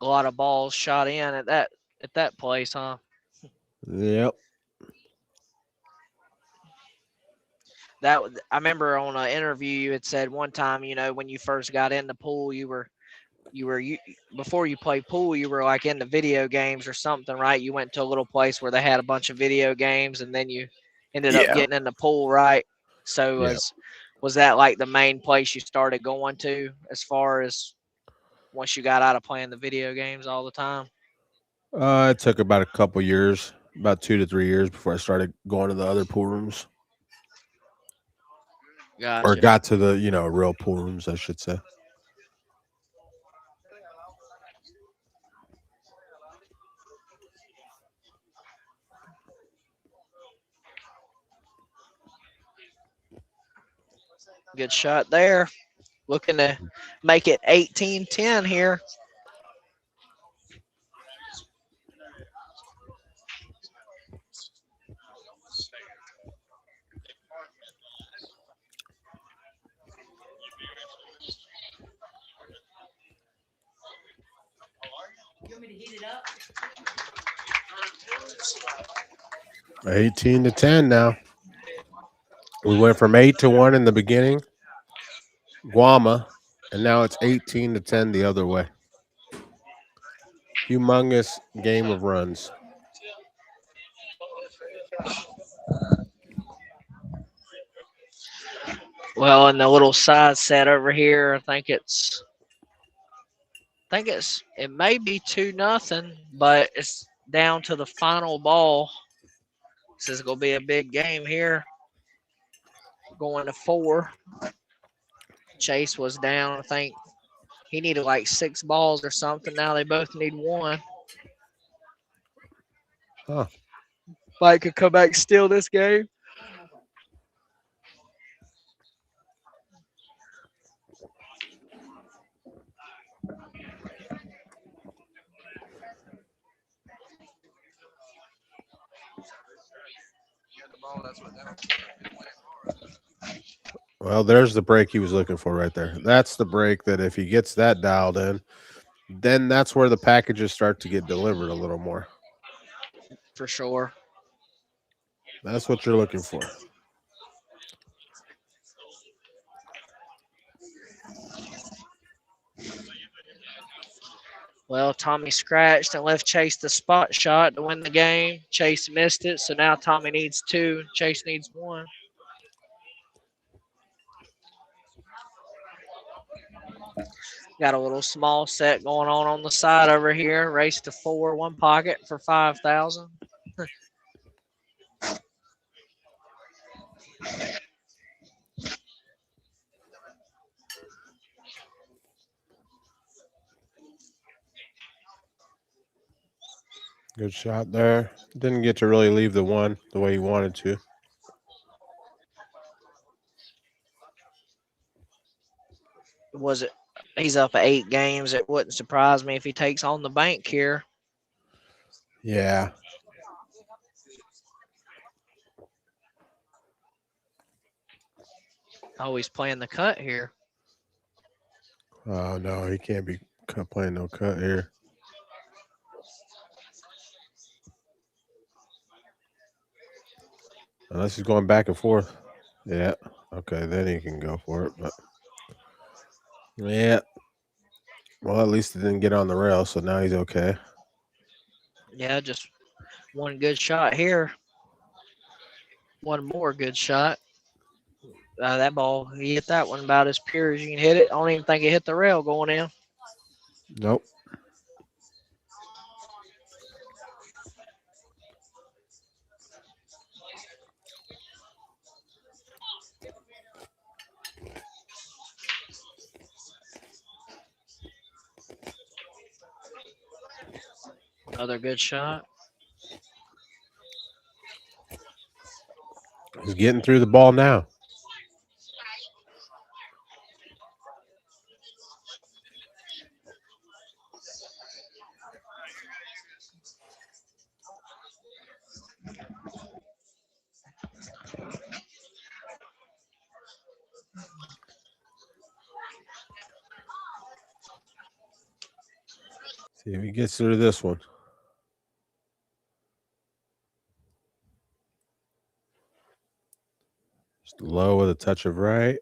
A lot of balls shot in at that place, huh? yep. I remember on an interview you had said one time, you know, when you first got in the pool, you before you played pool, you were like into video games or something, right? You went to a little place where they had a bunch of video games, and then you ended up Yeah. getting in the pool, right? So Yeah. was that like the main place you started going to as far as once you got out of playing the video games all the time? It took about a couple years, about 2 to 3 years before I started going to the other pool rooms. Gotcha. Or got to the, real pool rooms, I should say. Good shot there. Looking to make it 18-10 here. You want me to heat it up? 18 to 10 now. We went from 8-1 in the beginning, Guama, and now it's 18 to 10 the other way. Humongous game of runs. Well, in the little side set over here, I think it may be 2-0, but it's down to the final ball. This is gonna be a big game here. Going to 4. Chase was down. I think he needed like 6 balls or something. Now they both need 1. Huh. Mike could come back and steal this game. Well, there's the break he was looking for right there. That's the break that if he gets that dialed in, then that's where the packages start to get delivered a little more. For sure. That's what you're looking for. Well, Tommy scratched and left Chase the spot shot to win the game. Chase missed it, so now Tommy needs 2. Chase needs 1. Got a little small set going on the side over here. Race to 4, 1 pocket for 5,000. Good shot there. Didn't get to really leave the one the way he wanted to. Was it? He's up at 8 games. It wouldn't surprise me if he takes on the bank here. Yeah. Oh, he's playing the cut here. Oh, no, he can't be playing no cut here. Unless he's going back and forth. Yeah. Okay, then he can go for it. But yeah. Well, at least it didn't get on the rail, so now he's okay. Yeah, just one good shot here. One more good shot. That ball, he hit that one about as pure as you can hit it. I don't even think it hit the rail going in. Nope. Another good shot. He's getting through the ball now. See if he gets through this one. Just low with a touch of right.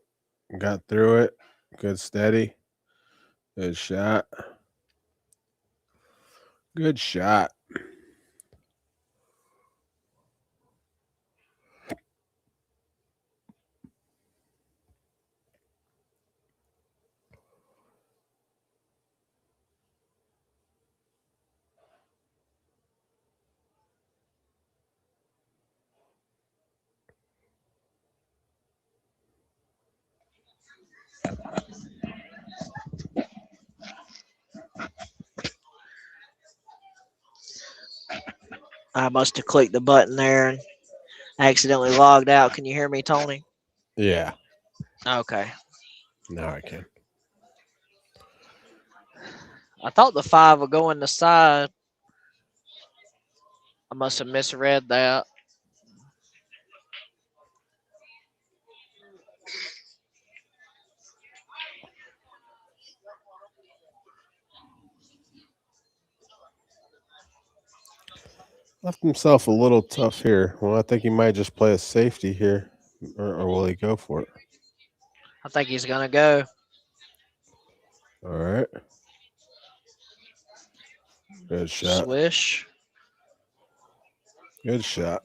Got through it. Good steady. Good shot. Good shot. I must have clicked the button there and accidentally logged out. Can you hear me, Tony? Yeah. Okay. Now I can. I thought the 5 would go in the side. I must have misread that. Left himself a little tough here. Well, I think he might just play a safety here. Or will he go for it? I think he's going to go. All right. Good shot. Swish. Good shot.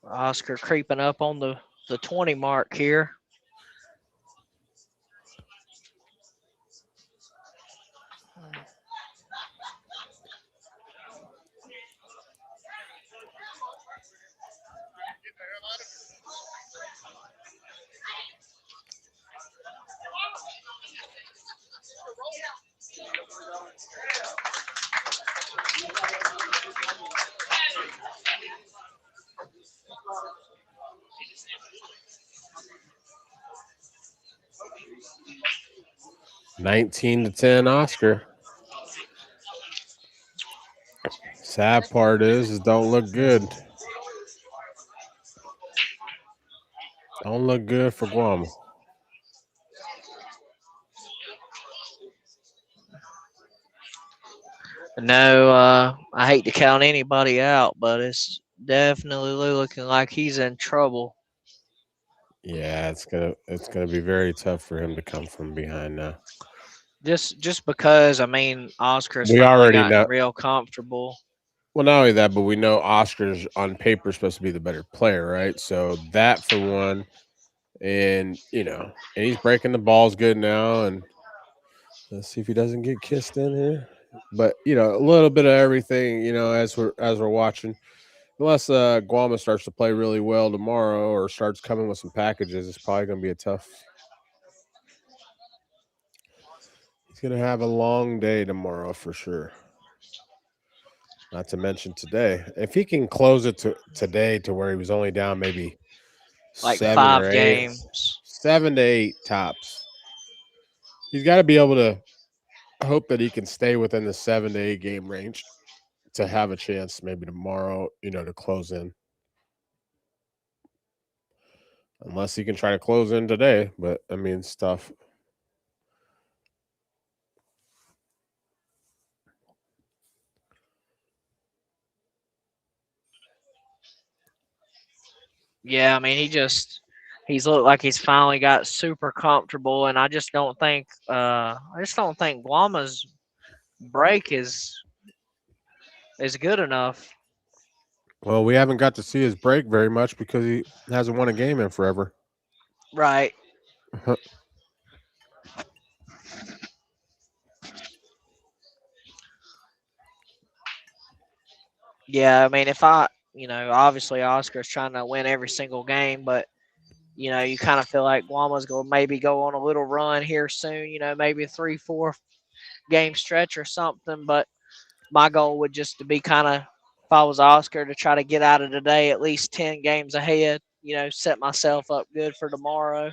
Oscar creeping up on the 20 mark here. $19-10 Oscar. Sad part is it don't look good. Don't look good for Guama. No, I hate to count anybody out, but it's definitely looking like he's in trouble. Yeah, it's gonna be very tough for him to come from behind now. Just because, I mean, Oscar's We finally already gotten know. real comfortable. Well, not only that, but we know Oscar's on paper supposed to be the better player, right? So that for one, and and he's breaking the balls good now, and let's see if he doesn't get kissed in here. But a little bit of everything, as we're watching. Unless Guama starts to play really well tomorrow or starts coming with some packages, it's probably going to be a tough. He's going to have a long day tomorrow for sure. Not to mention today. If he can close it today to where he was only down maybe Like 7 5 or 8, games. 7 to 8 tops. He's got to be able to hope that he can stay within the 7 to 8 game range to have a chance maybe tomorrow, to close in. Unless he can try to close in today, but I mean, it's tough. Yeah, I mean, he's looked like he's finally got super comfortable, and I just don't think Guama's break is good enough. Well, we haven't got to see his break very much because he hasn't won a game in forever. Right. Yeah, I mean, obviously Oscar's trying to win every single game, but You know, you kind of feel like Guama's going to maybe go on a little run here soon, you know, maybe a 3-4 game stretch or something. But my goal would just to be kind of, if I was Oscar, to try to get out of today at least 10 games ahead, you know, set myself up good for tomorrow.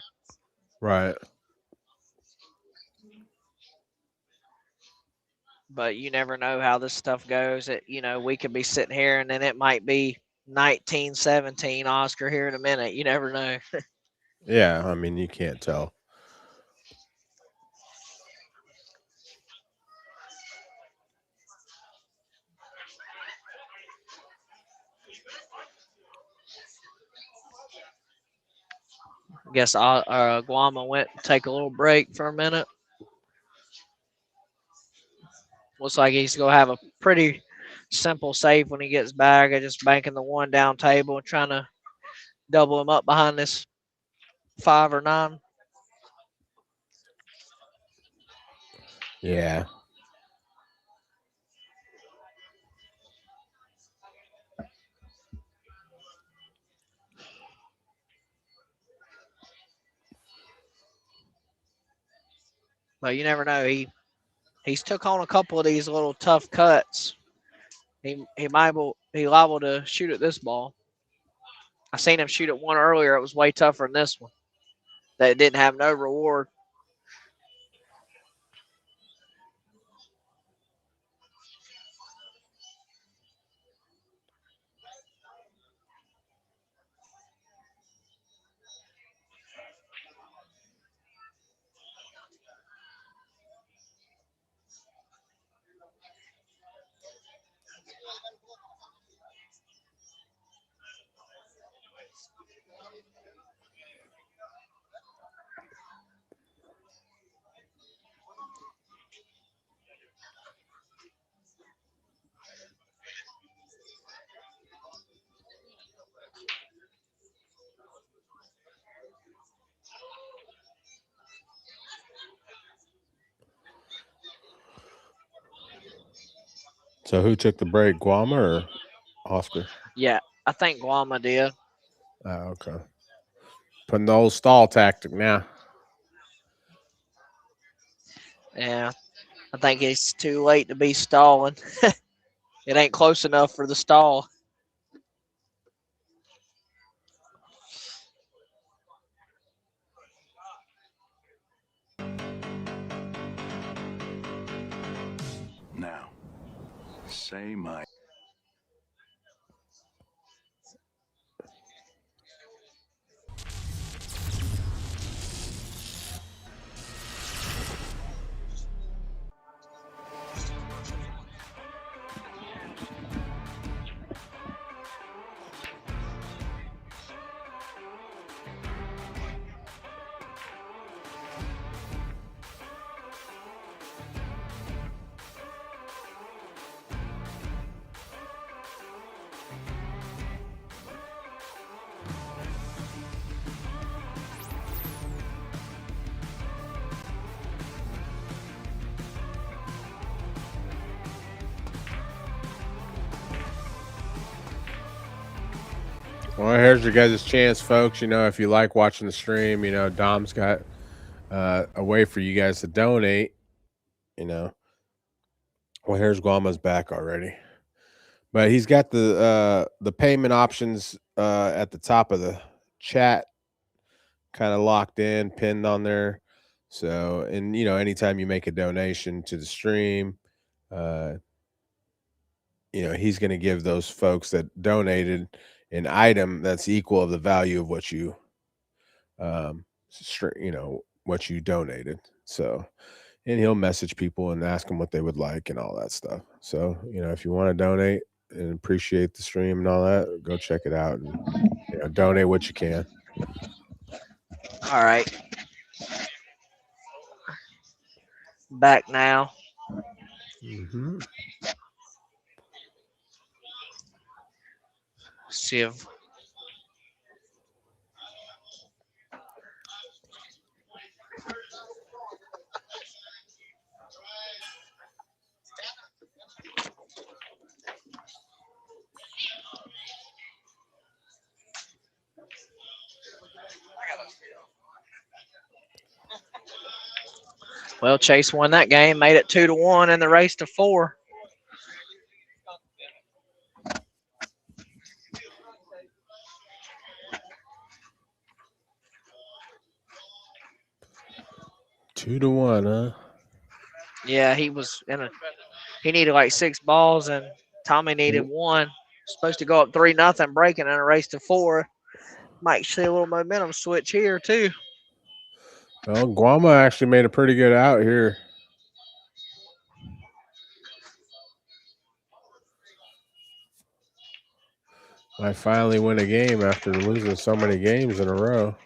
Right. But you never know how this stuff goes. You know, we could be sitting here and then it might be 19-17 Oscar here in a minute. You never know. Yeah, I mean, you can't tell. I guess Guama went and take a little break for a minute. Looks like he's going to have a pretty simple save when he gets back. I just banking the one down table and trying to double him up behind this 5 or 9. Yeah. But you never know. He's took on a couple of these little tough cuts. He be liable to shoot at this ball. I seen him shoot at one earlier. It was way tougher than this one. That didn't have no reward. So who took the break, Guama or Oscar? Yeah, I think Guama did. Oh, okay. Putting the old stall tactic now. Yeah, I think it's too late to be stalling. It ain't close enough for the stall. Now, say my. Well, here's your guys' chance, folks. You know, if you like watching the stream, you know, Dom's got a way for you guys to donate. You know, well, here's Guama's back already, but he's got the payment options at the top of the chat, kind of locked in, pinned on there. So, and you know, anytime you make a donation to the stream, you know, he's going to give those folks that donated an item that's equal of the value of what you, you know, what you donated. So, and he'll message people and ask them what they would like and all that stuff. So, you know, if you want to donate and appreciate the stream and all that, go check it out and, you know, donate what you can. All right. Back now. Mm-hmm. See if Well, Chase won that game, made it 2-1 in the race to 4. Two to one, huh? Yeah, he was he needed like 6 balls, and Tommy needed 1. Supposed to go up 3-0, breaking in a race to 4. Might see a little momentum switch here too. Well, Guama actually made a pretty good out here. I finally win a game after losing so many games in a row.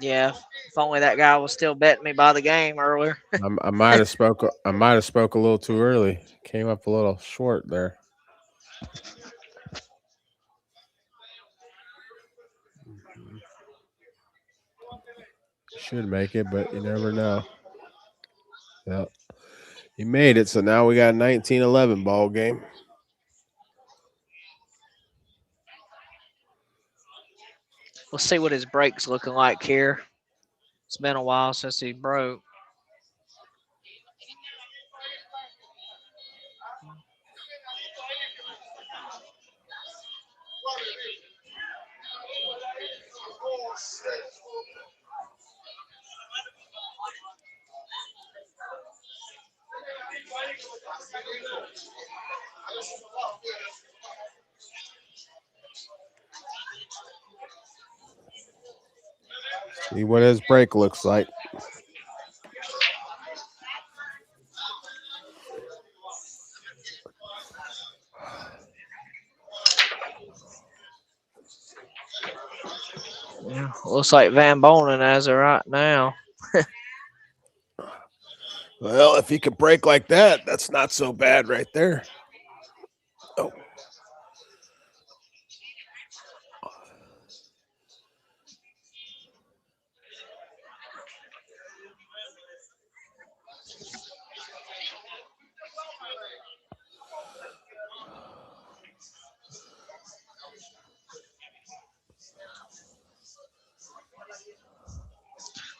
Yeah, if only that guy was still betting me by the game earlier. I might have spoke a little too early. Came up a little short there. Should make it, but you never know. Yep. He made it, so now we got a 19-11 ball game. We'll see what his break's looking like here. It's been a while since he broke. See what his break looks like. Yeah, looks like Van Bonen as of right now. Well, if he could break like that, that's not so bad right there. Oh.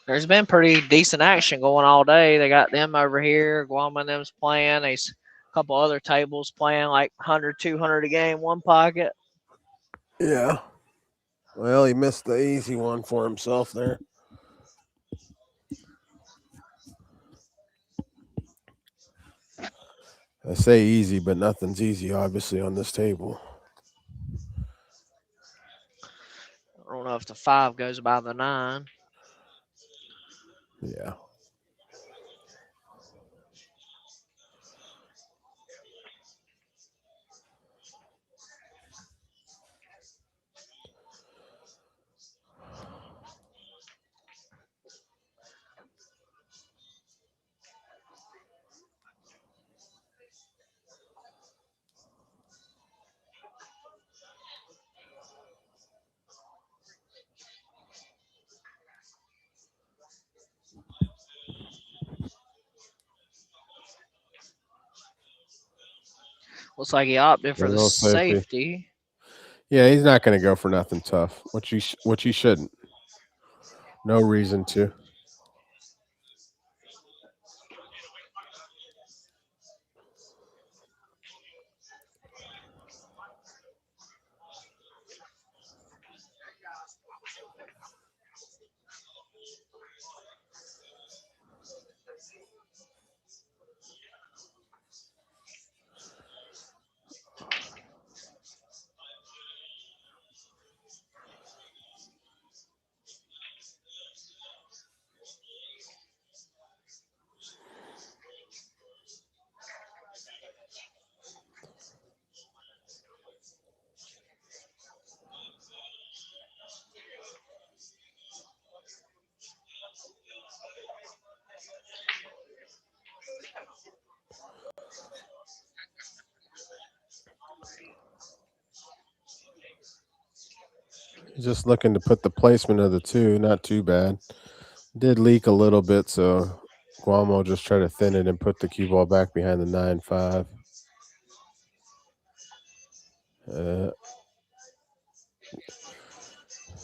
There's been pretty decent action going all day. They got them over here. Guama and them's playing. There's a couple other tables playing like 100, 200 a game, one pocket. Yeah. Well, he missed the easy one for himself there. I say easy, but nothing's easy, obviously, on this table. I don't know if the 5 goes by the 9. Yeah. Looks like he opted for A the little safety. safety. Yeah, he's not going to go for nothing tough, which he shouldn't. No reason to. Just looking to put the placement of the 2, not too bad. Did leak a little bit, so Guamo just tried to thin it and put the cue ball back behind the 9-5.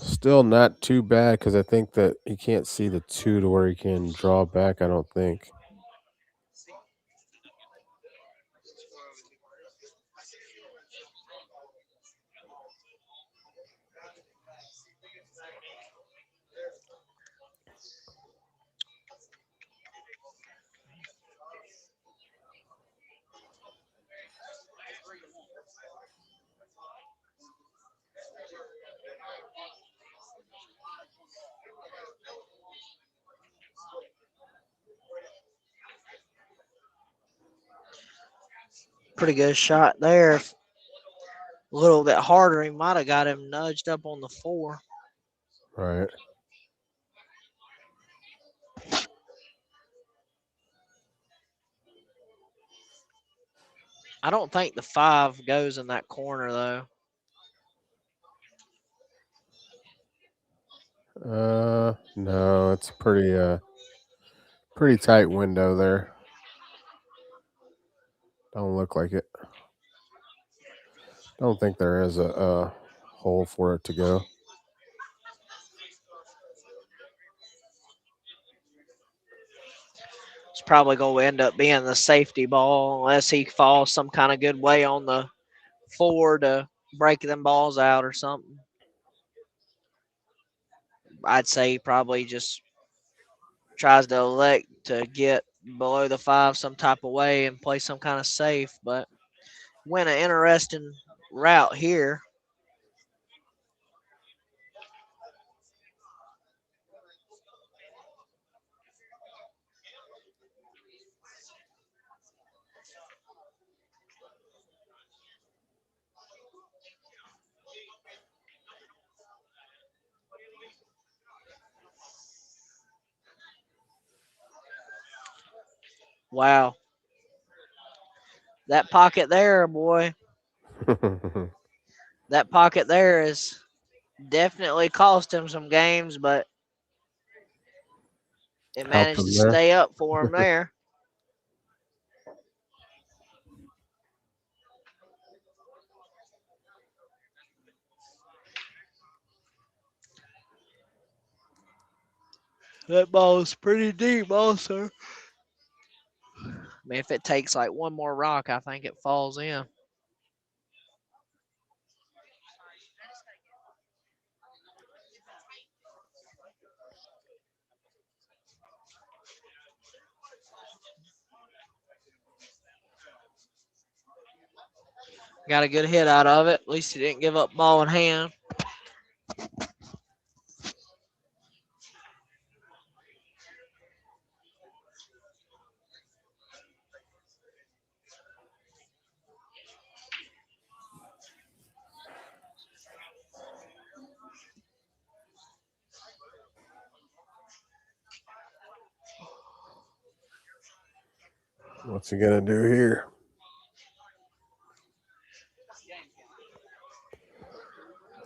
Still not too bad because I think that he can't see the 2 to where he can draw back, I don't think. Pretty good shot there. A little bit harder, he might have got him nudged up on the 4. Right. I don't think the 5 goes in that corner though. No, it's pretty tight window there. Don't look like it. Don't think there is a hole for it to go. It's probably going to end up being the safety ball unless he falls some kind of good way on the 4 to break them balls out or something. I'd say he probably just tries to elect to get below the 5 some type of way and play some kind of safe, but went an interesting route here. Wow. That pocket there, boy. That pocket there is definitely cost him some games, but it Helped managed to him there. stay up for him there. That ball is pretty deep also. I mean, if it takes like one more rock, I think it falls in. Got a good hit out of it. At least he didn't give up ball in hand. What's he gonna do here?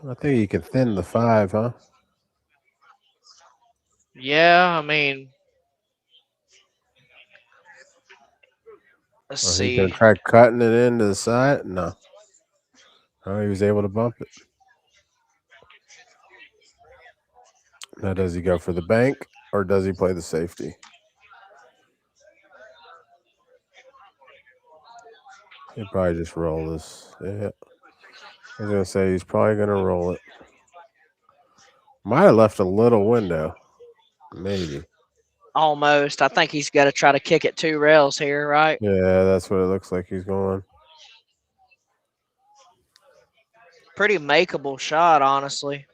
I think he can thin the 5, huh? Yeah, I mean, let's Or he's gonna see. try cutting it into the side? No. Oh, he was able to bump it. Now, does he go for the bank or does he play the safety? He'd probably just roll this. Yeah. I was gonna say he's probably gonna roll it. Might have left a little window. Maybe. Almost. I think he's got to try to kick it 2 rails here, right? Yeah, that's what it looks like he's going. Pretty makeable shot, honestly.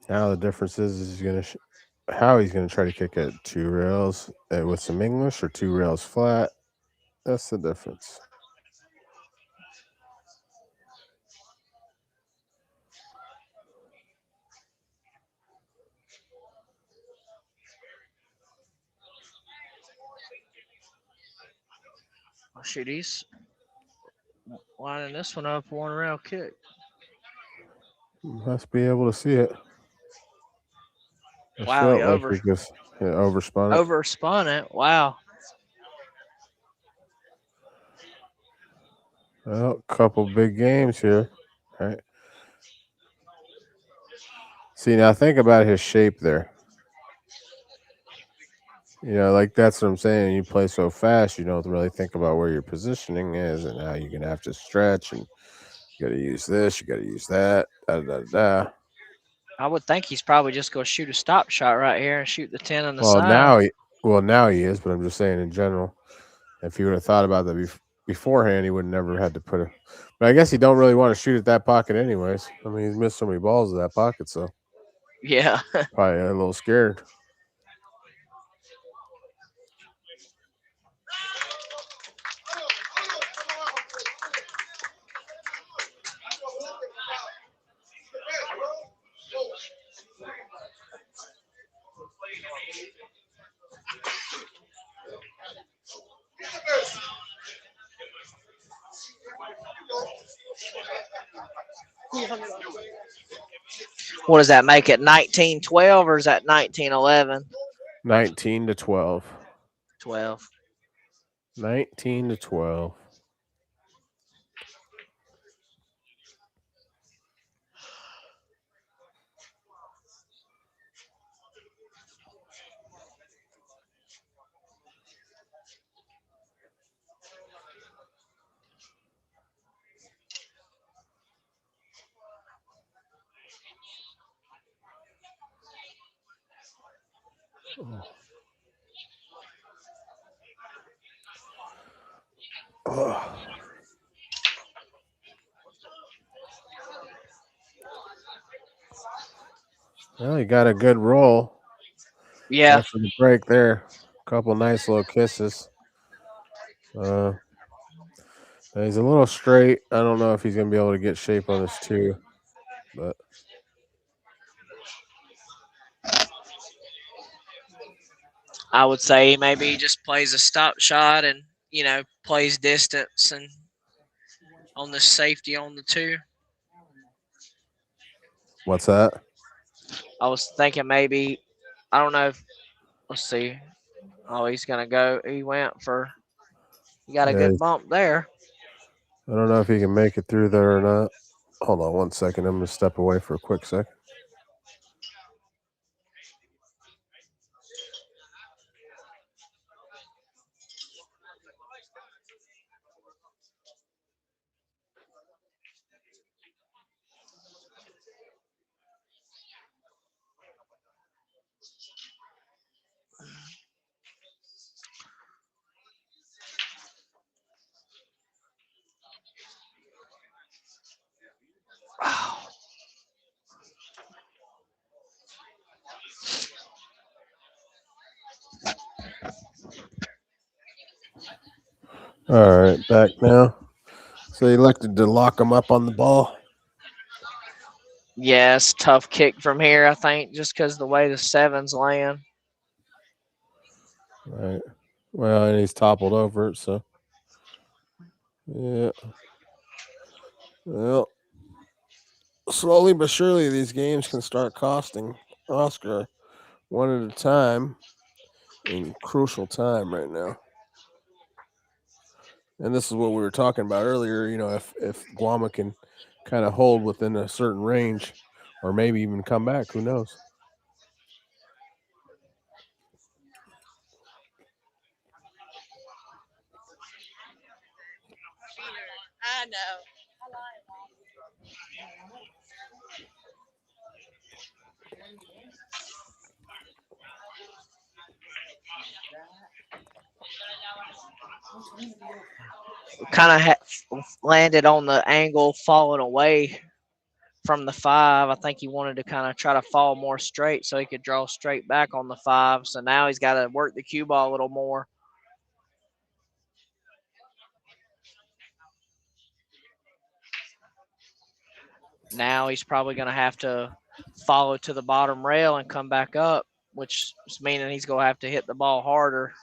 Now the difference is he's gonna how he's gonna try to kick it 2 rails with some English or 2 rails flat. That's the difference. Oh, shoot, he's lining this one up 1 rail kick. Must be able to see it. It Wow, he felt like he just overspun it. overspun it. Wow. Well, couple big games here. All right. See, now think about his shape there. You know, like that's what I'm saying. You play so fast, you don't really think about where your positioning is and how you're gonna have to stretch, and you got to use this, you got to use that. Da, da, da. I would think he's probably just going to shoot a stop shot right here and shoot the 10 on the Well, side. now he is, but I'm just saying in general. If he would have thought about that beforehand, he would have never had to put it. But I guess he don't really want to shoot at that pocket, anyways. I mean, he's missed so many balls at that pocket, so Yeah. probably a little scared. What does that make it? 19-12 or is that 19-11? 19-12. 12. 19-12. Oh. Well, he got a good roll. Yeah. After the break there. A couple nice little kisses. He's a little straight. I don't know if he's going to be able to get shape on this too. But I would say maybe he just plays a stop shot and, you know, plays distance and on the safety on the 2. what's that? I was thinking maybe, I don't know. Let's see. Oh, he's going to go. He went for, he got a Yeah, good bump there. I don't know if he can make it through there or not. Hold on one second. I'm going to step away for a quick second. All right, back now. So he elected to lock him up on the ball. Yes, tough kick from here, I think, just because the way the 7's laying. Right. Well, and he's toppled over it, so. Yeah. Well, slowly but surely, these games can start costing Oscar one at a time in crucial time right now. And this is what we were talking about earlier. You know, if Guama can kind of hold within a certain range or maybe even come back, who knows? I know. Kind of landed on the angle, falling away from the 5. I think he wanted to kind of try to fall more straight so he could draw straight back on the 5. So now he's got to work the cue ball a little more. Now he's probably going to have to follow to the bottom rail and come back up, which is meaning he's going to have to hit the ball harder.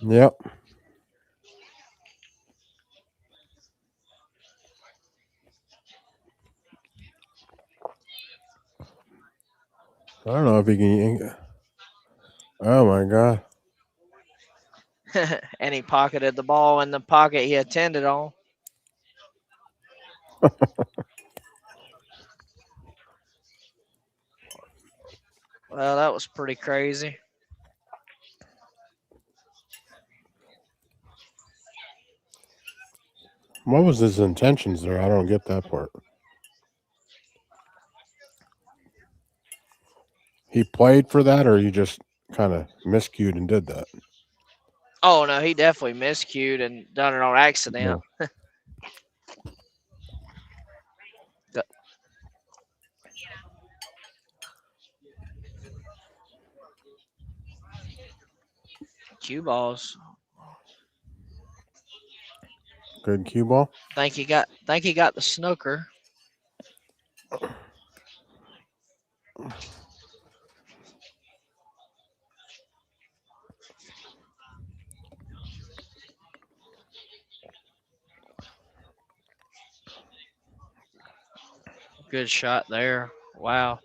Yep. I don't know if he can. Oh my god! And he pocketed the ball in the pocket he attended on. Well, that was pretty crazy. What was his intentions there? I don't get that part. He played for that, or he just kind of miscued and did that? Oh no, he definitely miscued and done it on accident. Yeah. Cue balls. Good cue ball. Think he got the snooker. Good shot there. Wow.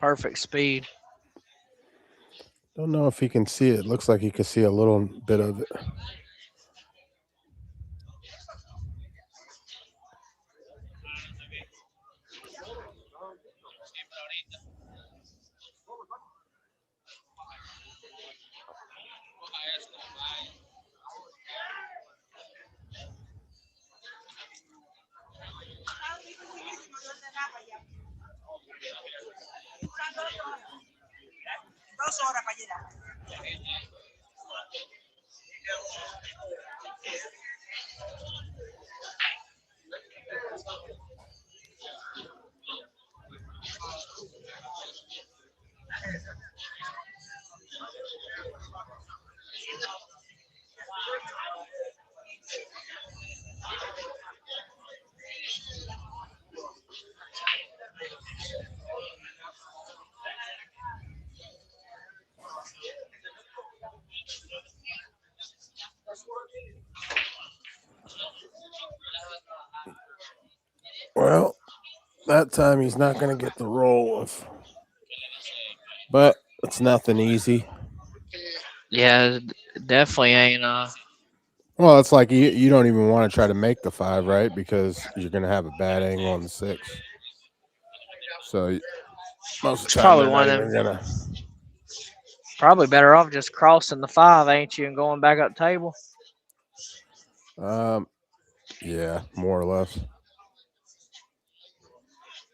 Perfect speed. Don't know if he can see it. Looks like he can see a little bit of it. Well, that time he's not going to get the roll of, but it's nothing easy. Yeah, definitely ain't. Well, it's like you don't even want to try to make the 5, right? Because you're going to have a bad angle on the 6. So most of It's the time probably they're one not of even them. going to. Probably better off just crossing the 5, ain't you, and going back up table. Yeah, more or less.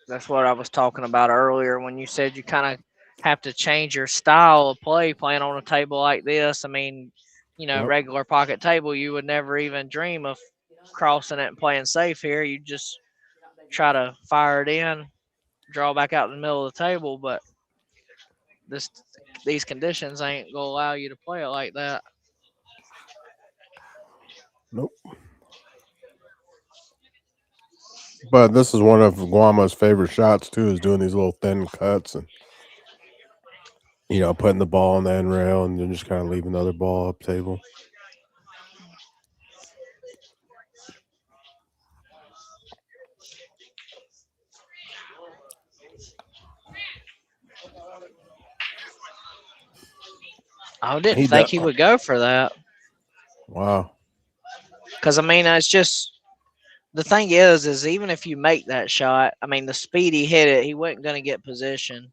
That's what I was talking about earlier when you said you kind of have to change your style of play playing on a table like this. I mean, Yep. regular pocket table, you would never even dream of crossing it and playing safe here. You just try to fire it in, draw back out in the middle of the table, but these conditions ain't gonna allow you to play it like that. Nope. But this is one of Guama's favorite shots too, is doing these little thin cuts and putting the ball on the end rail and then just kind of leaving the other ball up table. I didn't think he would go for that. Wow. Because I mean, it's just the thing is even if you make that shot, I mean, the speed he hit it, he wasn't going to get position.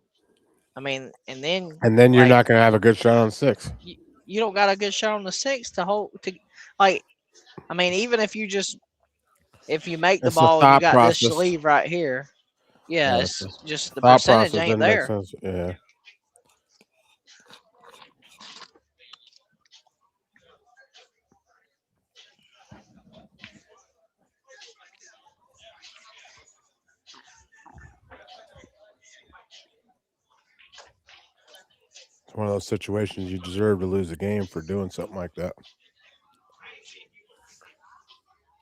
I mean, and then you're not going to have a good shot on 6. You don't got a good shot on the 6 to hold to like. I mean, even if you make the It's ball and you thought got this process. sleeve right here, yeah, It's it's just the thought percentage process ain't didn't make there. sense. Yeah. It's one of those situations you deserve to lose a game for doing something like that.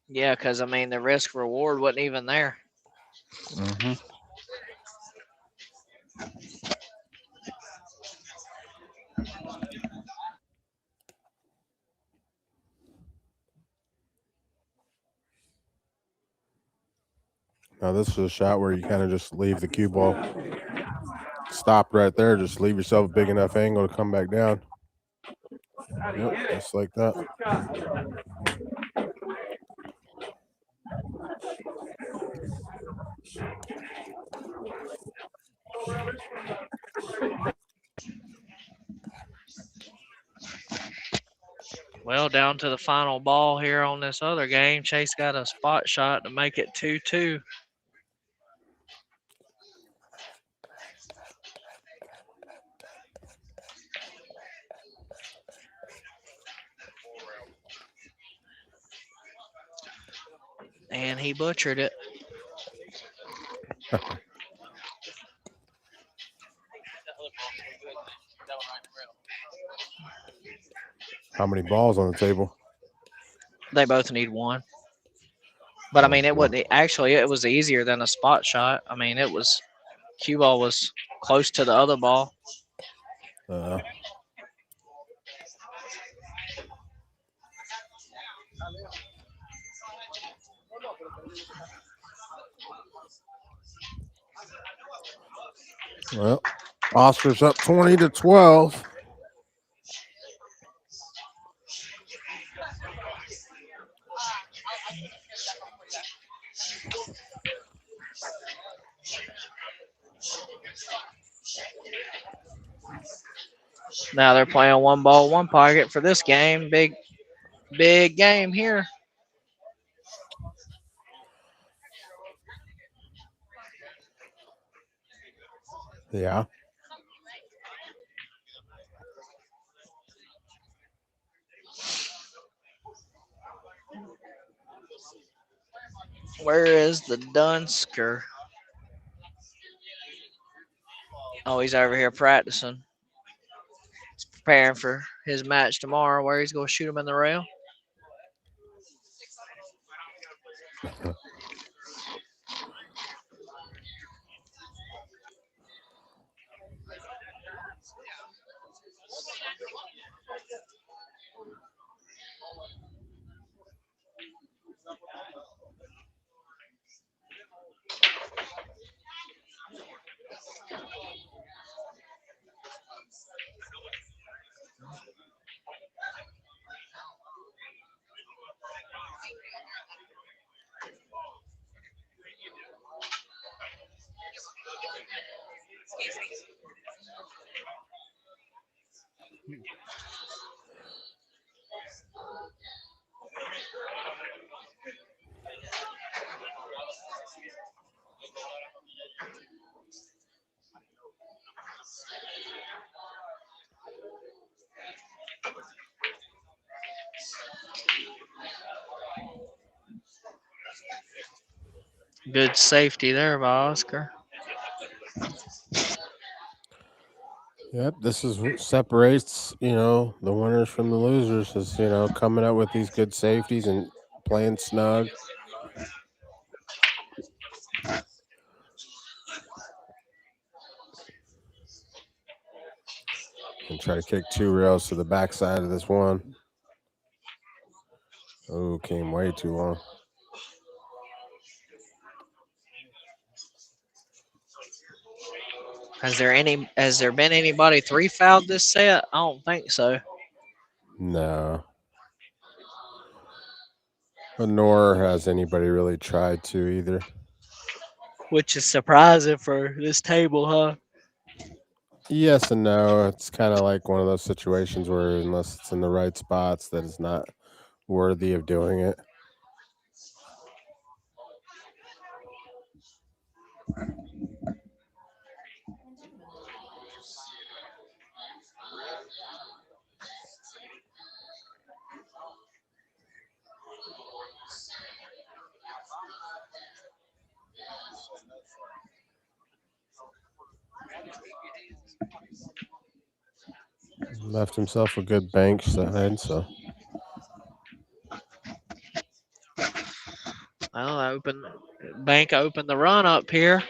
Yeah, because I mean, the risk reward wasn't even there. Mm-hmm. Now this is a shot where you kind of just leave the cue ball stop right there. Just leave yourself a big enough angle to come back down. Yep, just like that. Well, down to the final ball here on this other game. Chase got a spot shot to make it 2-2. And he butchered it. How many balls on the table? They both need one. But I mean, it wasn't actually. It was easier than a spot shot. I mean, it was cue ball was close to the other ball. Well, Oscar's up 20-12. Now they're playing one ball, one pocket for this game. Big game here. Yeah. Where is the Dunsker? Oh, he's over here practicing. He's preparing for his match tomorrow where he's going to shoot him in the rail. Good safety there by Oscar. Yep, this is what separates, the winners from the losers is, coming up with these good safeties and playing snug. And try to kick 2 rails to the backside of this one. Oh, came way too long. Has there been anybody 3 fouled this set? I don't think so. No. But nor has anybody really tried to either. Which is surprising for this table, huh? Yes and no. It's kind of like one of those situations where unless it's in the right spots, that it's not worthy of doing it. Left himself a good bank side, so. Well, Bank opened the run up here.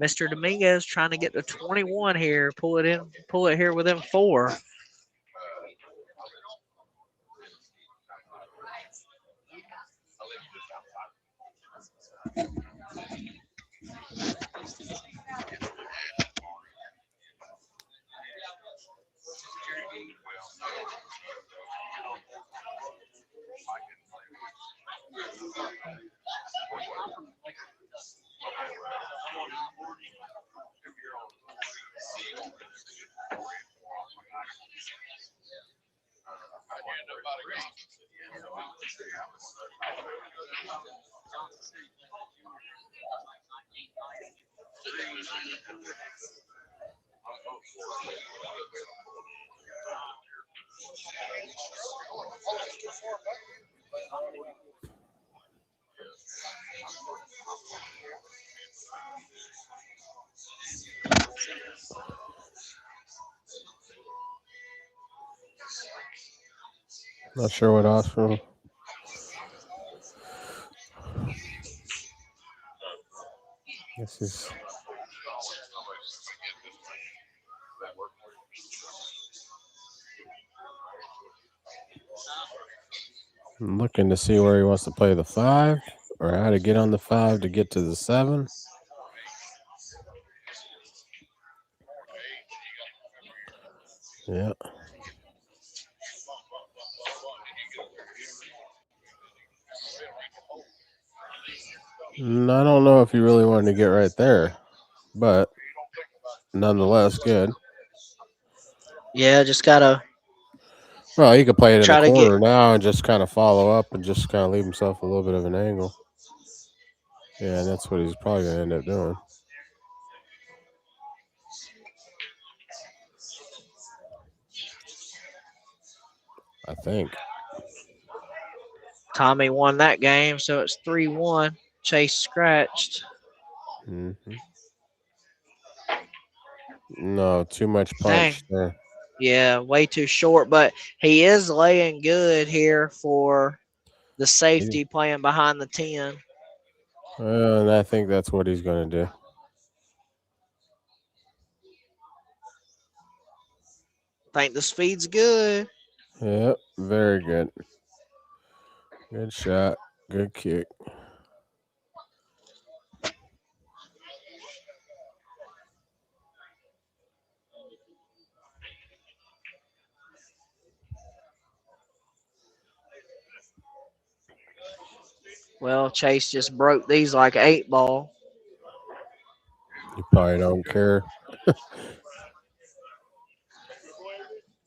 Mr. Dominguez trying to get to 21 here. Pull it here within 4. Not sure what Oscar. This is. I'm looking to see where he wants to play the 5 or how to get on the 5 to get to the 7. Yeah. I don't know if he really wanted to get right there, but nonetheless, good. Yeah, just gotta Well, he could play it in the try to get. corner now and just kind of follow up and just kind of leave himself a little bit of an angle. Yeah, and that's what he's probably going to end up doing. I think. Tommy won that game, so it's 3-1. Chase scratched. Mm-hmm. No, too much Dang. punch there. Yeah, way too short, but he is laying good here for the safety playing behind the 10. And I think that's what he's going to do. Think the speed's good. Yep, very good. Good shot. Good kick. Well, Chase just broke these like 8-ball. You probably don't care.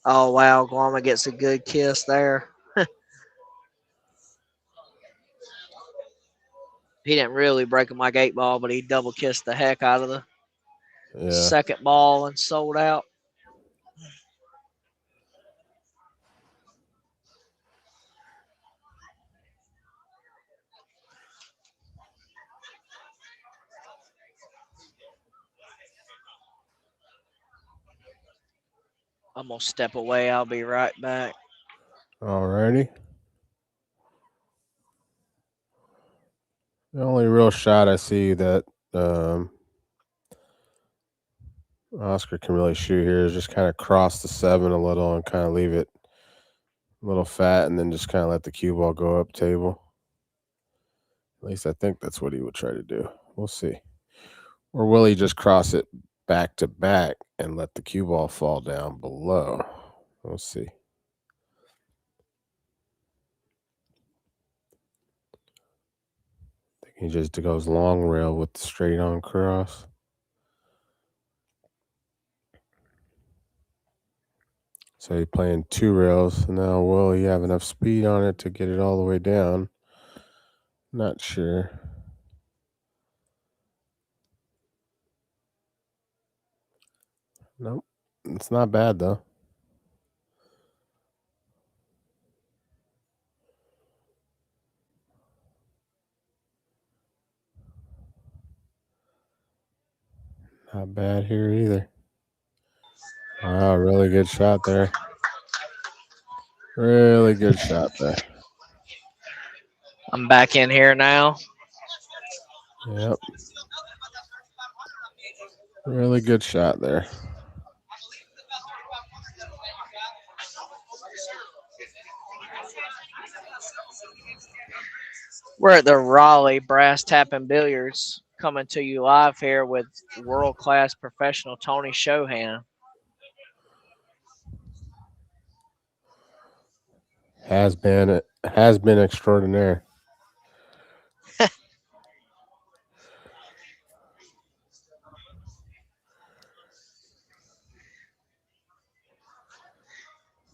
Oh, wow. Guama gets a good kiss there. He didn't really break him like 8-ball, but he double kissed the heck out of the second ball and sold out. I'm going to step away. I'll be right back. Alrighty. The only real shot I see that Oscar can really shoot here is just kind of cross the 7 a little and kind of leave it a little fat and then just kind of let the cue ball go up table. At least I think that's what he would try to do. We'll see. Or will he just cross it back to back and let the cue ball fall down below? We'll see. I think he just goes long rail with the straight on cross. So he's playing 2 rails. Now, will he have enough speed on it to get it all the way down? Not sure. Nope. It's not bad, though. Not bad here either. Wow, really good shot there. Really good shot there. I'm back in here now. Yep. Really good shot there. We're at the Raleigh Brass Tap and Billiards, coming to you live here with world-class professional Tony Shohan. Has been extraordinaire.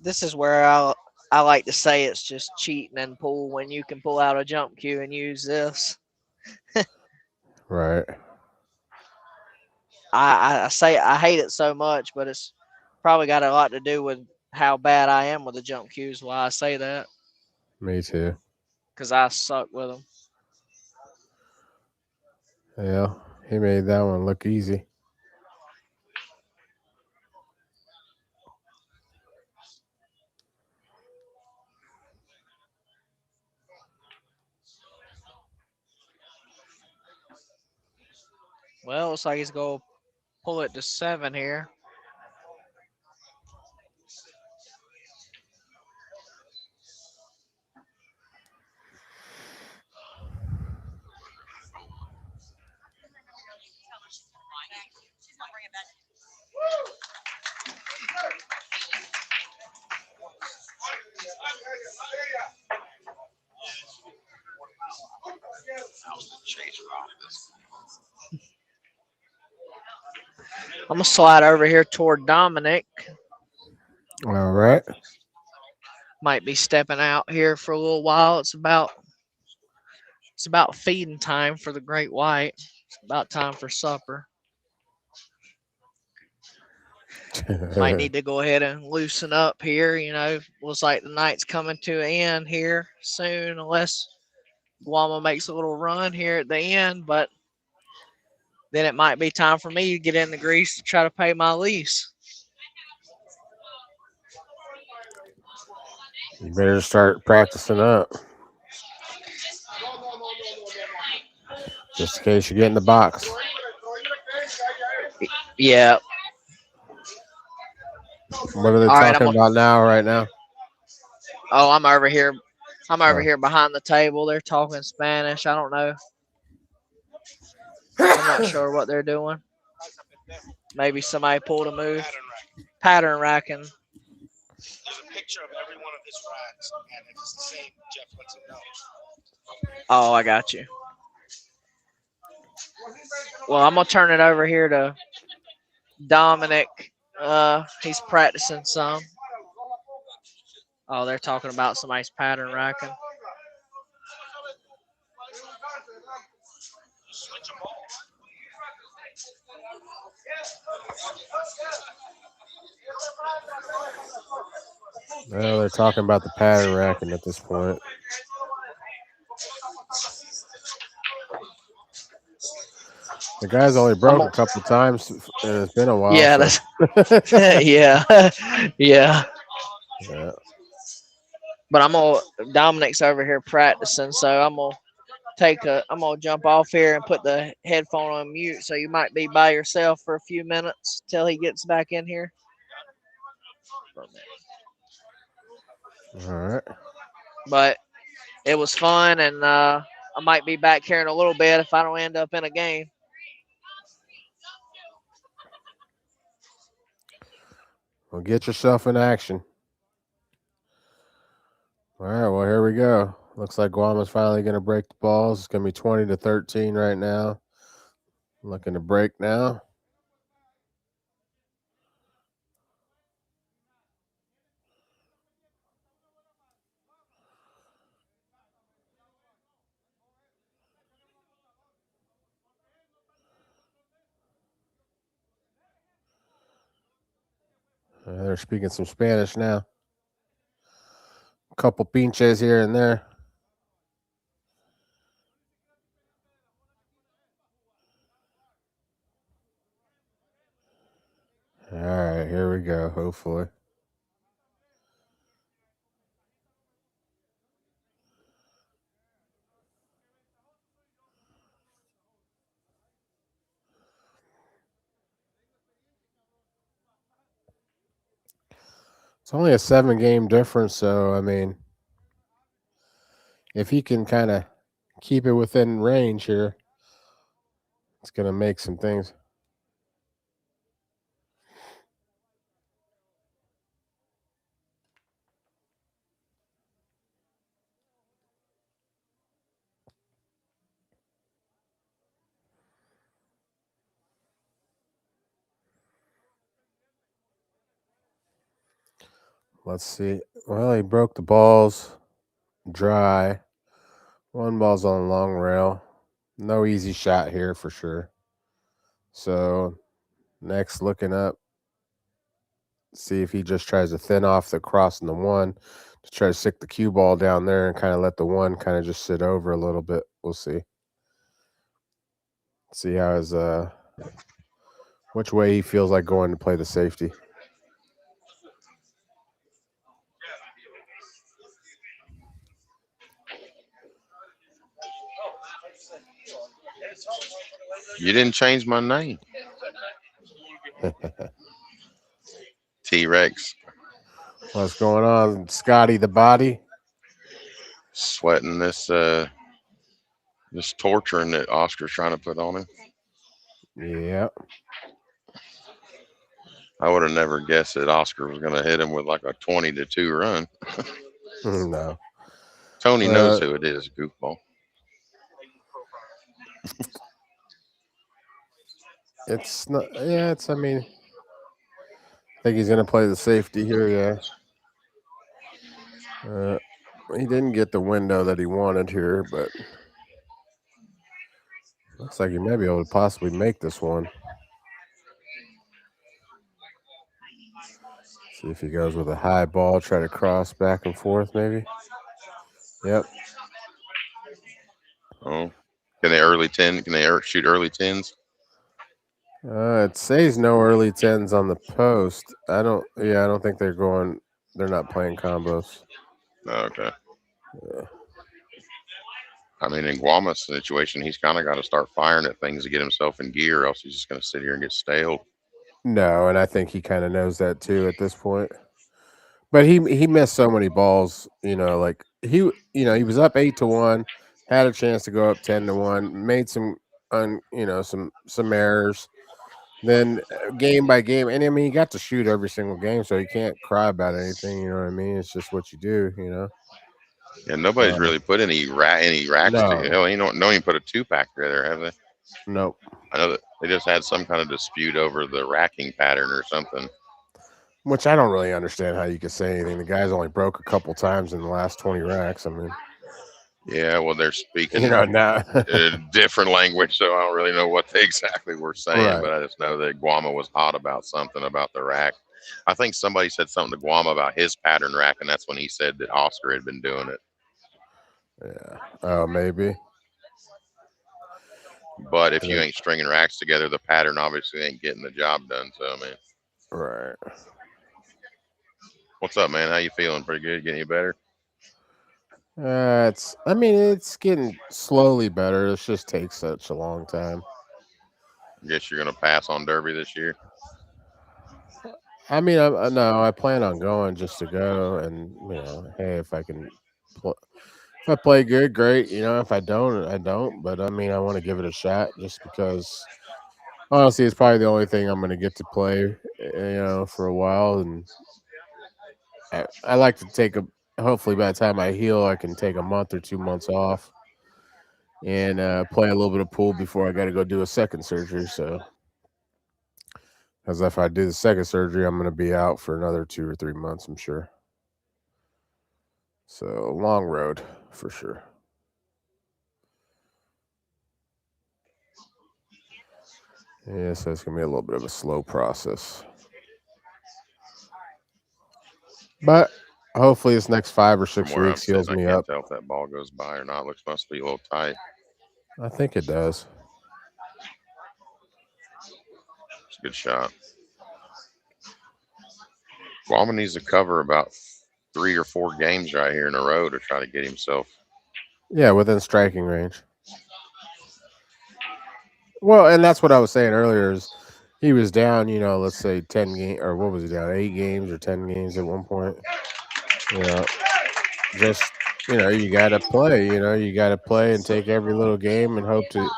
This is where I like to say it's just cheating and pool when you can pull out a jump cue and use this. Right. I say I hate it so much, but it's probably got a lot to do with how bad I am with the jump cues. Why I say that? Me too. Because I suck with them. Yeah, he made that one look easy. Well, looks like he's going to pull it to 7 here. I'm going to slide over here toward Dominic. All right. Might be stepping out here for a little while. It's about feeding time for the great white. It's about time for supper. Might need to go ahead and loosen up here. You know, looks like the night's coming to an end here soon, unless Guama makes a little run here at the end. But then it might be time for me to get in the grease to try to pay my lease. You better start practicing up. Just in case you get in the box. Yeah. What are they talking about now, right now? Oh, I'm over here. I'm over here behind the table. They're talking Spanish. I don't know. I'm not sure what they're doing. Maybe somebody pulled a move. Pattern racking. There's a picture of every one of his racks, and it's the same Jeff lets him know. Oh, I got you. Well, I'm going to turn it over here to Dominic. He's practicing some. Oh, they're talking about somebody's pattern racking. Well, they're talking about the pattern racking at this point. The guy's only broke a couple times, and it's been a while. Yeah, so. that's yeah. Yeah. But Dominic's over here practicing, so I'm gonna jump off here and put the headphone on mute. So you might be by yourself for a few minutes till he gets back in here. All right. But it was fun, and I might be back here in a little bit if I don't end up in a game. Well, get yourself in action. All right, well, here we go. Looks like Guama's finally going to break the balls. It's going to be 20-13 right now. Looking to break now. They're speaking some Spanish now. A couple pinches here and there. All right, here we go, hopefully. It's only a 7-game difference, so, I mean, if he can kind of keep it within range here, it's going to make some things. Let's see. Well, he broke the balls dry. One ball's on a long rail. No easy shot here for sure. So next, looking up, see if he just tries to thin off the crossing the one to try to stick the cue ball down there and kind of let the one kind of just sit over a little bit. We'll see. See how his which way he feels like going to play the safety. You didn't change my name. T-Rex. What's going on, Scotty the body? Sweating this this torturing that Oscar's trying to put on him. Yeah. I would have never guessed that Oscar was going to hit him with like a 20-2 run. No. Tony knows who it is, goofball. It's not. Yeah, it's. I mean, I think he's going to play the safety here. Yeah. He didn't get the window that he wanted here, but looks like he may be able to possibly make this one. See if he goes with a high ball, try to cross back and forth, maybe. Yep. Oh, can they early 10? Can they shoot early 10s? It says no early 10s on the post. I don't think they're going. They're not playing combos. Okay. Yeah. I mean, in Guama's situation, he's kind of got to start firing at things to get himself in gear, or else he's just going to sit here and get stale. No, and I think he kind of knows that too at this point. But he missed so many balls, like he was up 8-1, had a chance to go up 10-1, made some some errors. Then game by game, and I mean he got to shoot every single game, so he can't cry about anything. You know what I mean? It's just what you do, And nobody's really put any racks No. together. Hell, no one even put a 2-pack together, have they? Nope. I know that they just had some kind of dispute over the racking pattern or something. Which I don't really understand how you could say anything. The guy's only broke a couple times in the last 20 racks. I mean, yeah, well, they're speaking now a different language, so I don't really know what they exactly were saying. Right. But I just know that Guama was hot about something about the rack. I think somebody said something to Guama about his pattern rack, and that's when he said that Oscar had been doing it. Yeah. Oh, maybe. But if you ain't stringing racks together, the pattern obviously ain't getting the job done. So, I mean, right. What's up, man? How you feeling? Pretty good? Getting any better? It's getting slowly better. It just takes such a long time. Guess you're gonna pass on Derby this year. I mean, I plan on going just to go, and hey, if I can, if I play good, great. If I don't, I don't. But I mean, I want to give it a shot just because. Honestly, it's probably the only thing I'm going to get to play, for a while, and I like to take hopefully by the time I heal, I can take a month or 2 months off and play a little bit of pool before I got to go do a second surgery. So, because if I do the second surgery, I'm going to be out for another 2 or 3 months, I'm sure. So, long road for sure. Yeah, so it's going to be a little bit of a slow process. But hopefully this next 5 or 6 weeks heals me up. I can't tell if that ball goes by or not. Looks must be a little tight. I think it does. It's a good shot. Guama needs to cover about 3 or 4 games right here in a row to try to get himself. Yeah, within striking range. Well, and that's what I was saying earlier is he was down, let's say 10 games, or what was he down, 8 games or 10 games at one point. Just, you got to play, you got to play and take every little game and hope to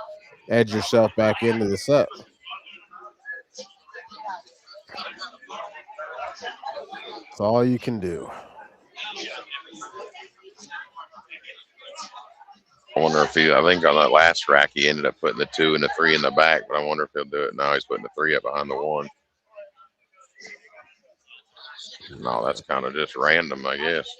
edge yourself back into the set. That's all you can do. I wonder if I think on that last rack, he ended up putting the 2 and the 3 in the back, but I wonder if he'll do it now. He's putting the 3 up behind the 1. No, that's kind of just random, I guess.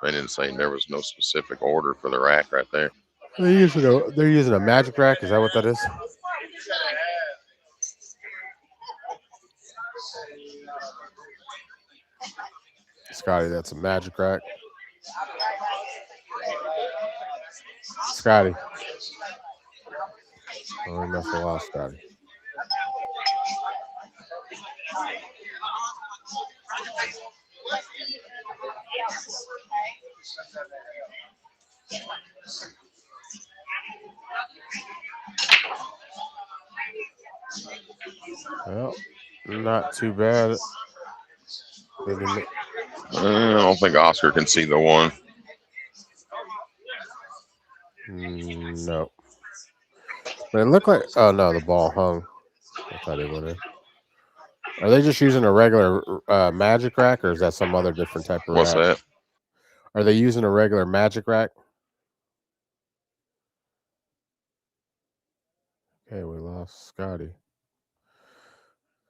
They didn't say there was no specific order for the rack right there. They're using a magic rack. Is that what that is? Scotty, that's a magic rack. Scotty. Oh, we must have lost Scotty. Not too bad. I don't think Oscar can see the one. No. But it looked like, oh no, the ball hung. I thought it went in. Are they just using a regular magic rack, or is that some other different type of What's rack? that? Are they using a regular magic rack? Okay, we lost Scotty.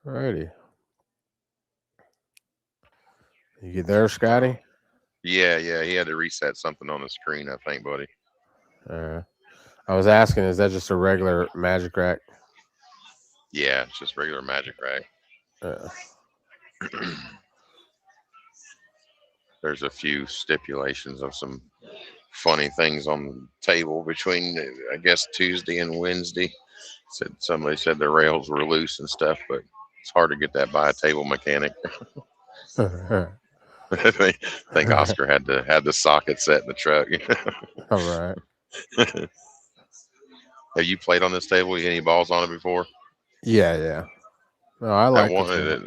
Alrighty. You get there, Scotty? Yeah, he had to reset something on the screen, I think, buddy. I was asking, is that just a regular magic rack? Yeah, it's just regular magic rack. There's a few stipulations of some funny things on the table between, I guess, Tuesday and Wednesday. Somebody said the rails were loose and stuff, but it's hard to get that by a table mechanic. I think Oscar had the socket set in the truck. All right. Have you played on this table? Any balls on it before? Yeah. No, I like it.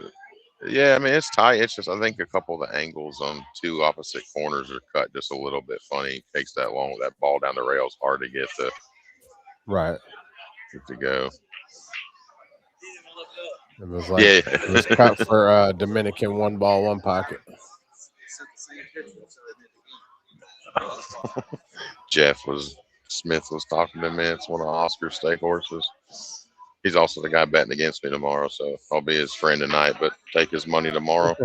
Yeah, I mean, it's tight. It's just, I think a couple of the angles on two opposite corners are cut just a little bit funny. It takes that long. That ball down the rail's hard to get to. Right. Get to go. It was like it was cut for Dominican 1 ball, 1 pocket. Smith was talking to me. It's one of Oscar's stake horses. He's also the guy betting against me tomorrow, so I'll be his friend tonight, but take his money tomorrow.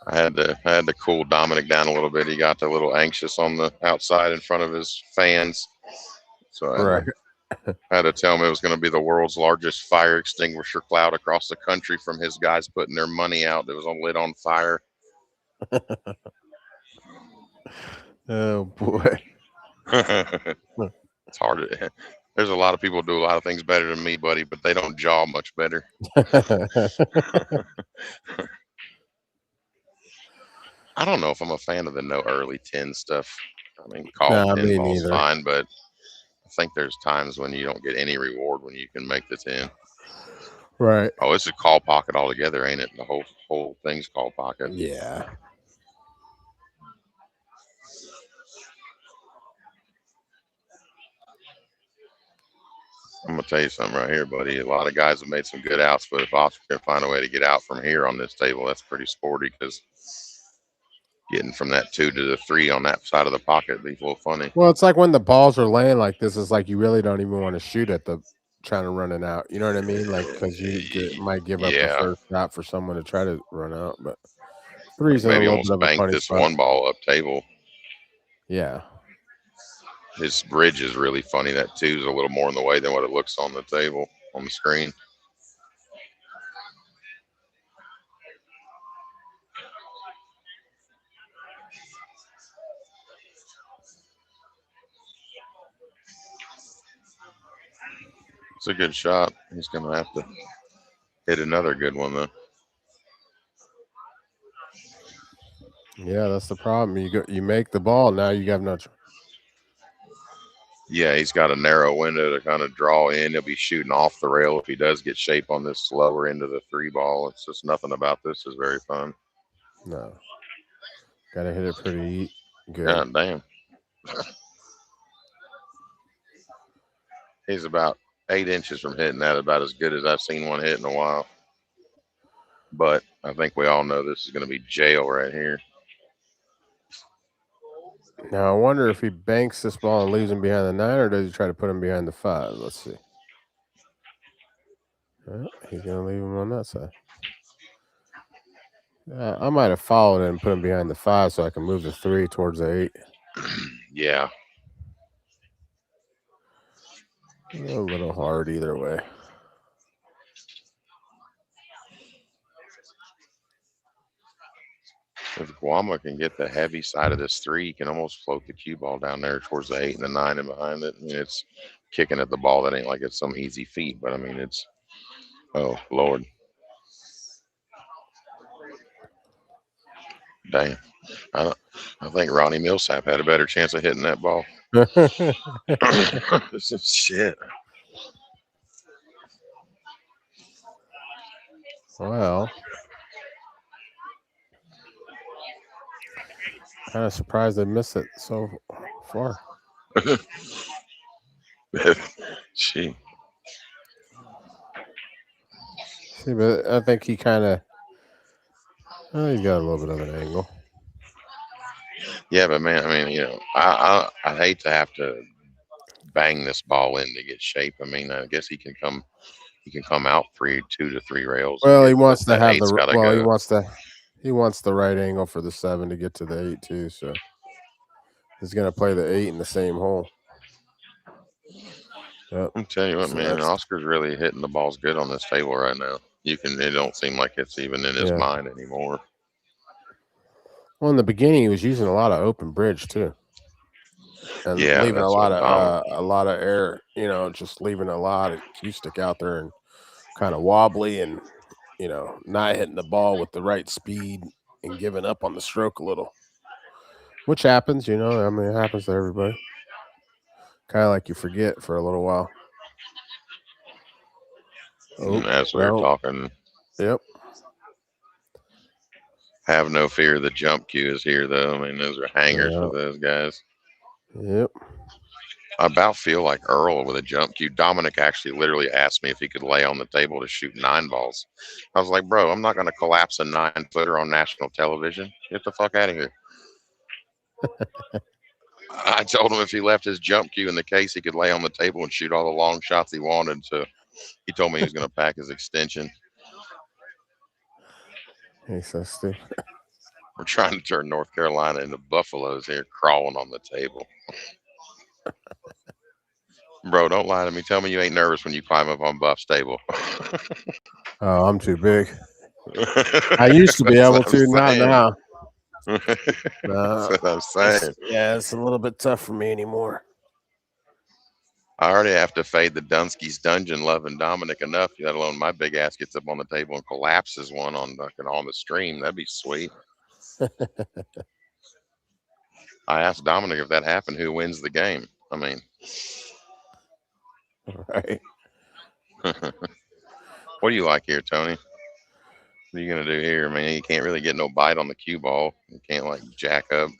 I had to cool Dominic down a little bit. He got a little anxious on the outside in front of his fans, so I had to tell him it was going to be the world's largest fire extinguisher cloud across the country from his guys putting their money out that was lit on fire. Oh boy. It's hard. There's a lot of people who do a lot of things better than me, buddy, but they don't jaw much better. I don't know if I'm a fan of the no early 10 stuff. I mean, call 10 balls fine, but I think there's times when you don't get any reward when you can make the 10. Right. Oh, it's a call pocket altogether, ain't it? The whole thing's call pocket. Yeah. I'm gonna tell you something right here, buddy. A lot of guys have made some good outs, but if Oscar can find a way to get out from here on this table, that's pretty sporty, because getting from that 2 to the 3 on that side of the pocket would be a little funny. Well, it's like when the balls are laying like this, it's like you really don't even want to shoot at the trying to run it out. You know what I mean? Like, because you might give up the first shot for someone to try to run out. But 3's maybe a little almost bit of a bank funny this spot. 1 ball up table. Yeah. His bridge is really funny. That 2 is a little more in the way than what it looks on the table, on the screen. It's a good shot. He's going to have to hit another good one, though. Yeah, that's the problem. You make the ball, now you have no. Yeah, he's got a narrow window to kind of draw in. He'll be shooting off the rail if he does get shape on this lower end of the 3 ball. It's just nothing about this is very fun. No. Got to hit it pretty good. God damn. He's about 8 inches from hitting that, about as good as I've seen one hit in a while. But I think we all know this is going to be jail right here. Now, I wonder if he banks this ball and leaves him behind the 9, or does he try to put him behind the 5? Let's see. He's going to leave him on that side. I might have followed it and put him behind the 5 so I can move the 3 towards the 8. Yeah. A little hard either way. If Guama can get the heavy side of this 3, he can almost float the cue ball down there towards the 8 and the 9 and behind it. I mean, it's kicking at the ball. That ain't like it's some easy feat, but I mean, it's, oh, Lord. Dang. I think Ronnie Millsap had a better chance of hitting that ball. This is shit. Well, kind of surprised they missed it so far. Gee. See, but I think he kind of, he's got a little bit of an angle. Yeah, but man, I mean, I hate to have to bang this ball in to get shape. I mean, I guess he can come out 2 to 3 rails. Well, he wants to have the well. He wants the right angle for the 7 to get to the 8 too. So he's gonna play the 8 in the same hole. Yep. I'm telling you what, So man, Oscar's really hitting the balls good on this table right now. It don't seem like it's even in his mind anymore. Well, in the beginning, he was using a lot of open bridge too, and leaving a lot of air. Just leaving a lot of cue stick out there and kind of wobbly, and not hitting the ball with the right speed and giving up on the stroke a little, which happens. I mean, it happens to everybody. Kind of like you forget for a little while. As we were talking. Yep. Have no fear. The jump cue is here, though. I mean, those are hangers for those guys. Yep. I about feel like Earl with a jump cue. Dominic actually literally asked me if he could lay on the table to shoot 9 balls. I was like, bro, I'm not going to collapse a 9-footer on national television. Get the fuck out of here. I told him if he left his jump cue in the case, he could lay on the table and shoot all the long shots he wanted. So he told me he was going to pack his extension. He's so stupid. We're trying to turn North Carolina into buffaloes here, crawling on the table. Bro, don't lie to me. Tell me you ain't nervous when you climb up on Buff's table. Oh, I'm too big. I used to be able to, not now. That's what I'm saying. It's a little bit tough for me anymore. I already have to fade the Dunsky's dungeon loving Dominic enough, let alone my big ass gets up on the table and collapses one on the stream. That'd be sweet. I asked Dominic if that happened, who wins the game. I mean, right. What do you like here, Tony? What are you gonna do here? I mean, you can't really get no bite on the cue ball. You can't like jack up.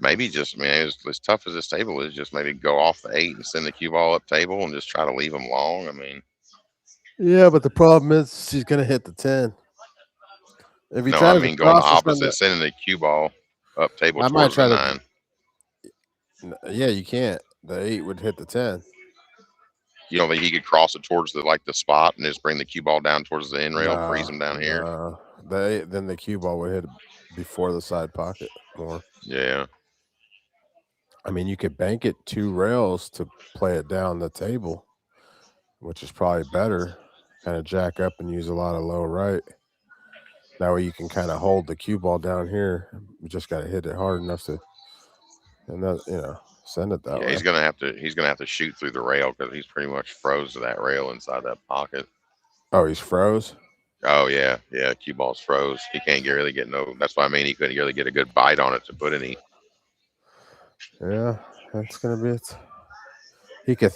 Maybe just, as tough as this table is, just maybe go off the 8 and send the cue ball up table and just try to leave them long. I mean, yeah, but the problem is she's gonna hit the 10. If you try going the opposite, sending the cue ball up table towards the 9. Yeah, you can't. The 8 would hit the 10. You don't think he could cross it towards the spot and just bring the cue ball down towards the end rail, freeze him down here? Then the cue ball would hit before the side pocket more. Yeah. I mean, you could bank it 2 rails to play it down the table, which is probably better. Kind of jack up and use a lot of low right. That way you can kind of hold the cue ball down here. You just got to hit it hard enough to, and that, send it that way. He's gonna have to shoot through the rail because he's pretty much froze to that rail inside that pocket. Oh, he's froze? Oh yeah, cue ball's froze. He can't really get no. That's what I mean. He couldn't really get a good bite on it to put any. Yeah, that's gonna be it. He could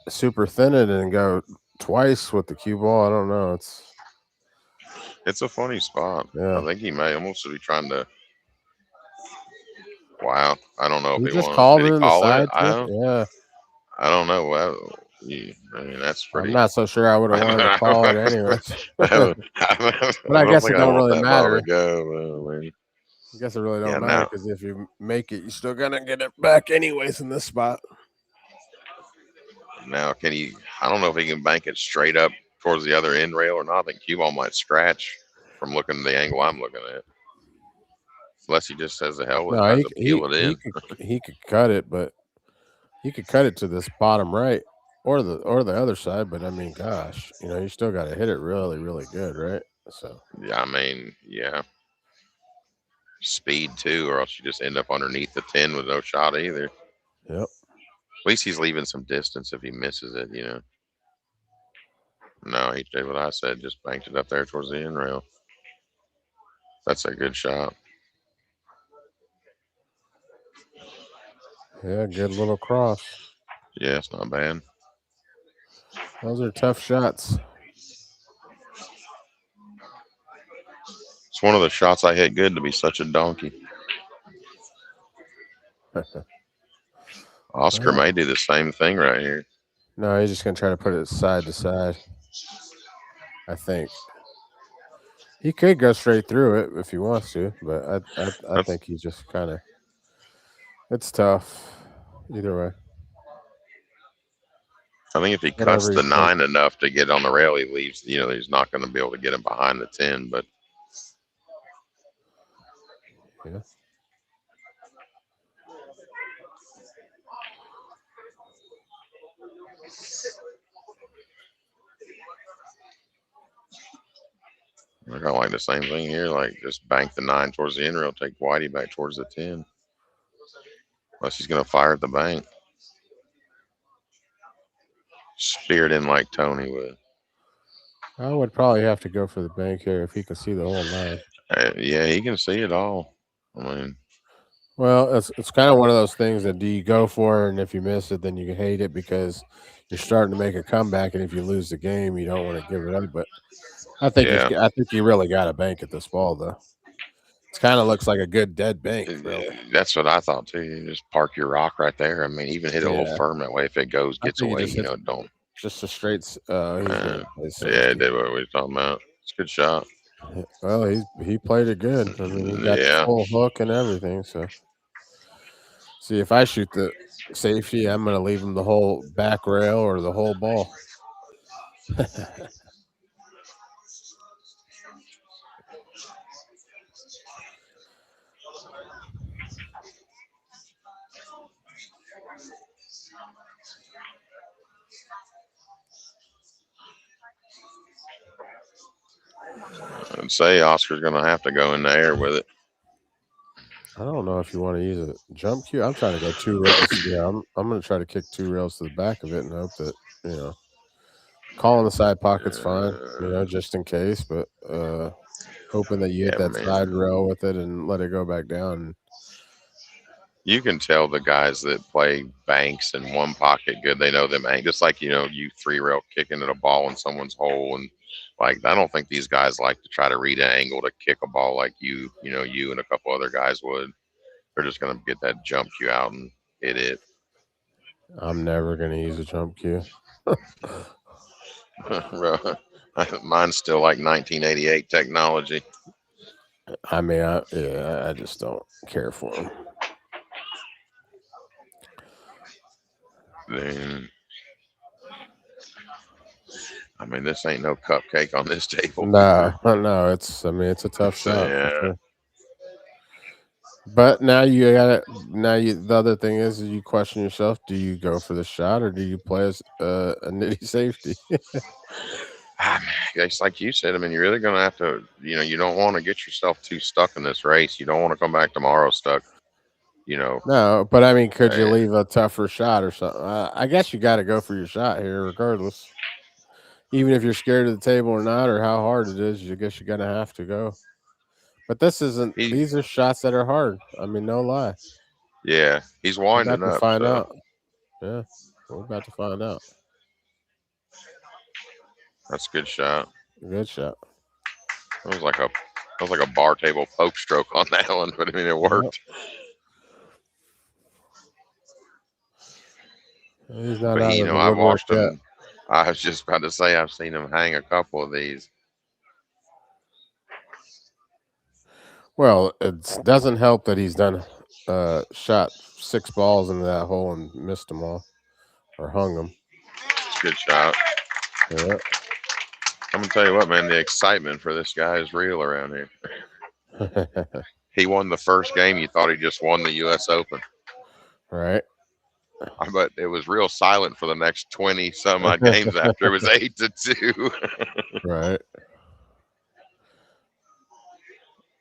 super thin it, and go twice with the cue ball. I don't know. It's a funny spot. Yeah. I think he may almost be trying to. Wow, I don't know if he just called it in the side. Yeah, I don't know. Well, I mean, that's pretty. I'm not so sure I would have wanted to call it anyways. But I guess it don't really matter. I guess it really don't matter because if you make it, you're still gonna get it back anyways in this spot. Now, can he? I don't know if he can bank it straight up towards the other end rail or not. I think cue ball might scratch from looking at the angle I'm looking at. Unless he just says the hell with it, peel it in. He could cut it, but he could cut it to this bottom right or the other side. But I mean, gosh, you still got to hit it really, really good, right? So yeah, I mean, yeah, speed too, or else you just end up underneath the 10 with no shot either. Yep. At least he's leaving some distance if he misses it, No, he did what I said, just banked it up there towards the end rail. That's a good shot. Yeah, good little cross. Yeah, it's not bad. Those are tough shots. It's one of the shots I hit good to be such a donkey. Oscar may do the same thing right here. No, he's just gonna try to put it side to side. I think he could go straight through it if he wants to, but I think he just kind of. It's tough either way. I think if he cuts the 9 enough to get on the rail, he leaves. You know, he's not going to be able to get him behind the 10. But yeah. I kind of like the same thing here. Like just bank the 9 towards the end rail, take Whitey back towards the 10. Unless he's going to fire at the bank. Spear it in like Tony would. I would probably have to go for the bank here if he can see the whole 9. Yeah, he can see it all. I mean, well, it's kind of one of those things that do you go for it, and if you miss it, then you hate it because you're starting to make a comeback, and if you lose the game, you don't want to give it up. But I think you really got a bank at this ball, though. It kind of looks like a good dead bank. Really. That's what I thought too. You just park your rock right there. I mean, even hit it a little firm that way. If it gets away, you know, don't. Just a straight. Yeah, it did what we were talking about. It's a good shot. Well, he played it good. I mean, he got the full hook and everything. So, see, if I shoot the safety, I'm going to leave him the whole back rail or the whole ball. I'd say Oscar's going to have to go in the air with it. I don't know if you want to use a jump cue. I'm trying to go 2 rails. Yeah, I'm going to try to kick 2 rails to the back of it and hope that, you know, calling the side pocket's fine, you know, just in case. But hoping that you hit that side rail with it and let it go back down. You can tell the guys that play banks in one pocket good. They know them. Just like, you know, you 3-rail kicking at a ball in someone's hole. And like, I don't think these guys like to try to read an angle to kick a ball like you and a couple other guys would. They're just going to get that jump cue out and hit it. I'm never going to use a jump cue. Mine's still like 1988 technology. I mean, I just don't care for them. Then, I mean, this ain't no cupcake on this table. No, it's a tough shot. Yeah. Sure. But now you got it. Now the other thing is you question yourself: do you go for the shot or do you play as a nitty safety? It's like you said. I mean, you're really going to have to. You know, you don't want to get yourself too stuck in this race. You don't want to come back tomorrow stuck. You know. No, but I mean, could you leave a tougher shot or something? I guess you got to go for your shot here, regardless. Even if you're scared of the table or not, or how hard it is, I guess you're gonna have to go. But this isn't. These are shots that are hard. I mean, no lie. Yeah, he's winding we're about up. To find out. Yeah, we're about to find out. That's a good shot. Good shot. It was like a bar table poke stroke on that one, but I mean, it worked. Yep. He's not but you know, I've watched him. I was just about to say I've seen him hang a couple of these. Well, it doesn't help that he's done shot 6 balls into that hole and missed them all or hung them. It's a good shot. Yeah. I'm gonna tell you what, man. The excitement for this guy is real around here. He won the first game. You thought he just won the U.S. Open, right? But it was real silent for the next 20 some odd games after. It was 8-2. Right.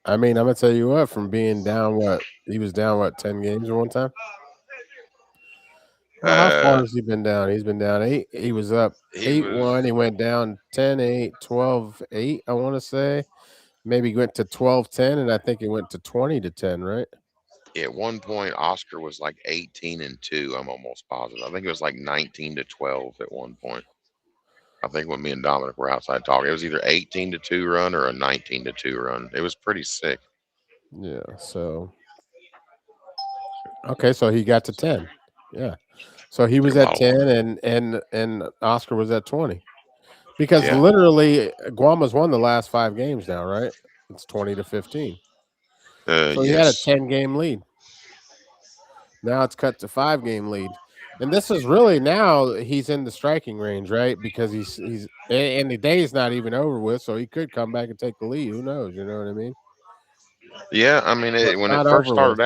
I mean, I'm gonna tell you what. From being down, he was down 10 games at one time. Well, how far has he been down? He's been down 8. He was up 8-1. He went down 10-8, 12-8. I want to say maybe went to 12-10, and I think he went to 20-10. Right. At one point, Oscar was like 18-2. I'm almost positive. I think it was like 19-12 at one point. I think when me and Dominic were outside talking, it was either 18-2 run or a 19-2 run. It was pretty sick. Yeah. So okay, so he got to 10. Yeah. So he was Did a at lot of 10 work. and Oscar was at 20. Because Yeah. literally Guama's won the last 5 games now, right? It's 20-15. So he had a Yes. 10-game lead. Now it's cut to 5-game lead. And this is really now he's in the striking range, right? Because he's and the day is not even over with, so he could come back and take the lead. Who knows? You know what I mean? Yeah, I mean, So it's when it not first over with.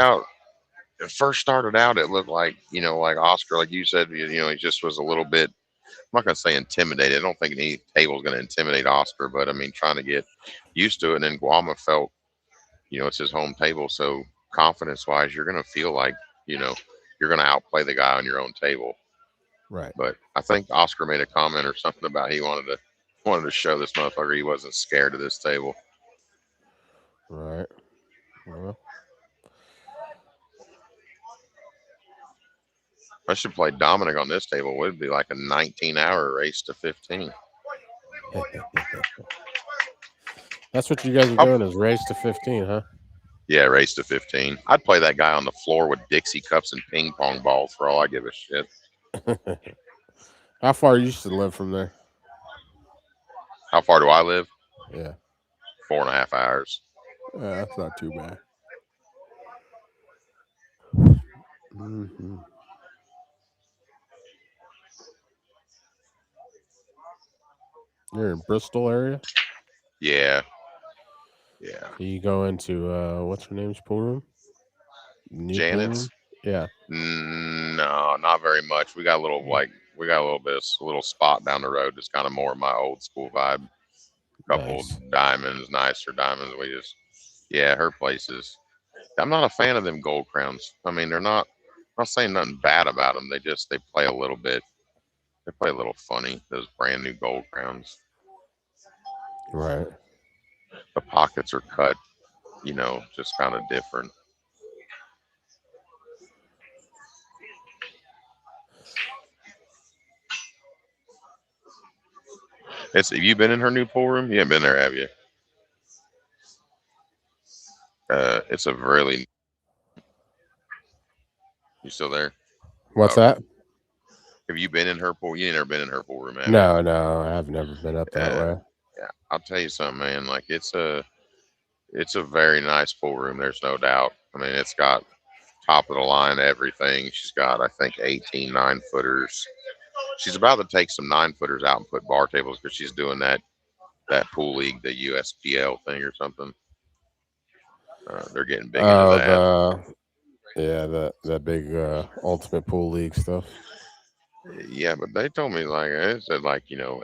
started out, it looked like, like Oscar, like you said, he just was a little bit, I'm not going to say intimidated. I don't think any table is going to intimidate Oscar, but I mean, trying to get used to it. And then Guama felt, it's his home table. So confidence wise, you're going to feel like, you're going to outplay the guy on your own table. Right. But I think Oscar made a comment or something about he wanted to show this motherfucker he wasn't scared of this table. Right. Well, I should play Dominic on this table. It would be like a 19-hour race to 15. that's what you guys are doing is race to 15, huh? Yeah, race to 15. I'd play that guy on the floor with Dixie cups and ping pong balls for all I give a shit. How far you used to live from there? How far do I live? Yeah. 4.5 hours. That's not too bad. Mm-hmm. You're in Bristol area? Yeah. Yeah. So you go into what's her name's pool room? New pool Janet's? room? Yeah. No, not very much. We got a little little spot down the road that's kind of more my old school vibe. Couple Nice. diamonds, nicer diamonds. Her places. I'm not a fan of them gold crowns. I mean, I'm not saying nothing bad about them. They play a little bit. They play a little funny. Those brand new gold crowns. Right. The pockets are cut, just kind of different. Have you been in her new pool room? You haven't been there, have you? It's a really. You still there? What's that? Have you been in her pool? You ain't never been in her pool room, have you? No, I've never been up that way. Yeah, I'll tell you something, man. Like it's a very nice pool room. There's no doubt. I mean, it's got top of the line everything. She's got, I think, 18 9-footers. She's about to take some 9-footers out and put bar tables because she's doing that pool league, the USPL thing or something. They're getting big into that. That big ultimate pool league stuff. Yeah, but they told me it said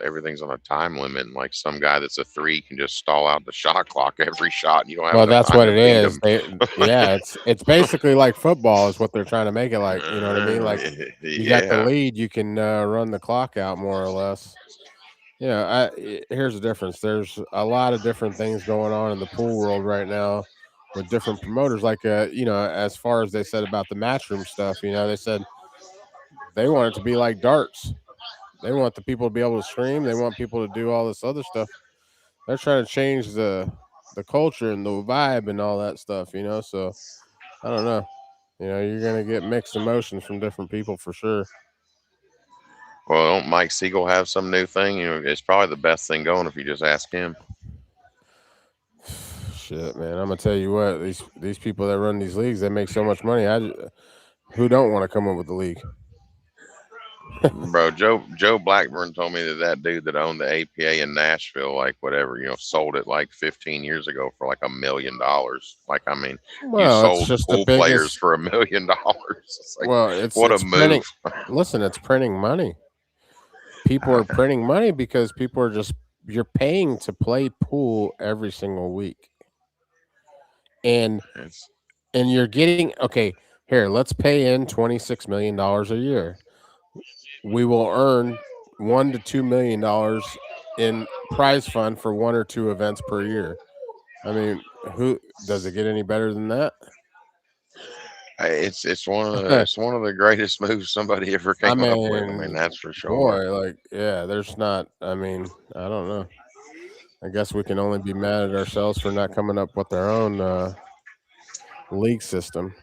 everything's on a time limit, and like some guy that's a 3 can just stall out the shot clock every shot, and you don't have. Well, enough that's time what to it beat is. him. It's basically like football is what they're trying to make it like. You know what I mean? Like you got the lead, you can run the clock out more or less. Here's the difference. There's a lot of different things going on in the pool world right now with different promoters. Like as far as they said about the matchroom stuff, they said they want it to be like darts. They want the people to be able to stream. They want people to do all this other stuff. They're trying to change the culture and the vibe and all that stuff, So I don't know. You're gonna get mixed emotions from different people for sure. Well, don't Mike Siegel have some new thing? It's probably the best thing going if you just ask him. Shit, man, I'm gonna tell you what, these people that run these leagues, they make so much money. Who don't want to come up with the league? Bro, Joe Blackburn told me that dude that owned the APA in Nashville, sold it 15 years ago for $1 million. I mean, you sold pool players for $1 million. What a move! Listen, it's printing money. People are printing money because people are you're paying to play pool every single week, and you're getting here. Let's pay in $26 million a year. We will earn $1 to $2 million in prize fund for 1 or 2 events per year. I mean, who does it get any better than that? It's one of the greatest moves somebody ever I came up with. I mean, mean, that's for sure. boy, like, yeah, there's not. I mean, I don't know. I guess we can only be mad at ourselves for not coming up with our own league system.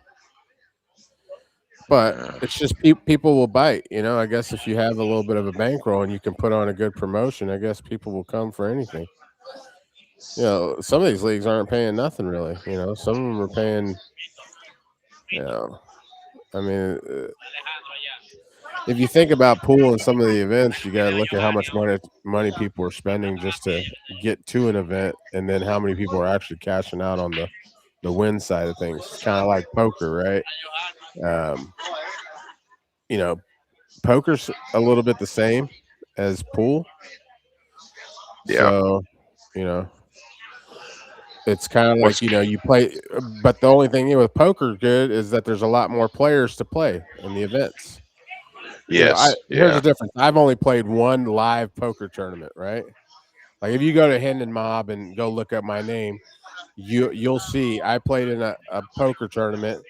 But Yeah. it's just people will bite. I guess if you have a little bit of a bankroll and you can put on a good promotion, I guess people will come for anything. Some of these leagues aren't paying nothing really. Some of them are paying. I mean, if you think about pool and some of the events, you got to look at how much money people are spending just to get to an event, and then how many people are actually cashing out on the win side of things. It's kind of like poker, right? You know, Poker's a little bit the same as pool. Yeah. So, it's kind of like, you play, but the only thing with poker good is that there's a lot more players to play in the events. Yes. Here's Yeah. the difference. I've only played one live poker tournament, right? Like if you go to Hendon Mob and go look up my name, you'll see I played in a poker tournament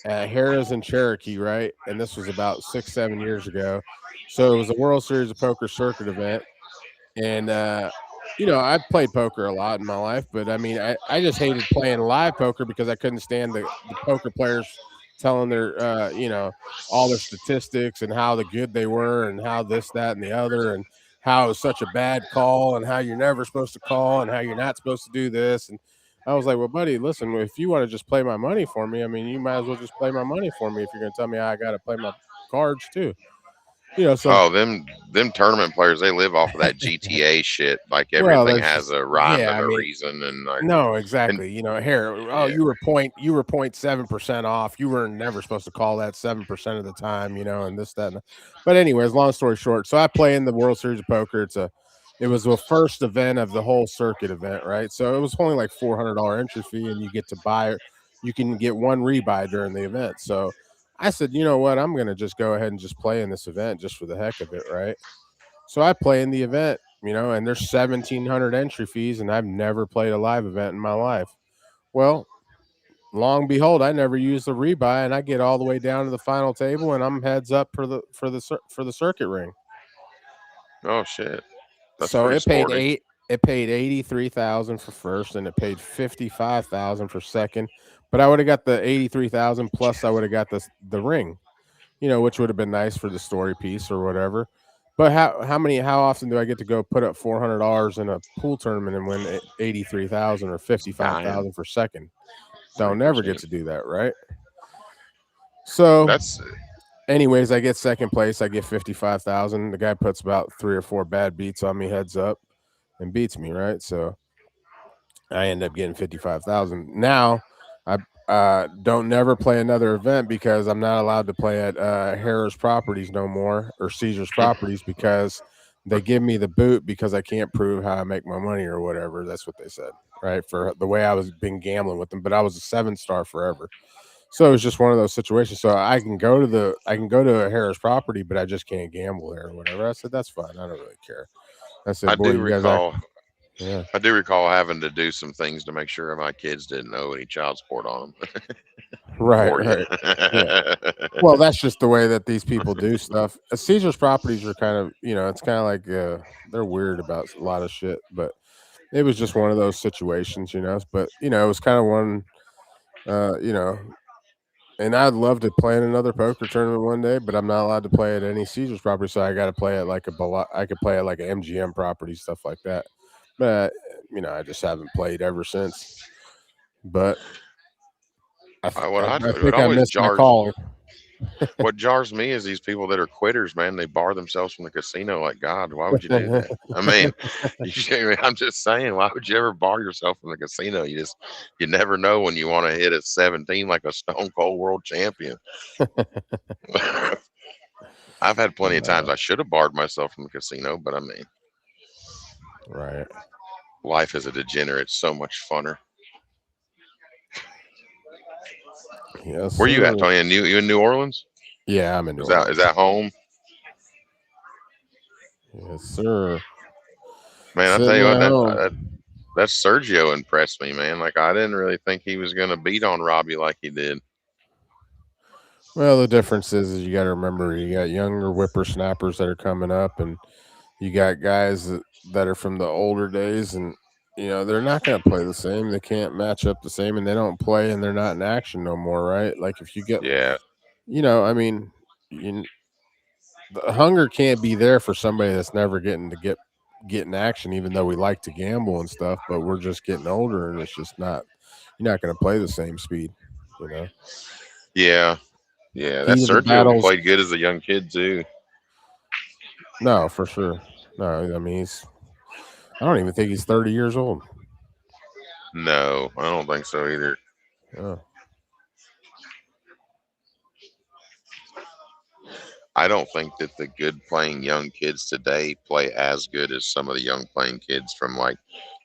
at Harrah's in Cherokee, right? And this was about 6-7 years ago. So it was a World Series of Poker circuit event. And I've played poker a lot in my life, but I mean I just hated playing live poker because I couldn't stand the poker players telling their all their statistics and how the good they were and how this, that, and the other, and how it was such a bad call and how you're never supposed to call and how you're not supposed to do this. And I was like, well, buddy, listen, if you want to just play my money for me, I mean, you might as well just play my money for me if you're going to tell me I got to play my cards too. So them tournament players, they live off of that GTA shit. Like well, everything that's has just, a rhyme yeah, and I a mean, reason, and like no, exactly. Here, Yeah. you were 0.7% off. You were never supposed to call that 7% of the time, and this, that, and that. But anyways, long story short, so I play in the World Series of Poker. It was the first event of the whole circuit event, right? So it was only like $400 entry fee, and you get to buy, you can get one rebuy during the event. So I said, you know what, I'm gonna just go ahead and just play in this event just for the heck of it, right? So I play in the event, and there's 1,700 entry fees, and I've never played a live event in my life. Well, long behold, I never used the rebuy, and I get all the way down to the final table, and I'm heads up for the circuit ring. Oh shit, that's So pretty it paid sporty. it paid 83,000 for first, and it paid 55,000 for second. But I would have got the 83,000 plus I would have got the ring, which would have been nice for the story piece or whatever. But how often do I get to go put up $400 in a pool tournament and win 83,000 or 55,000 for second? Don't never get to do that, right? So That's anyways, I get second place. I get 55,000. The guy puts about 3 or 4 bad beats on me heads up and beats me, right? So I end up getting 55,000. Now I don't never play another event because I'm not allowed to play at Harrah's Properties no more, or Caesar's Properties, because they give me the boot because I can't prove how I make my money or whatever. That's what they said, right? For the way I was been gambling with them, but I was a 7-star forever. So it was just one of those situations. So I can go to a Harrah's Property, but I just can't gamble there or whatever. I said, that's fine. I don't really care. I said, I boy, do you guys recall. Yeah. I do recall having to do some things to make sure my kids didn't owe any child support on them. Right. Yeah. Well, that's just the way that these people do stuff. Caesar's Properties are kind of, it's kind of like they're weird about a lot of shit, but it was just one of those situations, But it was kind of one, and I'd love to play in another poker tournament one day, but I'm not allowed to play at any Caesar's property, so I got to play at like I could play at like an MGM property, stuff like that. But I just haven't played ever since. But I think I always missed my jars. calling. What jars me is these people that are quitters, man. They bar themselves from the casino. Like, God, why would you do that? I mean, I'm just saying, why would you ever bar yourself from the casino? You never know when you want to hit a 17 like a Stone Cold World Champion. I've had plenty of times I should have barred myself from the casino, but I mean, right. Life as a degenerate so much funner. Yes. Where you at, Tony? You in New Orleans? Yeah, I'm in New Orleans. Is that home? Yes, sir. Man, I tell you what, that Sergio impressed me, man. Like, I didn't really think he was going to beat on Robbie like he did. Well, the difference is you got to remember you got younger whippersnappers that are coming up, and you got guys that are from the older days, and they're not going to play the same. They can't match up the same, and they don't play, and they're not in action no more, right? Like if you get, Yeah. I mean, the hunger can't be there for somebody that's never getting to get in action, even though we like to gamble and stuff, but we're just getting older, and it's just not. You're not going to play the same speed, Yeah. Yeah. That Heat of the Sergio battles. played good as a young kid too. No, for sure. No, I mean I don't even think he's 30 years old. No, I don't think so either. Oh. I don't think that the good playing young kids today play as good as some of the young playing kids from like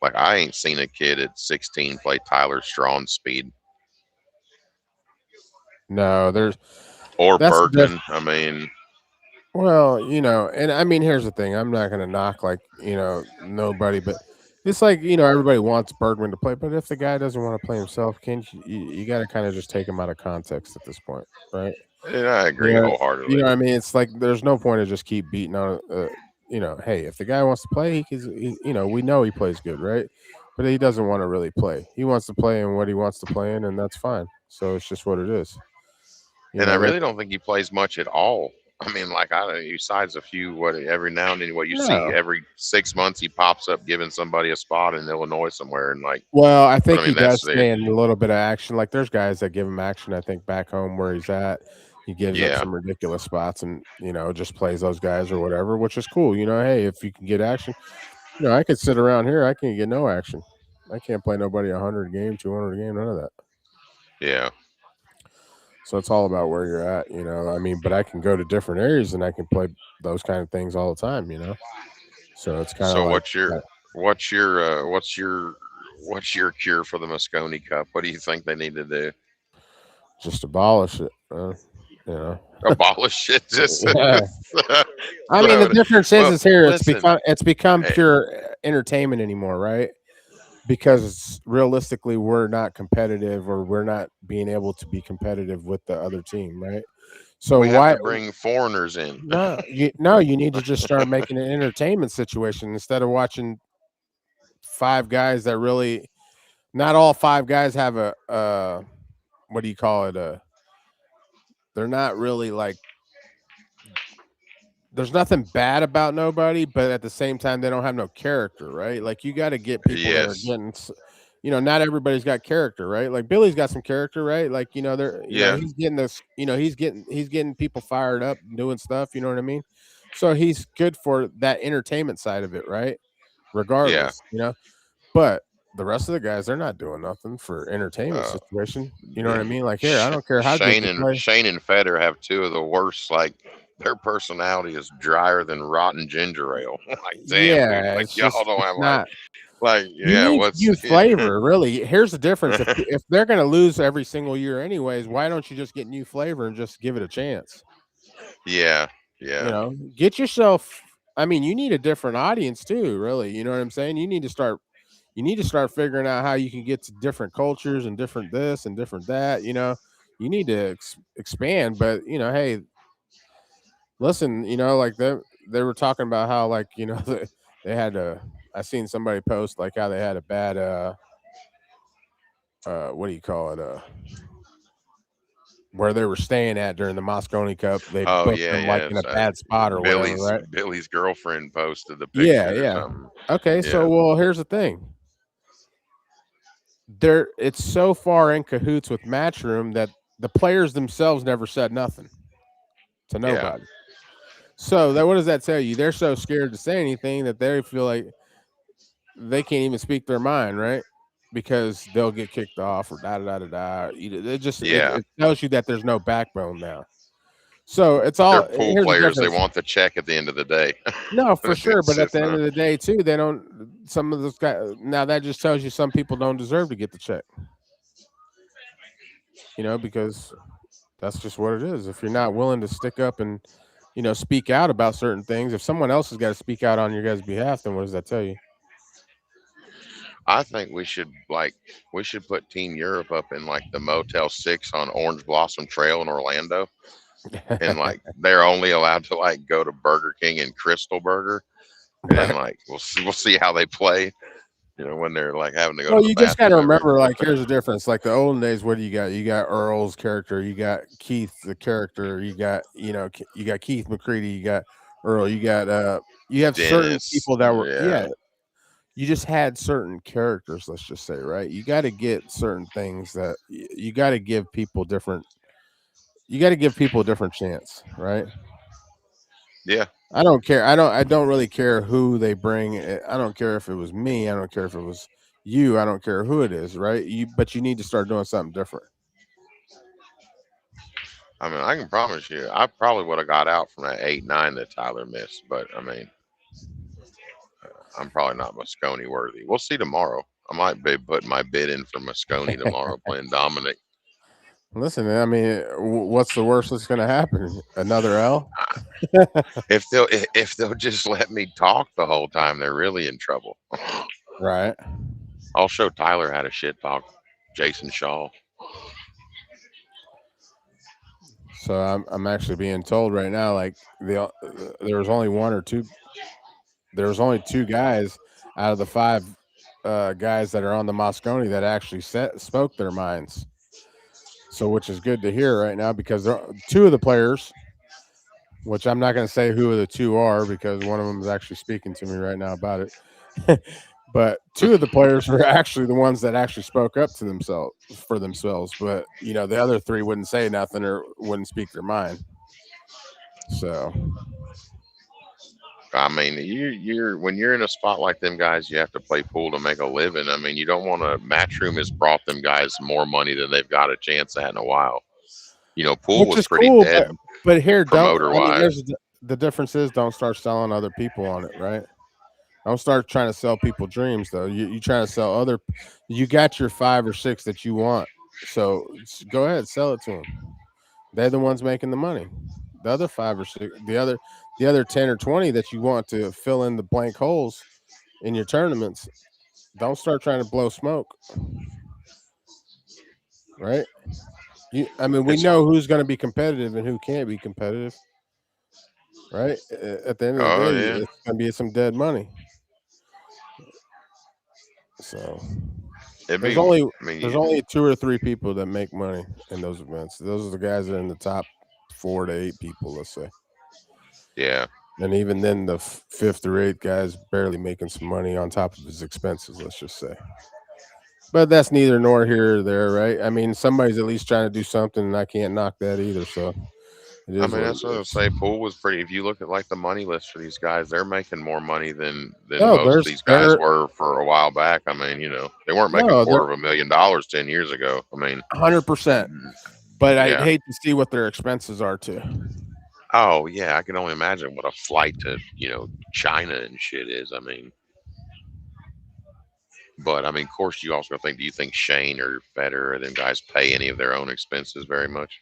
I ain't seen a kid at 16 play Tyler Strawn's speed. No, or that's Bergman. I mean, well, and I mean, here's the thing. I'm not going to knock nobody, but it's like, everybody wants Bergman to play, but if the guy doesn't want to play himself, can't you got to kind of just take him out of context at this point, right? and I agree wholeheartedly. You know what I mean? It's like there's no point to just keep beating on hey, if the guy wants to play, we know he plays good, right? But he doesn't want to really play. He wants to play in what he wants to play in, and that's fine. So it's just what it is. And I really don't think he plays much at all. I mean, besides a few, every now and then, you see every 6 months he pops up giving somebody a spot in Illinois somewhere, and Well, I think he does stay in a little bit of action. Like there's guys that give him action. I think back home where he's at, he gives up some ridiculous spots and just plays those guys or whatever, which is cool. Hey, if you can get action, I could sit around here. I can get no action. I can't play nobody 100 a game, 200 a game, none of that. Yeah. So it's all about where you're at, I mean, but I can go to different areas and I can play those kind of things all the time, So it's kind of. So like, what's your cure for the Moscone Cup? What do you think they need to do? Just abolish it. Abolish it. Just. Yeah. I mean, the difference is here. It's become pure entertainment anymore, right? Because realistically, we're not competitive, or we're not being able to be competitive with the other team, right? So we why have to bring foreigners in? You need to just start making an entertainment situation instead of watching five guys that really. Not all five guys have a what do you call it? They're not really like. There's nothing bad about nobody, but at the same time, they don't have no character, right? Like you got to get people that are getting, not everybody's got character, right? Like Billy's got some character, right? Like they're, he's getting this, he's getting people fired up, doing stuff. You know what I mean? So he's good for that entertainment side of it, right? Regardless, But the rest of the guys, they're not doing nothing for entertainment situation. You know what I mean? Like here, I don't care how Shane good you play. Shane and Feder have two of the worst. Their personality is drier than rotten ginger ale. Damn, dude. Y'all don't have what's new flavor? Really, here's the difference. If they're going to lose every single year, anyways, why don't you just get new flavor and just give it a chance? Yeah. Get yourself. I mean, you need a different audience too. Really, you know what I'm saying? You need to start figuring out how you can get to different cultures and different this and different that. You need to expand. But hey. Listen, like they were talking about how they had I seen somebody post how they had a bad what do you call it where they were staying at during the Moscone Cup. They booked them in a bad spot or whatever, right? Billy's girlfriend posted the picture. Yeah. Okay, so here's the thing. It's so far in cahoots with Matchroom that the players themselves never said nothing to nobody. So what does that tell you? They're so scared to say anything that they feel like they can't even speak their mind, right? Because they'll get kicked off or da. It tells you that there's no backbone now. So it's all they're pool players. They want the check at the end of the day. No, for sure. But at the end of the day, too, they don't. Some of those guys. Now that just tells you some people don't deserve to get the check. Because that's just what it is. If you're not willing to stick up and speak out about certain things. If someone else has got to speak out on your guys' behalf, then what does that tell you? I think we should put Team Europe up in like the Motel 6 on Orange Blossom Trail in Orlando, and like they're only allowed to like go to Burger King and Crystal Burger, and then like we'll see how they play. You know, when they're like having to go Well, to the you just got to bathroom. remember, like, here's the difference. Like the olden days, what do you got? You got Earl's character, you got Keith the character, you got you got Keith McCready, you got Earl, you have certain Dennis, people that were yeah. You just had certain characters. Let's just say, right? You got to get certain things that you got to give people different. You got to give people a different chance, right? Yeah. I don't care. I don't really care who they bring. I don't care if it was me. I don't care if it was you. I don't care who it is, right? But you need to start doing something different. I mean, I can promise you, I probably would have got out from that 8-9 that Tyler missed, but I mean, I'm probably not Moscone worthy. We'll see tomorrow. I might be putting my bid in for Moscone tomorrow playing Dominic. Listen, I mean, what's the worst that's going to happen? Another L? If they'll just let me talk the whole time, they're really in trouble. Right. I'll show Tyler how to shit talk Jason Shaw. So I'm actually being told right now, like there was only two guys out of the 5 guys that are on the Moscone that actually spoke their minds. So, which is good to hear right now, because 2 of the players, which I'm not going to say who the 2 are because one of them is actually speaking to me right now about it. But 2 of the players were actually the ones that actually spoke up to themselves. But the other 3 wouldn't say nothing or wouldn't speak their mind. So, I mean, you're when you're in a spot like them guys, you have to play pool to make a living. I mean, you don't want to. Matchroom has brought them guys more money than they've got a chance at in a while. Pool was pretty cool, dead. But here, promoter wise, the difference is don't start selling other people on it, right? Don't start trying to sell people dreams, though. You trying to sell other. You got your 5 or 6 that you want, so go ahead, sell it to them. They're the ones making the money. The other 5 or 6, the other 10 or 20 that you want to fill in the blank holes in your tournaments. Don't start trying to blow smoke, right? I mean, we know who's going to be competitive and who can't be competitive, right? At the end of the day, it's going to be some dead money. So there's only 2 or 3 people that make money in those events. Those are the guys that are in the top 4 to 8 people, let's say. Yeah. And even then, the 5th or 8th guy's barely making some money on top of his expenses, let's just say. But that's neither nor here or there, right? I mean, somebody's at least trying to do something, and I can't knock that either. So, I mean, that's what I was say. Pool was pretty. If you look at like the money list for these guys, they're making more money than most of these guys were for a while back. I mean, they weren't making $250,000 10 years ago. I mean, 100%. But I'd hate to see what their expenses are too. Oh yeah, I can only imagine what a flight to China and shit is. I mean. But I mean, of course, you also think. Do you think Shane or Federer or them guys pay any of their own expenses very much?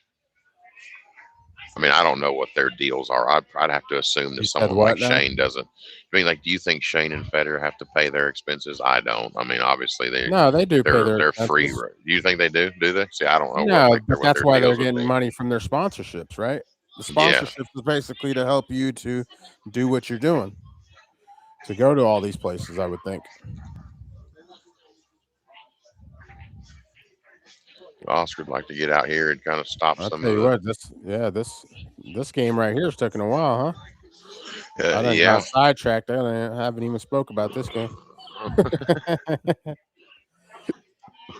I mean, I don't know what their deals are. I'd have to assume that someone like Shane doesn't. I mean, like, do you think Shane and Federer have to pay their expenses? I don't. I mean, obviously they do. They're free. Do you think they do? Do they? See, I don't know. No, but that's why they're getting money from their sponsorships, right? The sponsorships is basically to help you to do what you're doing, to go to all these places. I would think. Oscar would like to get out here and kind of stop I'll some tell of you what, this game right here is taking a while, huh? I done got sidetracked. I haven't even spoke about this game.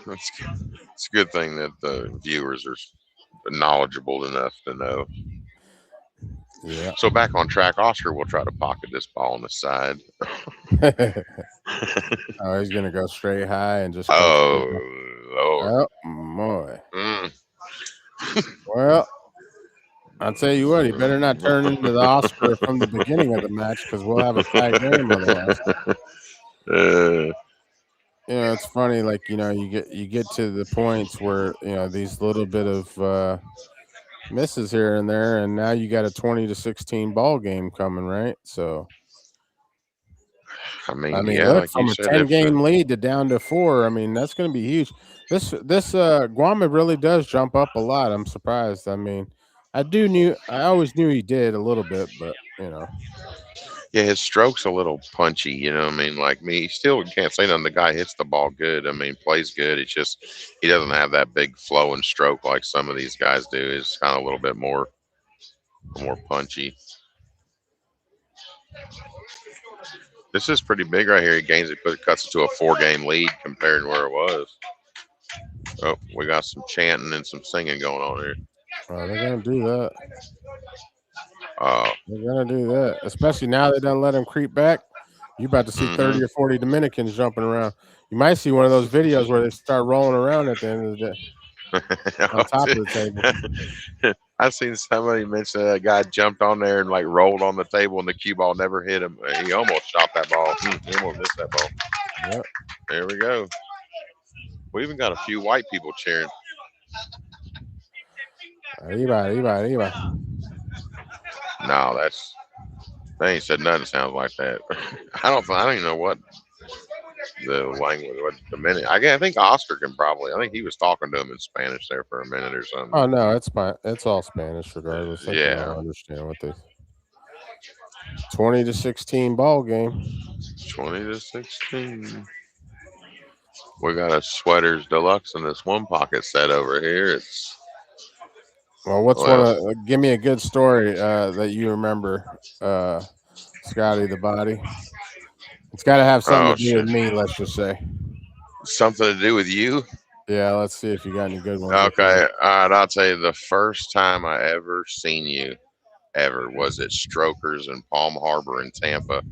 It's a good thing that the viewers are knowledgeable enough to know. Yeah. So back on track, Oscar will try to pocket this ball on the side. Oh, he's gonna go straight high and just. Lord. Oh boy. Well, I'll tell you what, he better not turn into the Oscar from the beginning of the match, because we'll have a tight game otherwise. It's funny, like you get to the points where these little bit of misses here and there, and now you got a 20-16 ball game coming, right? So I mean, I mean, yeah, look, like you from a said, 10-game lead to down to 4. I mean, that's going to be huge. This Guama really does jump up a lot. I'm surprised. I mean, I always knew he did a little bit, but yeah, his stroke's a little punchy. You know what I mean? Like me, still can't say nothing. The guy hits the ball good. I mean, plays good. It's just he doesn't have that big flow and stroke like some of these guys do. It's kind of a little bit more punchy. This is pretty big right here. He gains it, cuts it to a 4-game lead compared to where it was. Oh, we got some chanting and some singing going on here. they're going to do that. Uh, They're going to do that, especially now they don't let him creep back. You're about to see 30 or 40 Dominicans jumping around. You might see one of those videos where they start rolling around at the end of the day on top of the table. I seen somebody mention that guy jumped on there and like rolled on the table and the cue ball never hit him. He almost shot that ball. He almost missed that ball. Yep. There we go. We even got a few white people cheering. Arriba. No, they ain't said nothing sounds like that. I don't even know what the language, what the minute. I think Oscar can probably. I think he was talking to him in Spanish there for a minute or something. Oh no, it's fine. It's all Spanish regardless. I Yeah. can understand what they. 20-16 ball game. 20-16. We got a Sweaters Deluxe in this one pocket set over here. It's well, give me a good story that you remember, Scotty the Body. It's got to have something to do with me. Let's just say something to do with you. Yeah, let's see if you got any good ones. Okay, all right. I'll tell you, the first time I ever seen you, was at Strokers in Palm Harbor in Tampa,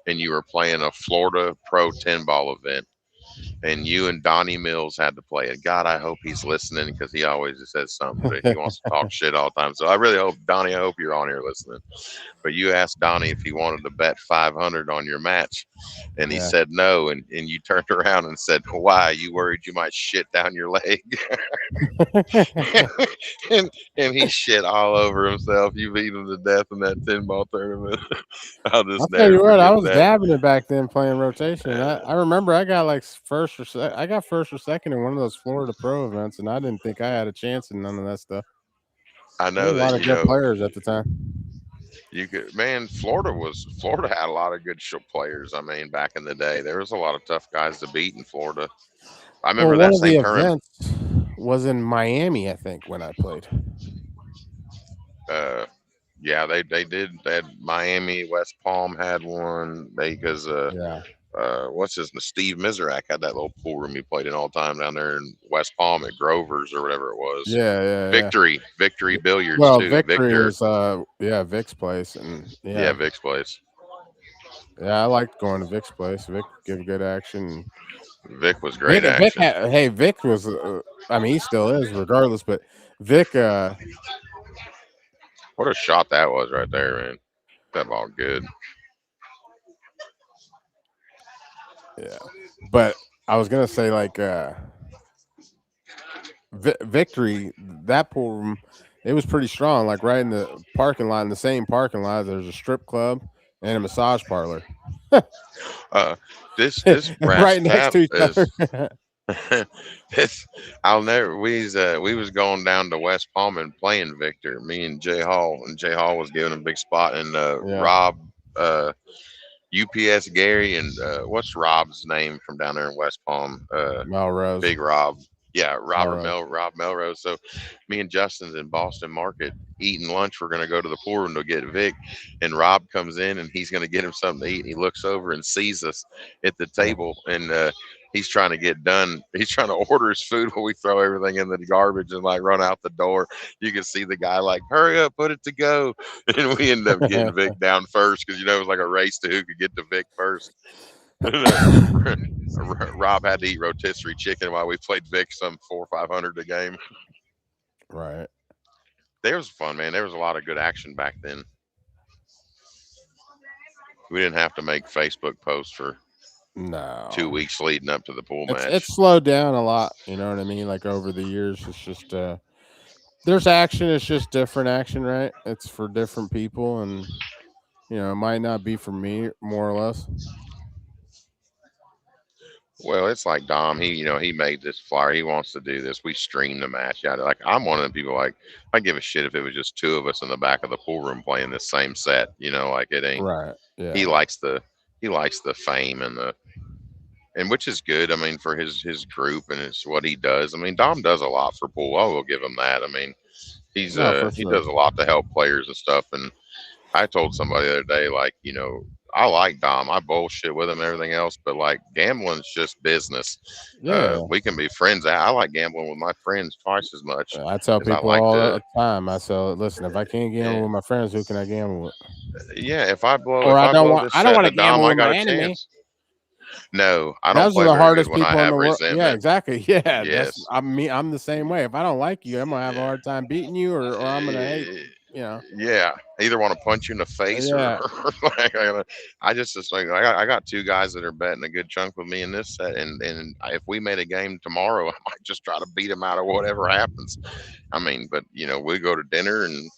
and you were playing a Florida Pro 10-ball event. And you and Donnie Mills had to play it. God, I hope he's listening because he always says something, but he wants to talk shit all the time. So I really hope, Donnie, I hope you're on here listening. But you asked Donnie if he wanted to bet 500 on your match, and he said no. And you turned around and said, "Why? You worried you might shit down your leg?" and he shit all over himself. You beat him to death in that 10-ball tournament. I'll tell you what, I was dabbing it back then playing rotation. I remember I got like first or second in one of those Florida Pro events, and I didn't think I had a chance in none of that stuff. I know a lot of good players at the time. Florida had a lot of good players. I mean, back in the day, there was a lot of tough guys to beat in Florida. I remember that same tournament was in Miami, I think, when I played. Yeah, they did. They had Miami, West Palm had one. What's his name? Steve Miserak had that little pool room he played in all the time down there in West Palm at Grover's or whatever it was. Victory Billiards too. Victory is Vic's place, and Vic's place. Yeah, I liked going to Vic's place. Vic give good action. Vic was great action. Vic was. I mean, he still is, regardless. But Vic. What a shot that was right there, man. That ball good. Yeah, but I was gonna say Victory, that pool room, it was pretty strong. Like right in the parking lot, in the same parking lot, there's a strip club and a massage parlor. This Brass right next to each other. We was going down to West Palm and playing Victor, me and Jay Hall, and Jay Hall was giving a big spot, and Rob, UPS Gary, and what's Rob's name from down there in West Palm? Melrose. Big Rob. Yeah, Rob Melrose. So me and Justin's in Boston Market eating lunch. We're gonna go to the pool room to get Vic, and Rob comes in and he's gonna get him something to eat. And he looks over and sees us at the table, and he's trying to get done. He's trying to order his food while we throw everything in the garbage and like run out the door. You can see the guy like, "Hurry up, put it to go," and we end up getting Vic down first because it was like a race to who could get to Vic first. Rob had to eat rotisserie chicken while we played Vic some 400 or 500 a game. Right. There was fun, man. There was a lot of good action back then. We didn't have to make Facebook posts for 2 weeks leading up to the pool match. It's slowed down a lot. You know what I mean? Like over the years, it's just there's action. It's just different action, right? It's for different people, and it might not be for me, more or less. Well, it's like Dom. He made this flyer. He wants to do this. We stream the match out. Like I'm one of the people. Like I give a shit if it was just two of us in the back of the pool room playing this same set. Like it ain't. Right. Yeah. He likes the fame and which is good. I mean, for his group and it's what he does. I mean, Dom does a lot for pool. I will give him that. I mean, he does a lot to help players and stuff. And I told somebody the other day, like, I like Dom. I bullshit with him and everything else, but like gambling's just business. Yeah. We can be friends. I like gambling with my friends twice as much. I tell people all the time. I say, listen, if I can't gamble with my friends, who can I gamble with? Yeah, if I blow, or if I don't blow want. this I don't set want to to Dom, gamble I with got my a enemy. chance. No, I don't Those play are the very hardest good when people I in have the world. resentment. Yeah, exactly. Yeah, Yes. I'm the same way. If I don't like you, I'm gonna have a hard time beating you, or I'm gonna hate. Yeah, I either want to punch you in the face Yeah. or like I got two guys that are betting a good chunk with me in this set, and if we made a game tomorrow, I might just try to beat them out of whatever happens. I mean, but we go to dinner and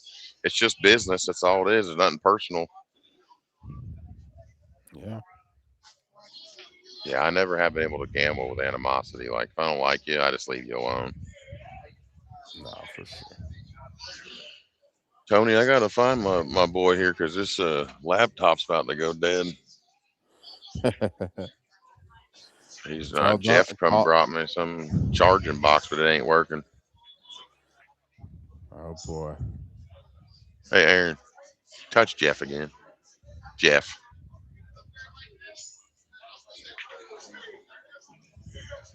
it's just business. That's all it is. It's nothing personal. Yeah. Yeah, I never have been able to gamble with animosity. Like if I don't like you, I just leave you alone. No, for sure. Tony, I gotta find my boy here because this laptop's about to go dead. He's Jeff brought me some charging box, but it ain't working. Oh boy. Hey Aaron, touch Jeff again. Jeff.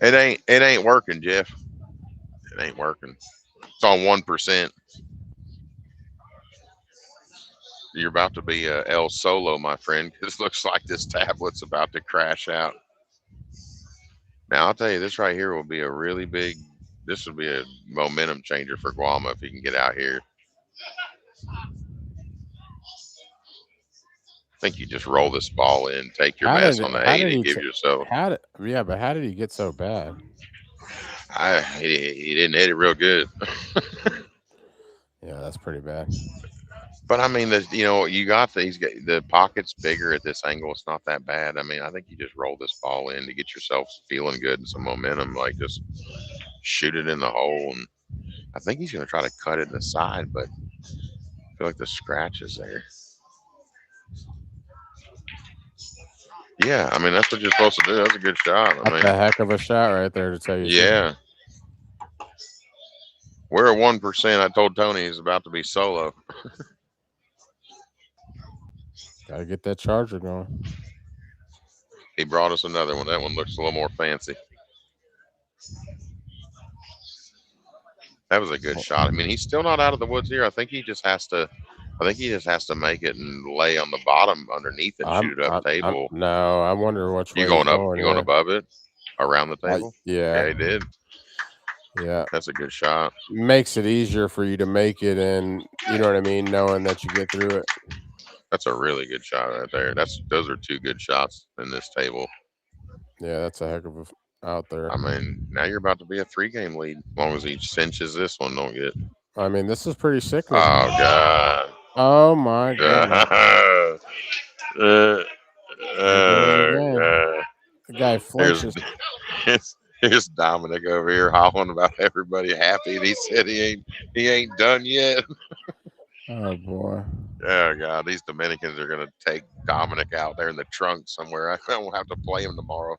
It ain't working, Jeff. It ain't working. It's on 1%. You're about to be El Solo, my friend, because it looks like this tablet's about to crash out. Now, I'll tell you, this right here will be a really big, this will be a momentum changer for Guama if he can get out here. I think you just roll this ball in, take your mess on the 8 and give yourself. But how did he get so bad? He didn't hit it real good. Yeah, that's pretty bad. But I mean, you got the pocket's bigger at this angle. It's not that bad. I mean, I think you just roll this ball in to get yourself feeling good and some momentum. Like just shoot it in the hole, and I think he's going to try to cut it in the side, but I feel like the scratch is there. Yeah, I mean that's what you're supposed to do. That's a good shot. That's a heck of a shot right there, to tell you. Yeah. We're at 1%. I told Tony he's about to be solo. Gotta get that charger going. He brought us another one. That one looks a little more fancy. That was a good shot. I mean, he's still not out of the woods here. I think he just has to make it and lay on the bottom underneath it, shoot it up table. No, I wonder which way you going up. You going above it, around the table? Yeah, he did. Yeah, that's a good shot. Makes it easier for you to make it, and you know what I mean, knowing that you get through it. That's a really good shot right there. Those are two good shots in this table. Yeah, that's a heck of a out there. I mean, now you're about to be a 3-game lead. As long as each cinches this one, don't get. I mean, this is pretty sick. Oh God. Oh my God. God. The guy flinches. Here's Dominic over here hollering about everybody happy, and he said he ain't done yet. Oh boy. Oh God, these Dominicans are gonna take Dominic out there in the trunk somewhere. I won't have to play him tomorrow.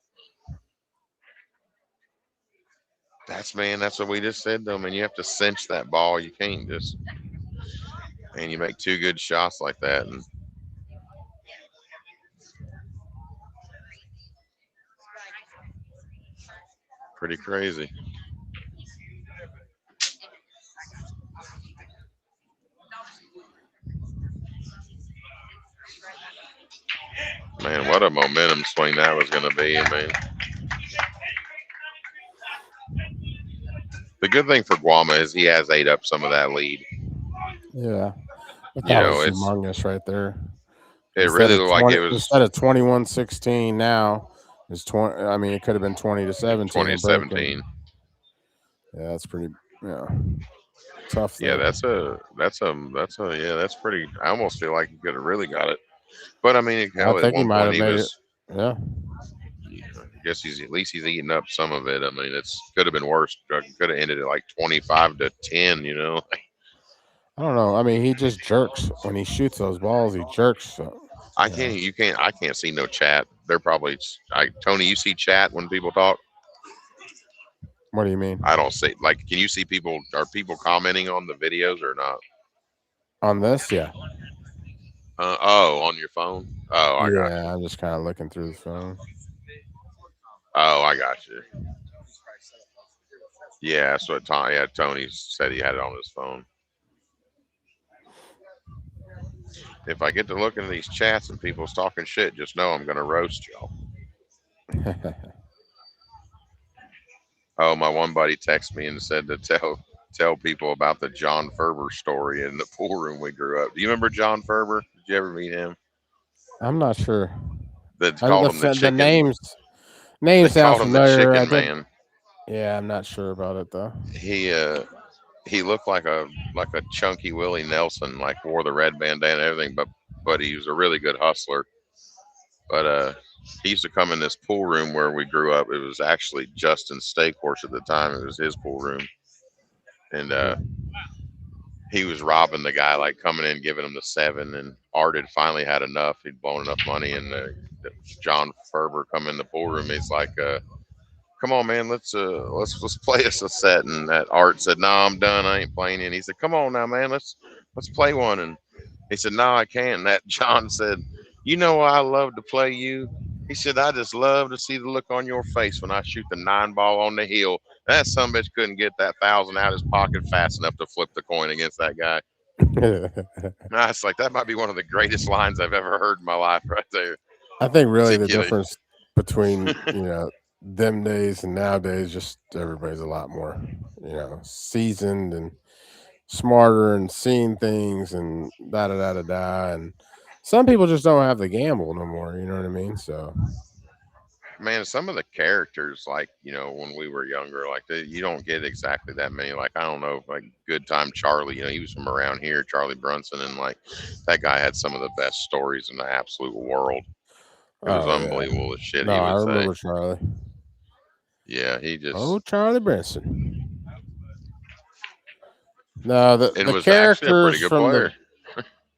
That's what we just said though, man. You have to cinch that ball. You can't just, man, you make two good shots like that, and pretty crazy. Man, what a momentum swing that was going to be. I mean, the good thing for Guama is he has ate up some of that lead. Yeah. That was humongous right there. It really looked like it was. Instead of 21-16 now, it's 20. I mean, it could have been 20-17. 20-17. Yeah, that's pretty, tough. Yeah, that's pretty. I almost feel like he could have really got it. But I mean, I think he might have made it. Yeah. guess he's at least he's eating up some of it. I mean, it's could have been worse. Could have ended at like 25-10. You know. I don't know. I mean, he just jerks when he shoots those balls. He jerks. So, I you know. can't. You can't. I can't see no chat. They're probably. Tony, you see chat when people talk? What do you mean? I don't see. Like, can you see people? Are people commenting on the videos or not? On this, yeah. Oh, on your phone. Oh, I got you. Yeah, I'm just kind of looking through the phone. Oh, I got you. Yeah, that's what Tony. Yeah, Tony said he had it on his phone. If I get to looking at these chats and people's talking shit, just know I'm gonna roast y'all. Oh, my one buddy texted me and said to tell people about the John Ferber story in the pool room we grew up. Do you remember John Ferber? Did you ever meet him? I'm not sure. They called him the The chicken. names They sound called him the familiar. chicken man. Yeah, I'm not sure about it though. He looked like a chunky Willie Nelson, like wore the red bandana and everything, but he was a really good hustler. But he used to come in this pool room where we grew up. It was actually Justin's steak horse at the time. It was his pool room, and he was robbing the guy, like coming in, giving him the 7. And Art had finally had enough. He'd blown enough money, and John Ferber come in the pool room. He's like, "Come on, man, let's play us a set." And that Art said, "No, I'm done. I ain't playing." And he said, "Come on now, man, let's play one." And he said, "No, I can't." And that John said, "You know I love to play you." He said, "I just love to see the look on your face when I shoot the 9 ball on the hill. That sumbitch couldn't get that 1,000 out of his pocket fast enough to flip the coin against that guy." And I was like, that might be one of the greatest lines I've ever heard in my life, right there. I think really the Particularly- difference between them days and nowadays, just everybody's a lot more seasoned and smarter and seeing things and da da da da da. And some people just don't have the gamble no more. You know what I mean? So. Man, some of the characters, like, when we were younger, like you don't get exactly that many. Like, I don't know, like Good Time Charlie, he was from around here, Charlie Brunson, and like that guy had some of the best stories in the absolute world. It was unbelievable the shit No, he I would remember say. Charlie. Yeah, he just. Oh, Charlie Brunson. No, the was actually a pretty characters good from player.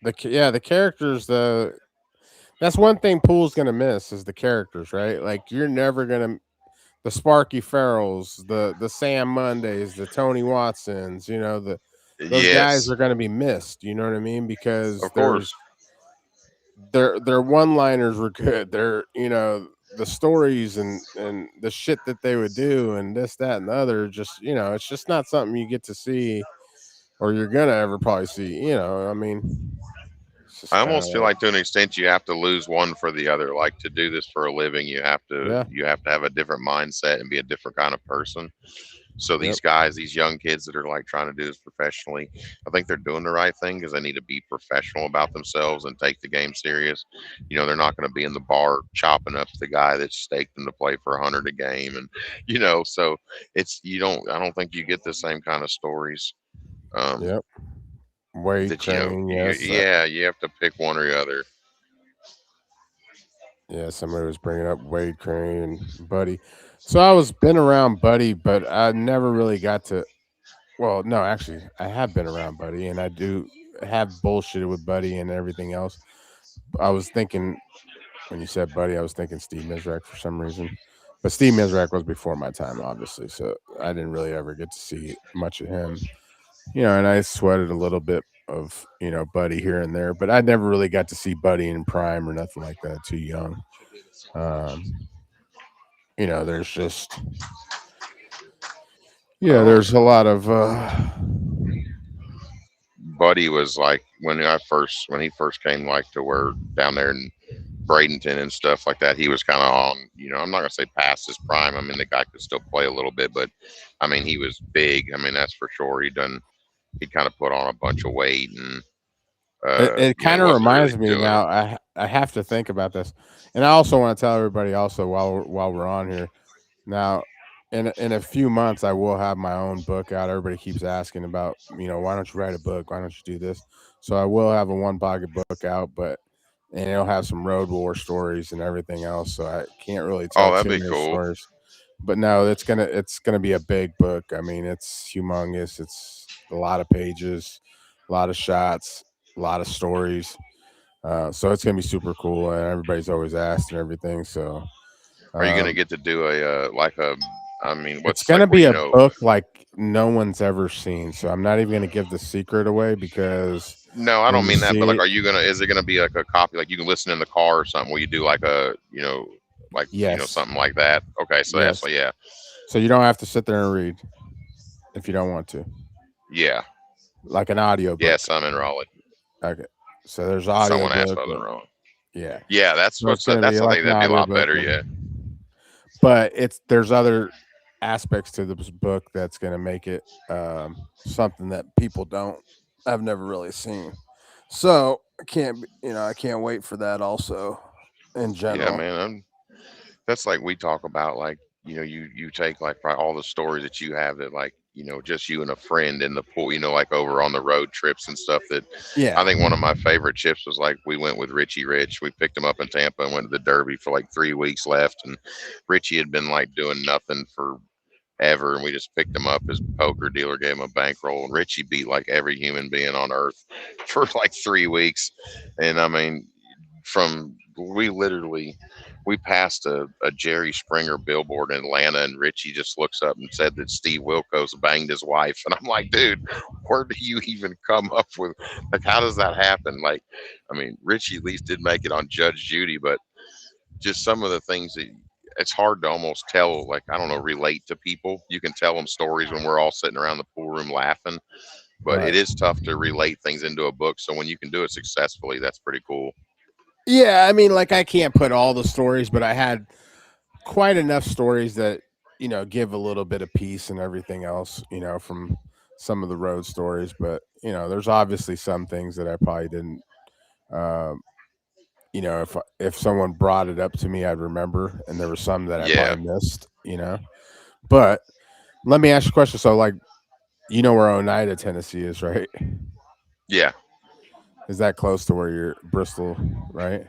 the characters. That's one thing Pool's gonna miss is the characters, right? Like you're never gonna the Sparky Farrells, the Sam Mondays, the Tony Watsons. Those guys are gonna be missed. You know what I mean? Because Of course. their one-liners were good. The stories and the shit that they would do and this, that, and the other. Just it's just not something you get to see, or you're gonna ever probably see. I mean. I almost feel like to an extent you have to lose one for the other. Like to do this for a living, you have to have a different mindset and be a different kind of person. So these guys, these young kids that are like trying to do this professionally, I think they're doing the right thing because they need to be professional about themselves and take the game serious. They're not going to be in the bar chopping up the guy that staked them to play for 100 a game, and so it's I don't think you get the same kind of stories. Wade Crane, you have to pick one or the other. Yeah, somebody was bringing up Wade Crane and Buddy. So I been around Buddy, but I never really got to. Well, no, actually, I have been around Buddy, and I do have bullshitted with Buddy and everything else. I was thinking when you said Buddy, I was thinking Steve Mizrak for some reason, but Steve Mizrak was before my time, obviously, so I didn't really ever get to see much of him. And I sweated a little bit of, Buddy here and there, but I never really got to see Buddy in prime or nothing like that. Too young. There's just, there's a lot of, Buddy was like when he first came like to where down there in Bradenton and stuff like that, he was kind of on, I'm not gonna say past his prime. I mean, the guy could still play a little bit, but I mean, he was big. I mean, that's for sure. He kind of put on a bunch of weight, and it kind of reminds me now. I have to think about this, and I also want to tell everybody also while we're on here now. In a few months, I will have my own book out. Everybody keeps asking about, why don't you write a book? Why don't you do this? So I will have a one pocket book out, but and it'll have some road war stories and everything else. So I can't really tell that'd too be many cool. stories. But no, it's gonna be a big book. I mean, it's humongous. It's a lot of pages, a lot of shots, a lot of stories. So it's gonna be super cool, and everybody's always asked and everything. So Are you gonna get to do a like a? I mean, it's what's gonna like where be you a know? book like no one's ever seen. So I'm not even gonna give the secret away because No, I when don't you mean that. But see like, it, are you gonna? Is it gonna be like a copy? Like you can listen in the car or something? Where you do like a, you know, like yes, something like that. Okay, so yes. that's yeah, So you don't have to sit there and read if you don't want to, yeah. like an audio book. Yes, I'm in Raleigh. Okay. So there's audio Someone asked if book. I was in Raleigh. Yeah. Yeah, that's So it's what's gonna that's. be I like think an that'd be a audio lot book. better. Yeah. But there's other aspects to this book that's gonna make it something that people I've never really seen. So I can't wait for that also in Yeah, general. man. That's like we talk about, like, you take like probably all the stories that you have that, like, just you and a friend in the pool, like over on the road trips and stuff. That Yeah. I think one of my favorite trips was like we went with Richie Rich. We picked him up in Tampa and went to the Derby for like 3 weeks left, and Richie had been like doing nothing for ever, and we just picked him up. His poker dealer gave him a bankroll, and Richie beat like every human being on earth for like 3 weeks. And I mean, we passed a Jerry Springer billboard in Atlanta, and Richie just looks up and said that Steve Wilkos banged his wife. And I'm like, dude, where do you even come up with, like, how does that happen? Like, I mean, Richie at least did make it on Judge Judy, but just some of the things that it's hard to almost tell, like, I don't know, relate to people. You can tell them stories when we're all sitting around the pool room laughing, but Right. it is tough to relate things into a book. So when you can do it successfully, that's pretty cool. Yeah, I mean, like I can't put all the stories, but I had quite enough stories that give a little bit of peace and everything else, from some of the road stories. But there's obviously some things that I probably didn't. Um, if someone brought it up to me, I'd remember, and there were some that I Yeah. probably missed. But let me ask you a question. So, like, where Oneida, Tennessee is, right? Yeah. Is that close to where you're Bristol, right?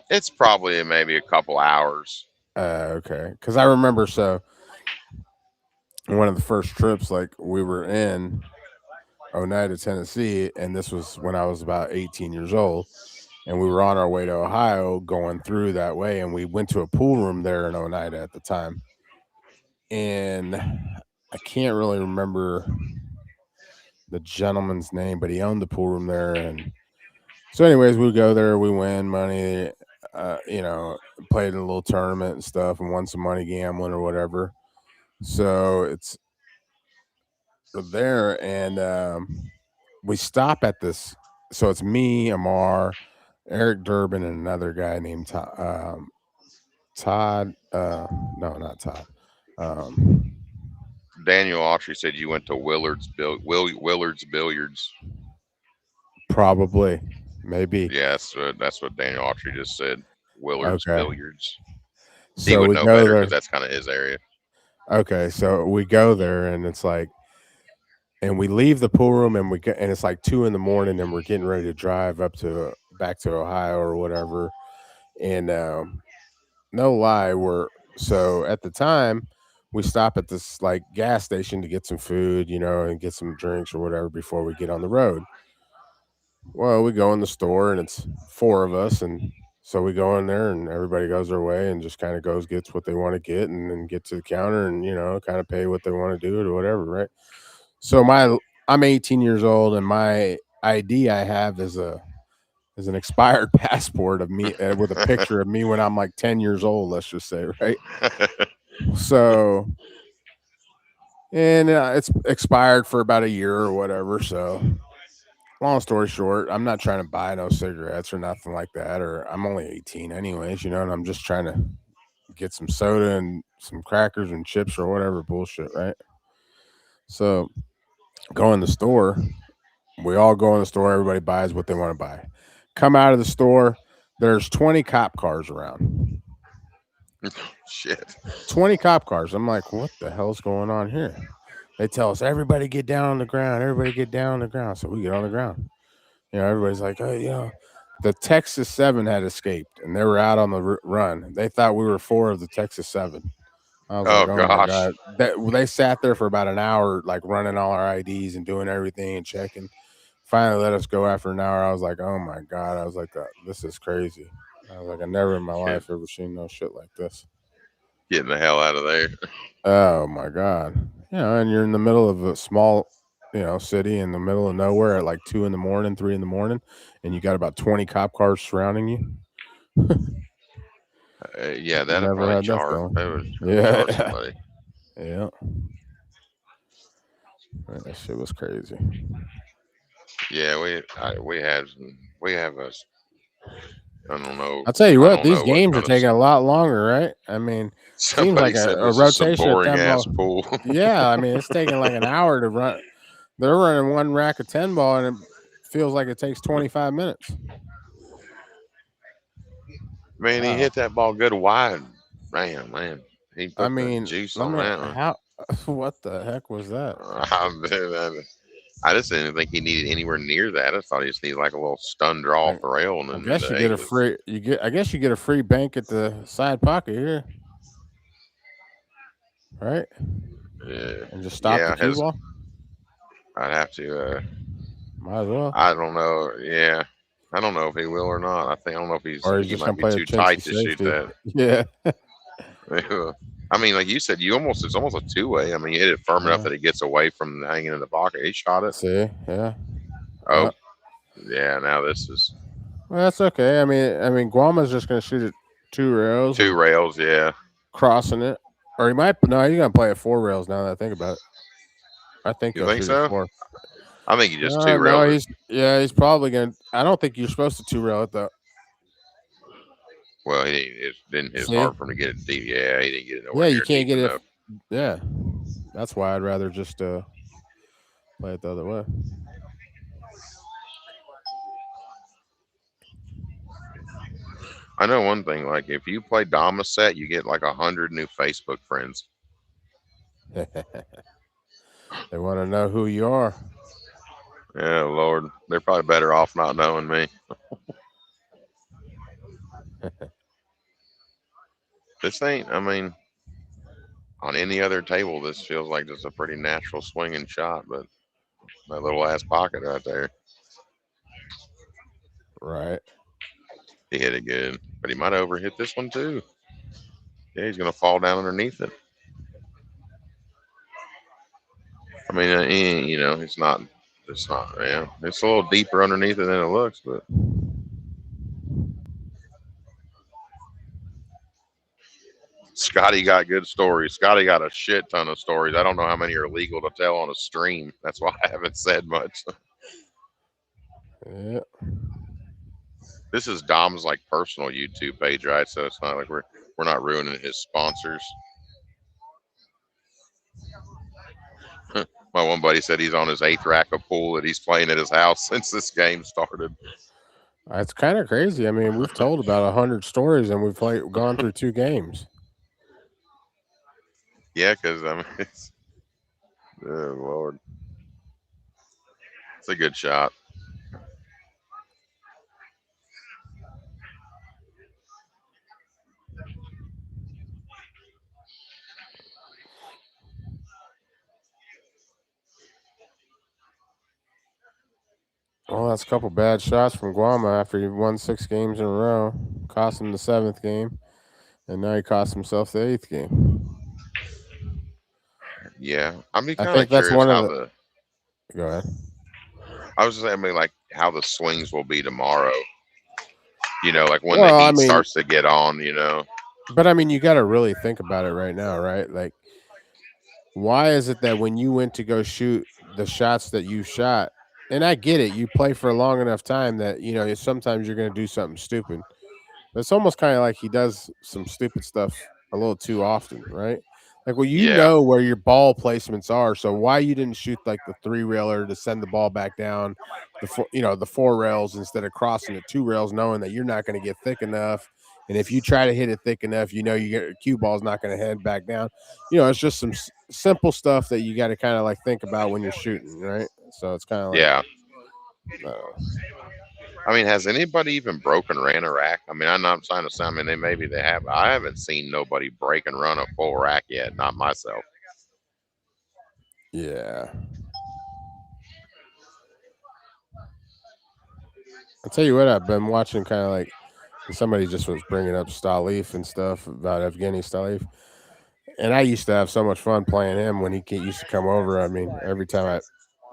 It's probably maybe a couple hours. Okay, because I remember one of the first trips, like we were in Oneida, Tennessee, and this was when I was about 18 years old, and we were on our way to Ohio, going through that way, and we went to a pool room there in Oneida at the time, and I can't really remember the gentleman's name, but he owned the pool room there, and so anyways, we go there, we win money, played in a little tournament and stuff, and won some money gambling or whatever. So it's there, and we stop at this. So it's me, Amar, Eric Durbin, and another guy named Todd. No, not Todd. Daniel Autry said you went to Willard's Billiards. Probably, maybe. Yeah, that's what Daniel Autry just said. Willard's Okay. So Billiards. He would we know go better there. because that's kind of his area. Okay, so we go there, and it's like, and we leave the pool room, and and it's like 2 a.m, and we're getting ready to drive back to Ohio or whatever. And no lie, so at the time we stop at this like gas station to get some food, and get some drinks or whatever before we get on the road. Well, we go in the store, and it's 4 of us, and so we go in there, and everybody goes their way and just kind of gets what they want to get, and then get to the counter and kind of pay what they want to do or whatever, right? So I'm 18 years old, and my ID I have is an expired passport of me with a picture of me when I'm like 10 years old, let's just say, right? So, and it's expired for about a year or whatever. So, long story short, I'm not trying to buy no cigarettes or nothing like that, or I'm only 18 anyways, and I'm just trying to get some soda and some crackers and chips or whatever bullshit, right? So, go in the store. We all go in the store. Everybody buys what they want to buy. Come out of the store. There's 20 cop cars around. Shit. 20 cop cars. I'm like, what the hell's going on here? They tell us, everybody get down on the ground. Everybody get down on the ground. So we get on the ground. Everybody's like, oh, the Texas 7 had escaped, and they were out on the run. They thought we were 4 of the Texas 7. I was like, oh my God. They sat there for about an hour, like running all our IDs and doing everything and checking. Finally let us go after an hour. I was like, oh my God. I was like, this is crazy. I was like, I never in my life ever seen no shit like this. Getting the hell out of there. Oh my God. You know, and you're in the middle of a small, city in the middle of nowhere at like 2 in the morning, 3 in the morning, and you got about 20 cop cars surrounding you. Yeah, that'd Never probably had that jar. feeling. That would Yeah. jar somebody. Yeah. That shit was crazy. Yeah, we have a. I don't know. I'll tell you what, these games are taking a lot longer, right? I mean, seems like a rotation of 10 ball. Pool. Yeah, I mean, it's taking like an hour to run. They're running one rack of 10 ball, and it feels like it takes 25 minutes. Man, he hit that ball good wide. Man. He put the juice on that one. What the heck was that? I just didn't think he needed anywhere near that. I thought he just needed like a little stun draw off the rail, and then I guess you get a free. I guess you get a free bank at the side pocket here, right? Yeah. And just stop the cue ball. I'd have to. Might as well. I don't know. Yeah, I don't know if he will or not. I don't know if he's. Or he's he just might gonna be play too tight to shoot that. Yeah. I mean, like you said, it's almost a two-way. I mean, you hit it firm enough that it gets away from hanging in the pocket. He shot it. See, yeah. Oh, yeah. Now this is. Well, that's okay. I mean, Guama's just gonna shoot it 2 rails. 2 rails, yeah. Crossing it, or he might. No, he's gonna play at 4 rails. Now that I think about it, I think. You think so? 4. I think he just 2 rails. No, he's probably gonna. I don't think you're supposed to 2 rail it though. Well, it didn't. It's hard for him to get it deep. Yeah, he didn't get it nowhere. Yeah, you can't get it. Yeah, that's why I'd rather just play it the other way. I know one thing. Like, if you play Dama set, you get like 100 new Facebook friends. They want to know who you are. Yeah, Lord, they're probably better off not knowing me. This ain't. I mean, on any other table, this feels like just a pretty natural swinging shot, but that little ass pocket right there. Right. He hit it good, but he might have overhit this one too. Yeah, he's gonna fall down underneath it. I mean, it's not. Yeah, it's a little deeper underneath it than it looks, but. Scotty got good stories. Scotty got a shit ton of stories. I don't know how many are legal to tell on a stream. That's why I haven't said much. Yeah. This is Dom's like personal YouTube page, right? So it's not like we're not ruining his sponsors. My one buddy said he's on his 8th rack of pool that he's playing at his house since this game started. It's kind of crazy. I mean, we've told about 100 stories and we've gone through 2 games. Yeah, because I mean, oh Lord, it's a good shot. Well, that's a couple bad shots from Guama after he won 6 games in a row. Cost him the 7th game, and now he cost himself the 8th game. Yeah, I mean, I think that's one of the. Go ahead. I was just saying, I mean, like how the swings will be tomorrow. Like when the heat starts to get on. But I mean, you got to really think about it right now, right? Like, why is it that when you went to go shoot the shots that you shot, and I get it, you play for a long enough time that sometimes you're going to do something stupid. But it's almost kind of like he does some stupid stuff a little too often, right? Like, well, you know where your ball placements are, so why you didn't shoot like the 3 railer to send the ball back down, the 4 rails instead of crossing the 2 rails, knowing that you're not going to get thick enough, and if you try to hit it thick enough, your cue ball is not going to head back down. It's just some simple stuff that you got to kind of like think about when you're shooting, right? So it's kind of like I mean, has anybody even broken ran a rack? I mean, I'm not trying to sound. I mean, maybe they have. I haven't seen nobody break and run a full rack yet. Not myself. Yeah. I'll tell you what, I've been watching kind of like somebody just was bringing up Stalif and stuff about Evgeny Stalif. And I used to have so much fun playing him when he used to come over. I mean, every time I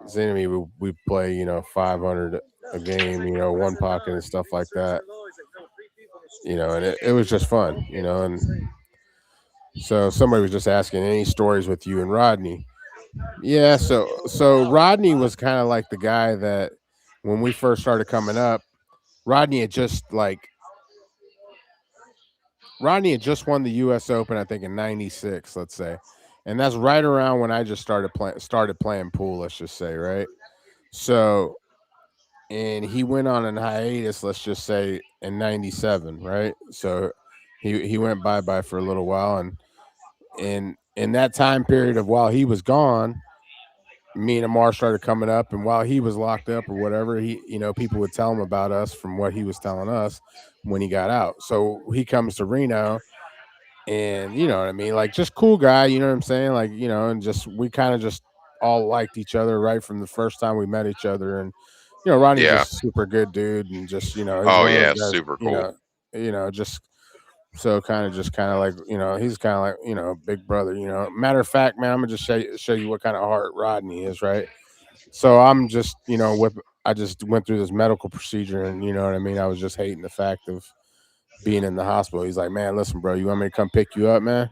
see him, we play, 500 a game, one pocket and stuff like that. And it was just fun, and so somebody was just asking any stories with you and Rodney. Yeah, so Rodney was kind of like the guy that when we first started coming up, Rodney had just won the U.S. Open, I think, in '96, let's say, and that's right around when I just started playing pool. Let's just say, right? So, and he went on an hiatus, let's just say, in '97, right? So he went bye for a little while, and in that time period of while he was gone, me and Amar started coming up, and while he was locked up or whatever, people would tell him about us from what he was telling us when he got out. So he comes to Reno, and you know what I mean, like just cool guy, you know what I'm saying, like and just we kind of just all liked each other right from the first time we met each other, and Ronnie's Yeah. just super good dude, and just he's Oh one of yeah, those guys, super cool. just so kind of like he's kind of like big brother. Matter of fact, man, I'm gonna just show you what kind of heart Rodney is, right? So I'm just I just went through this medical procedure, and you know what I mean, I was just hating the fact of being in the hospital. He's like, man, listen, bro, you want me to come pick you up, man?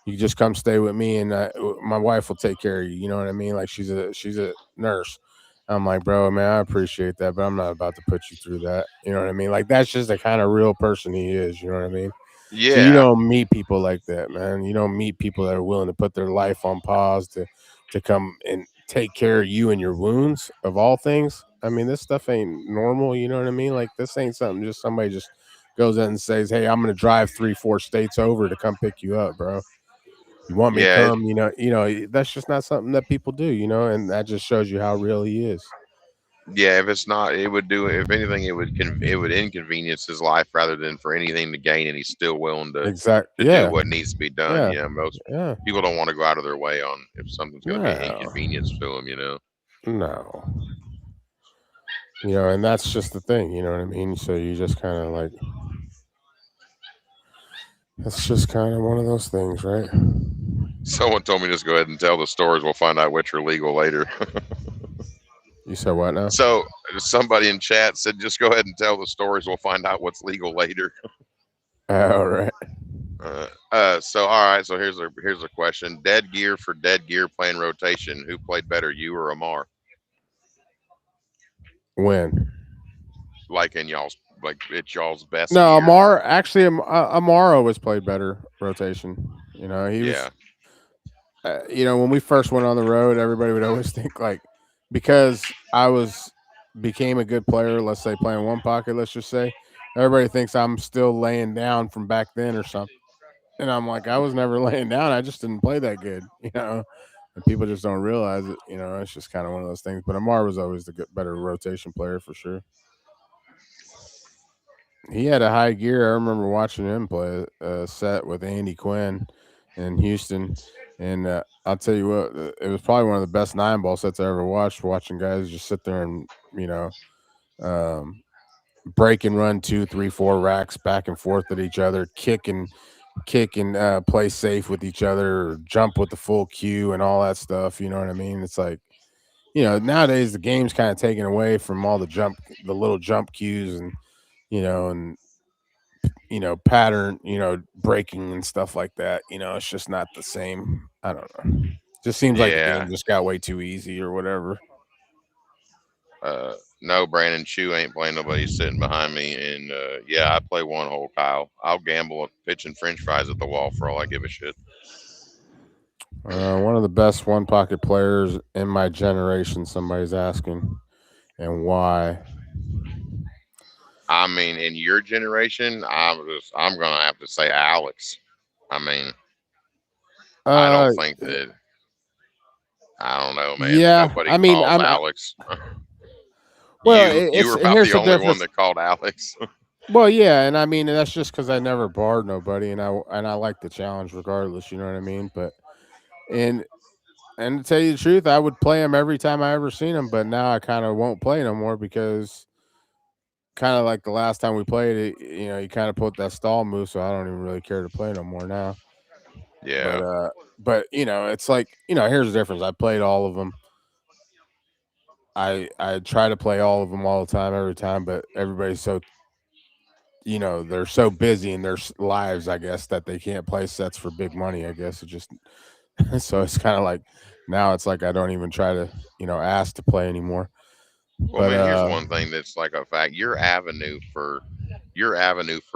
You just come stay with me, and my wife will take care of you. You know what I mean? Like she's a nurse. I'm like, bro, man, I appreciate that, but I'm not about to put you through that. You know what I mean? Like that's just the kind of real person he is. You know what I mean? So you Yeah. don't meet people like that, man. You don't meet people that are willing to put their life on pause to come and take care of you and your wounds of all things. I mean, this stuff ain't normal. You know what I mean? Like this ain't something just somebody just goes in and says, "Hey, I'm going to drive 3-4 states over to come pick you up, bro. You want me to Yeah. come?" That's just not something that people do. And that just shows you how real he is. Yeah, if it's not, it would do. If anything, it would inconvenience his life rather than for anything to gain, and he's still willing to do Yeah. what needs to be done. Yeah. You know, most Yeah. people don't want to go out of their way on if something's going to be an No. inconvenience to them. You know. No. And that's just the thing. You know what I mean? So you just kind of like, it's just kind of one of those things, right? Someone told me just go ahead and tell the stories. We'll find out which are legal later. You said what now? So somebody in chat said, just go ahead and tell the stories. We'll find out what's legal later. All right. So all right. So here's a question: dead gear for dead gear playing rotation. Who played better, you or Amar? When? Like in y'all's it's y'all's best. No, gear? Amar actually Amar always played better rotation. He was. When we first went on the road, everybody would always think like, because became a good player, let's say playing one pocket, let's just say, everybody thinks I'm still laying down from back then or something. And I'm like, I was never laying down. I just didn't play that good, and people just don't realize it. It's just kind of one of those things. But Amar was always the better rotation player for sure. He had a high gear. I remember watching him play a set with Andy Quinn in Houston. And I'll tell you what, it was probably one of the best 9-ball sets I ever watched, watching guys just sit there and, break and run 2, 3, 4 racks back and forth at each other, kick and play safe with each other, or jump with the full cue and all that stuff. You know what I mean? It's like, nowadays the game's kind of taken away from all the little jump cues and, and pattern, breaking and stuff like that. It's just not the same. I don't know. Just seems like the game just got way too easy or whatever. No, Brandon Chu ain't playing. Nobody's sitting behind me. And yeah, I play one hole, Kyle. I'll gamble at pitching French fries at the wall for all I give a shit. One of the best one pocket players in my generation, somebody's asking, and why? I mean, in your generation, I'm gonna have to say Alex. I mean, I don't think that. I don't know, man. Yeah, Nobody I mean, calls Alex. Well, You were about here's the the only one difference. that called Alex. Well, yeah, and I mean that's just because I never barred nobody, and I like the challenge regardless. You know what I mean? But and to tell you the truth, I would play him every time I ever seen him, but now I kind of won't play no more because kind of like the last time we played it, he kind of put that stall move, so I don't even really care to play no more now. Yeah. But it's like here's the difference. I played all of them. I try to play all of them all the time, every time, but everybody's so they're so busy in their lives, I guess, that they can't play sets for big money. I guess it just so it's kind of like now it's like I don't even try to ask to play anymore. Well, But man, here's one thing that's like a fact. Your avenue for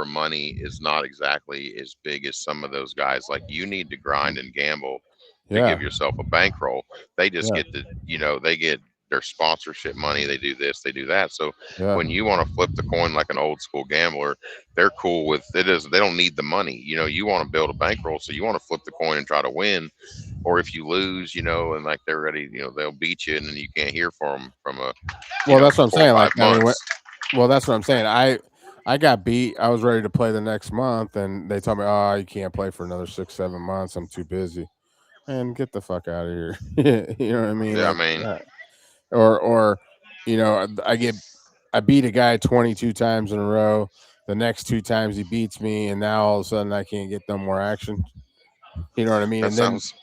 money is not exactly as big as some of those guys. Like, you need to grind and gamble to yeah, give yourself a bankroll. They just yeah, get they get their sponsorship money. They do this, they do that. So yeah. when you want to flip the coin like an old school gambler, they're cool with it. They don't need the money. You want to build a bankroll, so you want to flip the coin and try to win. Or if you lose, and like they're ready, they'll beat you, and then you can't hear from them from Well, that's what I'm 4 or saying. 5 Like, I mean, months. well, that's what I'm saying. I got beat. I was ready to play the next month, and they told me, "Oh, you can't play for another 6-7 months. I'm too busy." And get the fuck out of here. You know what I mean? Yeah, I Like, mean, or I beat a guy 22 times in a row. The next 2 times he beats me, and now all of a sudden I can't get no more action. You know what I mean? that And then sounds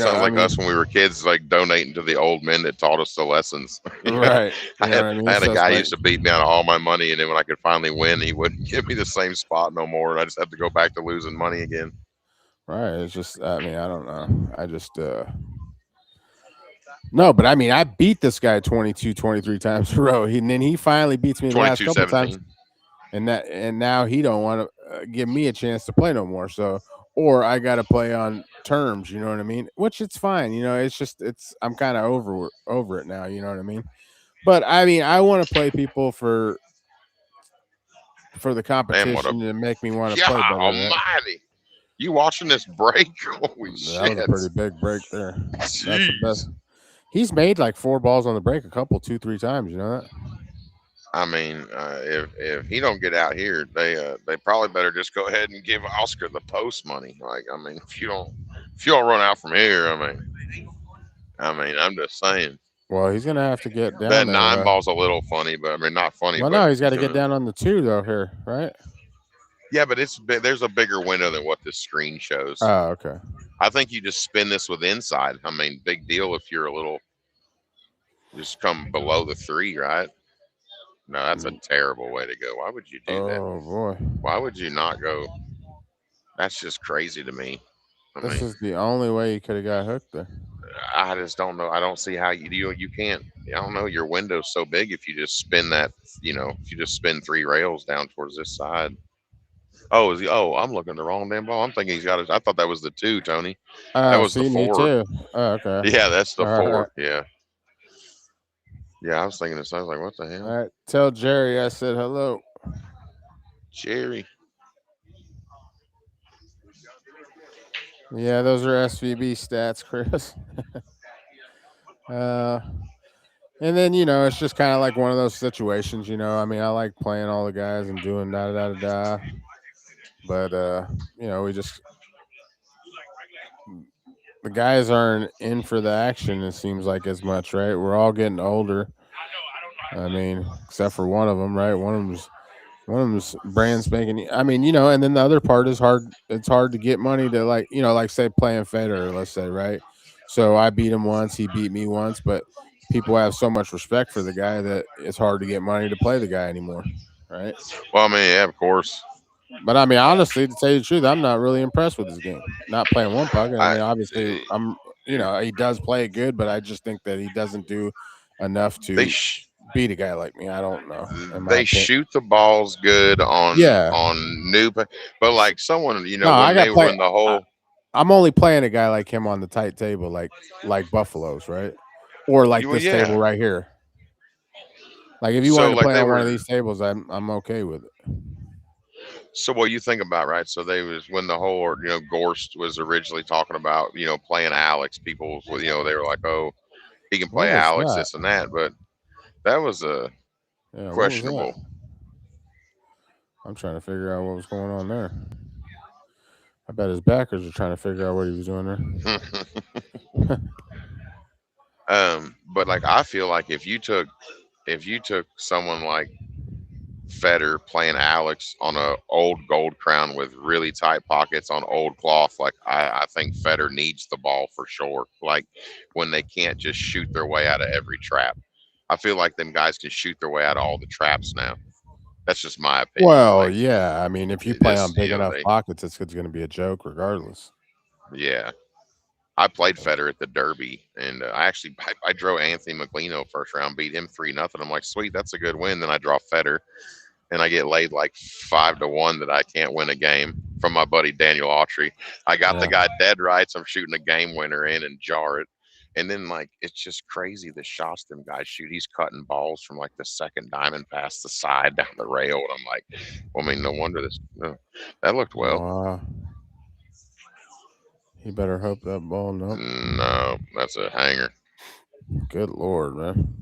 I like us mean, when we were kids, like donating to the old men that taught us the lessons. right? You I know had what I mean? I had a So it's guy who like, used to beat me out of all my money, and then when I could finally win, he wouldn't give me the same spot no more, and I just had to go back to losing money again. right? It's just, I mean, I don't know. I just no, but I mean, I beat this guy 22, 23 times in a row. And then he finally beats me the last couple times, 22-17. and now he don't want to give me a chance to play no more. So, or I got to play on terms. You know what I mean? Which it's fine. It's just I'm kind of over it now. You know what I mean? But I mean, I want to play people for the Man, what a competition and make me want to God play better. Right? Almighty! You watching this break? Holy That shit! was a pretty big break there. That's the best. Jeez. He's made like 4 balls on the break, a couple, 2-3 times. You know that? I mean, if he don't get out here, they probably better just go ahead and give Oscar the post money. Like, I mean, if you don't run out from here, I mean, I'm just saying Well, he's gonna have to get that down there. 9 ball's a little funny, but I mean, not funny, Well, but no, he's got he's to get gonna. down on the 2 though here, right? Yeah, but there's a bigger window than what this screen shows. Oh, okay. I think you just spin this with inside. I mean, big deal if you're just come below the 3, right? No, that's a terrible way to go. Why would you do that? Oh boy, Why would you not go? That's just crazy to me. I this mean, is the only way you could have got hooked there. I just don't know. I don't see how you can't. I don't know. Your window's so big if you just spin that. If you just spin 3 rails down towards this side. Oh, I'm looking at the wrong damn ball. I'm thinking he's got it. I thought that was the 2, Tony. That Oh, was the see, me 4. too. Oh, okay. Yeah, that's the All 4. right. Yeah. Yeah, I was thinking this. I was like, what the hell? All right. Tell Jerry I said hello. Jerry. Yeah, those are SVB stats, Chris. And then it's just kind of like one of those situations. I mean, I like playing all the guys and doing da da da da. But we just the guys aren't in for the action. It seems like as much, right? We're all getting older. I mean, except for one of them, right? One of them's brand spanking. I mean, and then the other part is hard. It's hard to get money to like say playing Federer, let's say, right? So I beat him once, he beat me once, but people have so much respect for the guy that it's hard to get money to play the guy anymore, right? Well, I mean, yeah, of course. But I mean, honestly, to tell you the truth, I'm not really impressed with his game. Not playing one puck. I mean, obviously, he does play it good, but I just think that he doesn't do enough to beat a guy like me. I don't know. They shoot the balls good on new, but like someone, when they were in the hole. I'm only playing a guy like him on the tight table, like Buffalo's, right? Or like this table right here. Like if you wanted to play on one of these tables, I'm okay with it. So what you think about, right? So they was when the whole, Gorst was originally talking about, playing Alex. People, they were like, oh, he can play Alex, this and that. But that was Yeah, what was that? Questionable. I'm trying to figure out what was going on there. I bet his backers are trying to figure out what he was doing there. But like I feel like if you took someone like Federer playing Alex on a old gold crown with really tight pockets on old cloth, like I think Federer needs the ball for sure. Like when they can't just shoot their way out of every trap. I feel like them guys can shoot their way out of all the traps now. That's just my opinion. Well, like, yeah. I mean, if you play this, on big you know, enough pockets, it's going to be a joke regardless. yeah. I played Federer at the Derby, and I drove Anthony Maglino first round, beat him 3-0. I'm like, sweet, that's a good win. Then I draw Federer, and I get laid like 5-1 that I can't win a game from my buddy Daniel Autry. I got the guy dead right, so I'm shooting a game winner in and jar it. And then like it's just crazy the shots them guys shoot. He's cutting balls from like the second diamond past the side down the rail, and I'm like, well, I mean, no wonder that looked well. Wow. He better hope that ball no. No, that's a hanger. Good Lord, man.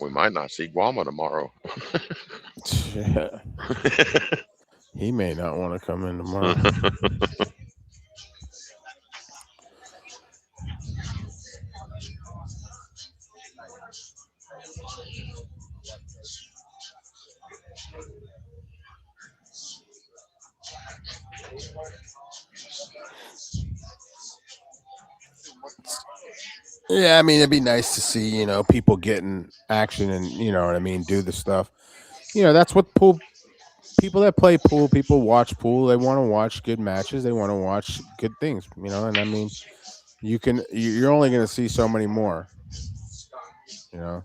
We might not see Guama tomorrow. Yeah. He may not want to come in tomorrow. Yeah, I mean, it'd be nice to see, you know, people getting action and, you know what I mean, do the stuff. You know, that's what people that play pool, people watch pool. They want to watch good matches. They want to watch good things, you know. And I mean, you're only going to see so many more, you know.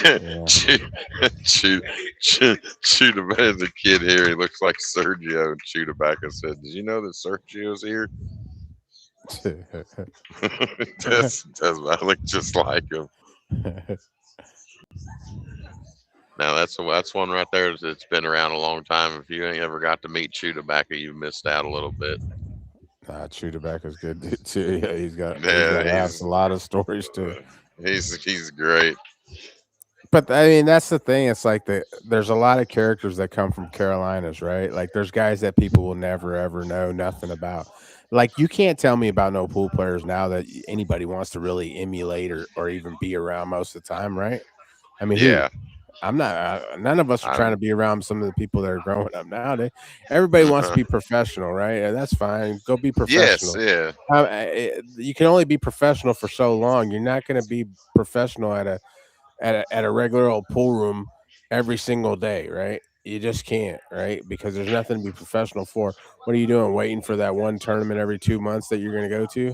There's a kid here. He looks like Sergio. And Chewbacca said, "Did you know that Sergio's here?" does I look just like him. Now that's one right there that's been around a long time. If you ain't ever got to meet Chewbacca, you missed out a little bit. Chewbacca's good dude too. Yeah, he's got a lot of stories too. He's great. But I mean, that's the thing. It's like there's a lot of characters that come from Carolinas, right? Like there's guys that people will never ever know nothing about. Like you can't tell me about no pool players now that anybody wants to really emulate or even be around most of the time, right? I mean, yeah. I'm not. None of us are trying to be around some of the people that are growing up nowadays. Everybody wants to be professional, right? And that's fine. Go be professional. Yes, yeah. You can only be professional for so long. You're not going to be professional at a regular old pool room every single day, right? You just can't, right? Because there's nothing to be professional for. What are you doing? Waiting for that one tournament every 2 months that you're going to go to,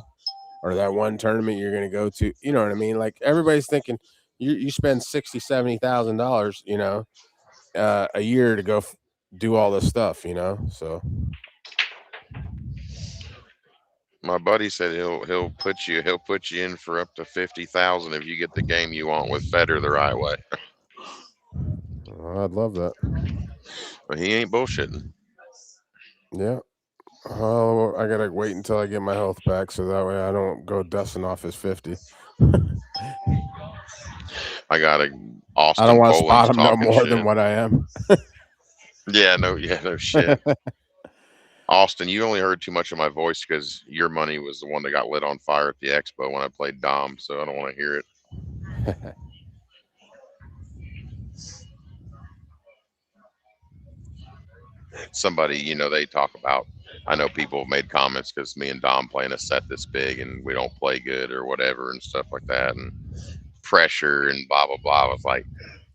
or that one tournament you're going to go to? You know what I mean? Like everybody's thinking. You spend $60,000-$70,000, you know, a year to go do all this stuff, you know. So my buddy said he'll put you in for up to 50,000 if you get the game you want with Federer the right way. I'd love that. But he ain't bullshitting. Yeah. Oh, I gotta wait until I get my health back so that way I don't go dusting off his 50. I got Austin. I don't want to spot him no more shit. than what I am. no shit. Austin, you only heard too much of my voice because your money was the one that got lit on fire at the expo when I played Dom, so I don't want to hear it. Somebody, you know, they talk about, I know people have made comments because me and Dom playing a set this big and we don't play good or whatever and stuff like that, and pressure and blah blah blah. I was like,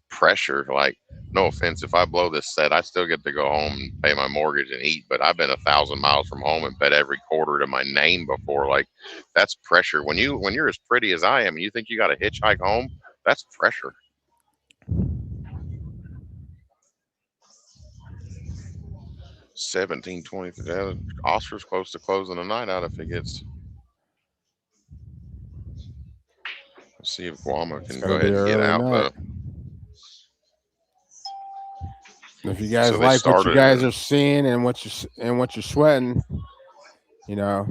pressure, like, no offense, if I blow this set I still get to go home and pay my mortgage and eat, but I've been 1,000 miles from home and bet every quarter to my name before. Like, that's pressure. When you're as pretty as I am and you think you got to hitchhike home, that's pressure. $17.20. Oscar's close to closing the night out if he gets. Let's see if Guama can go ahead and get out though. If you guys like what you guys are seeing and what you're sweating, you know,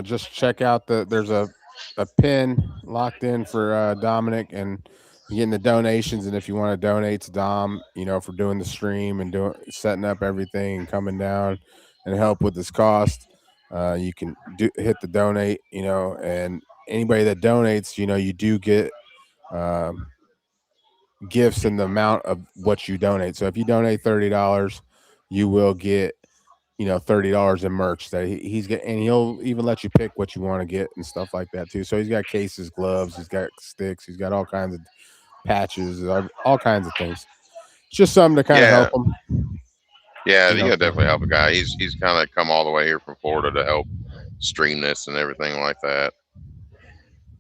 just check out there's a pin locked in for Dominic, and getting the donations. And if you want to donate to Dom, for doing the stream and setting up everything and coming down and help with this cost, you can hit the donate. And anybody that donates, you do get gifts in the amount of what you donate. So if you donate $30, you will get $30 in merch that he's getting, and he'll even let you pick what you want to get and stuff like that too. So he's got cases, gloves, he's got sticks, he's got all kinds of patches, all kinds of things. It's just something to kind of help him. Yeah, you gotta definitely help a guy. He's kind of come all the way here from Florida to help stream this and everything like that.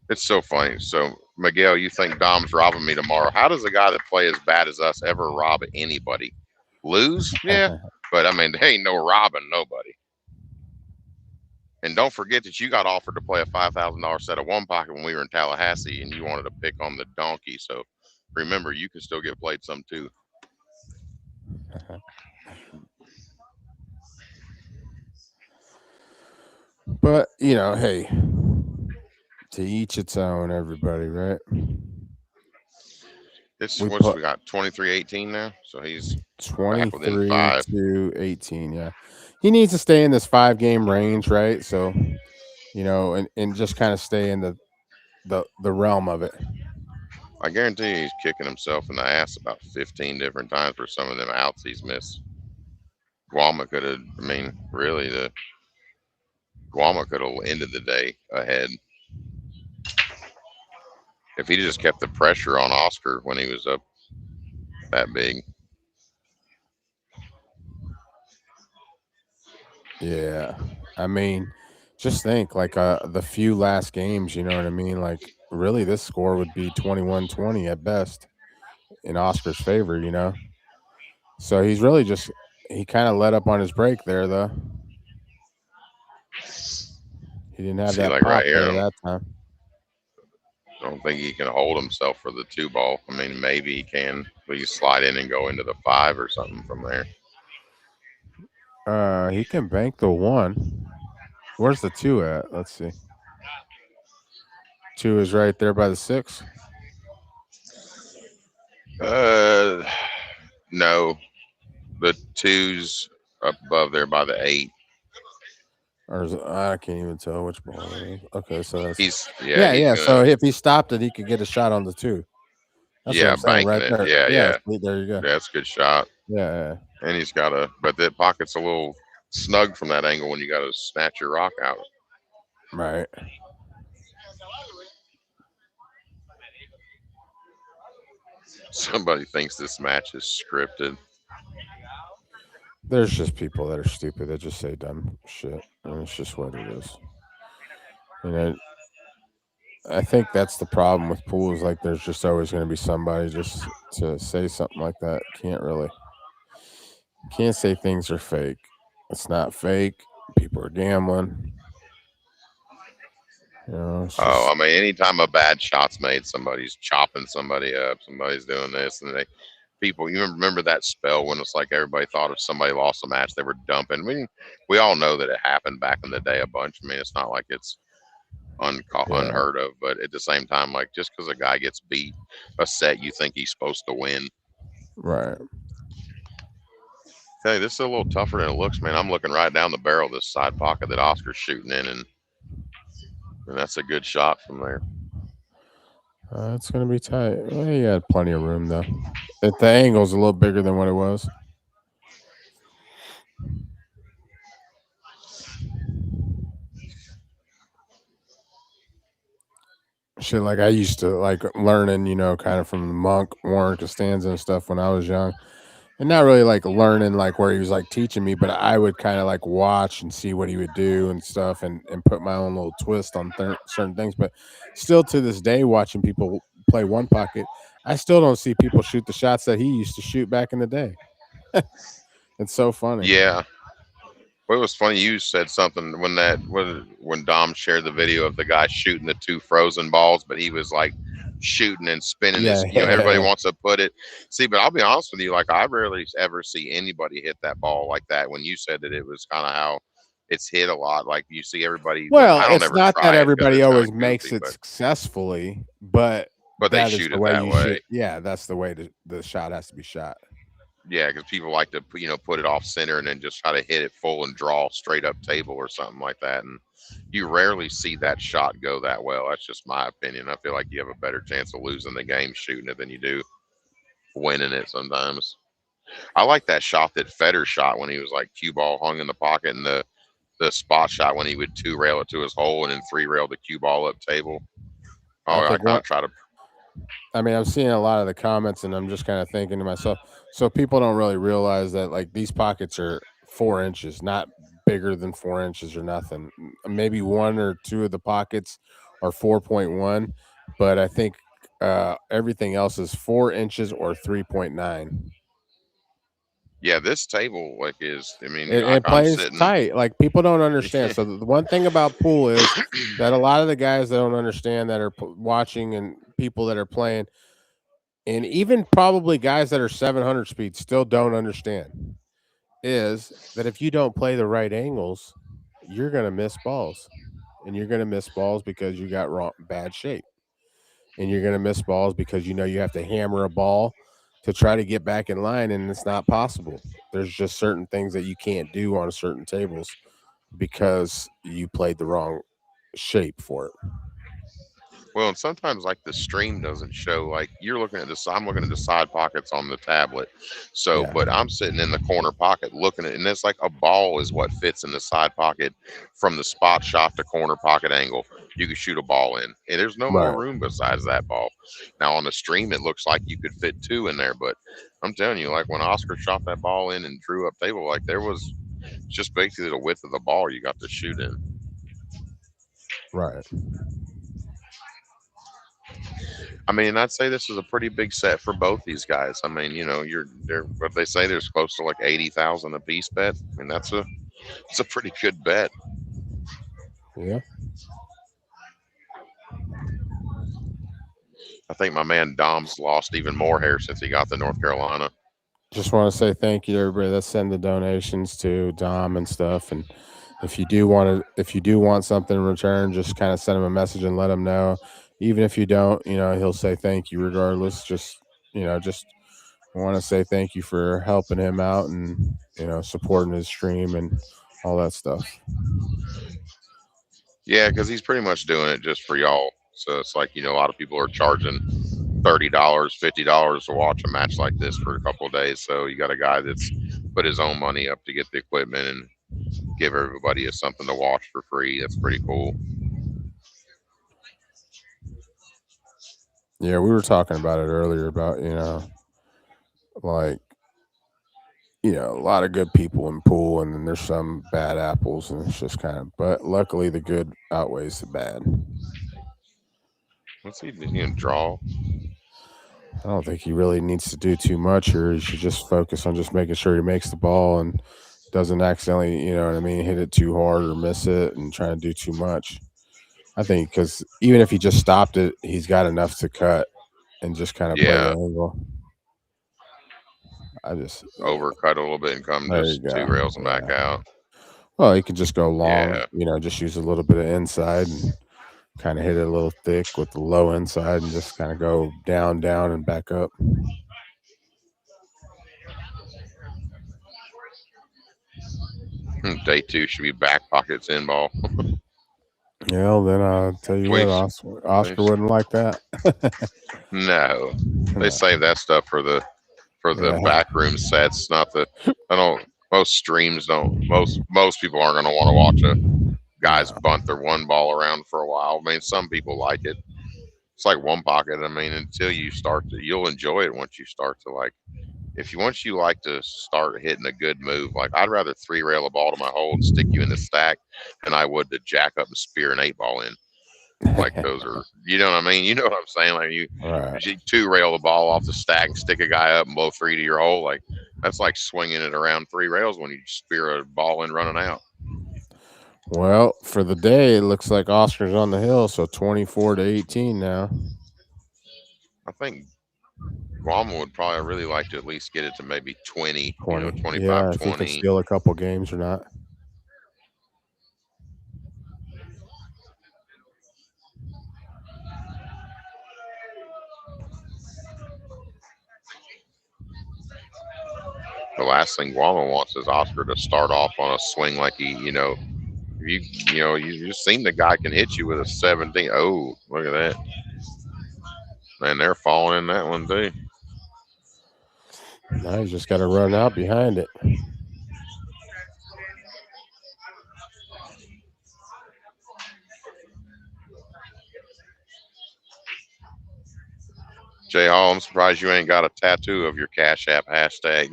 It's so funny. So Miguel, you think Dom's robbing me tomorrow? How does a guy that play as bad as us ever rob anybody? Lose? Yeah. But I mean, there ain't no robbing nobody. And don't forget that you got offered to play a $5,000 set of one pocket when we were in Tallahassee, and you wanted to pick on the donkey. So remember, you can still get played some too. But hey, to each its own, everybody, right? We got 23-18 now, so he's 23 to 18. Yeah, he needs to stay in this 5-game range, right? So, and just kind of stay in the realm of it. I guarantee you he's kicking himself in the ass about 15 different times for some of them outs he's missed. Guama could have, Guama could have ended the day ahead if he just kept the pressure on Oscar when he was up that big. Yeah, I mean, just think like the few last games, you know what I mean? Like really, this score would be 21-20 at best in Oscar's favor, So he's really he kind of let up on his break there, though. He didn't have that like pop right here there that time. I don't think he can hold himself for the 2-ball. I mean, maybe he can. But you slide in and go into the 5 or something from there. He can bank the 1. Where's the 2 at? Let's see. 2 is right there by the 6. No. The 2's up above there by the 8. Or I can't even tell which ball it is. Okay, so that's yeah. So if he stopped it, he could get a shot on the 2. That's what I'm saying, right there. Yeah. There you go. Yeah, that's a good shot. Yeah. And he's got but that pocket's a little snug from that angle when you got to snatch your rock out. Right. Somebody thinks this match is scripted. There's just people that are stupid that just say dumb shit, and it's just what it is. I think that's the problem with pools. Like, there's just always going to be somebody just to say something like that. Can't say things are fake. It's not fake. People are gambling. I mean, anytime a bad shot's made, somebody's chopping somebody up, somebody's doing this, and you remember that spell when it's like everybody thought if somebody lost a match, they were dumping. I mean, we all know that it happened back in the day a bunch. I mean, it's not like it's unheard of, but at the same time, like, just because a guy gets beat a set, you think he's supposed to win. Right. Hey, this is a little tougher than it looks, man. I'm looking right down the barrel of this side pocket that Oscar's shooting in, and that's a good shot from there. It's going to be tight. Well, he had plenty of room, though. The angle's a little bigger than what it was. Shit, like I used to like learning, kind of from the Monk, Warren Costanza and stuff when I was young. And not really like learning like where he was like teaching me, but I would kind of like watch and see what he would do and stuff and put my own little twist on certain things. But still to this day, watching people play one pocket, I still don't see people shoot the shots that he used to shoot back in the day. It's so funny. Yeah. Well, it was funny. You said something when Dom shared the video of the guy shooting the 2 frozen balls, but he was like shooting and spinning his, everybody wants to put it. See, but I'll be honest with you, like I rarely ever see anybody hit that ball like that. When you said that it was kind of how it's hit a lot. Like you see everybody. Well, I don't it's ever not that try it because everybody it's kind always of makes goofy, it successfully, but but they that is shoot the it way that you way. should. Yeah, that's the way the shot has to be shot. Yeah, because people like to put it off center and then just try to hit it full and draw straight up table or something like that. And you rarely see that shot go that well. That's just my opinion. I feel like you have a better chance of losing the game shooting it than you do winning it sometimes. I like that shot that Federer shot when he was like cue ball hung in the pocket, and the spot shot when he would 2-rail it to his hole and then 3-rail the cue ball up table. I Oh, I think kind what of try to. I mean, I'm seeing a lot of the comments, and I'm just kind of thinking to myself, so people don't really realize that like these pockets are 4 inches, not bigger than 4 inches or nothing. Maybe one or two of the pockets are 4.1, but I think everything else is 4 inches or 3.9. Yeah, this table like is. I mean, It, like it I'm plays sitting. tight. Like people don't understand. So the one thing about pool is that a lot of the guys that don't understand that are watching and people that are playing, and even probably guys that are 700 speed still don't understand, is that if you don't play the right angles, you're gonna miss balls, and you're gonna miss balls because you got bad shape, and you're gonna miss balls because you have to hammer a ball to try to get back in line, and it's not possible. There's just certain things that you can't do on certain tables because you played the wrong shape for it. Well, and sometimes like the stream doesn't show. Like you're looking at this, I'm looking at the side pockets on the tablet. So, Yeah. but I'm sitting in the corner pocket looking at, and it's like a ball is what fits in the side pocket from the spot shot to corner pocket angle. You can shoot a ball in, and there's no more Right. room besides that ball. Now on the stream, it looks like you could fit two in there, but I'm telling you, like when Oscar shot that ball in and drew up table, like there was just basically the width of the ball you got to shoot in. Right. I mean, I'd say this is a pretty big set for both these guys. I mean, what they say there's close to like 80,000 a piece bet. I mean, it's a pretty good bet. Yeah. I think my man Dom's lost even more hair since he got to North Carolina. Just want to say thank you to everybody that send the donations to Dom and stuff. And if you do want something in return, just kind of send him a message and let him know. Even if you don't, he'll say thank you regardless. Just want to say thank you for helping him out and supporting his stream and all that stuff. Yeah, because he's pretty much doing it just for y'all. So it's like, a lot of people are charging $30, $50 to watch a match like this for a couple of days. So you got a guy that's put his own money up to get the equipment and give everybody something to watch for free. That's pretty cool. Yeah, we were talking about it earlier about, like, a lot of good people in pool, and then there's some bad apples, and it's just but luckily the good outweighs the bad. Let's see if he's going to draw. I don't think he really needs to do too much, or he should just focus on just making sure he makes the ball and doesn't accidentally, hit it too hard or miss it and try to do too much. I think because even if he just stopped it, he's got enough to cut and just kind of play the angle. I just overcut a little bit and come just 2 rails and back out. Well, you can just go long, just use a little bit of inside and kind of hit it a little thick with the low inside and just kind of go down, and back up. Day 2 should be back pockets in ball. Yeah, then I'll tell you what, Oscar wouldn't like that. No, they save that stuff for the backroom sets. Most streams don't. Most people aren't going to want to watch a guys bunt their one ball around for a while. I mean, some people like it. It's like one pocket. I mean, until you start to, you'll enjoy it once you start to like. Once you like to start hitting a good move, like I'd rather 3-rail a ball to my hole and stick you in the stack than I would to jack up and spear an 8-ball in. Like those are, you know what I mean? You know what I'm saying? Like you 2-rail the ball off the stack and stick a guy up and blow 3 to your hole. Like that's like swinging it around 3 rails when you spear a ball in running out. Well, for the day, it looks like Oscar's on the hill, so 24-18 now. I think Guama would probably really like to at least get it to maybe 20, 25, yeah, I 20. think he'll steal a couple games or not. the last thing Guama wants is Oscar to start off on a swing like he, you just seen the guy can hit you with a 17. Oh, look at that. Man, they're falling in that one too. Now he's just got to run out behind it. Jay Hall, I'm surprised you ain't got a tattoo of your Cash App hashtag.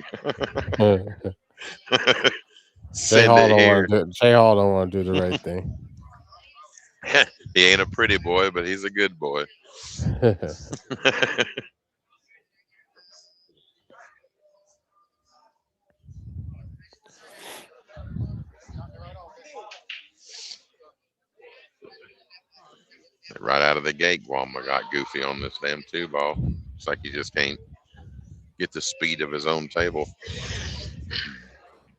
Jay Hall don't want to do the right thing. He ain't a pretty boy, but he's a good boy. Right out of the gate, Guama got goofy on this damn 2-ball. It's like he just can't get the speed of his own table.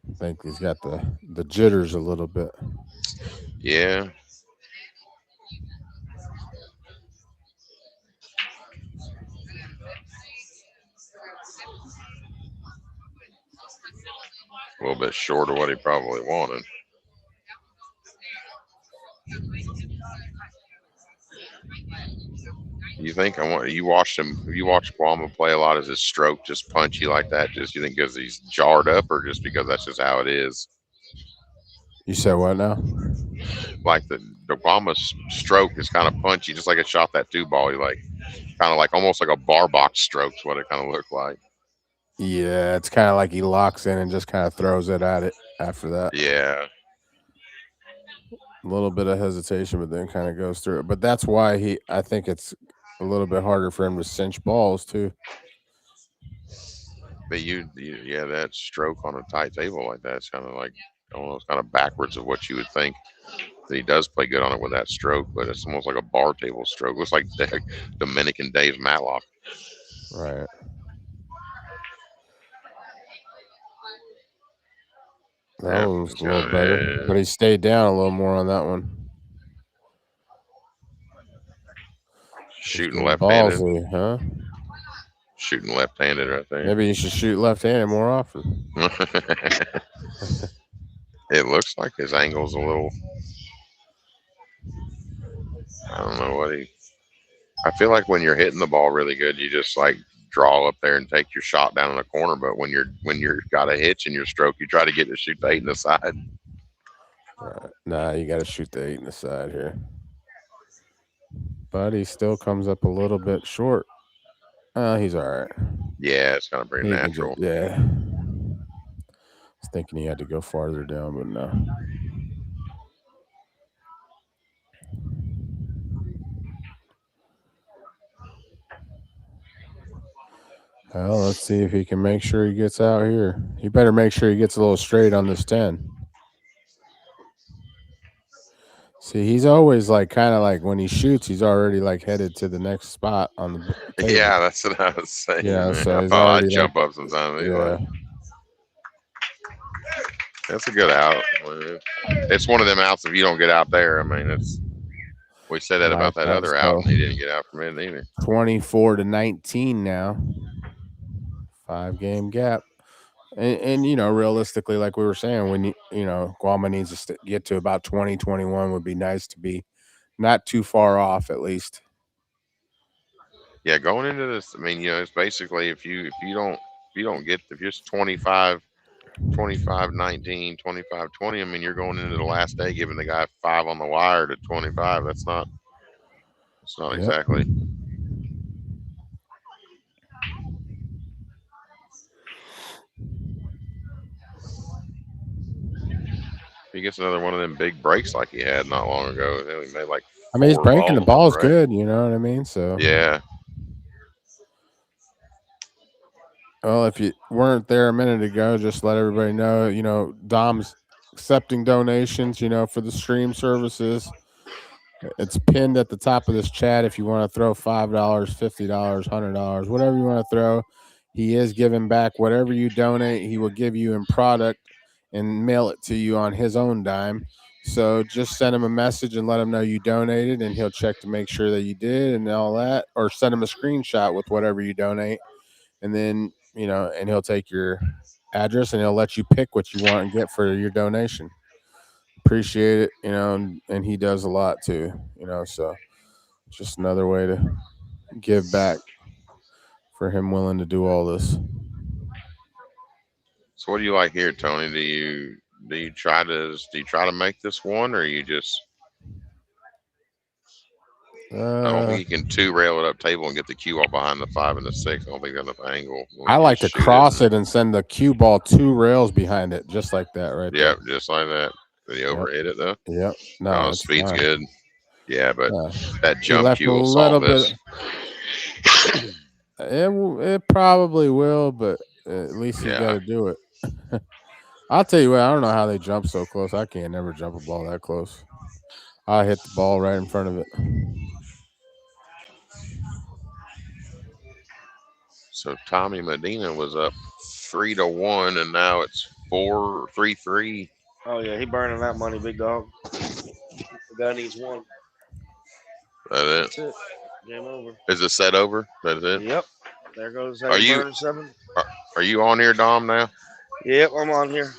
I think he's got the jitters a little bit. Yeah. A little bit short of what he probably wanted. You think you watched Guama play a lot? Is his stroke just punchy like that? Just you think because he's jarred up, or just because that's just how it is? You said what now? Like the Guama's stroke is kind of punchy, just like it shot that 2-ball. He kind of like almost like a bar box stroke's what it kind of looked like. Yeah, it's kind of like he locks in and just kind of throws it at it after that. Yeah. A little bit of hesitation, but then kind of goes through it. But that's why I think it's a little bit harder for him to cinch balls too. But yeah, that stroke on a tight table like that, it's kind of like almost kind of backwards of what you would think. That he does play good on it with that stroke, but it's almost like a bar table stroke. Looks like Dominican Dave Matlock. Right. That was a little better, but he stayed down a little more on that one. Shooting left-handed, huh? Shooting left-handed right there. Maybe you should shoot left-handed more often. It looks like his angle's a little. I don't know what I feel like when you're hitting the ball really good, you just like draw up there and take your shot down in the corner. But when you're got a hitch in your stroke, you try to get to shoot the 8 in the side. Right. Nah, you got to shoot the 8 in the side here. But he still comes up a little bit short. He's all right. Yeah, it's kind of pretty natural. Yeah. I was thinking he had to go farther down, but no. Well, let's see if he can make sure he gets out here. He better make sure he gets a little straight on this 10. See, he's always kind of like when he shoots, he's already headed to the next spot on the table. Yeah, that's what I was saying. Yeah, so I thought I'd jump up sometimes. Yeah. That's a good out. It's one of them outs if you don't get out there. I mean, we said that about that other out, and he didn't get out from it either. 24-19 now. 5-game gap. And realistically, like we were saying, when Guama needs to get to about 20-21 would be nice to be not too far off at least. Yeah, going into this, I mean, it's basically if you don't get, if you're 25-19, 25-20, I mean, you're going into the last day giving the guy 5 on the wire to 25. That's not exactly. If he gets another one of them big breaks like he had not long ago, he made like. I mean, he's breaking the balls good, you know what I mean? So yeah. Well, if you weren't there a minute ago, just let everybody know, Dom's accepting donations, for the stream services. It's pinned at the top of this chat if you want to throw $5, $50, $100, whatever you want to throw. He is giving back whatever you donate. He will give you in product and mail it to you on his own dime. So just send him a message and let him know you donated, and he'll check to make sure that you did and all that, or send him a screenshot with whatever you donate. And then, and he'll take your address, and he'll let you pick what you want and get for your donation. Appreciate it, and he does a lot too, so just another way to give back for him willing to do all this. So what do you like here, Tony? Do you try to make this one, or you just I don't think you can 2-rail it up table and get the cue all behind the 5 and the 6. I don't think that's enough angle. I like to cross it and send the cue ball 2 rails behind it, just like that, right? Yep, just like that. Did he overhit it though? Yep. No, oh, speed's fine. good. Yeah, but that He jump left cue a will little solve this. It probably will, but at least you got to do it. I'll tell you what, I don't know how they jump so close. I can't never jump a ball that close. I hit the ball right in front of it. So Tommy Medina was up 3-1, and now it's 3-3. Oh yeah, he burning that money, big dog. The guy needs one. That's it. Game over. Is the set over? That's it. Yep. There goes. Are you burning 7? Are you on here, Dom? Now? Yep, I'm on here.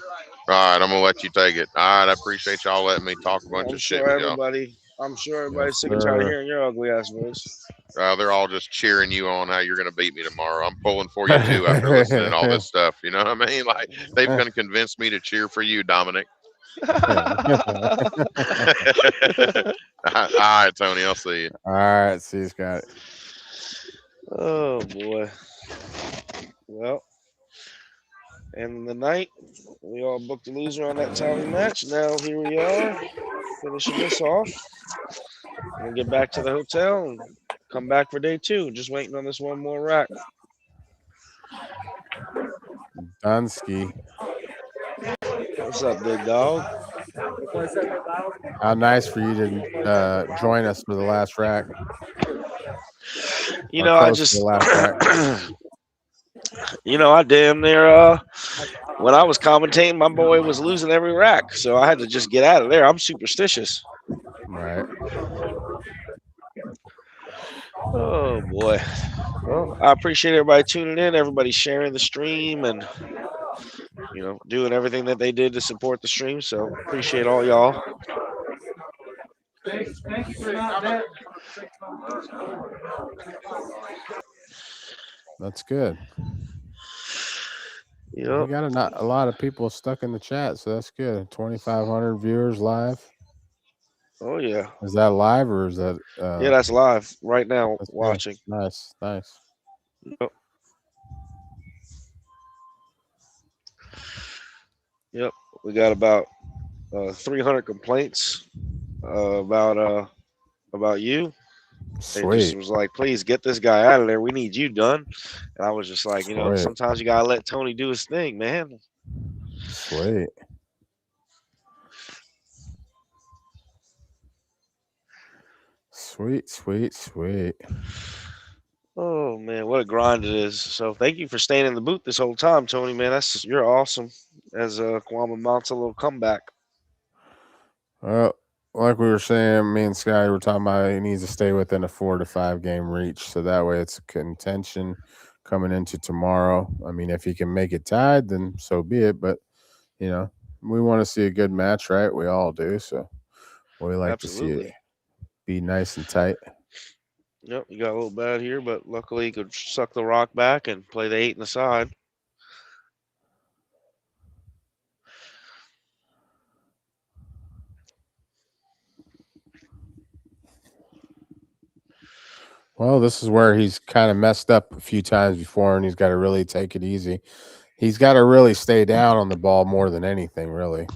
All right, I'm gonna let you take it. All right, I appreciate y'all letting me talk a bunch of shit with y'all. I'm sure everybody's sick and tired of hearing your ugly ass voice. They're all just cheering you on how you're going to beat me tomorrow. I'm pulling for you too after listening to all this stuff. You know what I mean? Like they've been convinced me to cheer for you, Dominic. All right, Tony. I'll see you. All right, see you, Scott. Oh boy. Well, and the night we all booked a loser on that tally match. Now here we are, finishing this off. We'll get back to the hotel and come back for day 2. Just waiting on this one more rack. Dunsky. What's up, big dog? How nice for you to join us for the last rack. You know, I just, you know, I damn near, when I was commentating, my boy was losing every rack. So I had to just get out of there. I'm superstitious. Right. Oh, boy. Well, I appreciate everybody tuning in, everybody sharing the stream and, you know, doing everything that they did to support the stream. So appreciate all y'all. Thank you for not that. That's good. Yeah. We got a lot of people stuck in the chat, so that's good. 2,500 viewers live. Oh yeah. Is that live or is that? Yeah, that's live right now. Watching. Nice. Yep. Yep. We got about 300 complaints about you. Sweet. They just was like, please get this guy out of there. We need you done. And I was just like, you know, sometimes you gotta let Tony do his thing, man. Sweet. Sweet. Oh man, what a grind it is. So thank you for staying in the booth this whole time, Tony, man. You're awesome as Guama mounts a little comeback. Well, like we were saying, me and Sky were talking about he needs to stay within a 4 to 5 game reach. So that way it's a contention coming into tomorrow. I mean, if he can make it tied, then so be it. But, you know, we want to see a good match, right? We all do. So we like to see it be nice and tight. Yep, you got a little bad here, but luckily he could suck the rock back and play the 8 in the side. Well, this is where he's kind of messed up a few times before, and he's got to really take it easy. He's got to really stay down on the ball more than anything, really.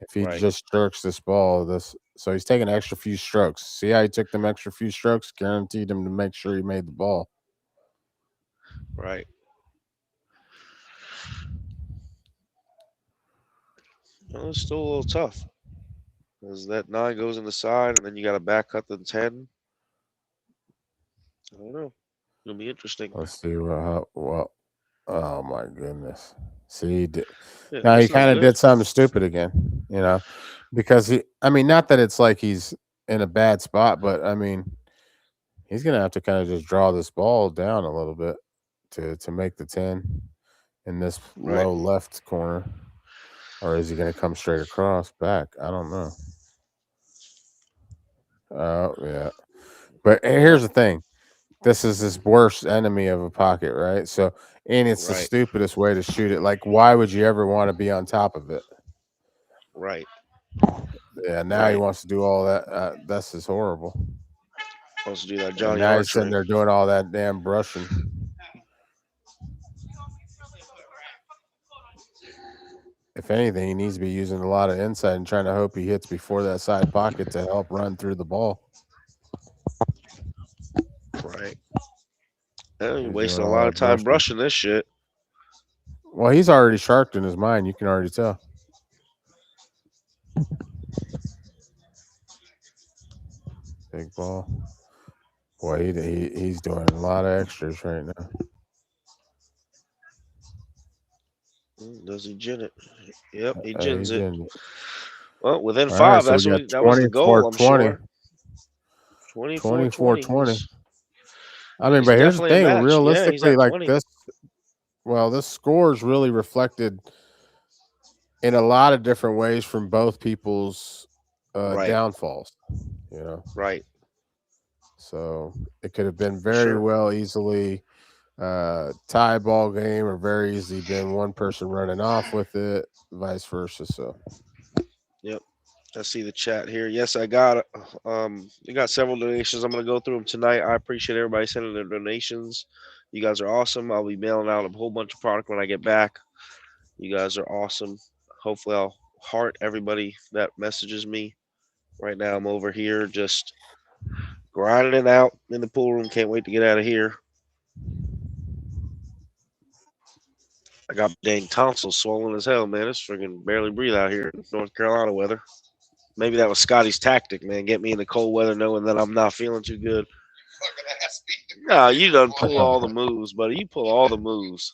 If he just jerks this ball, so he's taking an extra few strokes. See how he took them extra few strokes? Guaranteed him to make sure he made the ball. Right. Well, it's still a little tough because that 9 goes in the side, and then you got to back cut the 10. I don't know. It'll be interesting. Let's see what. Oh my goodness! See, he did. Yeah, now he kind of did something stupid again, you know, because I mean, not that it's like he's in a bad spot, but I mean, he's gonna have to kind of just draw this ball down a little bit to make the 10. in this Right. low left corner, or is he going to come straight across back? I don't know. Oh yeah, but here's the thing: this is his worst enemy of a pocket, right? So, and it's the Right. stupidest way to shoot it. Like, why would you ever want to be on top of it? Right. Yeah, now he Right. wants to do all that. That's just horrible. Supposed to do that And Johnny now he's sitting Archery. there doing all that damn brushing. If anything, he needs to be using a lot of insight and trying to hope he hits before that side pocket to help run through the ball. Right. Yeah, you He's wasting doing a all lot that of time brushing. brushing this shit. Well, he's already sharked in his mind. You can already tell. Big ball. Boy, he's doing a lot of extras right now. Does he gin it? Yep, he He's gins it. in. Well, within All 5, right, so that's we what got that was the goal, I'm 24-20. sure. 24-20. I mean, He's but here's the definitely a thing. match. Yeah, he's Realistically, at like 20. this, well, this score is really reflected in a lot of different ways from both people's Right. downfalls. You know, Right. so it could have been very Sure. well easily tie ball game, or very easily been one person running off with it, vice versa. So, Yep. I see the chat here. Yes, I got it. We got several donations. I'm gonna go through them tonight. I appreciate everybody sending their donations. You guys are awesome. I'll be mailing out a whole bunch of product when I get back. You guys are awesome. Hopefully, I'll heart everybody that messages me. Right now, I'm over here just grinding it out in the pool room. Can't wait to get out of here. I got dang tonsils swollen as hell, man. It's freaking barely breathe out here in North Carolina weather. Maybe that was Scotty's tactic, man. Get me in the cold weather knowing that I'm not feeling too good. Fucking ass me. No, you done pull all the moves, buddy. You pull all the moves.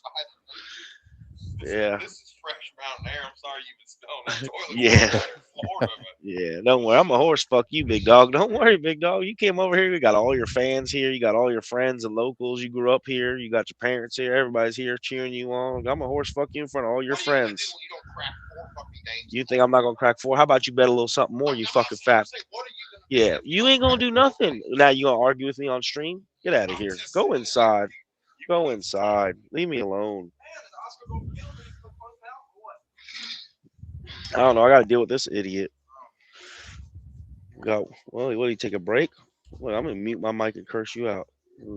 Yeah. This is fresh mountain air. I'm sorry you've been stoned. That toilet Yeah. water on the floor of it. Yeah, don't worry. I'm a horse. Fuck you, big dog. Don't worry, big dog. You came over here. You got all your fans here. You got all your friends and locals. You grew up here. You got your parents here. Everybody's here cheering you on. I'm a horse. Fuck you in front of all your What do you gonna friends. do when you don't crack 4 fucking games? You think I'm not gonna crack 4? How about you bet a little something more? You fucking fat. Say, what are you gonna Yeah, you ain't gonna do nothing. Now you gonna argue with me on stream? Get out of here. Go inside. Go inside. Leave me alone. I don't know. I gotta deal with this idiot. Well, what do you take a break? Well, I'm gonna mute my mic and curse you out.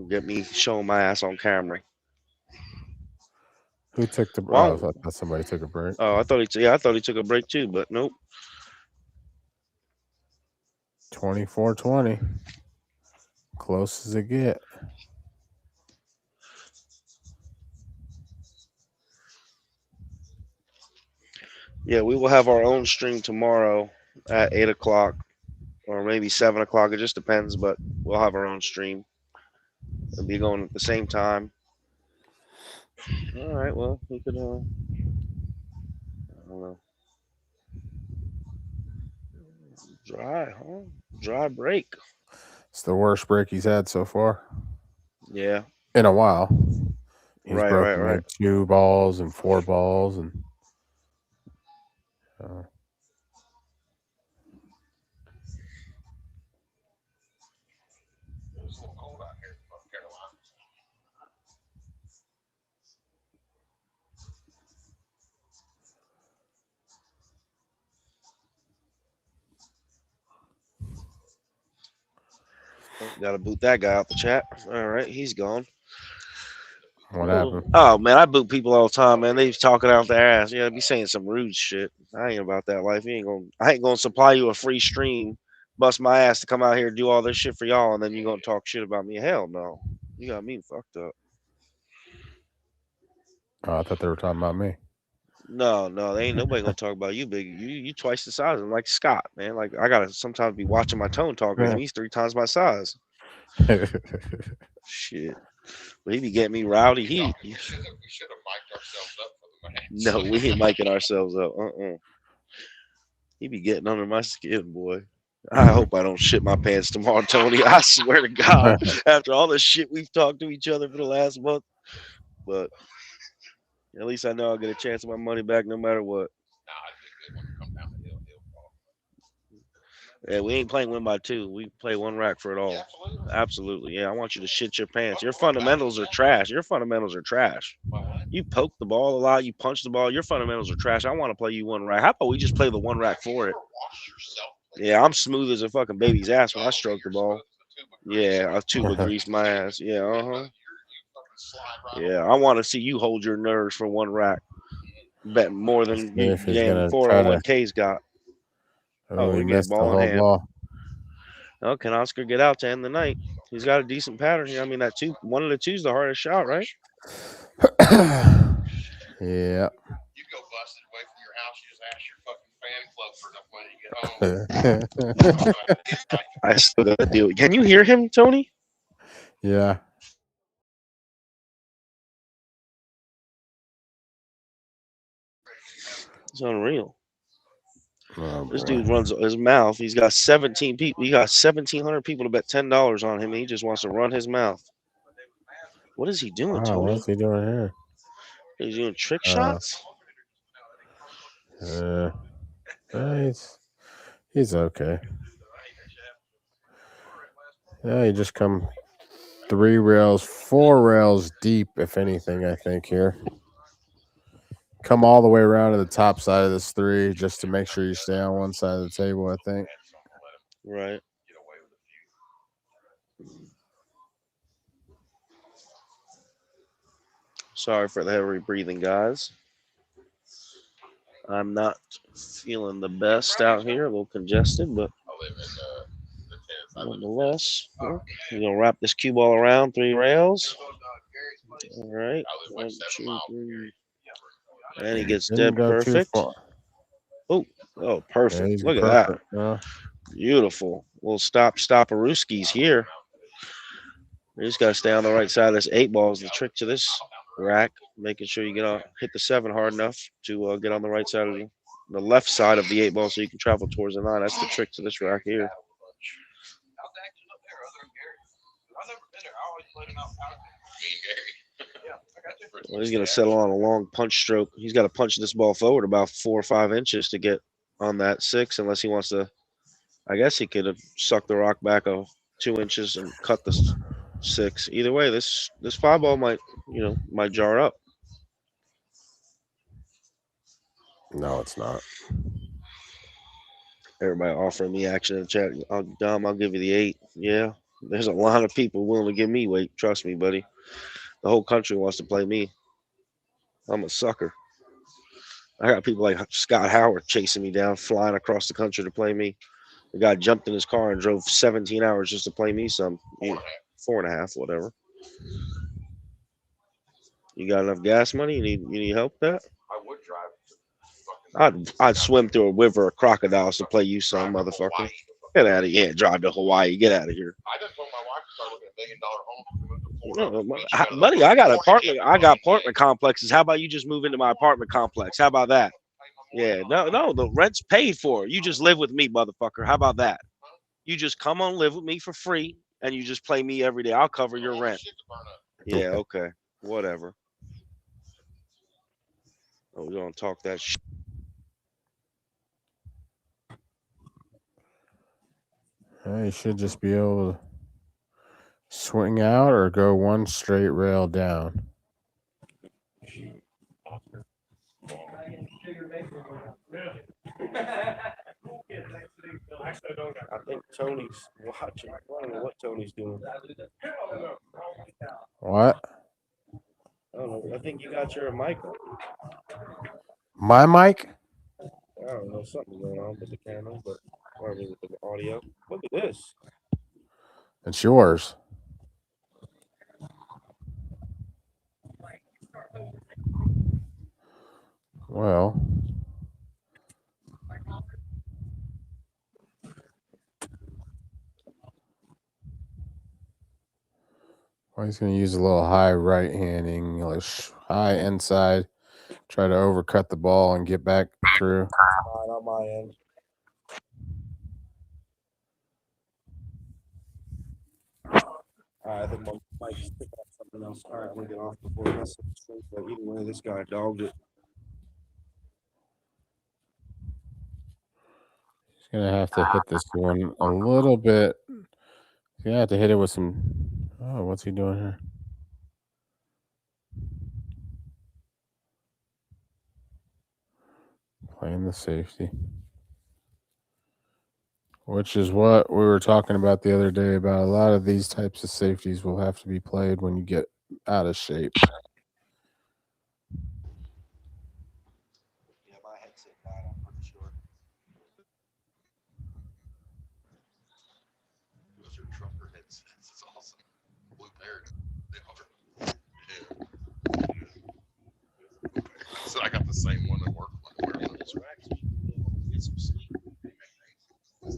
Get me showing my ass on camera. who took the? Wow. Oh, I thought somebody took a break. Oh, I thought he took a break too, but nope. 24-20. Close as it get. Yeah, we will have our own stream tomorrow at 8 o'clock or maybe 7 o'clock. It just depends, but we'll have our own stream. It'll be going at the same time. All right, well, we could, I don't know. Dry, huh? Dry break. It's the worst break he's had so far Yeah. in a while. He's Right, broken right. like 2 balls and 4 balls, and It's a little cold out here in North Carolina. Gotta boot that guy out the chat. All right, he's gone. what happened? Oh man, I boot people all the time, man. They talking out their ass. Yeah, be saying some rude shit. I ain't about that life. I ain't gonna supply you a free stream, bust my ass to come out here and do all this shit for y'all, and then you gonna talk shit about me. Hell no. You got me fucked up. Oh, I thought they were talking about me. No, they ain't nobody gonna talk about you, big. You twice the size. I'm like Scott, man. Like I gotta sometimes be watching my tone talking to him. He's 3 times my size. Shit. But he be getting me rowdy. We should have mic'd ourselves up for the match. No, we ain't miking ourselves up. He be getting under my skin, boy. I hope I don't shit my pants tomorrow, Tony. I swear to God, after all the shit we've talked to each other for the last month. But At least I know I'll get a chance of my money back no matter what. Yeah, we ain't playing win by two. We play one rack for it all. Absolutely. Yeah, I want you to shit your pants. Your fundamentals are trash. Your fundamentals are trash. You poke the ball a lot. You punch the ball. Your fundamentals are trash. I want to play you one rack. How about we just play the one rack for it? Yeah, I'm smooth as a fucking baby's ass when I stroke the ball. Yeah, a tuba grease my ass. Yeah, Yeah, I want to see you hold your nerves for one rack. Bet more than you If he's damn gonna try to. 401ks got. Oh, we he get missed the ball in whole hand. ball. Oh, can Oscar get out to end the night? He's got a decent pattern here. I mean, one of the two's the hardest shot, right? Yeah. You go busted away from your house, you just ask your fucking fan club for enough money to get home. I still got to deal. Can you hear him, Tony? Yeah. It's unreal. Oh, This boy. dude runs his mouth. He's got 17 people. He got 1,700 people to bet $10 on him. And he just wants to run his mouth. What is he doing, Wow, Tony? what's he doing here? He's doing trick shots. He's okay. Yeah, he just come 3 rails, 4 rails deep, if anything, I think, here. Come all the way around to the top side of this 3 just to make sure you stay on one side of the table, I think. Right. Sorry for the heavy breathing, guys. I'm not feeling the best out here. A little congested, but nonetheless, we're going to wrap this cue ball around 3 rails. All right. 1, 2, 3. And he gets Didn't dead go too perfect. far. Oh, perfect. Yeah, he's Look at perfect. that. Yeah. Beautiful. We'll stop-a-rooskies here. You just got to stay on the right side of this 8 ball is the trick to this rack. Making sure you hit the 7 hard enough to get on the right side of the left side of the 8 ball so you can travel towards the 9. That's the trick to this rack here. Well, he's going to settle on a long punch stroke. He's got to punch this ball forward about 4 or 5 inches to get on that 6, unless he wants to. I guess he could have sucked the rock back 2 inches and cut the 6. Either way, this 5 ball might jar up. No, it's not. Everybody offering me action in the chat. Dom, I'll give you the 8. Yeah, there's a lot of people willing to give me weight. Trust me, buddy. The whole country wants to play me. I'm a sucker. I got people like Scott Howard chasing me down, flying across the country to play me. The guy jumped in his car and drove 17 hours just to play me some. 4.5, whatever. You got enough gas money? You need help with that? I would drive. I'd swim through a river of crocodiles to play you some, motherfucker. Get out of here. Drive to Hawaii. Get out of here. I just told my wife to start looking at $1 million homes. No, buddy, I got apartment complexes. How about you just move into my apartment complex? How about that? Yeah, no, the rent's paid for. You just live with me, motherfucker. How about that? You just come on, live with me for free, and you just play me every day. I'll cover your rent. Yeah, okay, whatever. Oh, we're gonna talk that shit. You should just be able to swing out or go one straight rail down. I think Tony's watching. I don't know what Tony's doing. What? I don't know. I think you got your mic on. My mic? I don't know. Something's going on with the camera, but or with the audio. Look at this. It's yours. Well. Well, he's going to use a little high right handing, high inside, try to overcut the ball and get back through. Fine on my end. I think my mic's picking up something And I was all right. I'm gonna get off before I mess up the streak. But either way, this guy dogged it. He's gonna have to hit this one a little bit. He's gonna have to hit it with some. Oh, what's he doing here? Playing the safety. Which is what we were talking about the other day about a lot of these types of safeties will have to be played when you get out of shape. Yeah, my headset died. I'm pretty sure. Those are trucker headsets. It's awesome. Blue Parrot. They are. Yeah. So I got the same one at work. Get some sleep. Oh, yeah.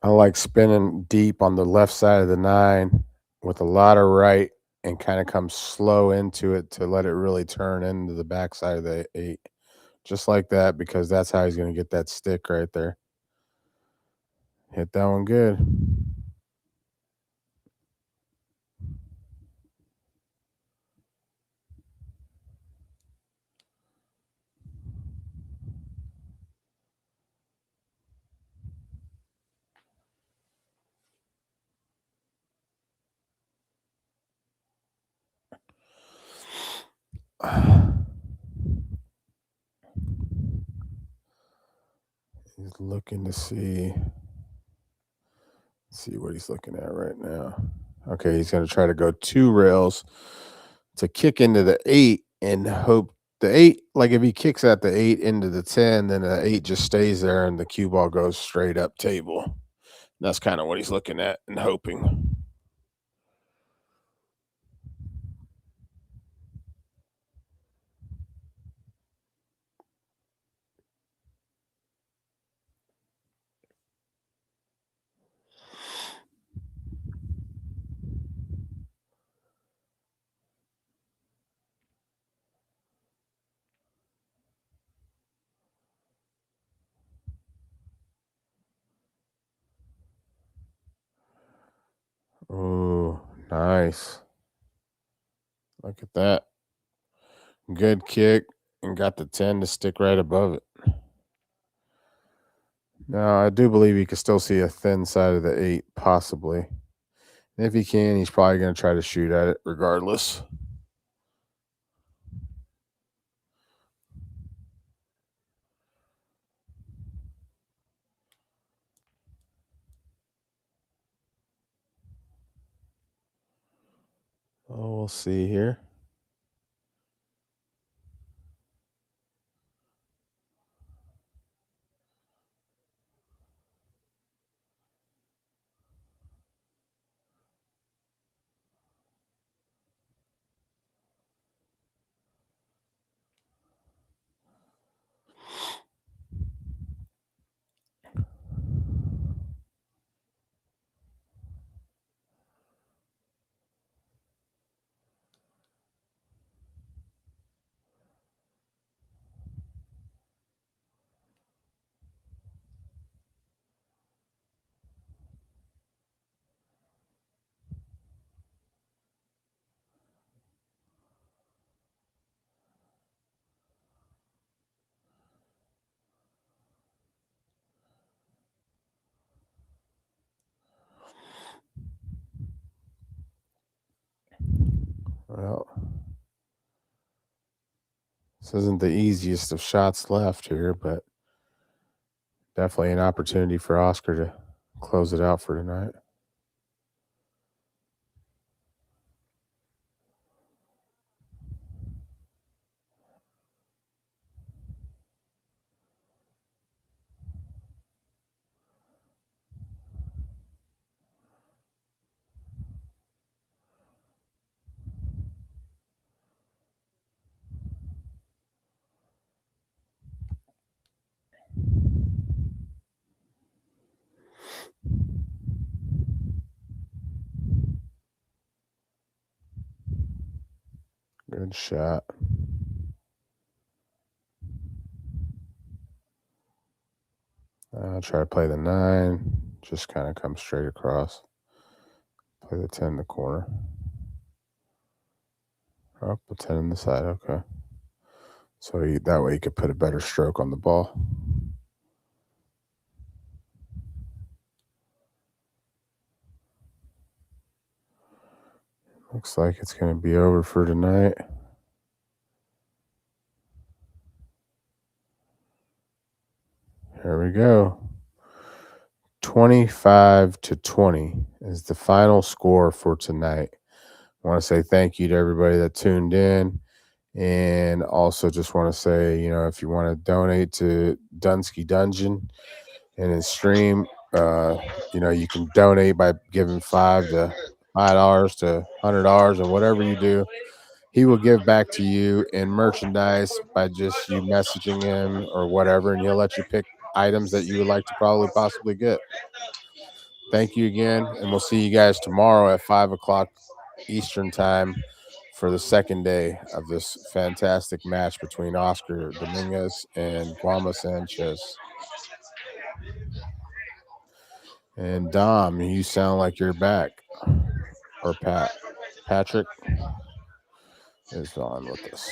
I like spinning deep on the left side of the 9 with a lot of right and kind of come slow into it to let it really turn into the backside of the 8. Just like that, because that's how he's going to get that stick right there. Hit that one good. He's looking to see what he's looking at right now. Okay, he's going to try to go 2 rails to kick into the 8 and hope the 8, like if he kicks at the 8 into the 10, then the 8 just stays there and the cue ball goes straight up table. That's kind of what he's looking at and hoping. Oh, nice. Look at that. Good kick and got the 10 to stick right above it. Now, I do believe you can still see a thin side of the 8, possibly. And if he can, he's probably going to try to shoot at it regardless. Oh, we'll see here. Well, this isn't the easiest of shots left here, but definitely an opportunity for Oscar to close it out for tonight. Good shot. I'll try to play the 9. Just kind of come straight across. Play the 10 in the corner. Oh, the 10 in the side. Okay. So that way you could put a better stroke on the ball. Looks like it's going to be over for tonight. Here we go. 25-20 is the final score for tonight. I want to say thank you to everybody that tuned in. And also just want to say, if you want to donate to Dunsky Dungeon and his stream, you can donate by giving $5 to $100 and whatever you do, he will give back to you in merchandise by just you messaging him or whatever, and he'll let you pick items that you would like to possibly get. Thank you again, and we'll see you guys tomorrow at 5 o'clock Eastern time for the second day of this fantastic match between Oscar Dominguez and Guama Sanchez. And Dom, you sound like you're back. Or Patrick is on with us.